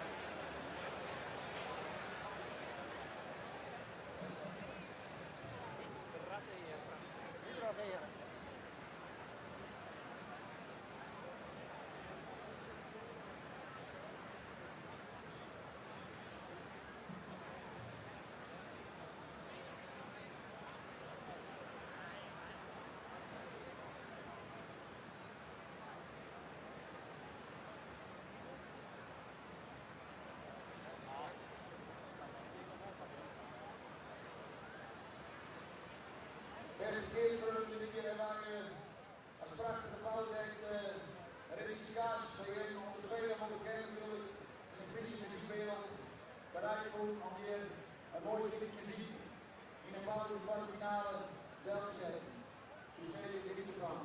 Beste keersvullen die hier hebben wij als prachtige pauze Ritsi Kaas, waar jullie onder velen wel bekend natuurlijk in de Friese muziekwereld, bereid voelt om hier een mooi stukje muziek in een pauze van de finale deel te zetten. Zo zeg ik er niet ervan.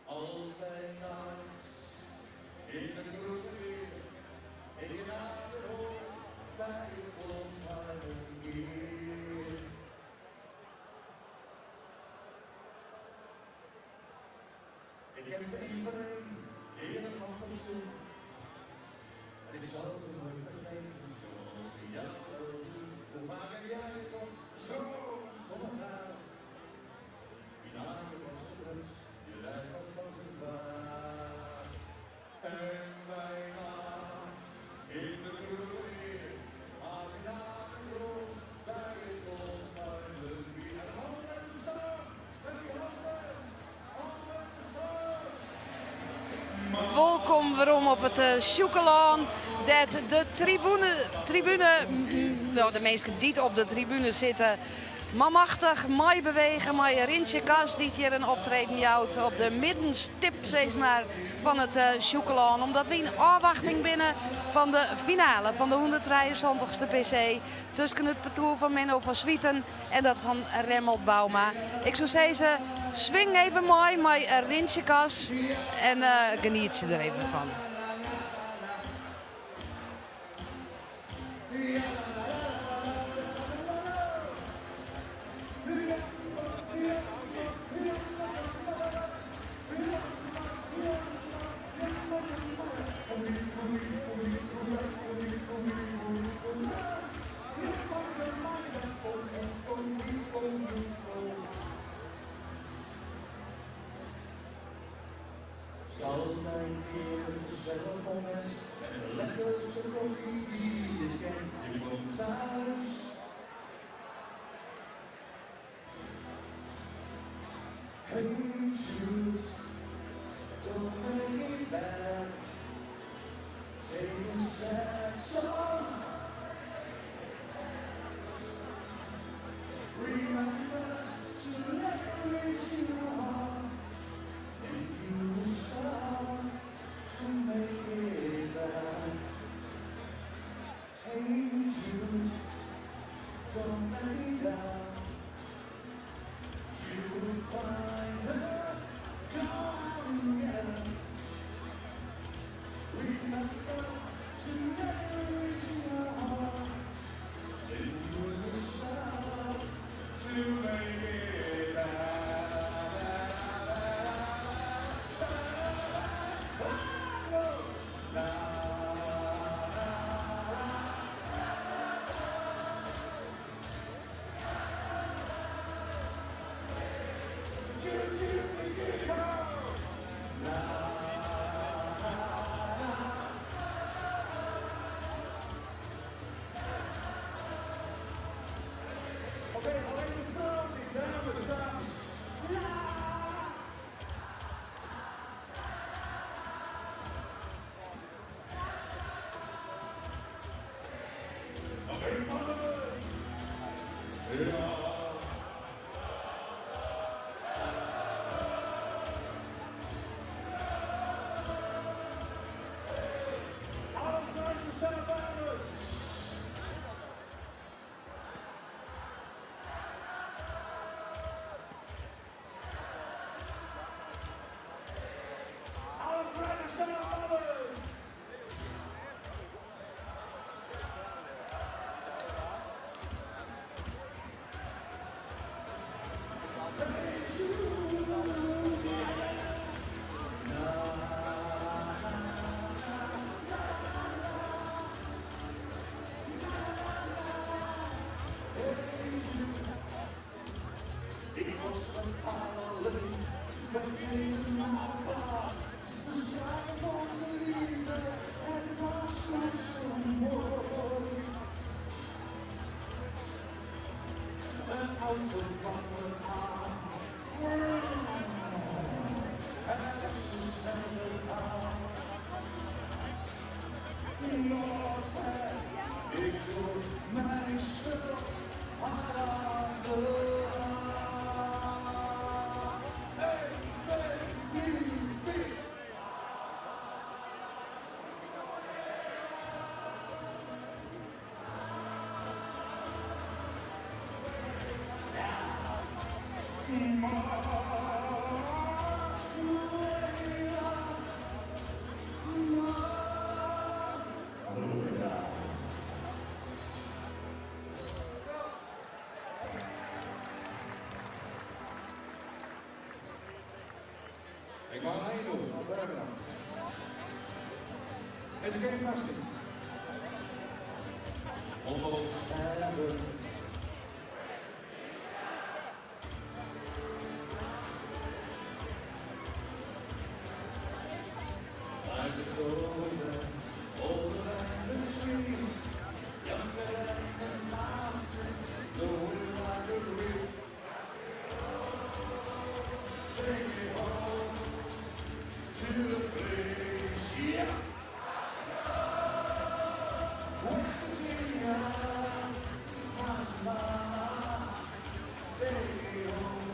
Als wij nachts in de groene weer en je nader hoort bij ons harde keer. Ik ken ze één voor één in een ander stoel. En ik zal ze nooit vergeten zoals die jou wil doen. Hoe vaak heb jij toch zo'n stomme vraag? Die namen was gebrust. Je lijkt als van zijn vaar. En bijna in de groene weer, als je naar de grond bij het ons huilen weer. En handen staan, en die handen staan. Welkom waarom op het Sjoekelaan. Dat de tribune, nou de mensen die op de tribune zitten, maar machtig, mooi bewegen, maar Rintje Kas die hier een optreden jouwt op de middenstip zeg maar, van het Sjoekelaan. Omdat we in afwachting binnen van de finale van de 173ste PC tussen het parcours van Menno van Swieten en dat van Remmelt Bauma. Ik zou zeggen, swing even mooi met Rintje Kas en geniet je er even van. Zal zijn weer een gezellig moment en de lekkerste koffie die je kent. Je komt thuis. Hey, shoot, don't make it bad. Take a sad song. Remember to let it reach your heart. And you will start to make it bad. Hey, Jude, don't let me down. You will find her, come on, yeah. Deze game was het. Almost heaven. Like the golden, older than the stream, younger than the mountain, going like a reef. Take me home to the place, yeah. West Virginia, Montana, take me home,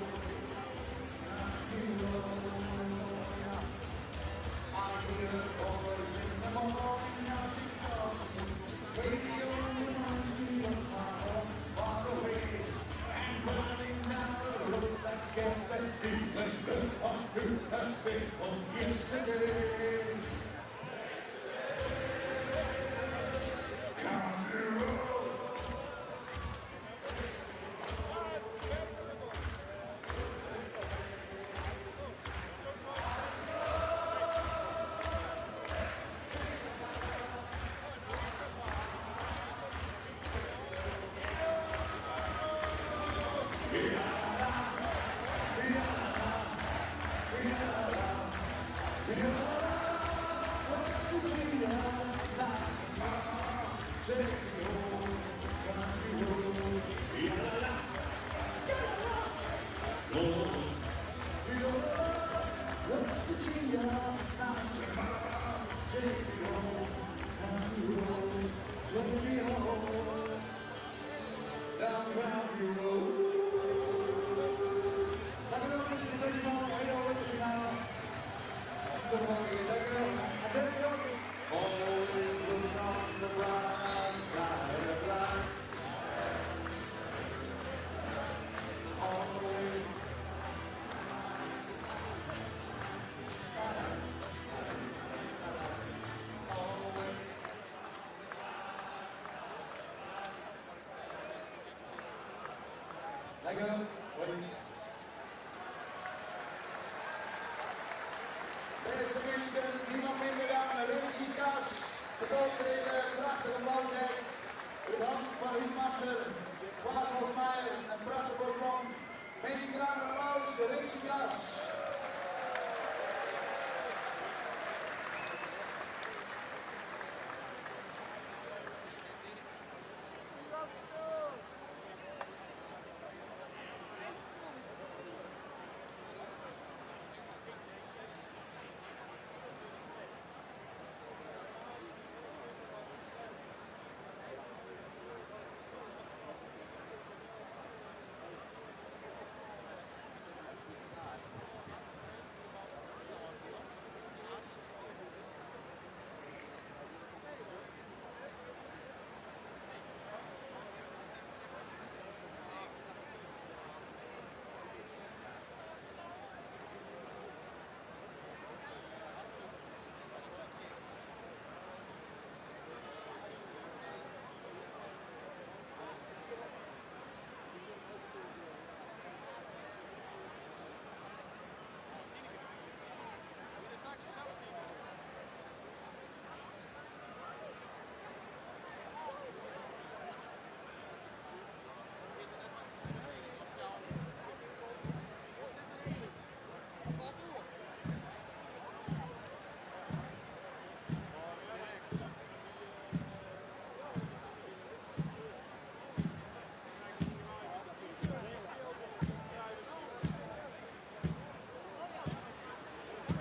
country road. I hear her voice in the morning, now she calls me. Radio reminds me of my home far away. And running down the roads I get that feeling that I could have been home yesterday. Country road. Lekker. Beste mensen, niemand minder dan Ritsi Kas. Vertolkt in de prachtige blauwheid. Uw hand van huismaster Klaas Holsmeijer. Een prachtig bosboom. Mensen graag een applaus, Ritsi Kas.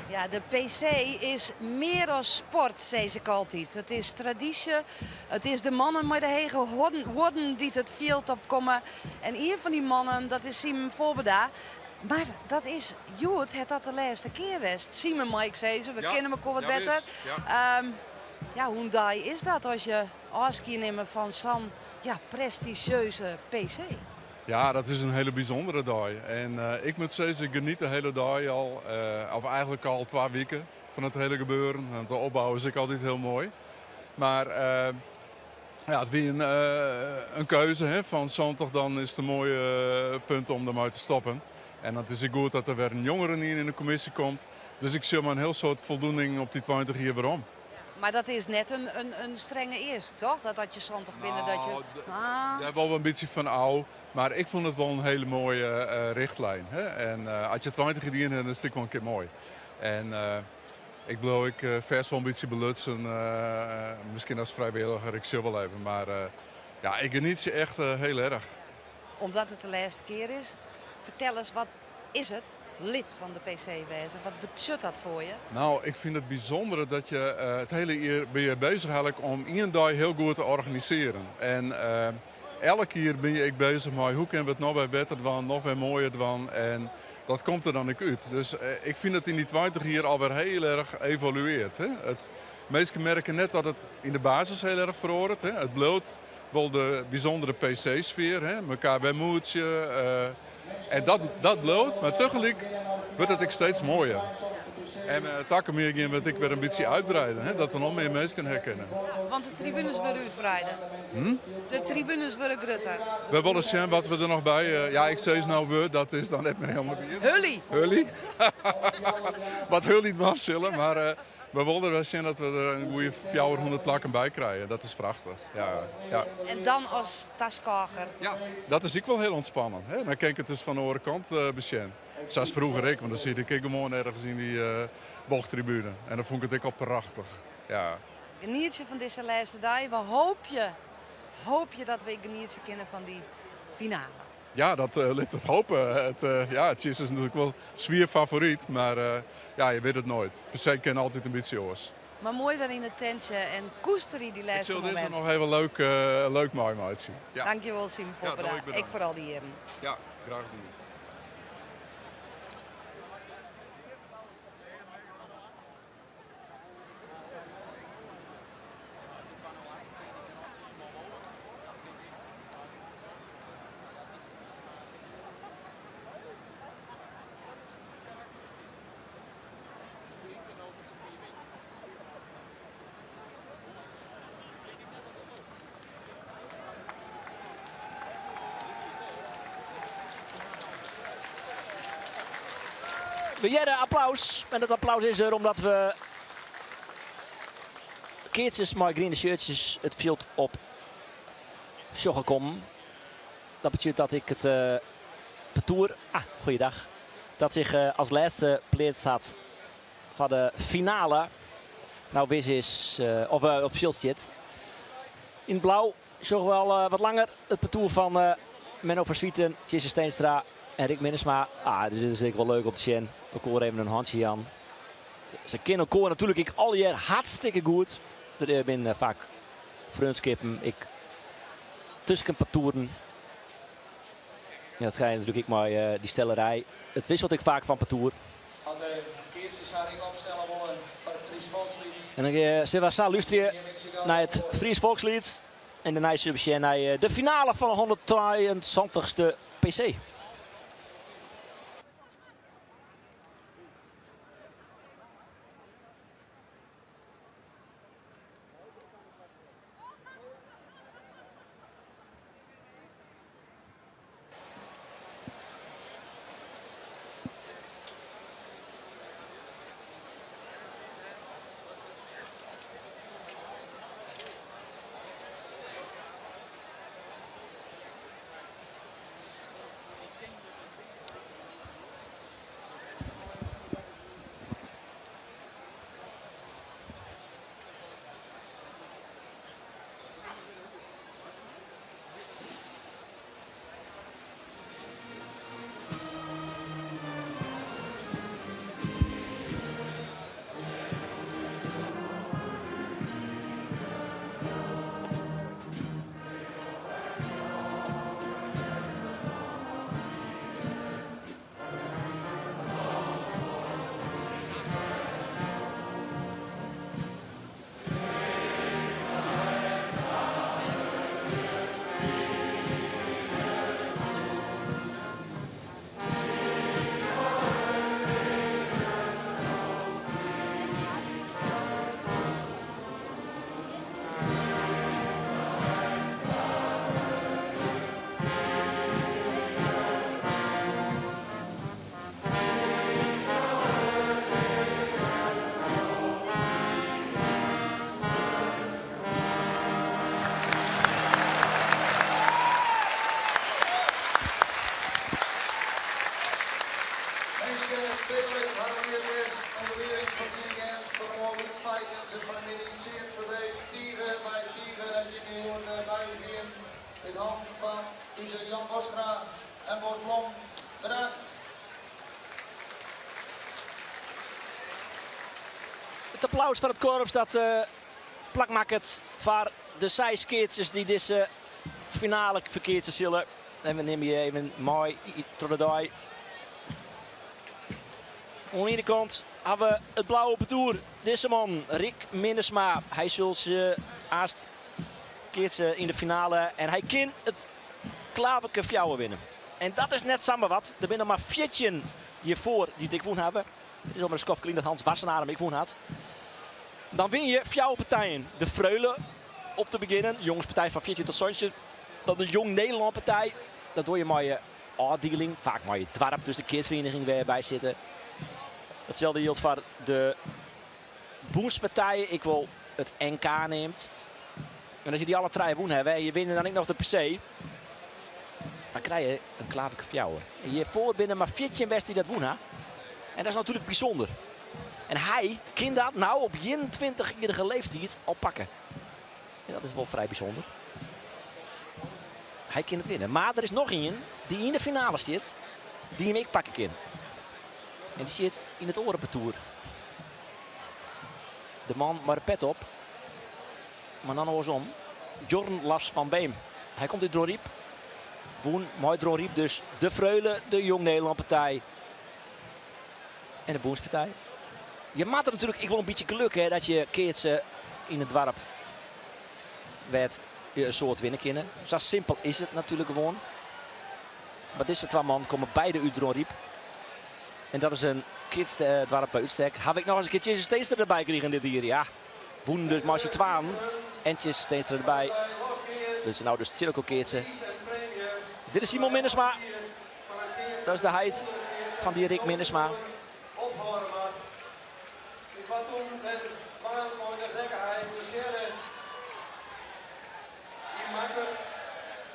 Ja, de PC is meer dan sport, zei ik altijd. Het is traditie, het is de mannen met de hege woorden die het veld opkomen. En een van die mannen, dat is Simon Volbeda. Maar dat is Joet, het dat de laatste keer was. Simon, Mike zei ze, we kennen elkaar wat beter. Ja, hoe daai is dat als je afscheid neemt van zo'n prestigieuze PC? Ja, dat is een hele bijzondere dag. En ik moet zeggen, ik geniet de hele dag al, of eigenlijk al 2 weken van het hele gebeuren. En het opbouwen is ik altijd heel mooi. Maar het weer een keuze hè, van zondag, dan is het een mooie punt om ermee te stoppen. En het is goed dat er weer een jongere hier in de commissie komt. Dus ik zie maar een heel soort voldoening op die 20 jaar waarom. Maar dat is net een strenge eerst, toch? Dat had je zondag binnen dat je... Daar hebben we wel een beetje van oud. Maar ik vond het wel een hele mooie richtlijn. Hè? En als je 20 gedaan hebt, dan is het wel een keer mooi. En ik bedoel, ik vers wel een beetje belutsen. Misschien als vrijwilliger, ik zie wel even. Maar ja, ik geniet ze echt heel erg. Omdat het de laatste keer is, vertel eens, wat is het? Lid van de PC wezen. Wat betekent dat voor je? Nou, ik vind het bijzondere dat je het hele jaar ben je bezig eigenlijk om één dag heel goed te organiseren. En elke keer ben je bezig met hoe kunnen we het nog weer beter doen, nog weer mooier doen. En dat komt er dan ook uit. Dus ik vind het in die 20 jaar alweer heel erg evolueert. Hè? Meesten merken net dat het in de basis heel erg verandert. Hè? Het bloot wel de bijzondere PC-sfeer, hè? Elkaar wemoedje. En dat bloot, maar tegelijk wordt het ook steeds mooier. En takken meer gaan we ik weer een beetje uitbreiden, hè? Dat we nog meer mensen kunnen herkennen. Ja, want de tribunes worden uitbreiden. De tribunes worden groter. We willen zien wat we er nog bij. Ja, ik zei nou we, dat is dan net meer helemaal bier. Hully! Hully? Wat Hully het was, zullen, maar we wilden wel zien dat we er een goede 400 plakken bij krijgen. Dat is prachtig. Ja, ja. En dan als taskager. Ja, dat is ook wel heel ontspannen. Hè? Dan kijk ik het dus van de andere kant bezien. Zoals vroeger ik, want dan zie ik gewoon ergens in die bochttribune. En dan vond ik het ook al prachtig. Ja. Geniet je van deze laatste dag. We hoop je dat we genieten kunnen van die finale. Ja, dat laat het hopen. Het is natuurlijk wel zwier favoriet, maar ja, je weet het nooit. Per se kennen altijd een beetje oors. Maar mooi weer in het tentje en koesterie die laatste Ik moment. zal dit nog even leuk mooi uitzien. Ja. Dankjewel, Sim, voor bedankt. Ik vooral die heren. Ja, graag gedaan. We jaren applaus. En dat applaus is er omdat we keertjes met groene shirtjes het veld op joggen komen. Dat betekent dat ik het parcours, goeiedag, dat zich als laatste plaats had van de finale. Nou wist is, of op het veld zit. In het blauw zorgen we al wat langer het parcours van Menno Verswieten, Tjisse Steenstra en Rick Minnesma. Dit is zeker wel leuk op de zien. We koren even een handje aan. Ze kennen elkaar natuurlijk al jaar hartstikke goed. Er zijn vaak vriendskippen. Ik tussen partoeren. Ja, dat ga je natuurlijk maar die stellerij. Het wisselt ik vaak van partour. Had de keertjes haar ik opstellen willen van het Fries Volkslied. En dan zullen we snel luisteren naar het Fries Volkslied. En daarna zullen we naar de finale van de 123ste PC. Ze van de midden iets zeer verdedigd. Tiger bij Tiger en Jimmy Hoort bij is weer. In handen van Jan Bokstra en Bos Blom. Bedankt. Het applaus van het korps dat plak maakt het voor de zijskeetsers die deze finale verkeerd zullen. En we nemen je even mooi tot de dag. Aan de ene kant hebben we het blauwe parcours. Deze man, Rick Minnesma. Hij zult ze haast keertje in de finale. En hij kan het klaverke fjouwen winnen. En dat is net samen wat. Er zijn nog maar 14 hiervoor die ik woon hebben. Het is al maar een skofkling dat Hans Wassenaar hem ik woon had. Dan win je 4 partijen. De Freule op te beginnen. Jongenspartij van 14 tot Sontje. Dan de Jong Nederland partij. Dat doe je maar je afdeling. Vaak maar je dwarp, dus de keertvereniging weer bij zitten. Hetzelfde geldt voor de boenspartijen. Ik wil het NK neemt. En als je die alle 3 woen hebben en je wint dan ook nog de PC. Dan krijg je een klaverke fjouwer. En je voor binnen maar 14 best die dat woen. En dat is natuurlijk bijzonder. En hij kan dat nou op 21-jarige leeftijd al pakken. En dat is wel vrij bijzonder. Hij kan het winnen. Maar er is nog een die in de finale zit. Die hem ik pakken kan. En die zit in het orenparcours. De man met de pet op. Maar dan andersom. Jorn Las van Beem. Hij komt uit Droriep. Woen, mooi Droriep. Dus de Freule, de Jong Nederland partij. En de Boenspartij. Je maakt er natuurlijk, ik wil een beetje geluk hè, dat je keert ze in het dorp werd een soort winnen kunnen. Zo simpel is het natuurlijk gewoon. Maar deze 2 man komen beide uit Droriep. En dat is een keertje dorp bij uitstek. Heb ik nog eens een keertje Steenstra erbij gekregen dit hier, ja. Woen dus Marsje Twaan en Steenstra erbij. Dus nou dus Tilko keertje. Dit is Simon Minnesma. Dat is de heid van die Rick Minnesma. In 2022 rekken hij blessure. Die maken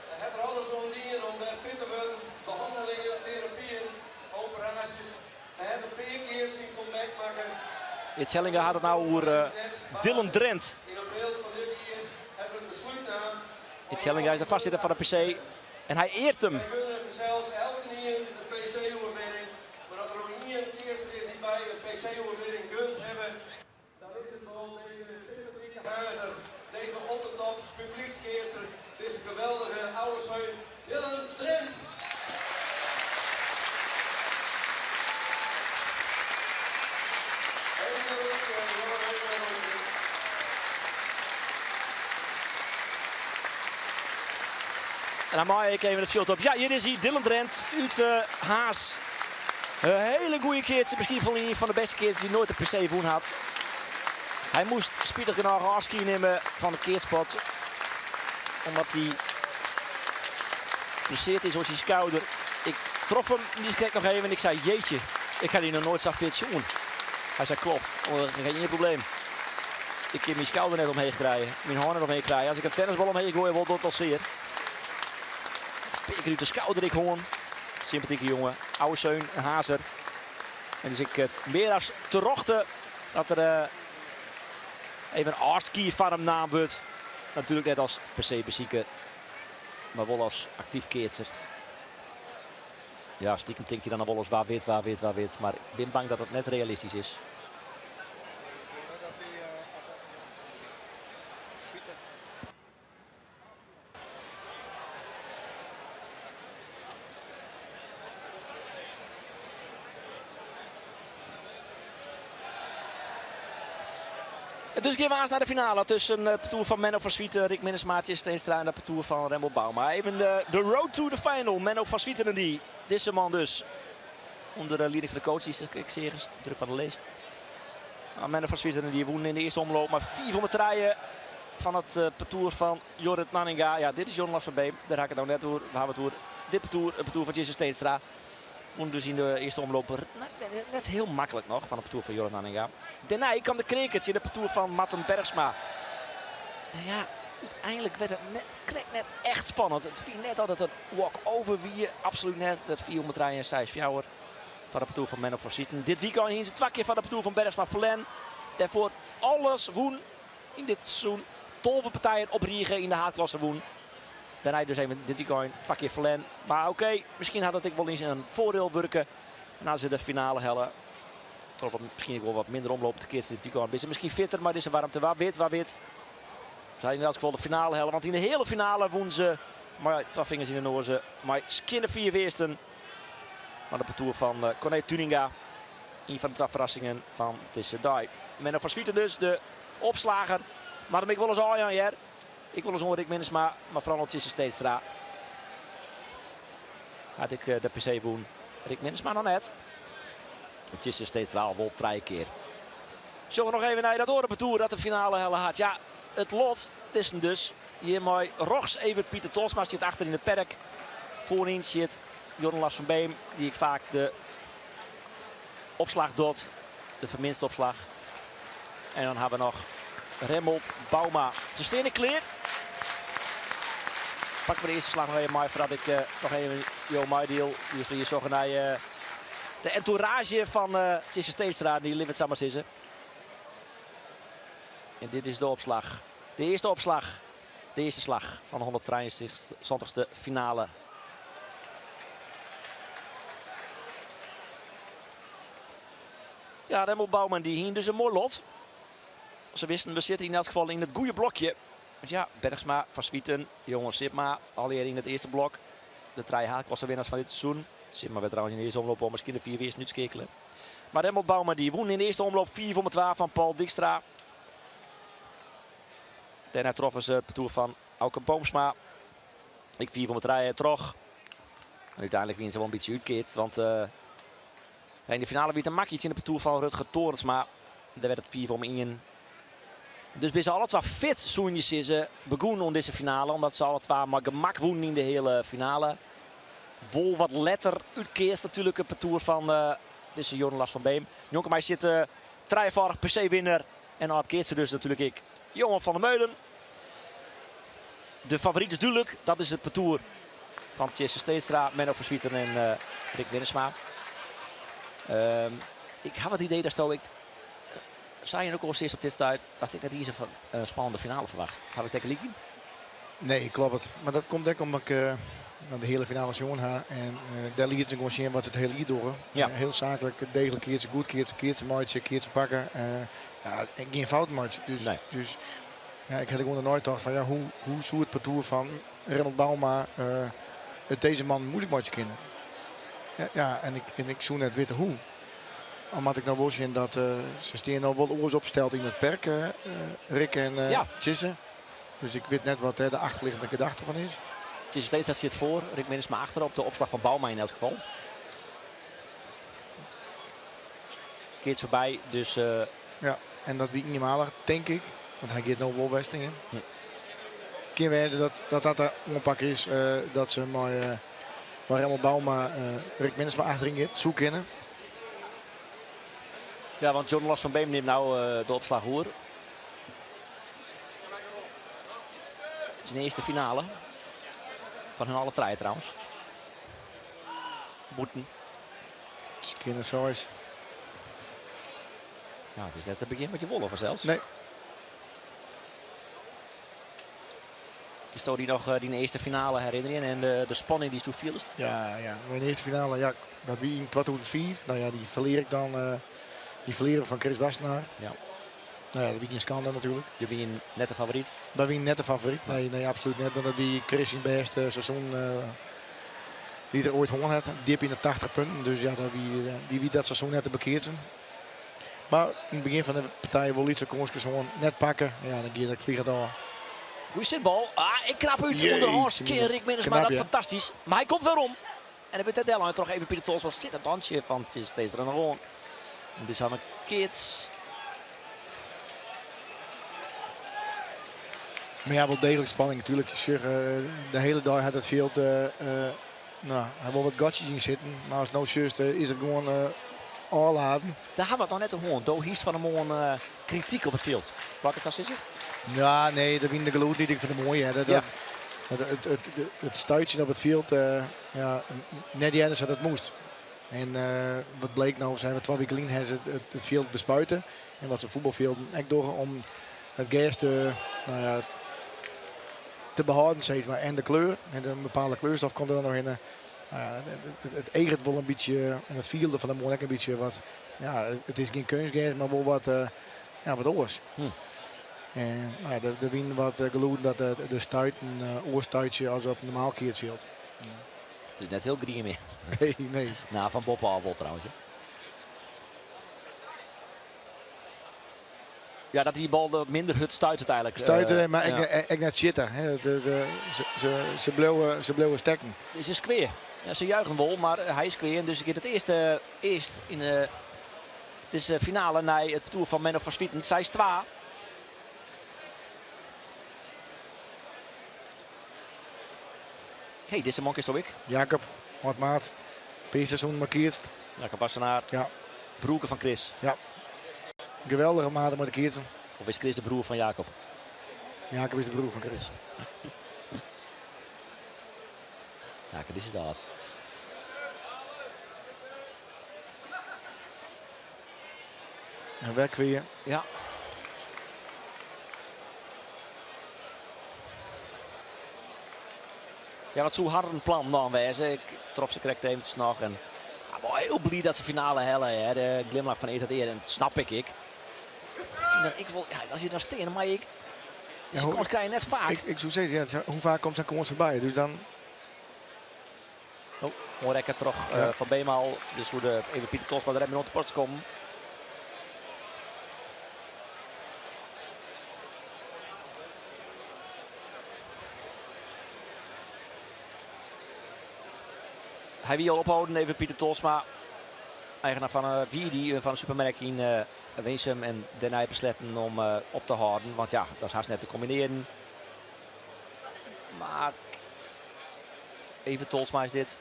het er alles om dienen om weer fit te worden. Behandelingen, therapieën, operaties. Hij heeft een paar keer zijn comeback maken. Het Zellingen had het nou over Dylan Drent. In april van dit jaar heeft het besluit nam. Het Zellingen is de vastzitter van de PC. En hij eert hem. Wij kunnen zelfs elke keer een PC-overwinning. Maar dat er nog hier een keerster is die wij een PC-overwinning kunt hebben. Dan is het wel deze sympathieke hazer. Deze op de top publiekskeerster. Deze geweldige oude zoon Dylan Drent. En dan maak ik even het veld op. Ja, hier is hij, Dylan Drent uit Haas. Een hele goede keertje, misschien wel een van de beste keertjes die nooit de PC woen had. Hij moest spietig genoeg afski nemen van de keertspot. Omdat hij geblesseerd is op zijn schouder. Ik trof hem, die kreeg nog even en ik zei, jeetje, ik ga die nog nooit zo fit zien. Hij zei, klopt, geen probleem. Ik kan mijn schouder net omheen krijgen, mijn handen net omheen krijgen. Als ik een tennisbal omheen gooi, wordt dat al zeer. Peker uit de schouder, ik hoor. Sympathieke jongen, oude zeun, een hazer. En dus ik meer als te rochten dat er even een aardski van hem naam wordt. Natuurlijk net als per se bezieker, maar wel als actief keertser. Ja, stiekem denk je dan wel eens waar wit. Maar ik ben bang dat het net realistisch is. Dus gaan we aan naar de finale tussen het parcours van Menno van Swieten, Rick Minnesma, Steenstra en het parcours van Remmel Bouma. Even de road to the final. Menno van Swieten en die. Deze man dus onder de leiding van de coach, die is ik zeer druk van de leest. Menno van Swieten en die wonen in de eerste omloop maar 4 van de treien van het parcours van Jorrit Nanninga. Ja, dit is Jorn Las van Beem. Daar ga ik het nou net over. We hebben het over dit parcours, het parcours van Jesse Steenstra. Dus in de eerste omloop net heel makkelijk nog van het parcours van Jorrit Nanninga. Daarna kwam de krekertje in het parcours van Matten Bergsma. Ja, uiteindelijk werd het net echt spannend. Het viel net altijd een walk-over wie absoluut net. Het 400 rijden en 6 fjouwer van het parcours van Menno van Swieten. Dit weekend hier ze 2 keer van het parcours van Bergsma Verlen. Daarvoor alles woen in dit seizoen. 12 partijen opriegen in de haatklasse woen. Daarna dus even dit weekend 2 keer verlen. Maar oké, misschien had het ik wel eens een voordeel werken. En als ze de finale hellen. Toch misschien ook wel wat minder omlopen te keer dit weekend. Is het misschien fitter, maar is het warmte waar wit. Zijn in elk geval de finale hellen. Want in de hele finale woen ze. Maar 2 vingers in de noorzen. Maar skinnen 4 weersten. Maar de parcours van Corné Tuninga. Een van de 2 verrassingen van deze dag. Menno van Swieten dus, de opslager. Maar dan ben ik wel eens al aan hier. Ik wil eens horen Rick Minnesma, maar vooral Tjesse Steenstra. Had ik de PC woen. Rick Minnesma nog net. Tjesse Steenstra al wel 3 keer. Zullen we nog even naar dat orenparcours dat de finale helle had. Ja, het lot is dus. Hier mooi Rogs, Evert, Pieter Tosma zit achter in het perk. Voorin zit Jorn Lars van Beem, die ik vaak de opslag doet. De verminste opslag. En dan hebben we nog Remmelt, Bauma. Ze staan in kleer. Pak we de eerste slag nog even maar voordat ik nog even Jo Maideel. Die hier zorgen naar de entourage van Tjesse Steenstra. Die livet samen zitten. En dit is de opslag. De eerste opslag. De eerste slag van de 173ste finale. Ja, Remmelt, Bauma die hien dus een mooi lot. Ze wisten, we zitten in elk geval in het goede blokje. Want ja, Bergsma, Van Swieten, Jongen Sipma, alweer in het eerste blok. De 3 haatklasse winnaars van dit seizoen. Sipma werd trouwens in de eerste omloop al misschien de 4 weers nu skekelen. Maar Remmelt, Bauma die woen in de eerste omloop 4 voor 12 van Paul Dijkstra. Daarna troffen ze het parcours van Auke Boomsma. Ik 4 voor 3 trog. En uiteindelijk winnen ze wel een beetje uitkeerd. Want in de finale werd een makje in het parcours van Rutger Torensma. Daar werd het 4 voor 1. Dus bij ze alle 2 fit zoenjes is begonnen om deze finale. Omdat ze alle 2 maar gemak woenen in de hele finale. Vol wat letter uitkeert natuurlijk het parcours van deze Jorn Lars van Beem. Jonker zit 3-voudig PC-winnaar. En dan keert ze dus natuurlijk ik. Johan van der Meulen. De favoriet is duidelijk. Dat is het parcours van Tjesse Steenstra, Menno van Swieten en Rick Minnesma. Ik had het idee dat ik zei je ook al steeds op dit stuit. Dat ik net hier een spannende finale verwacht. Had ik tegen Lieke? Nee, klopt het. Maar dat komt denk ik omdat ik de hele finale zien ga. En daar liet het gewoon zien wat het hele lied door. Ja. Heel zakelijk, degelijk keertje goed, keertje maatje, keertje pakken. Ja, geen fout maatje. Dus ja, ik had gewoon nooit gedacht van ja, hoe zou het parcours van Remmelt, Bauma het deze man moeilijk maatje kennen. Ja, en ik zou net weten hoe. Omdat ik nou wil zien dat ze staan nou wel oors opstelt in het perk, Rick en Tjesse. Dus ik weet net wat de achterliggende gedachte van is. Tjesse Steenstra zit voor, Rick Minnesma achter op de opslag van Bauma in elk geval. Keert voorbij, dus... Ja, en dat wie niet malig, denk ik. Want hij gaat nou wel Westingen. Ja. Keer weten dat er onpak is, dat ze maar Remmelt, Bauma, Rick Minnesma achterin gaat, zoek kennen. Ja, want Jorn Lars van Beem neemt nou de opslag hoor. Het is een eerste finale. Van hun alle 3 trouwens. Boeten. Skinner zoals. Ja, het is net het begin met je wollen vanzelfs. Nee. Is toch die nog die eerste finale herinneren en de spanning die zo viel is? Ja, mijn eerste finale, ja, dat wie in 2004. Nou ja, die verleer ik dan. Die verliezen van Chris Wassenaar. Ja. Nou ja, dat wie geen schande natuurlijk. Je bent net de favoriet? Dat wie net de favoriet. Nee, absoluut net. Dat wie Chris in het beste seizoen die er ooit gewonnen had. Diep in de 80 punten. Dus ja, die wie dat seizoen net te bekeerd zijn. Maar in het begin van de partij wil iets gewoon net pakken. Ja, dan ga ik vliegen door. Goeie zitbal. Ik knap uit onderhands. Rick Minnesma, dat fantastisch. Maar hij komt weer om. En dan wordt het deel toch even Pieter Tols. Wat zit het dansje van Tjesse Steenstra nog gewoon. Dus aan de kids. Maar ja, wel degelijk spanning natuurlijk. De hele dag had het veld. Nou, hij wil wat gatjes in zitten. Maar als het nou juist is het gewoon all laten. Daar hebben we het nog net gewoon. Doe hiest van een kritiek op het veld. Wat het zo zitten? Ja, nee, dat vind ik geloof niet. Ik vind het mooi. Hè. Het stuitje op het veld. Ja, net die dat het moest. En wat bleek nou, zijn we 2 weken geleden het veld bespuiten. En wat ze voetbalvelden echt door om het gas te behouden, zeg maar. En de kleur. En een bepaalde kleurstof komt er dan nog in. Het egert wel een beetje. En het vielde van de mooi een beetje wat. Ja, het is geen kunstgas, maar wel wat oors. En de wien wat geloed dat de stuit een oorstuitje als op een normaal keertfield. Het is net heel green meer. Nee. Nou, van Bob Alwol trouwens. Hè. Ja, dat die bal minder hut stuit uiteindelijk. Stuiten, maar ja. ik net zitten. Ze bleven stekken. Het is square. Ja, ze juichen wel, maar hij is square. Dus ik heb het eerst in de finale naar het toer van Menno van Swieten. Zij is 2. Hey, deze monk is toch ik? Jacob, wat maat. P-seizoen markeert. Jacob Wassenaar. Ja. Broeken van Chris. Ja. Geweldige maat met de keertsen. Of is Chris de broer van Jacob? Jacob is de broer van Chris. Ja, Chris is dat. En weg weer. Ja. Ja, wat zo hard een plan dan wijzen. Ik trof ze correct eventjes nog. En ik ben heel blij dat ze finale hellen. Hè. De glimlach van Eet en dat snap ik. Ik wil, ja, als je dan steen, maar ik. Ja, Ze kans krijg je net vaak. Ik zou zeggen, ja, hoe vaak komt zijn komst voorbij? Dus dan. Oh, hoor ik het terug van Beemaal. Dus hoe de even Pieter Tosma er even op de post komen. Hij wil ophouden, even Pieter Tosma. Eigenaar van Wiedi van de supermerk in Weesum en Den Eipen Sletten om op te houden. Want ja, dat is haast net te combineren. Maar even Tosma is dit.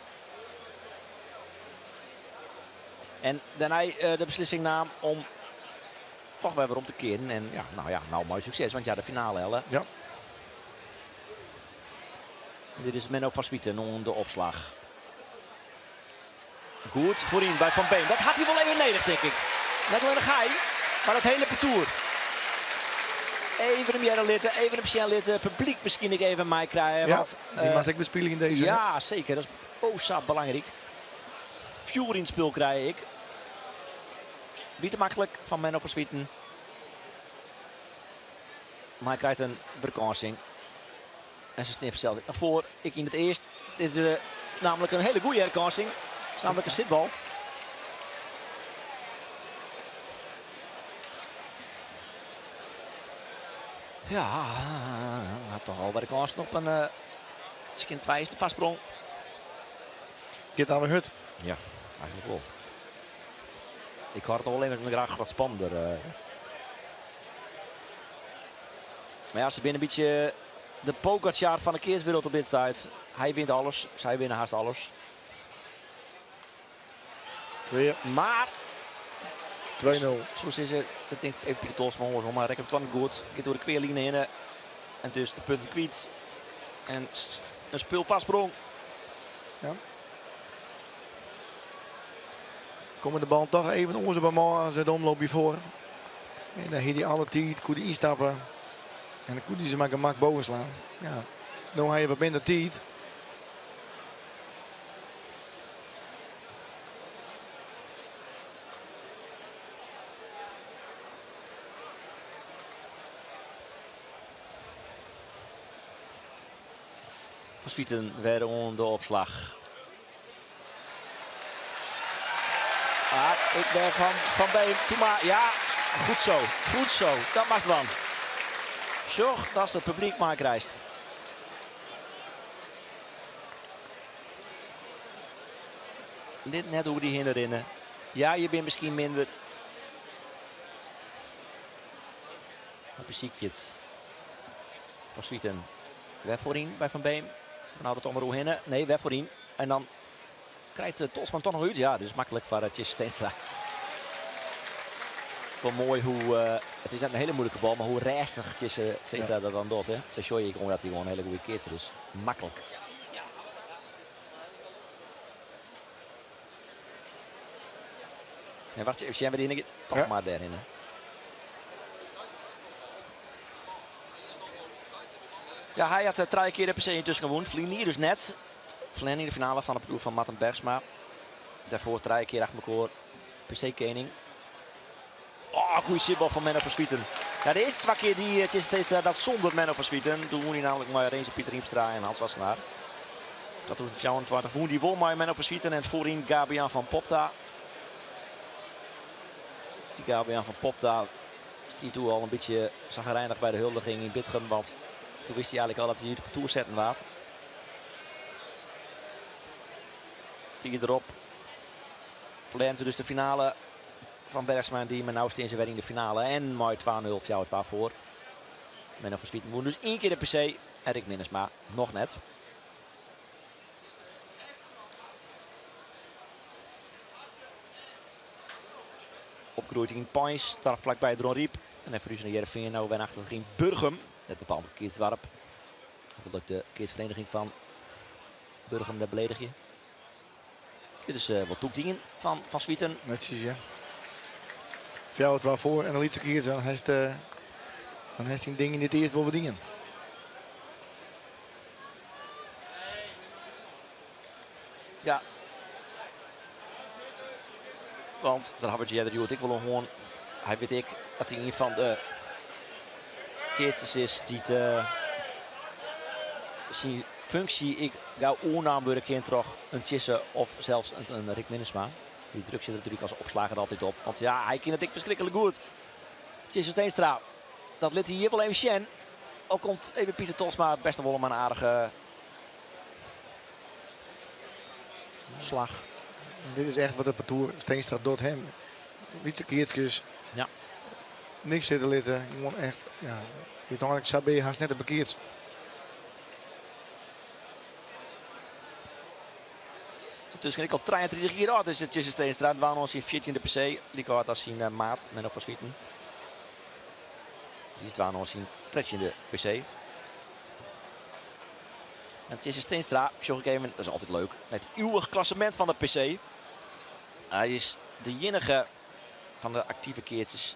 En daarna de beslissing nam om toch weer om te keren. En ja, nou mooi succes, want ja, de finale hellen. Ja. En dit is Menno van Swieten onder de opslag. Goed voorin bij Van Been. Dat had hij wel even nodig, denk ik. Net alleen de gaai, maar het hele parcours. Even de Mjerre litten, even de Michel litten. Publiek misschien ik even mij krijgen. Ja, want, die mag ik bespelen in deze. Ja, zeker. Dat is belangrijk. Vuur in het spul krijg ik. Niet te makkelijk van Menno van Swieten. Maar hij krijgt een verkansing. En ze staan verzeld naar voor. Ik in het eerst. Dit is namelijk een hele goede herkansing. Namelijk een zitbal. Ja, had toch al bij de kans op een skin 2 is de vastsprong. Get aan de hut. Ja, eigenlijk wel. Ik had het nog wel even graag wat spannender. Maar ja, ze binnen een beetje de Pogacar van de keerswereld op dit tijd. Hij wint alles, zij winnen haast alles. Weer. Maar 2-0. Zoals is het, dat denkt even Pieter Tosma, maar ik heb het wel goed. Ik door de kweerlijnen heen en dus de punten kwijt. En een speel vastsprong. Ja. Komen de bal toch even onze bij mij, zet de omloop hiervoor. En dan heeft hij alle tijd, kon hij instappen. En dan kon hij ze maar gemak boven slaan. Ja. Dan heb je wat minder tijd. Van Swieten weer onder de opslag. Ik ben van Been. Doe maar. Ja, goed zo. Goed zo. Dat mag dan. Zorg dat het publiek maar krijgt. Dit net hoe die hinderinnen. Ja, je bent misschien minder. Op een ziekje het. Van Swieten. Weg voorin bij Van Beem. Nou, dat onder hoe hinnen. Nee, weg voorin. En dan krijgt Tosman toch nog uit. Ja, dit is makkelijk voor Tjesse Steenstra. Wel mooi hoe, het is net een hele moeilijke bal, maar hoe rijstig Tjesse Steenstra dat dan doet. Hè? Dan show je gewoon dat hij gewoon een hele goede keertje is. Makkelijk. En wat zijn we erin? Toch maar daarin. Ja, hij had 3 keer de PC intussen gewonnen. Vlienier dus net. Vlen in de finale van de ploeg van Matten Bergsma. Daarvoor 3 keer achter elkaar PC-kening. Oh, goede zitbal van Menno van Swieten. Ja, de eerste 2 keer die het is steeds dat zonder Menno van Swieten. Toen won hij namelijk maar Reense Pieter Riemstra en Hans Wassenaar. 2024 won die won maar Menno van Swieten en voorin Gabian van Popta. Die Gabian van Popta die toen al een beetje zagrijnig bij de huldiging in Bitgum. Want toen wist hij eigenlijk al dat hij hier de parcours zetten waard. Die erop. Verlent dus de finale van Bergsma die met nou steeds werd in de finale. En mooi 2-0 voor waarvoor. Menno van Swieten won dus 1 keer de PC. Erik Minnesma nog net. Opgegroeid in Pines, daar vlakbij Dron Riep. En even Ruzen naar Jereveen, nou ben achter ging Burgum. Net bepaald op Keertwarp. Dat lukt de keertvereniging van Burgum, dat beledig je. Dit is wat toekdingen van Swieten. Netjes, ja. Voor het waarvoor en dan liet ik hier dan heeft hij dingen in het eerst wel verdienen. Ja. Want daar hebben we het ik wel gewoon. Hij weet ik dat hij een van de keertjes is die zijn functie ik gauw oornaam worden kind terug een Tjisse of zelfs een Rick Minnesma. Die druk zit er natuurlijk als opslager altijd op. Want ja, hij kent het ik verschrikkelijk goed. Tjisse Steenstra. Dat liet hij hier wel even zien. Ook komt even Pieter Tosma best wel een aardige slag. Dit is echt wat de parcours Steenstra doet hem. Niet keertjes. Ja. Niks zitten litten. Gewoon echt. Ja. Je toch Sabé haast net een parkeert. Tussen ik al 33 jaar oud is het Tjisse Steenstra. Het waren ons in 14e PC. Die had als zijn maat, Menno van Swieten. Die waren ons in 13e PC. En Tjisse Steenstra, zorg ik even, dat is altijd leuk. Het eeuwig klassement van de PC. Hij is de enige van de actieve keertjes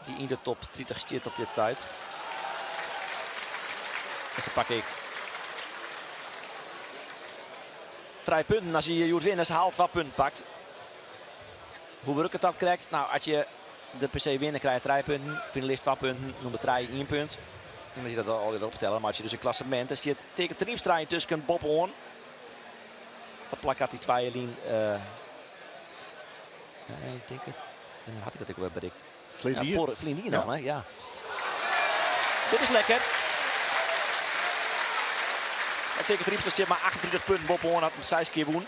die in de top 30 zit op dit stuit. Dus dan pak ik 3 punten als je Joert Winners haalt 2 punten pakt. Hoe werkt het dat krijgt? Nou, als je de PC winnen krijg je 3 punten, finalist 2 punten, nummer 3 1 punt. En dan zie je dat al optellen, maar als je dus een klassement, dan zit tegen de Riemstra tussen Bob Hoorn. Dan plak had die 2 lijn. Ja, ik denk het. En dan had hij dat ook wel bereikt. Vlienier dan, hè? Ja. Dit is lekker. En tegen de Riemstra zit maar 28 punten. Bob Hoorn had hem 6 keer woen.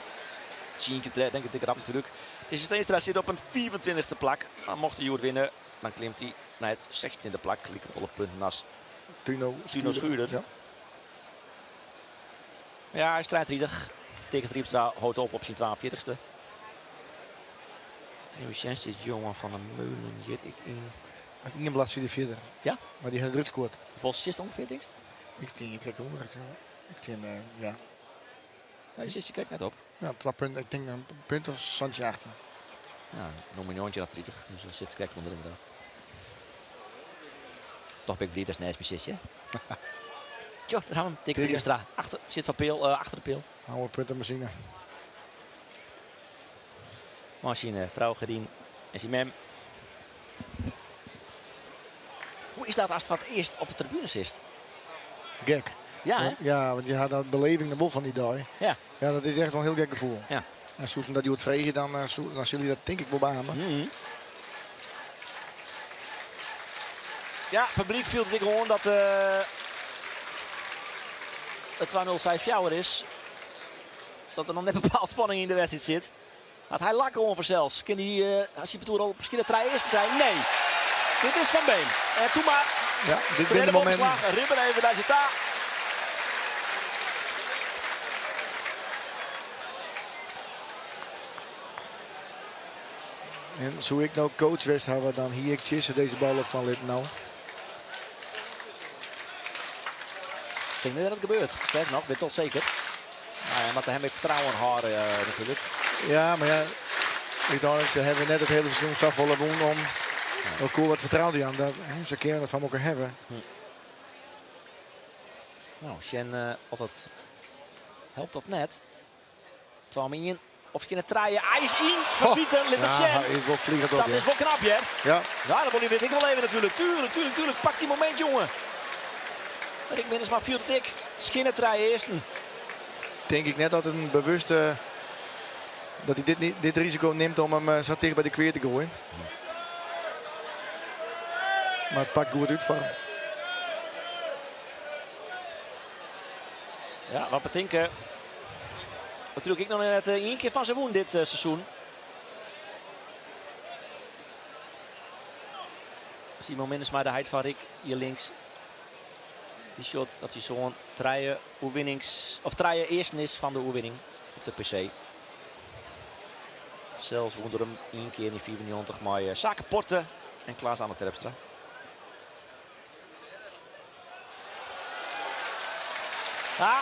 10 keer denk ik rap natuurlijk. Het is Steenstra zit op een 24e plak. Maar mocht hij Joert winnen, dan klimt hij naar het 16e plak. Volle punten als Tino Schuurder. Ja. Ja, hij is strijdriedig. Tegen de Riemstra houdt op zijn 42e. Nu is dit jongen van een Meulen hier ik in. Hij heeft een bladzijde verder. Ja? Maar die heeft druk gescoord. Volgens is het ongeveer dichtst? Ik krijg de onder. Ja. Ja, je kijkt net op. Ja, 2 punten. Ik denk een punt of Santje achter. Ja, nog een jongetje dat 30. Dus dan zit kijk onder inderdaad. Toch ben ik blij dat het nice is, hè? Jo, daar gaan we hem. Tegen de Riemstra. Zit van Peel, achter de Peel. Oude puntenmachine. Machine, vrouw Gedien en zijn mem. Hoe is dat als het wat eerst op de tribune zit? Gek. Ja, hè? Ja, want je had dat beleving de bol van die dag. Ja. Ja, dat is echt wel een heel gek gevoel. Ja. En zoeken dat je het vregen, dan zullen je dat denk ik wel beamen. Ja, het publiek viel het gewoon dat het 2-0 cijfer jouwer is. Dat er nog net bepaald spanning in de wedstrijd zit. Had hij lakken over zelfs. Kan hij, als hij betoer al misschien de 3 eerste zijn? Nee. Dit is Van Been. En toen maar. Ja, dit wint het moment. Ribben even, daar zit daar. En zo ik nou coach was, hebben we dan hier Tjisse deze bal op van lid nou. Ik denk niet dat het gebeurt. Sterk nog, weet al zeker. Nou ja, maar hem heeft vertrouwen in haar natuurlijk. Ja, maar ja, ze hebben net het hele seizoen zo volle woon om elkaar wat vertrouwen aan. Dat ze kunnen het van elkaar hebben. Nou, Sjen altijd helpt dat net. Terwijl hem in. Of je het draaien. Hij is in. Verswieten. Lippert Sjen. Ja, is wel vliegend op, Dat ja. is wel knap, hè? Ja. Ja, dat weet ik wel even natuurlijk. Tuurlijk. Pak die moment, jongen. Rick Minnesma viel het ik. Schinnen draaien eerst. Denk ik net dat het een bewuste... dat hij dit risico neemt om hem zo dicht bij de kweer te gooien. Maar het pakt goed uit voor hem. Ja, wat betekent... Natuurlijk ik nog net één keer van zijn woen dit seizoen. Simon Minnesma, de heid van Rick, hier links. Die shot dat hij zo'n traaien eerst is van de oerwinning op de PC. Zelfs onder hem één keer in 94, maar Zaken Porten en Klaas aan de Terpstra. Ja.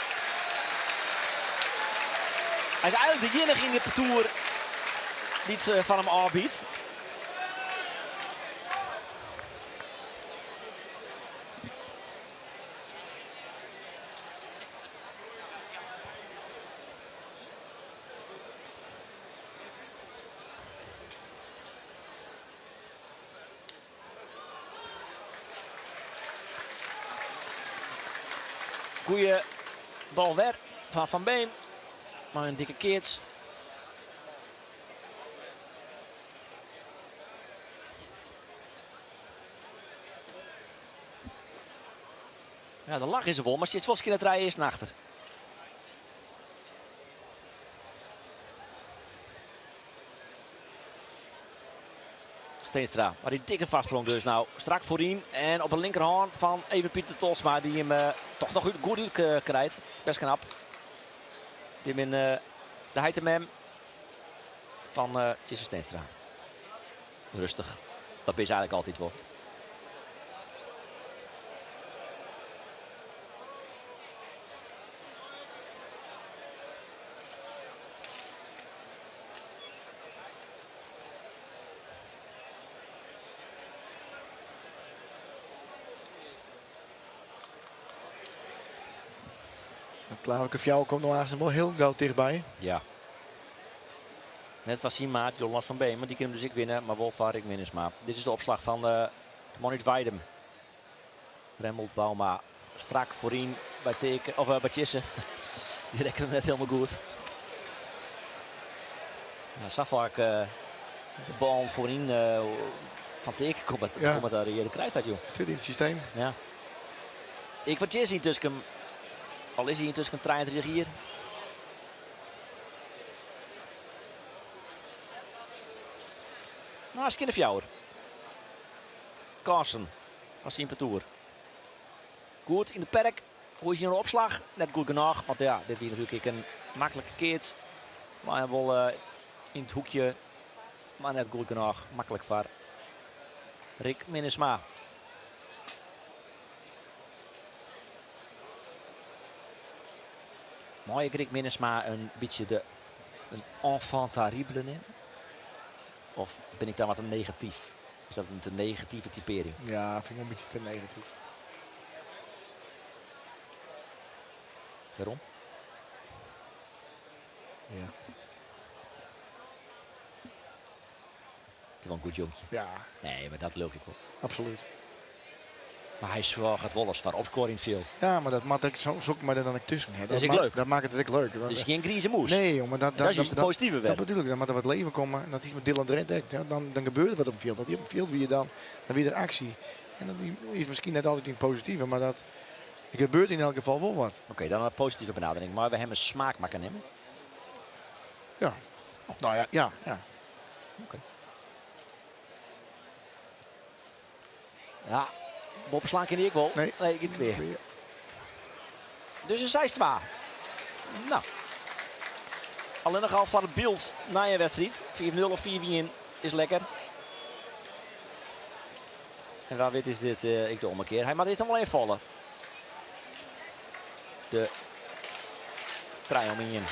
Hij is eigenlijk de enige in de parcours die het van hem aanbiedt. Goeie bal weg van Van Been. Maar een dikke keerts. Ja, de lach is er wel, maar zit Voski het rijden eerst naar achter. Steenstra, waar die dikke vastsprong dus nou. Strak voorin en op de linkerhand van even Pieter Tolsma die hem toch nog goed uit krijgt. Best knap. Die hem in de heitemem van Tjisse Steenstra. Rustig. Dat is eigenlijk altijd wel. Het Klauwelijke Fjouw komt nog aan wel heel gauw dichtbij. Ja. Net was zijn maat, Jonas van Been, maar die kunnen dus ik winnen. Maar Wolf Rick Minnesma. Dit is de opslag van Monit Weidem. Remmelt Bauma strak voorin bij Teken, of bij Tjisse. Die rekken hem net helemaal goed. Ja, Safak, de bal voorin van Teken komt daar de krijgt dat, joh. Het zit in het systeem. Ja. Ik wat Tjisse intussen hem. Al is hij intussen een 23 hier. Nou, Skinnefjouwer. Carson van Sint-Petoer. Goed in de perk. Hoe is hier een opslag? Net goed genoeg. Want ja, dit is natuurlijk een makkelijke keert. Maar hij wil in het hoekje. Maar net goed genoeg. Makkelijk voor Rick Minnesma. Mooi Rick Minnesma een beetje een enfant terrible nemen. Of ben ik daar wat een negatief? Is dat een te negatieve typering? Ja, vind ik wel een beetje te negatief. Waarom? Ja. Het is wel een goed jonkje. Ja. Nee, maar dat leuk ik wel. Absoluut. Maar hij gaat wel eens van opscoring field. Ja, maar dat maakt ik zoek maar dan ik tussen. Hè. Dat is leuk. Dat maakt het echt leuk. Dus geen griezen moes. Nee, maar dat is de positieve weg. Dat bedoel ik. Dan moet er wat leven komen. Dat is met Dylan Drent. Dan gebeurt er wat op het veld. Dat op het veld wie je dan weer er actie. En dan is misschien net altijd in het positieve, maar dat er gebeurt in elk geval wel wat. Oké, dan een positieve benadering. Maar we hebben een smaak maken nemen. Ja. Nou ja, ja. Oké. Ja, Bobbenslaan ken ik wel. Nee, ik weer. Dus een 6-2. Nou. Alleen nog al van het beeld na je wedstrijd. 4-0 of 4-1 is lekker. En waar wit is dit? Ik doe omkeer. Hij mag eerst nog wel even vallen. De try om in.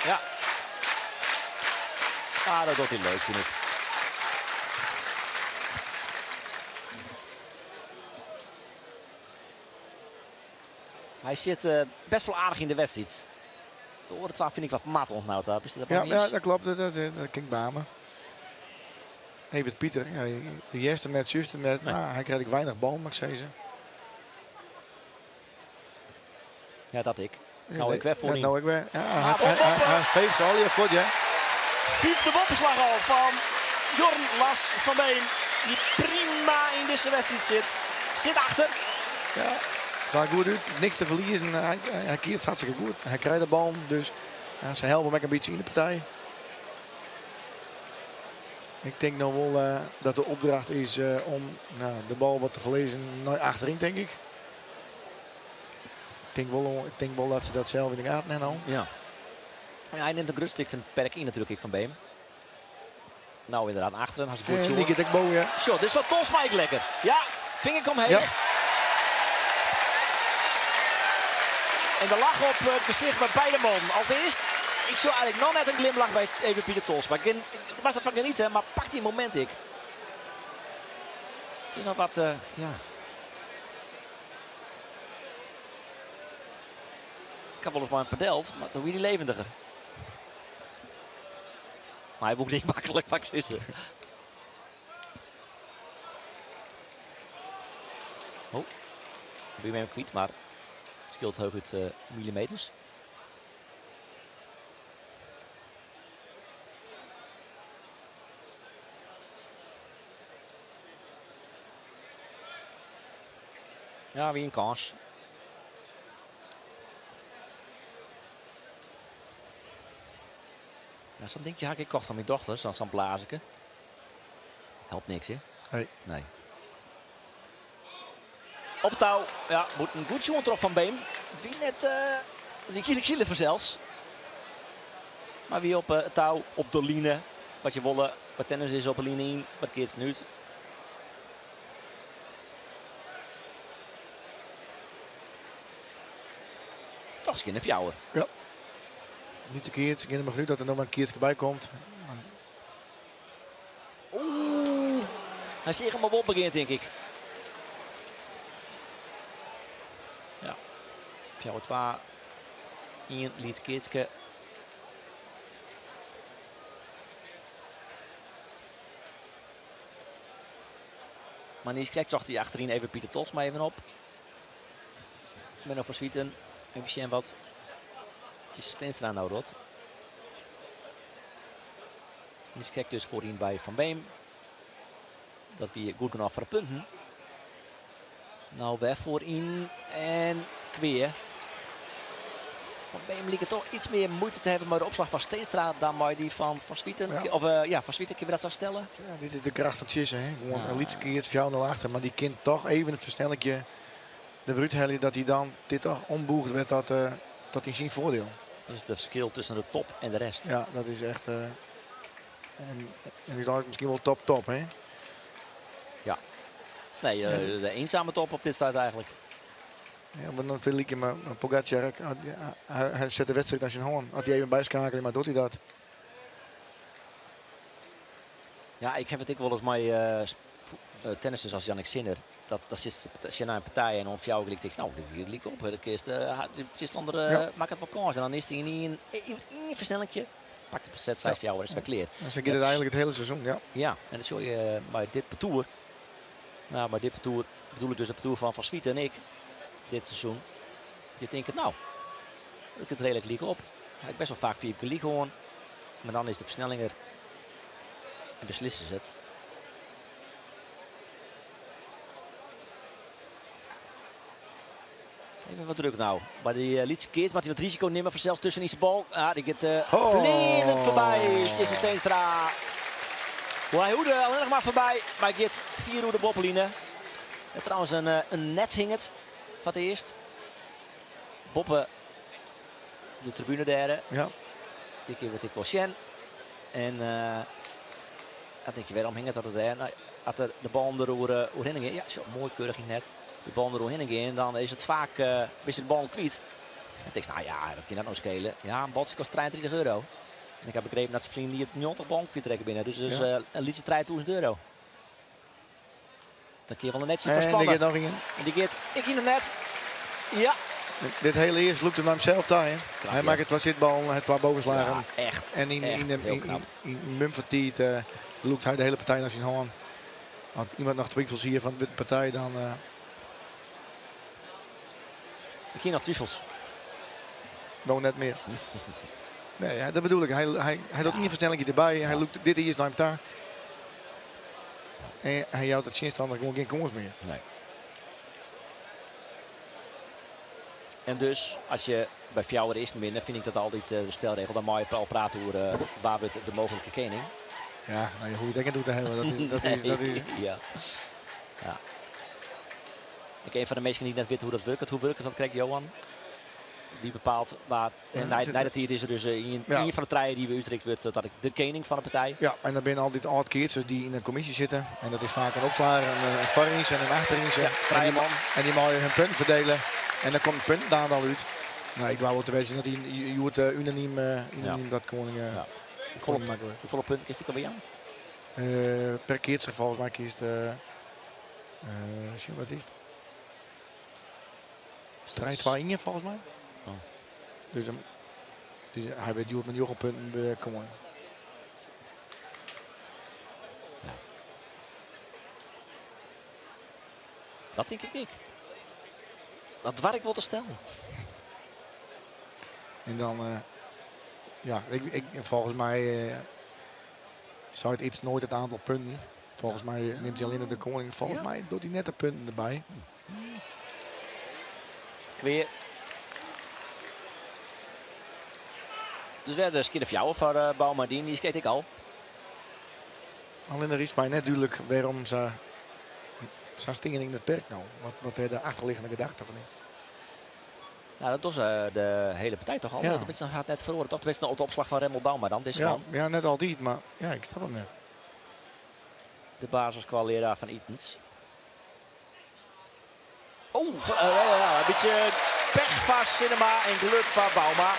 Ja. Ah, dat doet hij leuk, vind ik. Hij zit best wel aardig in de wedstrijd. De oren 12 vind ik wat mat ontnauwd. Is dat Ja, niet eens? dat klopt. Dat klinkt bij me. Even Pieter. Ja, de eerste met, juiste met. Nee. Nou, hij krijgt weinig bal, mag ik zeggen. Ja, dat ik. Ja, Nou, ik weg voor ja, niet. nou, ik weer. Ja, Boppen. hij veegt ze al. Ja, goed, ja. Vijfde boppenslag al van Jorn Las van Beem. Die prima in deze wedstrijd zit. Zit achter. Ja, zag goed uit. Niks te verliezen. Hij keert hartstikke goed. Hij krijgt de bal. Dus ja, ze helpen me een beetje in de partij. Ik denk nou wel dat de opdracht is om de bal wat te verlezen naar achterin, denk ik. Ik denk wel dat ze dat zelf in de gaten hebben. Nou. Ja. Ja, hij neemt een rustig van perk in natuurlijk van Beem. Nou inderdaad achteren. Als ik goed Die get ik boven, ja. Zo, dit is wat Tolsma lekker. Ja, vinger omheen. Ja. En de lach op het gezicht bij beide mannen. Als eerst, ik zou eigenlijk nog net een glimlach bij even Pieter Tolsma. Ik was dat van genieten, maar pak die moment ik. Het is nog wat, ja. Ik had wel eens maar een padeld, maar dan weer die levendiger. Maar hij woekt niet makkelijk, pak ze. Oh, ben je hem kwijt, maar het scheelt hoog uit millimeters. Ja, weer een kans. Ja, zo'n dingetje had ik gekocht van mijn dochter, zo'n blazenke. Helpt niks, hè? Nee. Op touw, ja, moet een goed jongen trof van Beem. Wie net die kiele voor zelfs. Maar wie op het touw, op de line. Wat je willen, wat tennis is op de line in, wat keert het nu. Toch eens een fjouwer. Ja. Niet te keert. Ik denk maar dat er nog een keertje bij komt. Oeh, hij zegt hem op begint, denk ik. Ja, fjouwer 2. In Liet Keertske. Maar nu kijkt toch hij achterin even Pieter Tolsma even op. Menno van Swieten. Even wat. Het is Steenstra nou rot. Nu kijkt dus voorin bij Van Beem. Dat weer goed genoeg voor de punten. Nou weg voorin en Kweer. Van Beem liep het toch iets meer moeite te hebben met de opslag van Steenstra dan bij die van Swieten. Ja. Of Van Swieten, kun je dat zo stellen? Ja, dit is de kracht van Tjissen. Hè. Gewoon Ja. een liedje keert, fjouw naar achter. Maar die kind toch even het versnellingje. De Bruthelle dat hij dan dit toch omboegt werd dat in zijn voordeel. Dat is de verschil tussen de top en de rest. Ja, dat is echt. En die is misschien wel top, hè? Ja. Nee, de eenzame top op dit start eigenlijk. Ja, maar dan vind ik maar Pogacar, hij zet de wedstrijd aan zijn hand. Had hij even bijschakelen, maar doet hij dat? Ja, ik heb het ook wel eens met tennissers als Jannik Sinner. Dat zit naar een partij en om jou klikt ik, nou, dit liep op. Het is onder, maak het wel kans. En dan is hij in een versnellingje. Pakt de set, zei jou, dat is wel clear. En ze het eigenlijk het hele seizoen, ja. Ja, en dat zul je bij dit parcours. Nou, bij dit parcours bedoel ik dus het parcours van Swieten en ik. Dit seizoen. Dit denk ik, nou, ik het redelijk liek op. Hij heeft best wel vaak 4 keer liek gewoon. Maar dan is de versnelling er. En beslissen ze het. Even wat druk nou. Bij die Lietse Keert, maar hij wat risico nemen voor zelfs tussen die bal. Ah, die gaat vliegend voorbij. Jesse Steenstra. Hij hoede alleen nog maar voorbij. Maar hij gaat 4 hoede boppeline. En trouwens een net hing het. Van het eerst. Boppen. De tribune derde. Ja. Die keer werd ik wel Sjen. En dan denk je, waarom hing het dat er? Nou, had er de bal er heen ging. Ja, zo mooi keurig ging net. De bal er heen ging. En dan is het vaak is de bal kwijt. En ik nou ja, dat kan dat nou schelen. Ja, een bal kost €23. En ik heb begrepen dat ze vrienden die het 90 bal kwijt trekken binnen. Dus een liedje €23. Dan kun je wel een netje En die verspannen. gaat nog in. En die gaat ik in het net. Ja, Dit hele eerst loopt hem naar hemzelf daar. Hè. Hij maakt het wat zitbal, het waar bovenslagen. Ja, echt. En heel knap. in Mumford loopt hij de hele partij naar zijn hand. Als iemand nog twijfels hier van de partij, dan... Ik hier nog twijfels. Nou, net meer. Nee, ja, dat bedoel ik. Hij doet niet versnelling erbij. Hij loopt dit eerst naar hem daar. En hij houdt het zinstander gewoon geen kans meer. Nee. En dus, als je bij Fjouwer de eerste winnen, vind ik dat altijd de stelregel. Dan mag je al praten over waar we de mogelijke kening. Ja, nou, hoe je denkt doet te hebben, dat is... Ja. Ja. Ik een van de mensen die net weten hoe dat werkt. Hoe werkt dat, krijgt Johan? Die bepaalt waar. En dat hier is er dus in van de treien die we Utrecht wordt dat ik de kening van de partij. Ja, en dan zijn altijd oud-keerters die in de commissie zitten. En dat is vaak een opslager, een varings en een achterin. Ja, en die mogen hun punt verdelen. En dan komt het punt daar al uit. Nou, ik wou wel te weten dat je wordt unaniem dat koning makkelijk. Hoeveel punten is die alweer aan? Per keertje volgens mij kiest... wat is het? 3-2 volgens mij. Oh. Dus hij weet met Jochem punten komen. Ja. Dat denk ik. Dat waar ik wil te stellen. En dan, volgens mij zou het iets nooit het aantal punten. Volgens mij neemt hij alleen de koning. Volgens mij doet hij net de punten erbij. Weer. Dus we hebben een keer voor Bouwmardien, die skeet ik al. Alleen er is mij net duidelijk waarom ze stingen in het perk nou. Wat de achterliggende gedachte van is. Nou, dat was de hele partij toch al. Ja. Tenminste, dan gaat net verloren. Toch tenminste op de opslag van Remmel Bouma dan. Ja, net altijd, maar ja, ik snap hem net. De basiskwaleraar van Itens. Een beetje pech van Cinema en geluk van Bouma.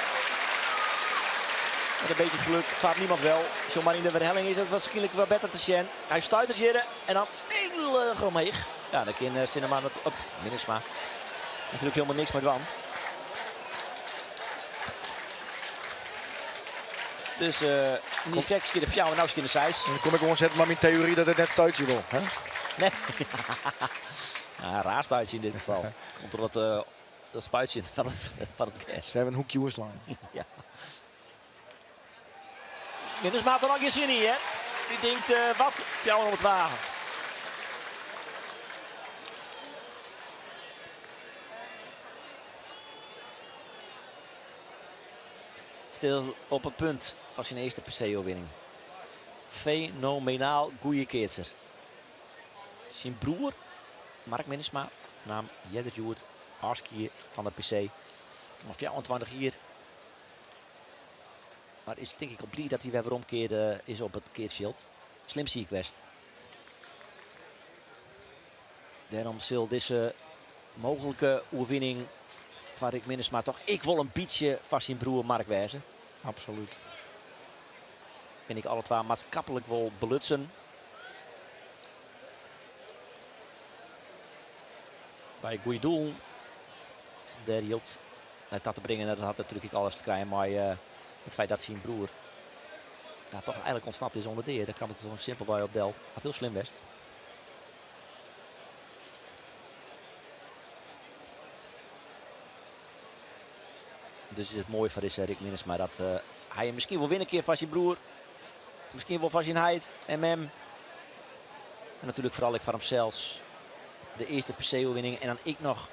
Met een beetje geluk vaart niemand wel. Zomaar in de verhelling is het waarschijnlijk wel beter te zien. Hij stuit het hier en dan heel grommeeg. Ja, dan kan Cinema dat op. Minnesma. Natuurlijk helemaal niks meer van. Dus niet seks keer de fjouw en nou eens keer de zijs. Dan kom ik gewoon zetten maar mijn theorie dat het net thuis wil. Hè? Nee. Ja, raar stuitje in dit geval. Komt er dat spuitje van het gas. Ze hebben een hoekje oerslaan. Ja. Minnesma had er nog geen zin in, hè? Die denkt, wat? Fjouw om het wagen. Stil op het punt van zijn eerste PC-overwinning. Fenomenaal goede keertser. Zijn broer, Mark Minnesma, naam Jedder Joert, Arskier van de PC. Maar 24 hier. Maar is denk ik op blij dat hij weer omkeerde is op het keertschild. Slim zie ik West. Daarom zal deze mogelijke overwinning van Rick Minnesma toch ik wil een beetje van zijn broer Mark wijzen. Absoluut. En ik alle twee maatschappelijk wil belutsen. Bij een goede doel. Daar hield het dat te brengen. Dat had natuurlijk alles te krijgen. Maar het feit dat zijn broer toch eigenlijk ontsnapt is onder de. Dan kan het zo simpel bij op Del. Had heel slim best. Dus is het mooi van deze Rick Minnesma dat hij misschien wil winnen een keer van zijn broer. Misschien wel van zijn heid en mem. En natuurlijk vooral ik van hem zelfs. De eerste PC-winning en dan ik nog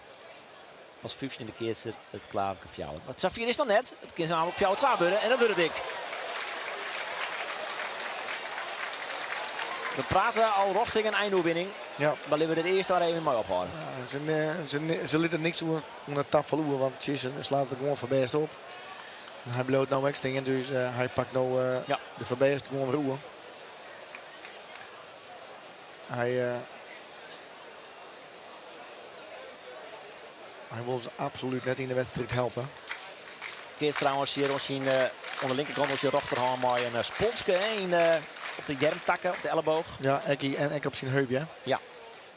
als 15e keertje het klaarlijke fjouwen. Maar Safir is dan net. Het kan namelijk fjouwen 2 worden en dan wordt het ik. We praten al richting een eindoverwinning. Ja. Maar laten we het eerst daar even mooi ophouden. Ja, ze lieten niks onder het tafel, want Thyssen slaat er gewoon verbijst op. Hij bloot nou wegstingen, dus hij pakt nou de verbijst gewoon roeien. Hij wil ze absoluut net in de wedstrijd helpen. Keert trouwens hier ons zien aan de linkerkant ons je rechterhand maar een sponsje op de jermtakken op de elleboog. Ja, en ik op zijn heupje. Ja.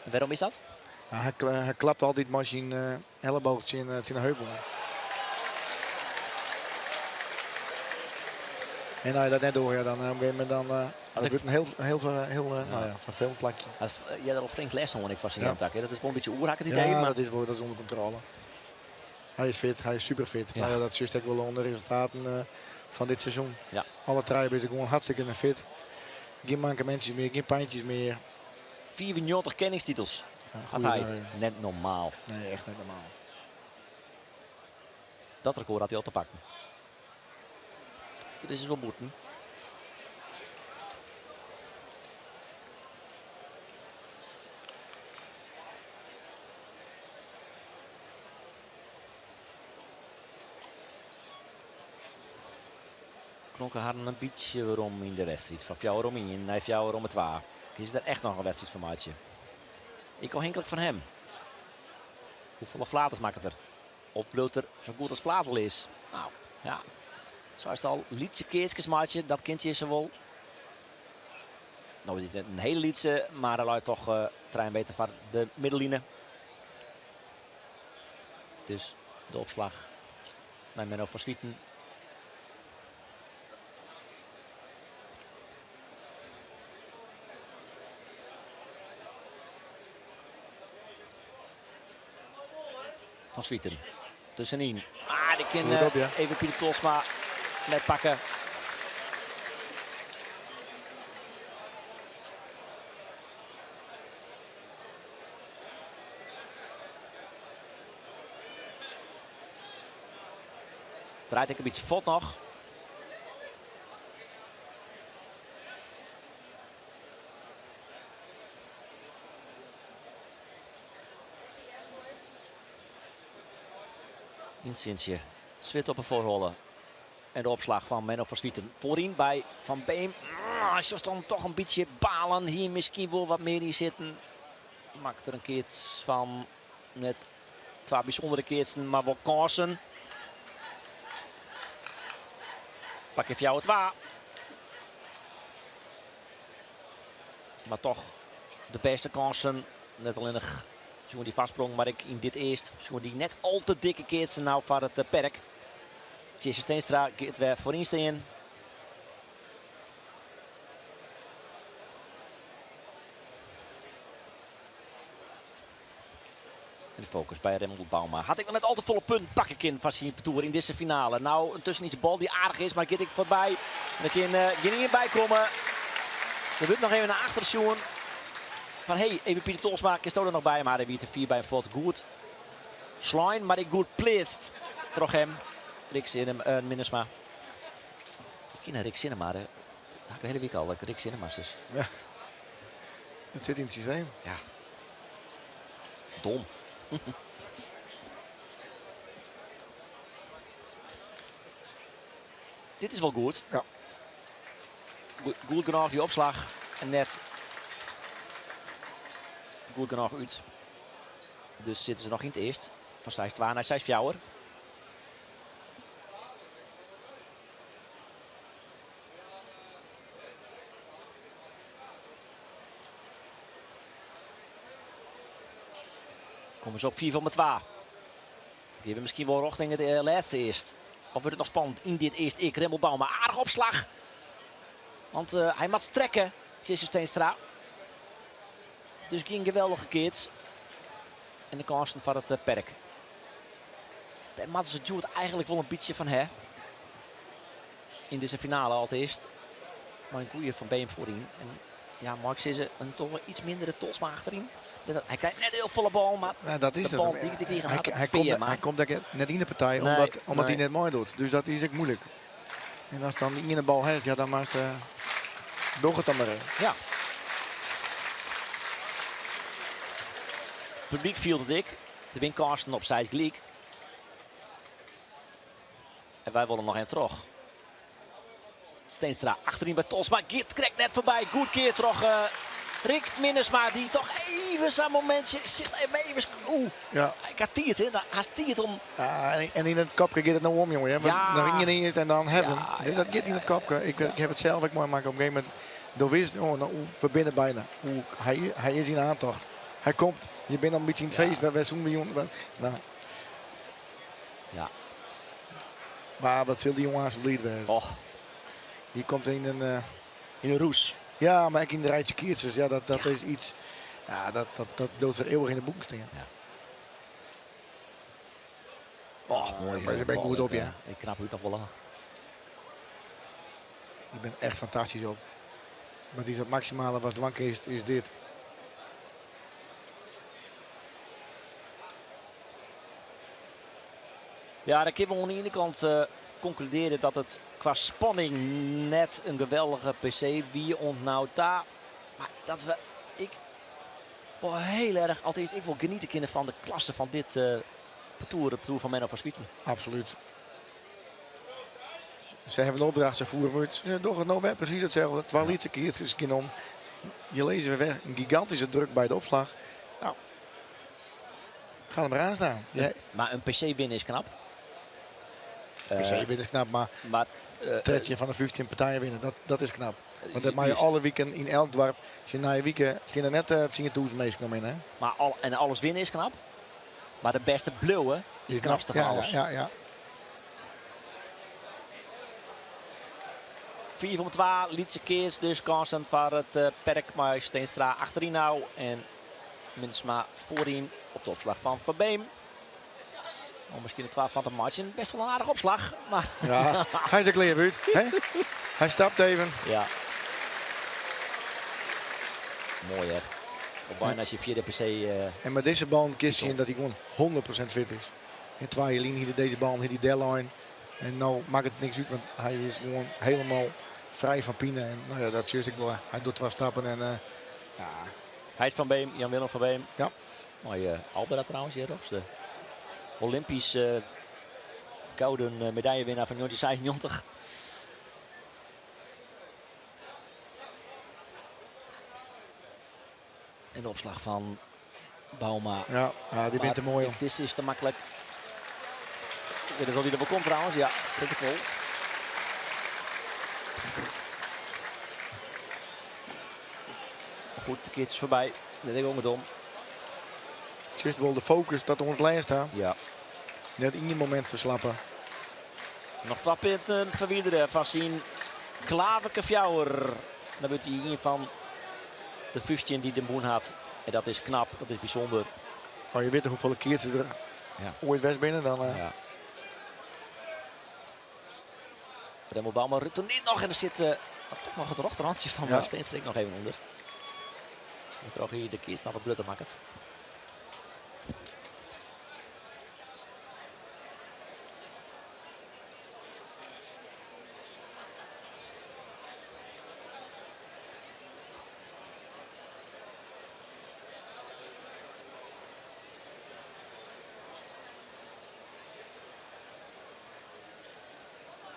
En waarom is dat? Ja, hij klapt altijd maar zijn elleboogje in zijn heuvel. En als je dat net door, ja, dan op een gegeven moment dat wordt een heel vervelend plakje. Jij had al flink les hoor ik van zijn Ja. tak. Dat is wel een beetje oerhak het idee. Ja, Maar dat is onder controle. Hij is fit, hij is super fit. Ja. Nou ja, dat is juist ook wel onder de resultaten van dit seizoen. Ja. Alle drie zijn gewoon hartstikke fit. Geen mankementjes meer, geen pijntjes meer. 94 kenningstitels. Ja, Had goeie hij. daar, Net normaal. Nee, echt niet normaal. Dat record had hij al te pakken. Dit is wel boeten. Knonken hadden een beetje waarom in de wedstrijd. Van jou om in, naar jou om het waar. Is er echt nog een wedstrijd van maatje? Ik hou hinkelijk van hem. Hoeveel flaters maakt het er? Of bloot er zo goed als flatel is? Nou, ja. Zo is het al. Lietse keertjes maatje, dat kindje is er wel. Nou, dit is een hele lietse, maar hij luidt toch trein beter van de middelline. Dus de opslag naar Menno van Swieten. Van Swieten. Tussenin. Die kan Goed op, ja. even Pieter Tosma net pakken. Draait ik een beetje vod nog. Insintje. Zwit op een voorrollen. En de opslag van Menno van Swieten. Voorin bij Van Beem. Als je dan toch een beetje balen. Hier misschien wel wat meer in zitten. Maakt er een keertje van. Net twee bijzondere keertjes, maar wel kansen. Pak even jou het waar. Maar toch de beste kansen. Net alleen nog zo'n die vastsprong, maar ik in dit eerst. Zo'n die net al te dikke keertje nou van het perk. Jesse Steenstra gaat weer voorin staan. En de focus bij Raymond Bauma. Had ik nog net al te volle punt pak ik in van zijn toer in deze finale. Nou, intussen is de bal die aardig is, maar gaat ik voorbij. En dan kan geen niet bij komen. Er wordt nog even naar achter zoen. Van hey, even Pieter Tolsma is er nog bij, maar hij wiet er 4 bij een goed. Slijn, maar ik goed pleest. Terug hem. Rick Minnesma. Ik ken Rick Sinema. Dat heb ik de hele week al. Dat Rick Sinema's is. Ja. Het zit in het systeem. Ja. Dom. Dit is wel goed. Ja. Goed genoeg die opslag. En net goed genoeg uit. Dus zitten ze nog in het eerst. Van 6-2 naar 6-4. Komen ze op 4 van de 2. Geven misschien wel richting het laatste eerst. Of wordt het nog spannend in dit eerst? Ik Remmelbouw, maar aardig opslag. Want hij mag strekken, Jesse Steenstra. Dus geen geweldige keert. En de kansen van het perk. Daar maakt ze Jude eigenlijk wel een beetje van hè. In deze finale al het eerst. Maar een goeie van Beem voorin. En ja, Mark Sisse een toch wel iets mindere Tolsma achterin. Hij krijgt net heel volle bal, maar Ja, dat is de het. bal die tegen Hij komt net in de partij Nee, omdat hij nee. net mooi doet. Dus dat is ook moeilijk. En als dan in de bal heeft, ja, dan maakt door het dan maar in. Ja. Het publiek viel het dik. De win Karsten op zijde gelijk. En wij willen nog een terug. Steenstra achterin bij Tosma. Git krijgt net voorbij. Goed keer terug. Rick Minnesma die toch even zijn momentje zegt even. Oeh. Ja. Ik had tiert, hè. Hij tiert om. Ja, en in het kapje gaat het nou om, jongen. Hè? Want Ja. dan ring je eerst en dan hebben. Ja, Dus ja, dat gaat in het kapje. Ik heb het zelf ook mooi maken. Op een gegeven moment door wist, oh, nou, we binnen bijna. Hij is in aantocht. Hij komt. Je bent al een beetje in het feest. We zoomen jongen. Nou. Ja. Maar wat wil die jongen alsjeblieft wezen? Och. Die komt in een... In een roes. Ja, maar ik in de rijtje keertjes. Ja, dat is iets... Ja, dat doet ze eeuwig in de boeken staan. Ja. Och, mooi. Maar ze ben goed op, ja. Ik knap het nog wel aan. Je bent echt fantastisch op. Maar die is het maximale wat dwank is dit. Ja, dan kunnen we aan de ene kant concluderen dat het qua spanning net een geweldige PC wie ontnauwt daar. Maar dat ik heel erg, altijd ik wil genieten kunnen van de klasse van dit parcours van Menno van Swieten. Absoluut. Ze hebben een opdracht, ze voeren uit. Ze doen het nou weer precies hetzelfde. 12 keertjes om. Je lezen weer een gigantische druk bij de opslag. Nou, ga er maar aan staan. Maar een PC winnen is knap. PC winnen is knap, maar tredje van de 15 partijen winnen, dat is knap. Want dat maak je alle weken in elk dorp. Als je na je weekend staan er net 10.000 meesten in. Hè? Maar alles winnen is knap. Maar de beste blauwe is het knapste van alles. Ja. 4 van 12, Lietse Keers dus kansen van het perk, maar Steenstra achterin nou. En Minsma voorin op de opslag van Van Beem. Misschien de 12 van de margin. Best wel een aardige opslag. Maar ja, hij is er klaar uit. Hij stapt even. Ja. Mooi hè. Op bijna als je vierde PC... En met deze bal kies je in dat hij gewoon 100% fit is. En terwijl je hier deze bal, hier die deadline. En nou maakt het niks uit, want hij is gewoon helemaal vrij van Pine. En nou ja, dat zie ik wel. Hij doet 2 stappen en... ja. Heid van Beem, Jan-Willem van Beem. Ja. Mooi Albera trouwens hier, Rox. De Olympisch gouden medaillewinnaar van 1996. En de opslag van Bauma. Ja, die bent te mooi om. Dit is te makkelijk. Ik weet niet of hij er wel komt trouwens. Ja, denk ik wel. Maar goed, de keertjes voorbij. Dat denk ik ook met om. Juist wel de focus dat onder het lijn staat. Ja. Net in die moment verslappen. Nog 2 punten verwijderen van zijn Klaverke Fjouwer. Dan wordt hij een van de 15 die de Boen had. En dat is knap, dat is bijzonder. Oh, je weet toch hoeveel keertjes er ooit west binnen dan... Ja. Remmel Bauma retourneert nog en er zit toch nog het rechterhandje van Steenstreek nog even onder. Dat er ook hier de keer snel wat blutter maakt.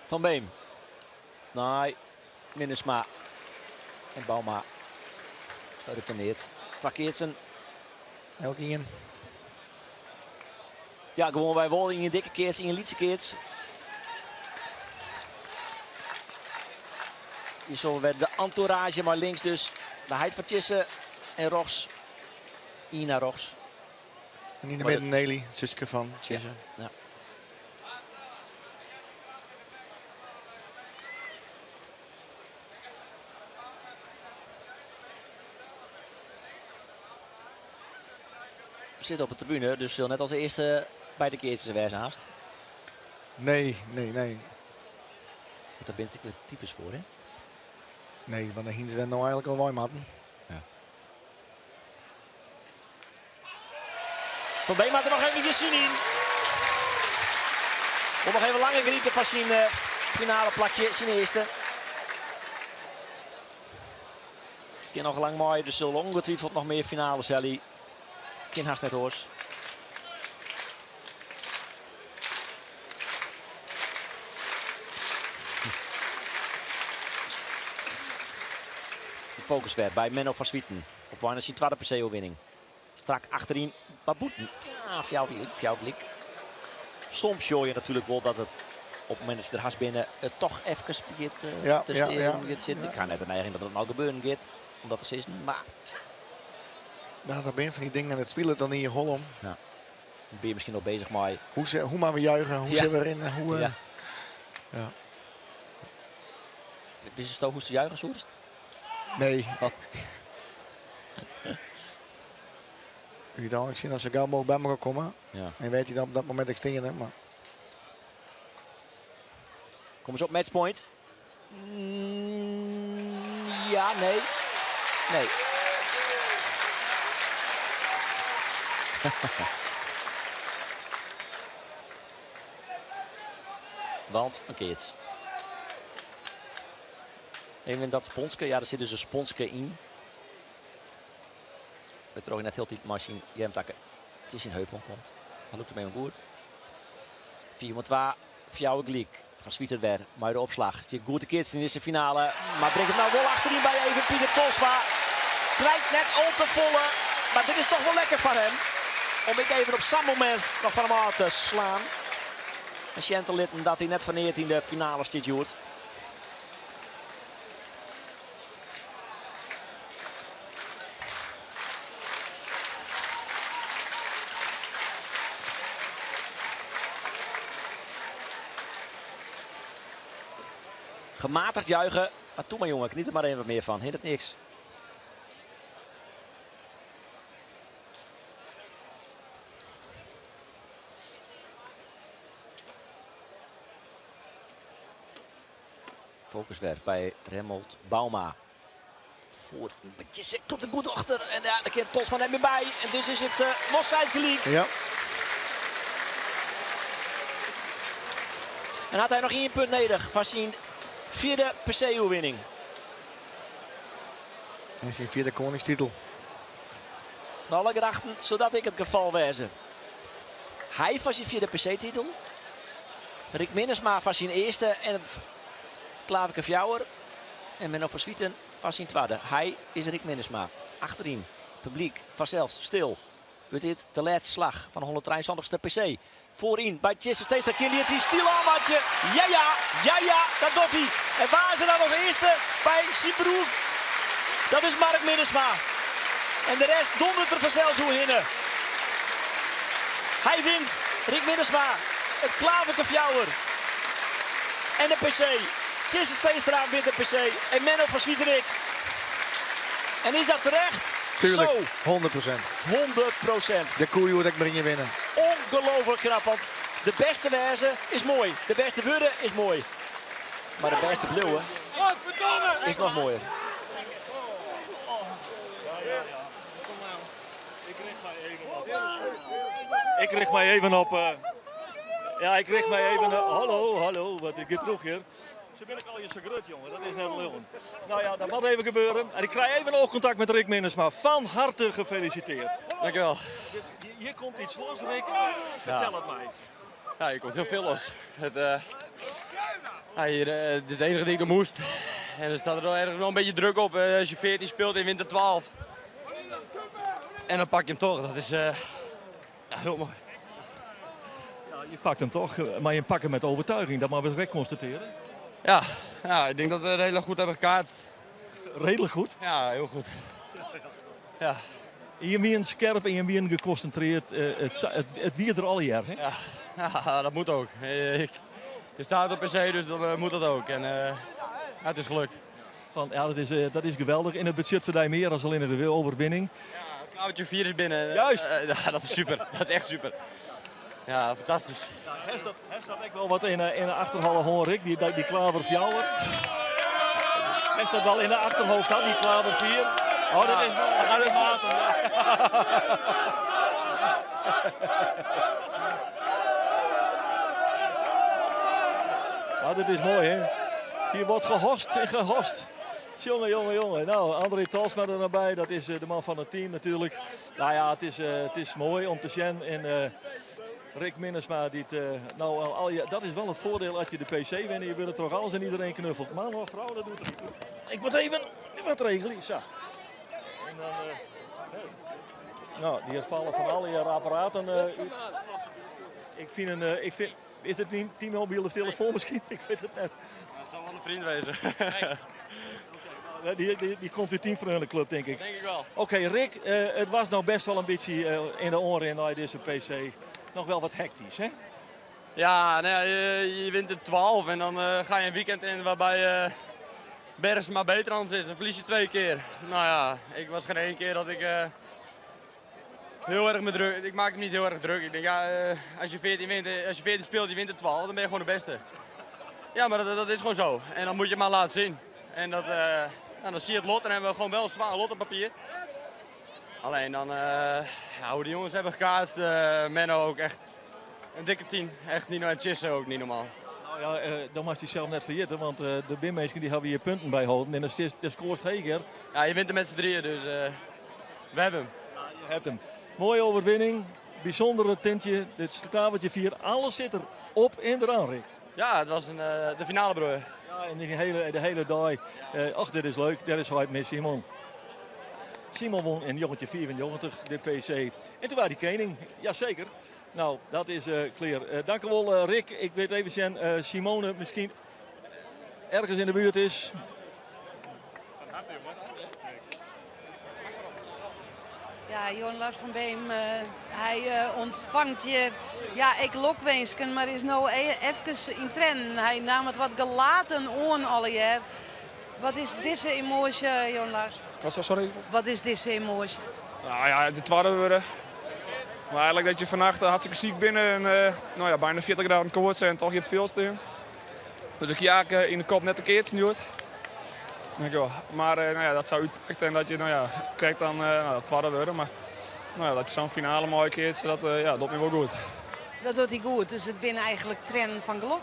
Van Beem. Nee, Minnesma. En Bauma. Retourneert. 2 keertsen. Elke in. Ja, gewoon wij wilden in een dikke keerts, in een lietse keerts. Hier zo werd de entourage, maar links dus de Heid van Tjissen en Rox. Ina Rox. En in de midden Nelly, zusje van Tjissen. Ja. Zit op de tribune, dus net als de eerste bij de keertjes wijs haast. Nee. Daar ben ik types voor, hè? Nee, want dan gingen ze dan nou eigenlijk al mooi matten. Ja. Van Beem had er nog even zin in. Om nog even langer genieten van zijn finale plakje, zijn eerste. Ik ken nog lang mooi, dus zullen ongetwijfeld nog meer finales, Sally. Geen haast net hoors. De focus werd bij Menno van Swieten. Op bijna zijn tweede PC-winning. Strak achterin. Baboet. Ja, fjouw blik. Soms hoor je natuurlijk wel dat het op het moment dat je er haast binnen het toch even begint te steren. Ik ga net de neiging dat het nou gebeuren gaat. Omdat het is, maar Daar ben je van die dingen aan het spelen dan in je holm. Dan ben je misschien nog bezig met... Hoe maar we juichen, hoe zitten we erin, hoe... Ja. Ja. Wist je toch hoe ze juichen, Soerst? Nee. Oh. U dan, ik zie dat ze gauw mogelijk bij me komen. Ja. En weet hij dan op dat moment ik steen, maar... Kom eens op matchpoint. Ja, nee. Nee. Want, oké, het. Even dat sponske. Ja, er zit dus een sponske in. We trokken net heel die machine. Jemtakken. Het is in Heupel komt. Dat loopt ermee goed. 4-2. Fjouwe Gliek van Zwieterberg. Maar de opslag. Het zit goed de kids in deze finale. Maar brengt het nou wel achterin bij even Pieter Tosma. Krijgt net op te volle. Maar dit is toch wel lekker van hem. Om ik even op zo'n moment nog van hem af te slaan. En Sjentelitten dat hij net van in de finale zit, Joert. Gematigd juichen. Maar toe maar jongen, geniet er maar even wat meer van. Hindert niks. Focuswerk bij Remmelt Bauma. Voor een beetje komt er goed achter. En ja, daar kent Tosma net meer bij. En dus is het loszijds Gliek. Ja. En had hij nog 1 punt nodig van zijn 4e PC-overwinning. En zijn 4e koningstitel. Alle gedachten, zodat ik het geval wezen. Hij van zijn 4e PC-titel. Rick Minnesma van zijn eerste en het Klaverke Fjouwer. En Menno van Swieten van zijn 2e. Hij is Rick Minnesma. Achterin, publiek, vanzelfs, stil. Wordt dit de laatste slag van de 123ste PC. Voorin bij Chester steeds dat Killian die stil aanmatje. Ja, dat doet hij. En waar ze dan nog eerste bij Sibroek. Dat is Mark Minnesma. En de rest dondert er vanzelfs hoe hinnen. Hij wint, Rick Minnesma, het Klaverke Fjouwer. En de PC. Chester Steenstra wint de PC. En Menno van Zwieterik. En is dat terecht? Tuurlijk, Zo. 100%. 100%. De koeien moet ik brengen winnen. Ongelooflijk knap, want de beste wijze is mooi. De beste woorden is mooi. Maar de beste blauwe is nog mooier. Ik richt mij even op. Ja, ik richt mij even. Hallo, wat ik terug hier. Ze ben ik al je zo groot, jongen. Dat is net lullen. Nou ja, dat moet even gebeuren. En ik krijg even oogcontact met Rick Minnesma. Van harte gefeliciteerd. Dankjewel. Hier komt iets los, Rick. Vertel het mij. Ja, hier komt heel veel los. Dit is de enige die ik nog moest. En er staat er wel ergens nog een beetje druk op als je 14 speelt in winter 12. En dan pak je hem toch. Dat is heel mooi. Ja, je pakt hem toch, maar je pakt hem met overtuiging. Dat maar we direct constateren. Ja, ik denk dat we het heel goed hebben gekaatst. Redelijk goed. Ja, heel goed. Ja. Je bent scherp en je bent geconcentreerd. Het wiert er al jaar, hè? Ja, dat moet ook. Je staat op PC, dus dan moet dat ook. En het is gelukt. Dat is geweldig. In het budget verdien meer dan alleen de overwinning. Ja, Klavertje 4 is binnen. Juist. Ja, dat is super. Dat is echt super. Ja, fantastisch. Ja, hij staat echt wel wat in de achterhalle Honrik, die Klaver Fjouwer. Hij staat wel in de achterhoofd, had die Klaver 4. Oh, dat is wel een maten. Ja, dit is mooi, hè? Hier wordt gehost en gehost. Jongen. Nou, André Talsma er bij. Dat is de man van het team natuurlijk. Nou ja, het is mooi om te zien. En Rick Minnesma, dat is wel het voordeel als je de PC wint. Je wil het toch alles en iedereen knuffelt. Man of vrouw, dat doet er niet toe. Ik moet even wat regelen, zacht. En dan, die vallen van alle apparaten uit. Ik vind, is het niet T-Mobile of telefoon misschien? Ik weet het net. Dat zal wel een vriend wezen. Die komt uit teamvriendenclub, denk ik. Denk ik wel. Oké, Rick, het was nou best wel een beetje in de oren naar deze PC. Nog wel wat hectisch, hè? Ja, nou ja, je wint de 12 en dan ga je een weekend in waarbij Bergsma beter dan ons is. Dan verlies je 2 keer. Nou ja, ik was geen 1 keer dat ik heel erg me druk. Ik maak het niet heel erg druk. Ik denk, ja, als je 14 wint, als je 14 speelt, je wint de 12, dan ben je gewoon de beste. Ja, maar dat is gewoon zo. En dan moet je het maar laten zien. En dat, dan zie je het lot en dan hebben we gewoon wel een zwaar lot op papier. Alleen dan, hoe die jongens hebben gekaatst, Menno ook echt een dikke 10. Echt niet en Chisse ook niet normaal. Nou ja, dan mag je zelf net vergeten, want de Bimmeesken die hebben hier punten bij houden. En dat scoort Heger. Ja, je wint er met z'n drieën, dus we hebben hem. Ja, je hebt hem. Mooie overwinning, bijzondere tintje, dit staveltje 4, alles zit er op in de aanrik. Ja, het was de finale, broer. Ja, en de hele dag. Ach, dit is leuk, dat is hard met Simon. Simon won in jongetje 94, de PC. En toen was die kening, jazeker. Nou, dat is clear. Dank u wel, Rick. Ik weet even, Simone misschien ergens in de buurt is. Ja, Johan Lars van Beem, hij ontvangt hier, ja, ik lokwensken, maar is nou even in tren. Hij nam het wat gelaten aan alle jaar. Wat is deze emotie, Johan Lars? Sorry? Wat is deze emotie? Nou ja, de tweede worden. Maar eigenlijk dat je vannacht hartstikke ziek binnen en nou ja, bijna 40 graden koorts en toch je hebt veel steen. Dus ik jaak in de kop net de keertje niet. Maar nou ja, dat zou uitpakken en dat je nou ja, krijgt dan het tweede worden. Maar nou ja, dat je zo'n finale mooi keertje, dat doet me wel goed. Dat doet hij goed, dus het ben eigenlijk tren van geluk.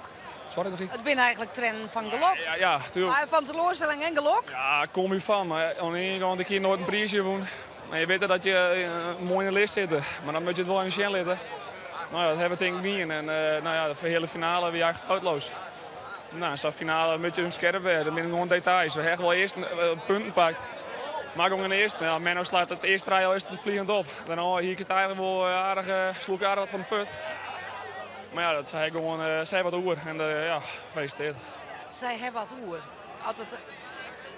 Sorry nog niet? Het ben eigenlijk tren van geluk. Ja, tuurlijk. Maar van teleurstelling en geluk? Ja, kom je van. Maar aan de ene kant, ik hier nooit een prijsje gewonnen. Maar je weet dat je mooi in de lijst zit. Maar dan moet je het wel in je zin zitten. Nou ja, dat hebben we denk ik niet. En nou ja, de hele finale weer eigenlijk foutloos. Nou, zo'n finale moet je een scherp werden. Dan ben ik gewoon details. We hebben wel eerst punten pakt. Maar ook in de eerste. Ja, Menno slaat het eerste rij al eerst vliegend op. Dan hier ik het eigenlijk wel sloeg aardig wat van de fut. Maar ja, dat zei gewoon zij wat oer. En ja, gefeliciteerd. Zij hebben wat oer.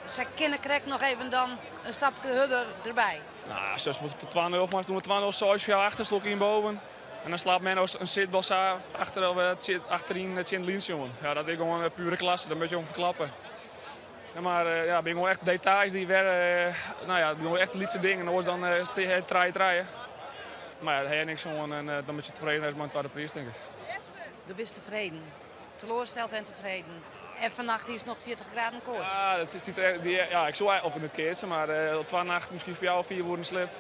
Zij kennen krijgt nog even dan een stapje hudder erbij. Nou, zoals we 2-0, maar toen we 2-0 zoals voor jou achter sloeg in boven. En dan slaat Menno een zitbos achterin het Sint-Liens, jongen. Ja, dat is gewoon pure klasse, dat moet je gewoon verklappen. Ja, maar ja, ben gewoon echt details die werden, nou ja, gewoon echt de lietse dingen. En dan draaien. Maar ja, daar heb je niks van en dan moet je tevreden zijn met een tweede prijs, denk ik. Je bent tevreden, teleurgesteld en tevreden. En vannacht is het nog 40 graden koorts. Ja, dat ziet er, ja, ik zou of in het keertje, maar op 2 nachten misschien voor jou of 4 worden slecht.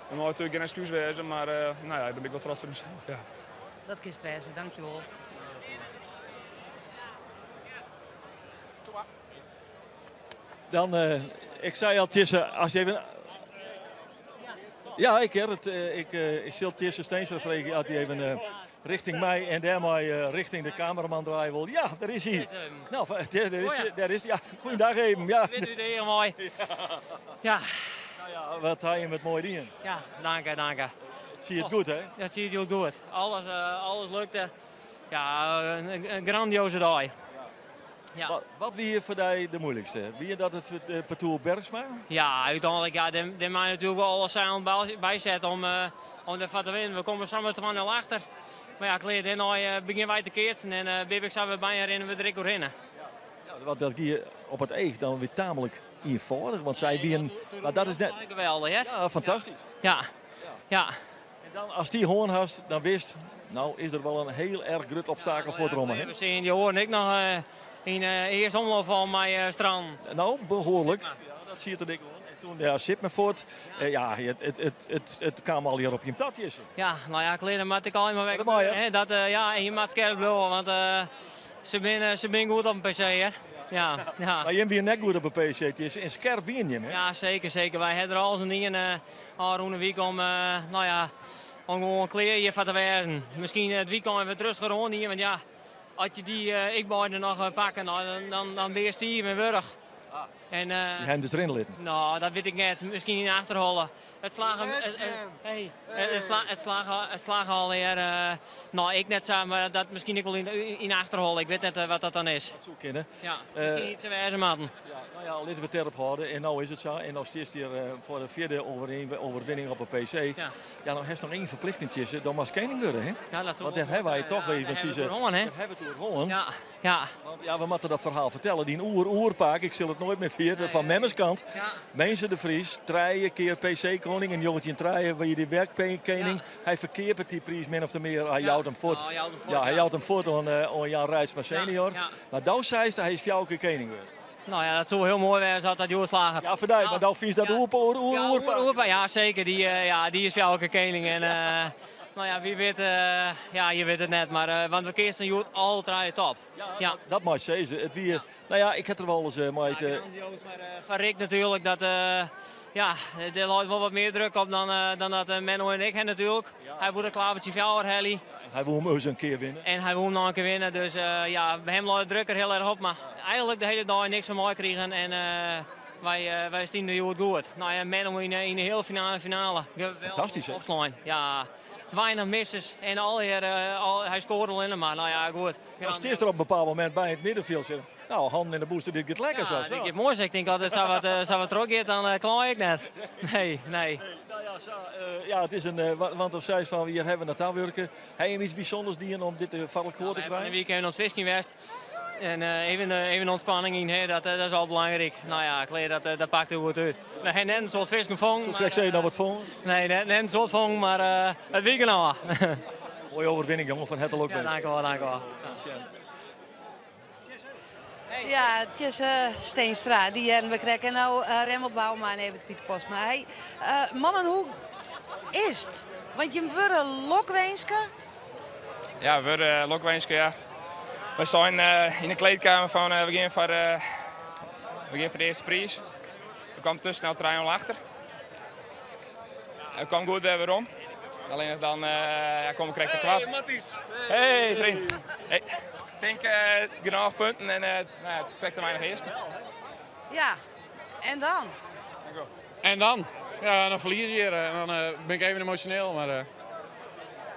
Dat moet natuurlijk geen excuus wezen, maar nou ja, dan ben ik wel trots op mezelf. Ja. Dat kist wezen, dankjewel. Dan, ik zei al, Tisse, als je even... Ja, ik heb het. Ik zil Tisse Steenstra vragen als hij even richting mij en daarmee richting de cameraman draaien wil. Ja, daar is hij. Nou, daar is hij. Ja, goeiedag even. Ja. Dit is heel mooi. Ja. Nou ja, wat had je met mooie dingen? Ja, dank. Zie je het goed, hè? Dat zie je heel goed. Alles lukte. Ja, een grandioze dag. Ja. Wat wie hier voor jou de moeilijkste? Wie dat het parcours Bergsma? Ja, uiteindelijk, ja, die mij natuurlijk wel alles aan bijzetten om ervan te winnen. We komen samen 2-0 achter. Maar ja, ik leer dit nou begin wij te keerten en Bibik zou we bijna rennen we direct doorheen. Ja, wat dat hier op het eeg dan weer tamelijk eenvoudig, want zij wie maar dat is net geweldig, hè? Ja, fantastisch. Ja. En dan als die hoorn hast, dan wist, nou is er wel een heel erg groot obstakel voor het rommen. We zien die hoorn ik nog in eerste omloop van mijn strand. Nou, behoorlijk. Ja, dat zie je er dik hoor. En toen ja, zit me voort. Ja, het kwam al hier op je tatjes. Ja, nou ja, kleren moet ik al in mijn weg. Dat, ja, en je moet scherp blijven, want ze zijn goed op een PC, hè. Ja. Maar je bent net goed op een PC, het is een scherp wienje, hè? Ja, zeker. Wij hebben er al zo'n dingen al een week om, nou ja, om gewoon kleren van te wezen. Misschien het weekend even rustig gewoon hier, want ja, als je die ik beide nog pakken, dan ben je Steve en Wurg. En, Die hem dus erin litten. nou, dat weet ik net. Misschien in de achterholen. Het slagen alweer. Nou, ik net zo, maar dat misschien ik wel in de achterholen. Ik weet net wat dat dan is. Dat zou kunnen. Ja, misschien iets te wijzen, matten. Ja, nou ja, laten we het erop houden. En nou is het zo. En nou steeds hier voor de vierde overwinning op een PC. Ja, nou heeft nog één verplichting tussen. Dan mag Kening worden, hè? Ja, dat want daar hebben wij toch weer. Daar hebben we het gewonnen. Ja. Want ja, we moeten dat verhaal vertellen. Die oerpaak, ik zal het nooit meer vieren, van Memmers kant. Ja. Mensen de Vries, 3 keer PC-koning en jongetje in 3 waar je die werkkening. Ja. Hij verkeert het die prijs min of meer. Hij houdt hem voort. Hij houdt hem voort aan Jan Rijtsma senior. Ja. Maar dan zei hij is 4 keer koning geweest. Nou ja, dat zou heel mooi zijn als dat Joerslager. Ja, verduid, maar dan vind je dat oerpaak. Ja, zeker. Die is 4 keer koning. En, nou ja, wie weet, je weet het net, maar want we kiezen Joert altijd top. Ja, dat mag je zeggen. Nou ja, ik heb er wel eens van Rick natuurlijk, dat er loopt wel wat meer druk op dan dat Menno en ik hebben natuurlijk. Ja. Hij wil een klavertje 4 heli. Hij wil hem eens een keer winnen. En hij wil hem nog een keer winnen, dus bij hem loopt de druk er heel erg op, maar eigenlijk de hele dag niks van mooi kregen en wij staan de Joert goed. Nou ja, Menno in de hele finale. Fantastisch, hè? Opslaan. Ja. Weinig misses en hij scoorde al in, maar nou ja, goed. Ja, steeds er op een bepaald moment bij het middenveld zitten. Nou, handen in de booster, dit gaat lekker zo. Ja, dit gaat mooi. Ik denk altijd, zou wat terug dan klaar ik net. Nee. Ja, het is een, want er zei van, hier hebben we het aanwerken. Hij heeft iets bijzonders dienen om dit valk te krijgen? Van de week hebben we ons visking west. En even ontspanning in, hè, dat is al belangrijk. Nou ja, dat pakt heel goed uit. We hebben net een soort vis gevangen. Zo zeg je nou wat vangen? Nee, net een soort vangen, maar het weekend nou. Mooie overwinning, jongen, van Hettel ook. Ja, dank u wel. Ja, het is Steenstra, die hebben we krijgen. Nou, Remmelt Bouwman even Pieter Postma. Hey, mannen, hoe is het? Want je wordt Lokwenske? Ja, we worden Lokwenske, ja. We staan in de kleedkamer van we beginnen voor de eerste prijs. We kwamen te snel 3-0 achter. We kwamen goed weer om. Alleen dan komen we krijgen de kwast. Hey Matties! Hey vriend! Hey. Ik denk genoeg punten en het trekt er weinig eerst. Ja, en dan? En dan? Ja, dan verlies je hier. En dan ben ik even emotioneel, maar ik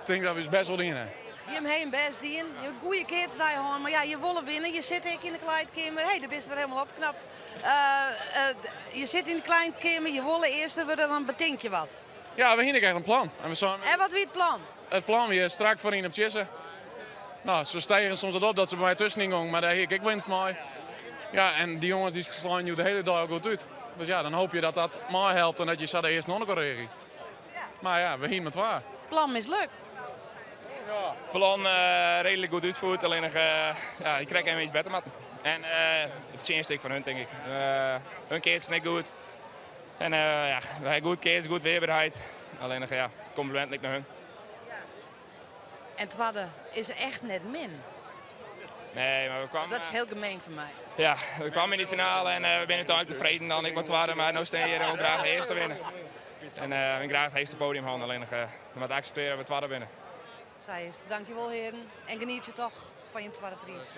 denk dat we het best wel dienen. Je hebt geen best dien. Je hebt goede kids daar gewoon, maar ja, je wil winnen. Je zit in de kleedkamer. Hey, daar ben je weer helemaal opgeknapt. Je zit in de kleedkamer, je wil eerst worden, dan betink je wat. Ja, we hebben echt een plan. En wat wie het plan? Het plan weer strak voorin op Tjessen. Nou, ze stijgen soms wat op dat ze bij mij tussenin gaan, maar daar heb ik winst mee. Ja, en die jongens die slaan je de hele dag goed uit. Dus ja, dan hoop je dat dat mij helpt en dat je de eerst nog een keer reageert. Ja. Maar ja, we gaan met waar. Plan mislukt. Ja. Plan redelijk goed uitvoerd, alleen nog, je krijgt een beetje beter met. En het is een stuk van hun, denk ik. Hun keert is niet goed. En wij hebben goed keert, goed weerbaarheid. Alleen nog, compliment ligt naar hun. En tweede is echt net min. Nee, maar we kwamen... Dat is heel gemeen voor mij. Ja, we kwamen in die finale en we zijn uiteindelijk tevreden dan. Ik moet tweede, maar nu staan hier ook graag de eerste winnen. En we graag het eerste podium gaan, alleen nog we moeten accepteren dat we tweede winnen. Zij is, dankjewel heren. En geniet je toch van je tweede prijs.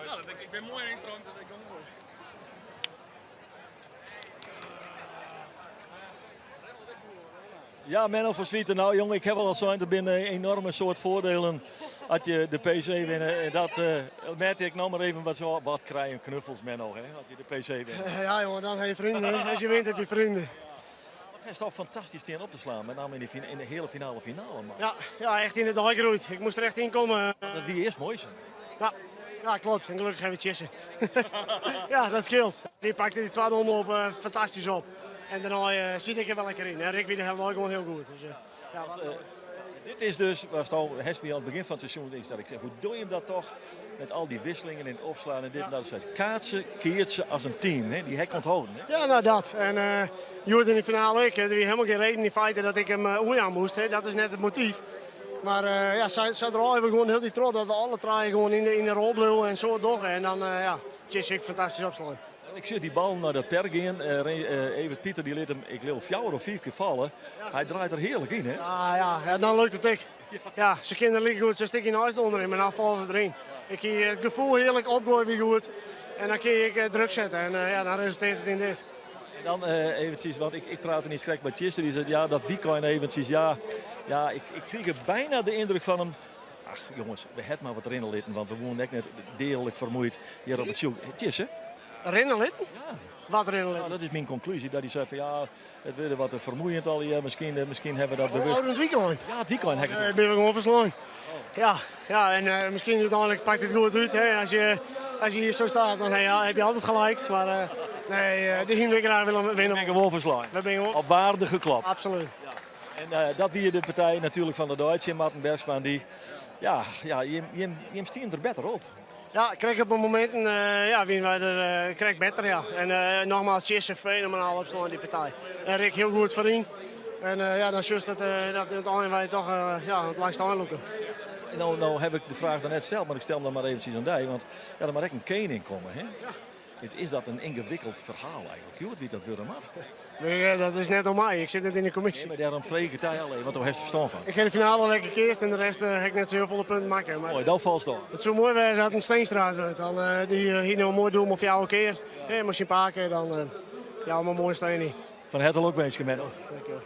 Ja, ik ben mooi ingestroomd, dat ik nog mooi. Ja, Menno van Zwieten. Nou jongen, ik heb al gezegd, er binnen enorme soort voordelen als je de PC winnen. En dat merkte ik nou maar even wat krijgen knuffels Menno, hè, als je de PC wint. Ja jongen, dan heb je vrienden. Als je wint heb je vrienden. Het is toch fantastisch tegen op te slaan, met name in de hele finale man. Ja, echt in de dag geroeid. Ik moest er echt in komen. Dat wie eerst mooi zijn. Ja, klopt. En gelukkig hebben we Tjessen. Ja, dat scheelt. Die pakte die tweede omloop fantastisch op. En daarna zit ik er wel lekker in. En Rick weer helemaal gewoon heel goed. Dus, dit is dus, waar Hesby aan het begin van het seizoen is, dat ik zeg, hoe doe je dat toch? Met al die wisselingen in het opslaan en dit en dat. Kaatsen, keert ze als een team, hè? Die hek onthouden. Hè? Ja, nou dat. En Joert in de finale, ik heb helemaal geen reden in feite dat ik hem aan moest. Hè? Dat is net het motief. Maar zij draaien we gewoon heel die trots dat we alle draaien gewoon in de rol blijven en zo door. En dan Tjess ik fantastisch opslaan. Ik zie die bal naar de per gaan. Evert Pieter die liet hem, ik geloof 4 of 5 keer vallen. Ja. Hij draait er heerlijk in, hè? Ja, dan lukt het ik. Ja, ze kinderen liggen goed, ze stikken in huis onderin, maar dan vallen ze erin. Ik heb het gevoel heerlijk opgooien weer goed. En dan kun je druk zetten en ja, dan resulteert het in dit. En dan eventjes, want ik praatte niet schrik met Tjiste, die zei ja, dat weekend eventjes, ja ik kreeg er bijna de indruk van hem. Ach jongens, we hebben maar wat rennen litten, want we woonden echt net degelijk vermoeid hier op het zoek. Tjiste? Rennen litten? Ja. Wat rennen litten? Nou, dat is mijn conclusie, dat hij zei van ja, het werd wat vermoeiend al hier, misschien hebben we dat bewust. Oh, het weekend? Ja, het weekend heb ik het. Ben we gewoon verslaan. Ja, en misschien uiteindelijk pakt het goed uit. Hè. Als je hier zo staat, dan heb je altijd gelijk. Maar nee, de Hiemwikkeraar willen winnen. We zijn gewoon verslaan. We zijn gewoon... Op waarde geklapt. Absoluut. Ja. En dat weer de partij natuurlijk van de Duitse, Martin Bergsma, die je stien er beter op. Ja, ik kreeg op een moment winnen wij er kreeg beter, ja. En nogmaals, Tjisse fenomenaal opstaan in die partij. En Rick heel goed verdiend. En dan is juist dat uiteindelijk wij toch het langst aanlopen. Nou heb ik de vraag daarnet gesteld, maar ik stel hem dan maar eventjes aan die. Want ja, er moet echt een kening komen. Hè? Ja. Is dat een ingewikkeld verhaal eigenlijk? Je weet wie dat wil af. Nee, dat is net om mij. Ik zit net in de commissie. Nee, maar daarom vreeg ik het alleen, want daar heeft je verstand van. Ik ga de finale lekker keerst en de rest heb ik net zo heel veel punten maken. Maar mooi, dat valt dan. Het zou mooi zijn als een Steenstraat wordt. Dan die hier nou mooi doen of jou een keer. Ja, moest je een paar keer, dan ja, maar mooi steen niet. Van het ook wens, Menno. Dankjewel.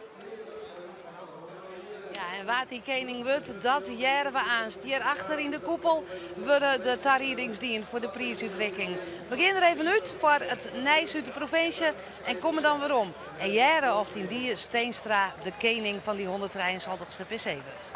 En waar die kening wordt, dat jaren we aanst. Hier achter in de koepel worden de tarriedingsdien voor de prijsuitreiking. We beginnen er even uit voor het Nijs uit de provincie en komen dan weer om. En jaren of in die Steenstra de kening van die 173ste PC wordt.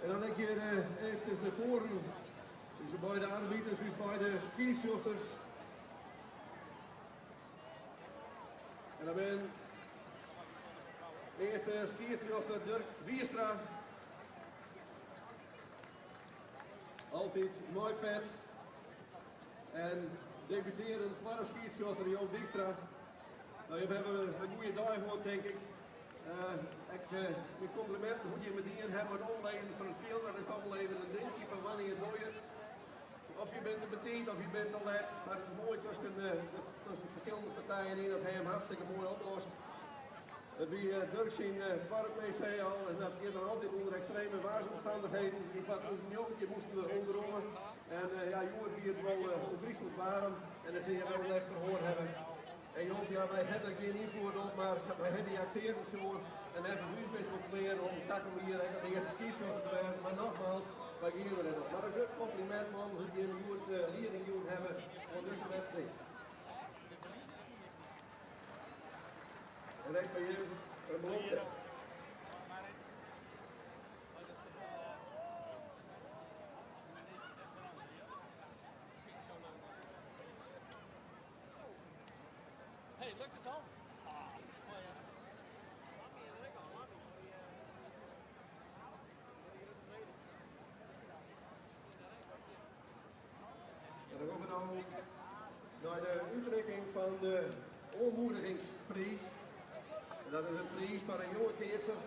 En dan denk je even naar voren. Dus bij de aanbieders, dus bij de skizochters. En dan ben de eerste skizochter Dirk Wierstra. Altijd mooi pet. En debuteren tweede skizochter Joop Dijkstra. Nou, je hebt een goede dag gehad, denk ik. Mijn complimenten hoe je met die hebben het omleven van het veld, dat is toch wel even een dingetje van wanneer je doet. Of je bent te betiend of je bent te let, maar het mooie tussen verschillende partijen in dat hij hem hartstikke mooi oplost. Dat wie Dirk zien tweede PC al en dat je dan altijd onder extreme waarsomstandigheden. Ik was ons jongetje moesten we onderomen en jongen die het wel onberichtelijk waren en dan zie je wel les verhoord hebben. En Joop, ja, wij hebben er geen invloed op, maar wij hebben die acteren zo en hebben we best wel proberen om takken hier de eerste skieshows te werden. Maar nogmaals, wij gaan er nog. Maar een groot compliment man, hoe die een goed leiding hebben voor deze wedstrijd. En echt van je een belofte. Hey, lukt het dan? En dan gaan we nou naar de uitreiking van de aanmoedigingsprijs. En dat is een prijs van een jonge keerser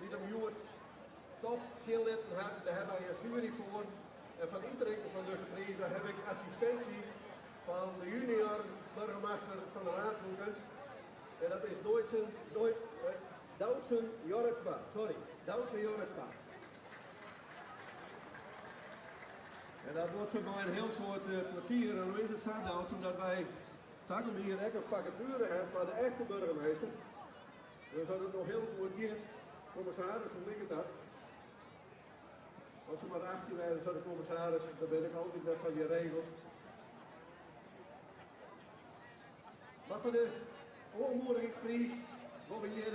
die de Mjoerd top zillitten had. Daar hebben wij een jury voor. En van de uitreiking van deze prijs daar heb ik assistentie van de junior burgemeester van de Raadhoeken. En dat is Doutzen Jorritsma. Sorry, Doutzen Jorritsma. En dat wordt zo maar een heel soort plezier. En dan is het zo, Doutzen, omdat wij takken hier een vacature hebben van de echte burgemeester. Dus dat het nog heel goed gaat. Commissaris, hoe ligt het dat? Als ze maar 18 werden, zat de commissaris, dan ben ik altijd met van die regels. Wat voor de aanmoedigingsprijs wat we hier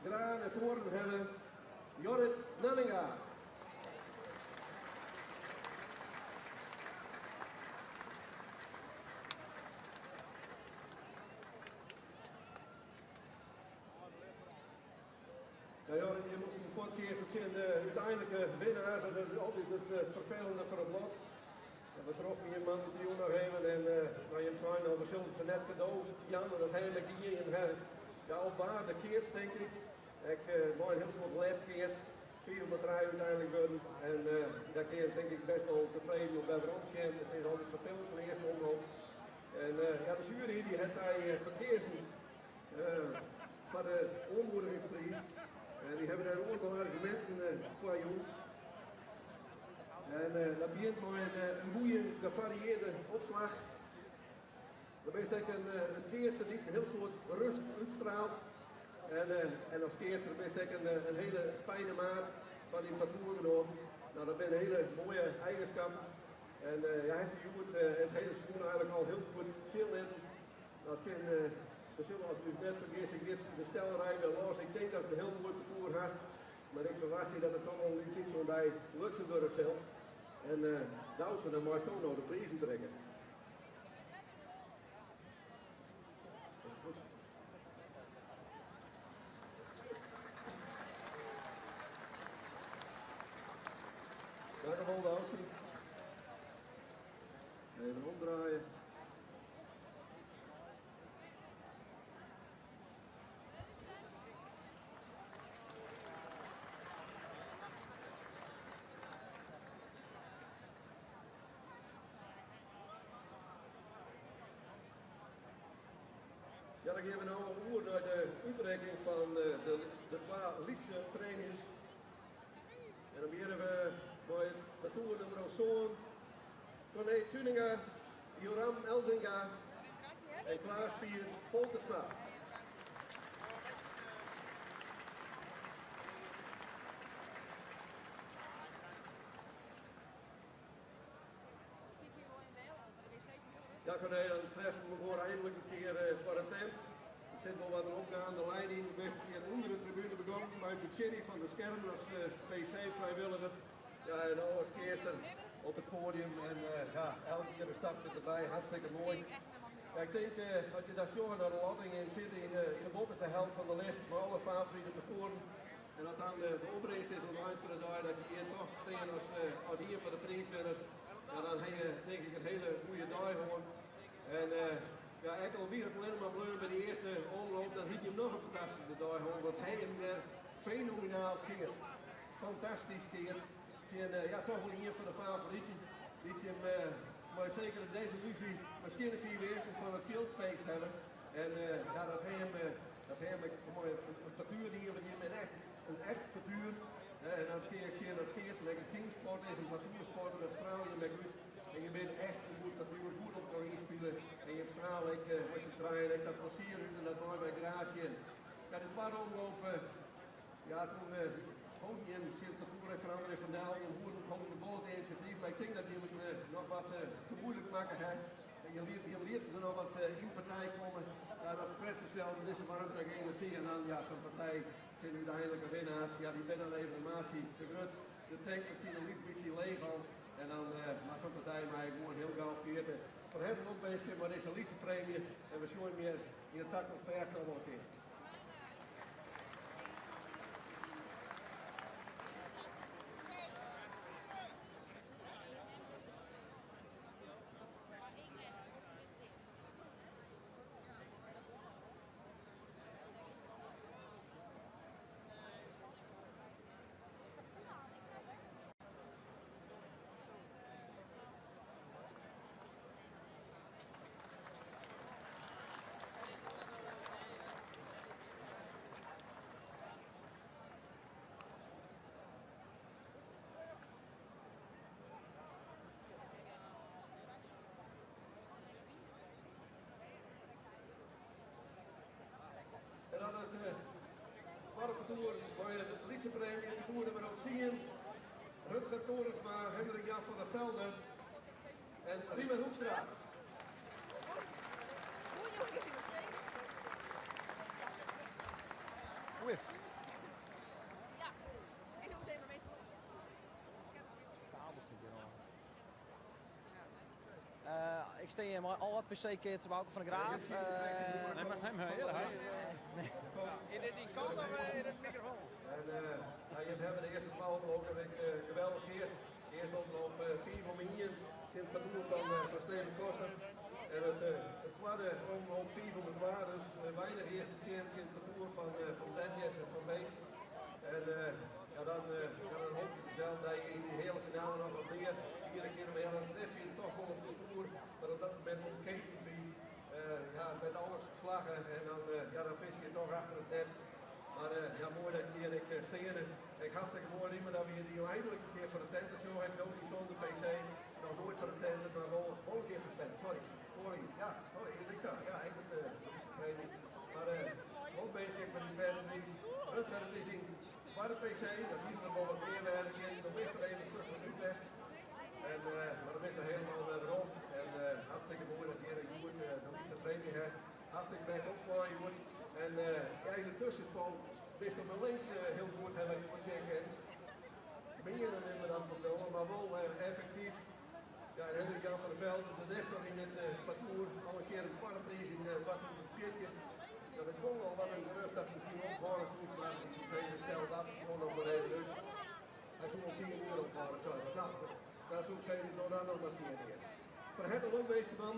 graag naar voren hebben, Jorrit Nanninga. Ja, Jorrit, je moet een voortkeer zien de uiteindelijke winnaars, dat is altijd het vervelende voor het lot. We troffen hier man die nog even en je hebt zijn al verschillende ze net cadeau. Jan, dat eigenlijk die hem hebben. Ja, op waarde keerst denk ik. Ik mooi een heel soort lef keerst 4 met 3 uiteindelijk worden. En daar kun je denk ik best wel tevreden op hebben opzien. Het is altijd vervelend van de eerste omloop. En ja, de jury die heeft hij verkeersen van de aanmoedigingsprijs. En die hebben daar een aantal argumenten voor jou. En dat begint met een goede, gevarieerde opslag. Dan is het een keerster die een heel soort rust uitstraalt. En als keerster is het een hele fijne maat van die parcours genomen. Nou, dat zijn hele mooie eigenschappen. En ja, hij heeft het hele seizoen eigenlijk al heel goed zin in. Dat kan, we zullen het dus net vergissen, de stelrij wel los. Ik denk dat het een heel mooi parcours heeft. Maar ik verwacht je dat het toch wel niet zo bij Luxemburg zelf. En daar ze dan maar toch nog de prijs trekken. Goed. Daar de de actie. Even omdraaien. Ja, dan geven we nou een oer naar de uitrekking van de 2 Lietse premies. En dan beginnen we bij de toer nummer Zoon, Corné Tuninga, Joram Elzinga en Klaas Pier Volkersma. Ja, Corné, dan treffen we gewoon eindelijk een keer voor een tent. Er zit wel wat erop aan de leiding. We zijn hier onder de tribune begonnen bij Buccini van de Scherm als PC-vrijwilliger. Ja, en al als keerster op het podium. En ja, elke keer een stapje erbij, hartstikke mooi. Ja, ik denk dat je daar jongen naar de latting in zit in de bovenste helft van de lijst met alle favoriete parcours. En dat dan de opbrengst is om uit voor de dag dat je hier toch staan als hier voor de prijswinners. Ja, dan heb je denk ik een hele goede dag gewoon. En ja, ik al weer het alleen maar bleu bij de eerste omloop, dan had je hem nog een fantastische dag gewoon. Want hij hem weer fenomenaal keert. Fantastisch keert. Ja, toch wel hier voor de favorieten. Die je hem, maar zeker in deze illusie, misschien een 4 weersen van het veldfeest hebben. En ja, dat hij hem een partuur hier, want je bent echt een echt partuur. En dan kun je zien dat Keers een teamsport is, een parcoursport, dat straal je met goed. En je bent echt een goed parcours, goed op kan inspelen. En je straalt als je draait, dat plezier uit en dat mooi bij garage in. Ja, de tweede omloop, ja, toen ook je het parcours heeft veranderd van Dal en hoe komt de volgende initiatief. Maar ik denk dat je het nog wat te moeilijk maken hebt. En je leert er nog wat in partij komen. Ja, dat Fred verstelt, dan is er warm tegen energie. En dan, ja, zo'n partij zijn uiteindelijk een winnaars. Ja, die binnen een informatie te grut. De tank misschien een beetje leeg al. En dan, maar zo'n partij mij gewoon heel gauw 40. Voor hem ook bezig, maar dit is een liefste premie. En we zien meer in de tak nog vers nog wel een keer. En dan het zwarte parcours bij het Lietse premie, parcours nummer 10. Rutger Torensma, Hendrik Jan van der Velde en Riemen Hoekstra. Goeie. Ja, ik doe meteen maar meestal. Ik steen hier maar al wat PC-kits bij Auken van de Graaf. Nee, maar hem heel In het kant of in het microfoon? En je hebt de eerste 12 omloop heb ik geweldig eerst. Eerst omloop 4 van me hier, het parcours van Steven Koster. En het tweede omloop 4 van het waar, dus weinig eerst het parcours van Bentjes en van Beek. En ja, dan met alles geslagen en dan vis je toch achter het net. Maar ja, mooi dat ik hier steerde. Ik hartstikke mooi Riemen dat we hier die eindelijk een keer voor de tenten zo heb je ook niet zonder PC. Nog nooit voor de tenten, maar wel een keer voor de tenten. Sorry. Ja, sorry. Ik zag, ja, ik het training. Maar ook bezig met die tweede prijs. Het is die tweede PC, dat zien we wel wat meer werk in. Dan is er even tussen nu best. En, maar dan is er helemaal weer om. En hartstikke mooi dat je hier de liefste training hebt. Hartstikke best opslaan, je moet. En ja, in de tussenspel wist op links heel goed hebben, je moet zeggen. Meer dan in dat programma, maar wel effectief. Ja, en Hendrik Jan van der Velde, de Nestor in het parcours, al een keer een tweede prijs in 2014. Ja, dat kon al wat een rug, dat is misschien ook gewoon soms, maar ik zou zeggen, stel dat gewoon nog maar even leuk. Hij zou wel zien hoe het opvaren zou. Nou, daar zou ik zeggen, nou dan nog maar zien weer. Voor het al ook deze man.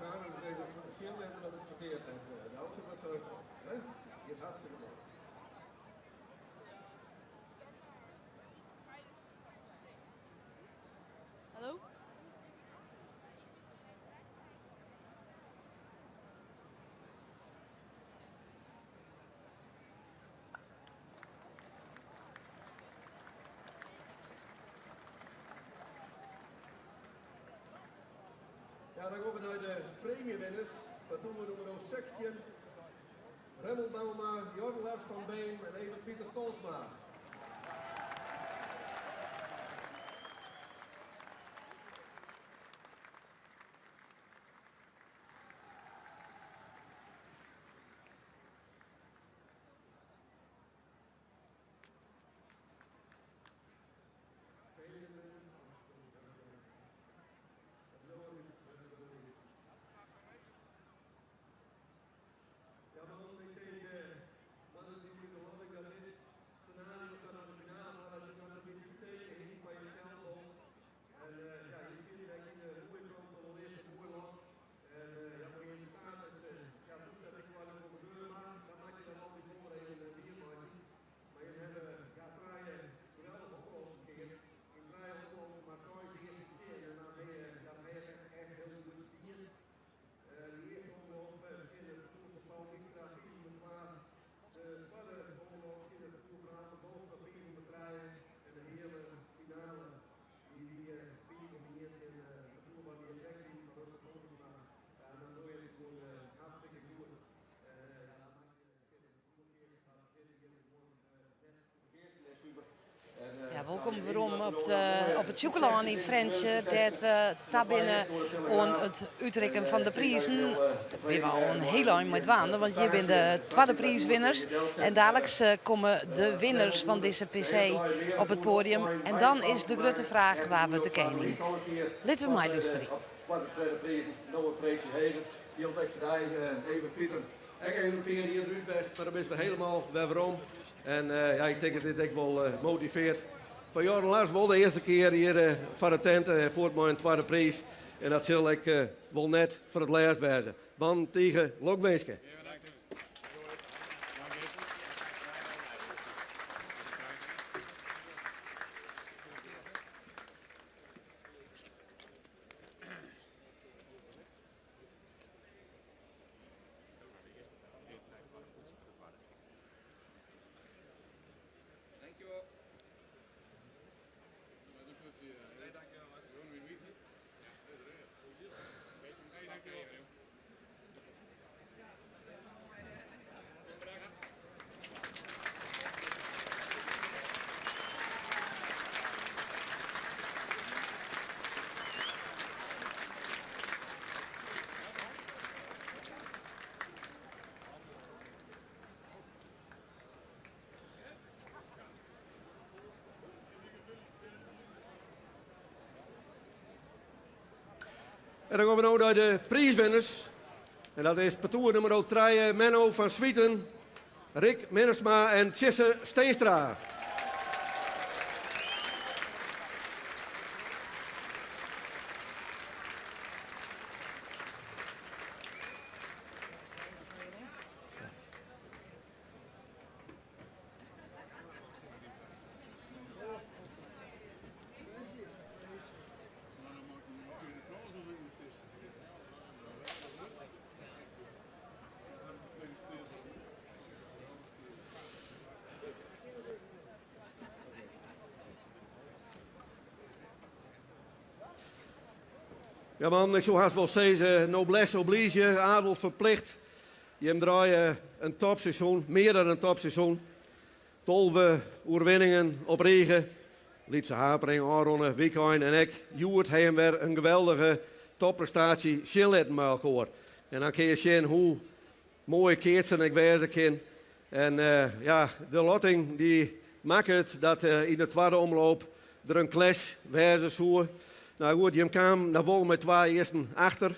Samen dus even veel letten dat het verkeerd gaat. Nou is het wat zo is toch. Je hebt hartstikke mooi. Hallo? Ja, dan gaan we naar de premiewinners. Dat doen we nummer 16. Remmel Bauma, Jorn Lars van Been en even Pieter Tolsma. Ja, welkom weerom op het Sjoekelaan in Friendshire, dat we daar binnen aan het uitreiken van de prijzen. Dat we al een heel lang met waanden, want hier zijn de tweede prijswinners. En dadelijk komen de winnaars van deze PC op het podium. En dan is de grote vraag waar we te kijken. Laten we mij luisteren. Tweede prijs, nog een treetje heen. Die had echt vrij, even Pieter. Ik heb een keer hier eruit best, maar dan is we helemaal waarom. En ja, ik denk dat dit echt wel motiveert. Van Jorn Lars wel de eerste keer hier van de tent voor mijn tweede prijs. En dat zal ik wel net voor het laatst wijzen. Man tegen Lokweeske. En dan gaan we nu naar de prijswinners. En dat is parcours nummer 3, Menno van Swieten, Rick Minnersma en Tjesse Steenstra. Ja man, ik zou haast wel zeggen, noblesse oblige, adel verplicht. Je hebt draaien een topseizoen, meer dan een topseizoen. 12 oorwinningen op regen. Lietse Hapering, Aron, Wiekheim en ik. Joert hebben weer een geweldige topprestatie. Schilletten met elkaar. En dan kun je zien hoe mooie keertsen ik wezen kan. En ja, de lotting die maakt het dat in de tweede omloop er een clash wezen zou. Nou goed, je kwam naar vol met 2 eersten achter.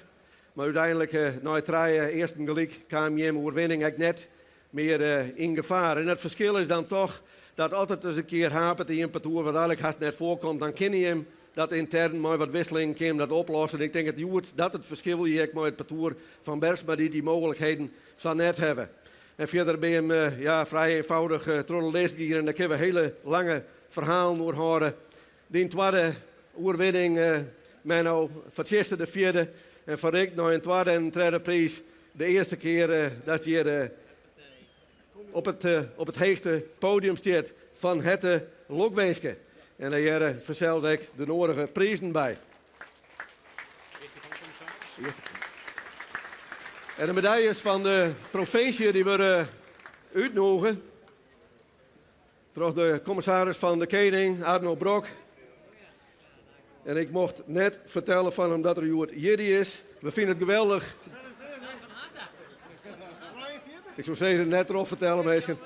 Maar uiteindelijk, na het 3 eersten gelijk, kwam je overwinning echt net meer in gevaar. En het verschil is dan toch dat altijd eens een keer hapert in een parcours, wat eigenlijk haast net voorkomt. Dan ken je hem dat intern maar wat wisseling kan dat oplossen. En ik denk dat het verschil hier met het parcours van Bergsma die mogelijkheden zal net hebben. En verder ben je hem ja, vrij eenvoudig trollenlezen hier. En daar kunnen we hele lange verhalen door horen. Die tweede oorwinning, Menno, van het eerste de vierde. En van Rick naar een tweede en derde prijs. De eerste keer dat je hier op het hoogste podium staat van het Lokweeske. En daar verzeld ik de nodige prijzen bij. En de medailles van de provincie die worden uitnodigen. Door de commissaris van de Koning, Arno Brok. En ik mocht net vertellen van hem dat er hier is. We vinden het geweldig. Ik zou zeggen net erop vertellen, mensen.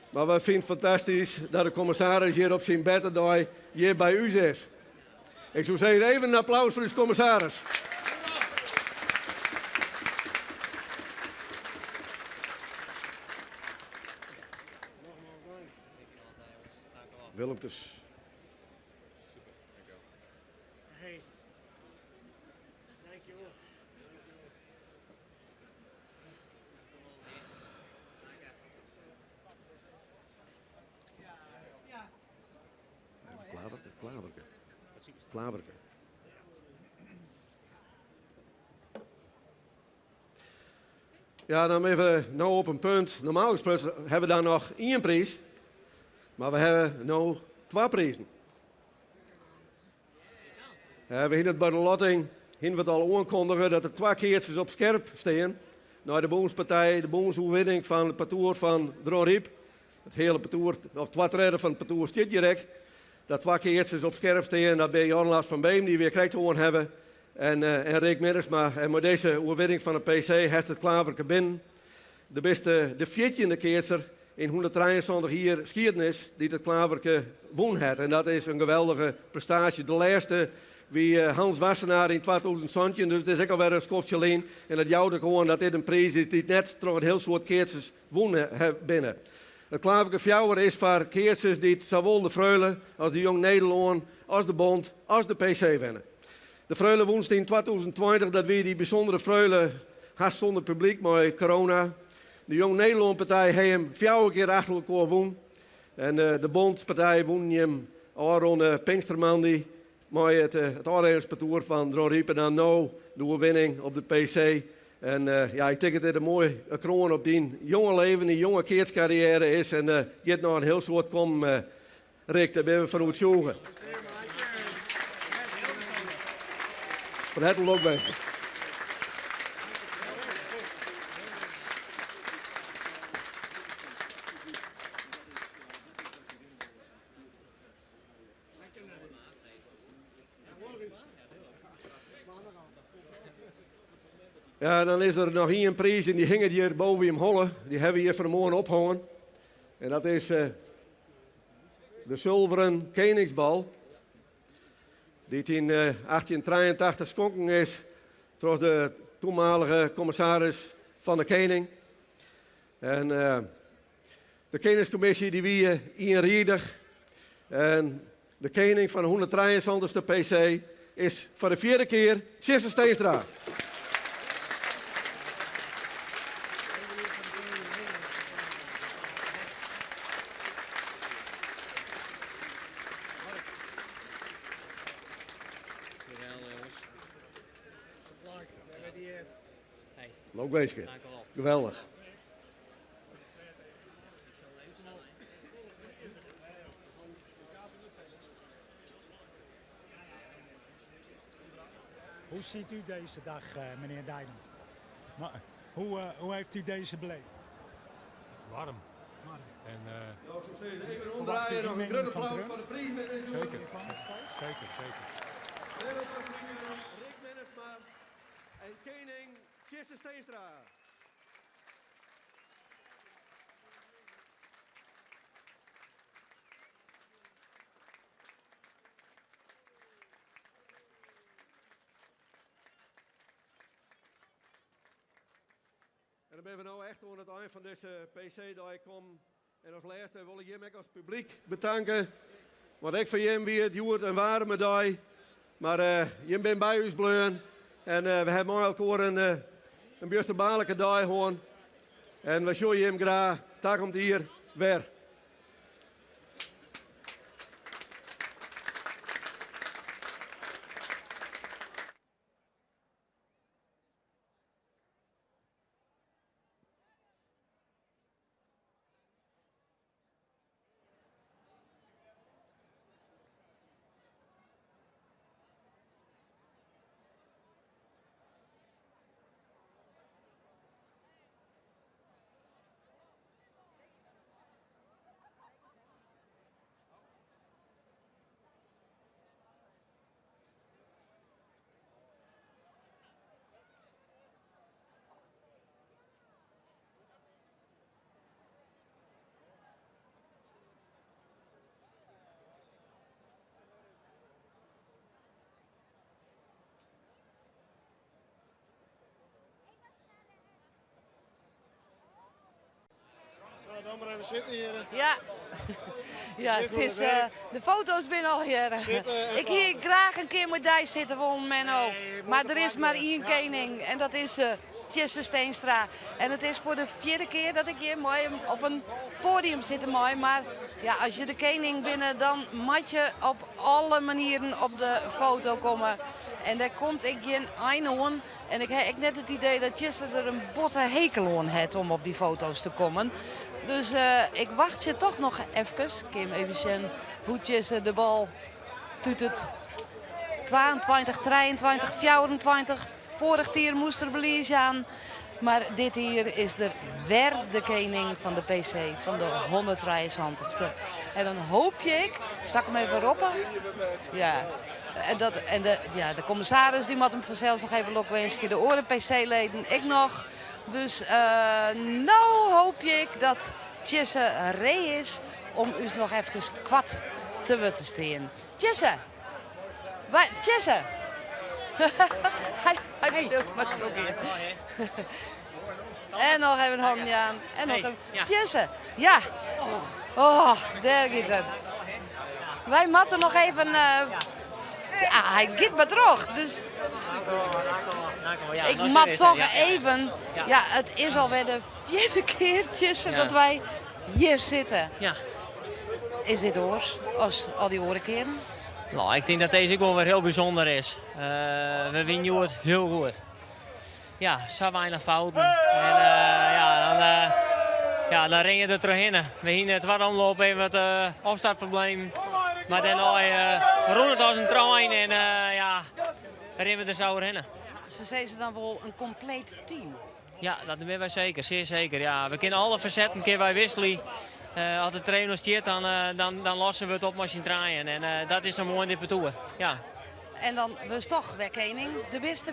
Maar we vinden het fantastisch dat de commissaris hier op zijn beddendag hier bij u is. Ik zou zeggen even een applaus voor de commissaris. Willemkes. Hey. Dankjewel. Klaverke. Ja, dan even nou op een punt. Normaal gesproken hebben we dan nog 1 prijs. Maar we hebben nu 2 prijzen. We hebben bij de lotting het al aankondigen dat er 2 keertjes op scherp staan. Naar de Boonspartij, de Boonsoewinning van het parcours van Dronriep. Het hele parcours, of 2 derde van het parcours staat direct. Dat 2 keertjes op scherp staan, dat ben Jan Lars van Beem die weer krijgt te hebben. En Rick Middersma. En met deze overwinning van de PC heeft het Klaverke binnen. De beste, de 14e keertje in 173 hier geschiedenis die het Klaverke won had. En dat is een geweldige prestatie. De laatste wie Hans Wassenaar in 2017, dus het is ook alweer een schofje leen. En dat jouwde gewoon dat dit een prijs is die net toch een heel soort keertjes won binnen. Het Klaverke Fjouwer is voor keertjes die zowel de Freule als de Jong Nederland, als de Bond, als de PC winnen. De Freule woensdag in 2020 dat we die bijzondere Freule haast zonder publiek, maar corona. De Jong Nederland partij heeft hem 4 keer achter elkaar won. En de Bondpartij won hem Aron Pinksterman die maar het oorlogsparcours van Dronriep en dan nou de overwinning op de PC. En ja, ik denk dat dit een mooie kroon op die jonge leven, die jonge keertscarrière is. En je hebt nog een heel soort kom, Rick, daar ben we van het zoeken. Van het Lokweeske. Ja, dan is er nog 1 prijs en die hing hier boven in Holle. Die hebben we hier vanmorgen opgehangen. En dat is de zilveren koningsbal. Die in 1883 geschonken is door de toenmalige commissaris van de koning. En de koningscommissie die wie eenrijdig. En de koning van de 173ste PC is voor de 4e keer Sisse Steenstra. Lokweeske. Geweldig. Hoe ziet u deze dag, meneer Dijden? Hoe heeft u deze beleefd? Warm. En, Ja, ik zou zeggen, even omdraaien, nog een groot applaus voor de prijswinnaars. Zeker, zeker. Nederlands van Rick Minnesma en koning Tjesse Steenstra. En dan ben we nou echt aan het eind van deze PC-dag kom. En als laatste wil ik je als publiek bedanken. Want ik van je weer het duurt een warme dag. Maar je bent bij ons bleun. En we hebben elkaar een beste dag gewoon. En we zien je hem graag. Dag komt hier weer. Dan maar even zitten hier. Ja, ja het is, de foto's binnen al hier. Ik hier graag een keer met die zitten van Menno. Maar er is maar één koning en dat is Tjesse Steenstra. En het is voor de 4e keer dat ik hier mooi op een podium zit. Mooi. Maar ja, als je de koning binnen, dan moet je op alle manieren op de foto komen. En daar komt ik geen einde. En ik heb net het idee dat Tjesse er een botte hekel aan heeft om op die foto's te komen. Dus ik wacht je toch nog even. Kim even zien hoe Tjesse de bal doet het. 22, 23, 24. Vorig jaar moest er belies aan. Maar dit hier is er weer de koning van de PC. Van de 173ste. En dan hoop ik, zal ik hem even roppen? Ja. En de commissaris die moet hem vanzelfs nog even lokwensen. De oren PC-leden, ik nog. Dus nou hoop ik dat Tjesse ree is om u nog even kwad te wutten steen. Tjesse! Tjesse! Hij doet maar terug hier. En nog even een handje aan. En nog een... Tjesse! Ja! Oh, daar gaat het. Wij moeten nog even... hij gaat maar terug, dus... Ik moet toch even... Ja, het is alweer de 4e keer dat wij hier zitten. Ja. Is dit oors, als al die oren keren? Nou, ik denk dat deze ook wel weer heel bijzonder is. We winnen het heel goed. Ja, zo weinig fouten. En dan ring je er terug in. We gingen het wat omlopen, even het opstartprobleem. Maar daarna roept het als een trein en rennen we er zo in. Ze zijn ze dan wel een compleet team? Ja, dat doen wij zeker, zeer zeker. Ja, we kunnen alle verzetten, een keer wij wisselen. Als de trainer stiert, dan lossen we het op als je draaien. En dat is zo mooi in dit parcours. Ja. En dan was toch weer koning, de beste.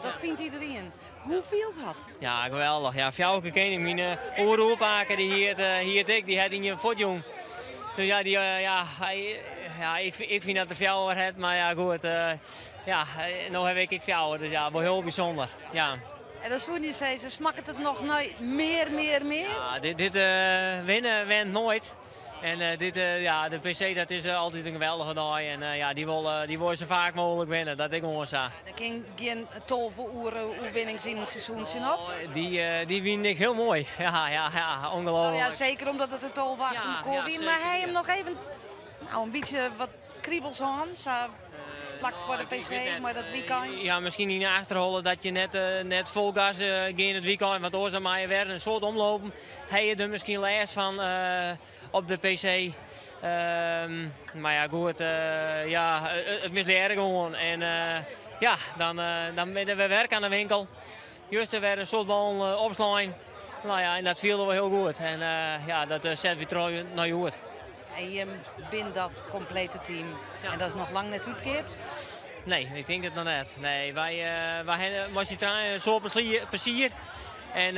Dat vindt iedereen. Hoe viel het had? Ja, geweldig. Ja, Fjouwke koning, mijn oeroepaker, die had in je voetjong. Dus ja, ik vind dat de fjouwer het, maar ja goed. Nou heb ik fjouwer, dus ja, wel heel bijzonder. Ja. En dan zou je zeggen, ze smakken het nog nooit meer? Ja, dit winnen wint nooit. En de PC dat is altijd een geweldige dag. En die wil ze vaak mogelijk winnen, dat ik gewoon zeg. Er kan geen tol voor oefeningen in het seizoentje op? Die win ik heel mooi. Ja, ongelooflijk. Nou ja, zeker omdat het er tol wacht kon winnen. Maar hij hem nog even een beetje wat kriebels aan. Vlak voor de PC, maar dat weekend. Ja, misschien niet naar achterholen dat je net vol gas ging het weekend. Want oorzaak maar je weer een soort omlopen. Hij je er misschien last van op de PC. Maar ja, goed. Het misleert gewoon. En ja, dan we werken aan de winkel. Juist er weer een soort bal opslaan. Nou ja, en dat viel wel heel goed. En ja, dat zetten we terug naar je goed. En je bent dat complete team. En dat is nog lang net uitgekeerd? Nee, ik denk het nog net. Nee, wij hebben Massitran zo plezier. En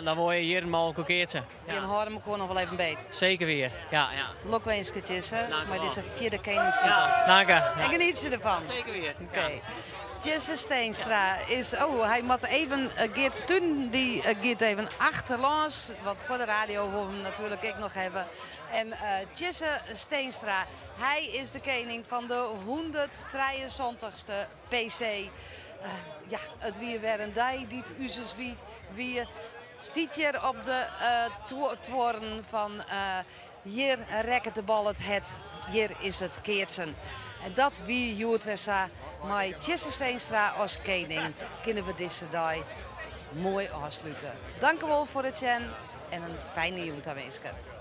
dan word je hier eenmaal kokeertje. Je houden elkaar nog wel even beet. Zeker weer, ja. Lokwensketjes, hè? Dank Maar u dit is wel. een vierde keningstitel. Ja, dank u. En geniet je ervan? Zeker weer. Oké. Jesse Steenstra is... Oh, hij moet even Geert Vertuin, die Geert even achterlangs. Want voor de radio willen we hem natuurlijk ook nog hebben. En Jesse Steenstra, hij is de koning van de 173ste PC. Ja, het weer een dag die het uzes wie stiet hier op de toren van hier rekken de bal het, hier is het keertsen. En dat wie Joert Versa, maar Jesse Steenstra als koning kunnen we deze dag mooi afsluiten. Dank u wel voor het zien en een fijne jongen wensen.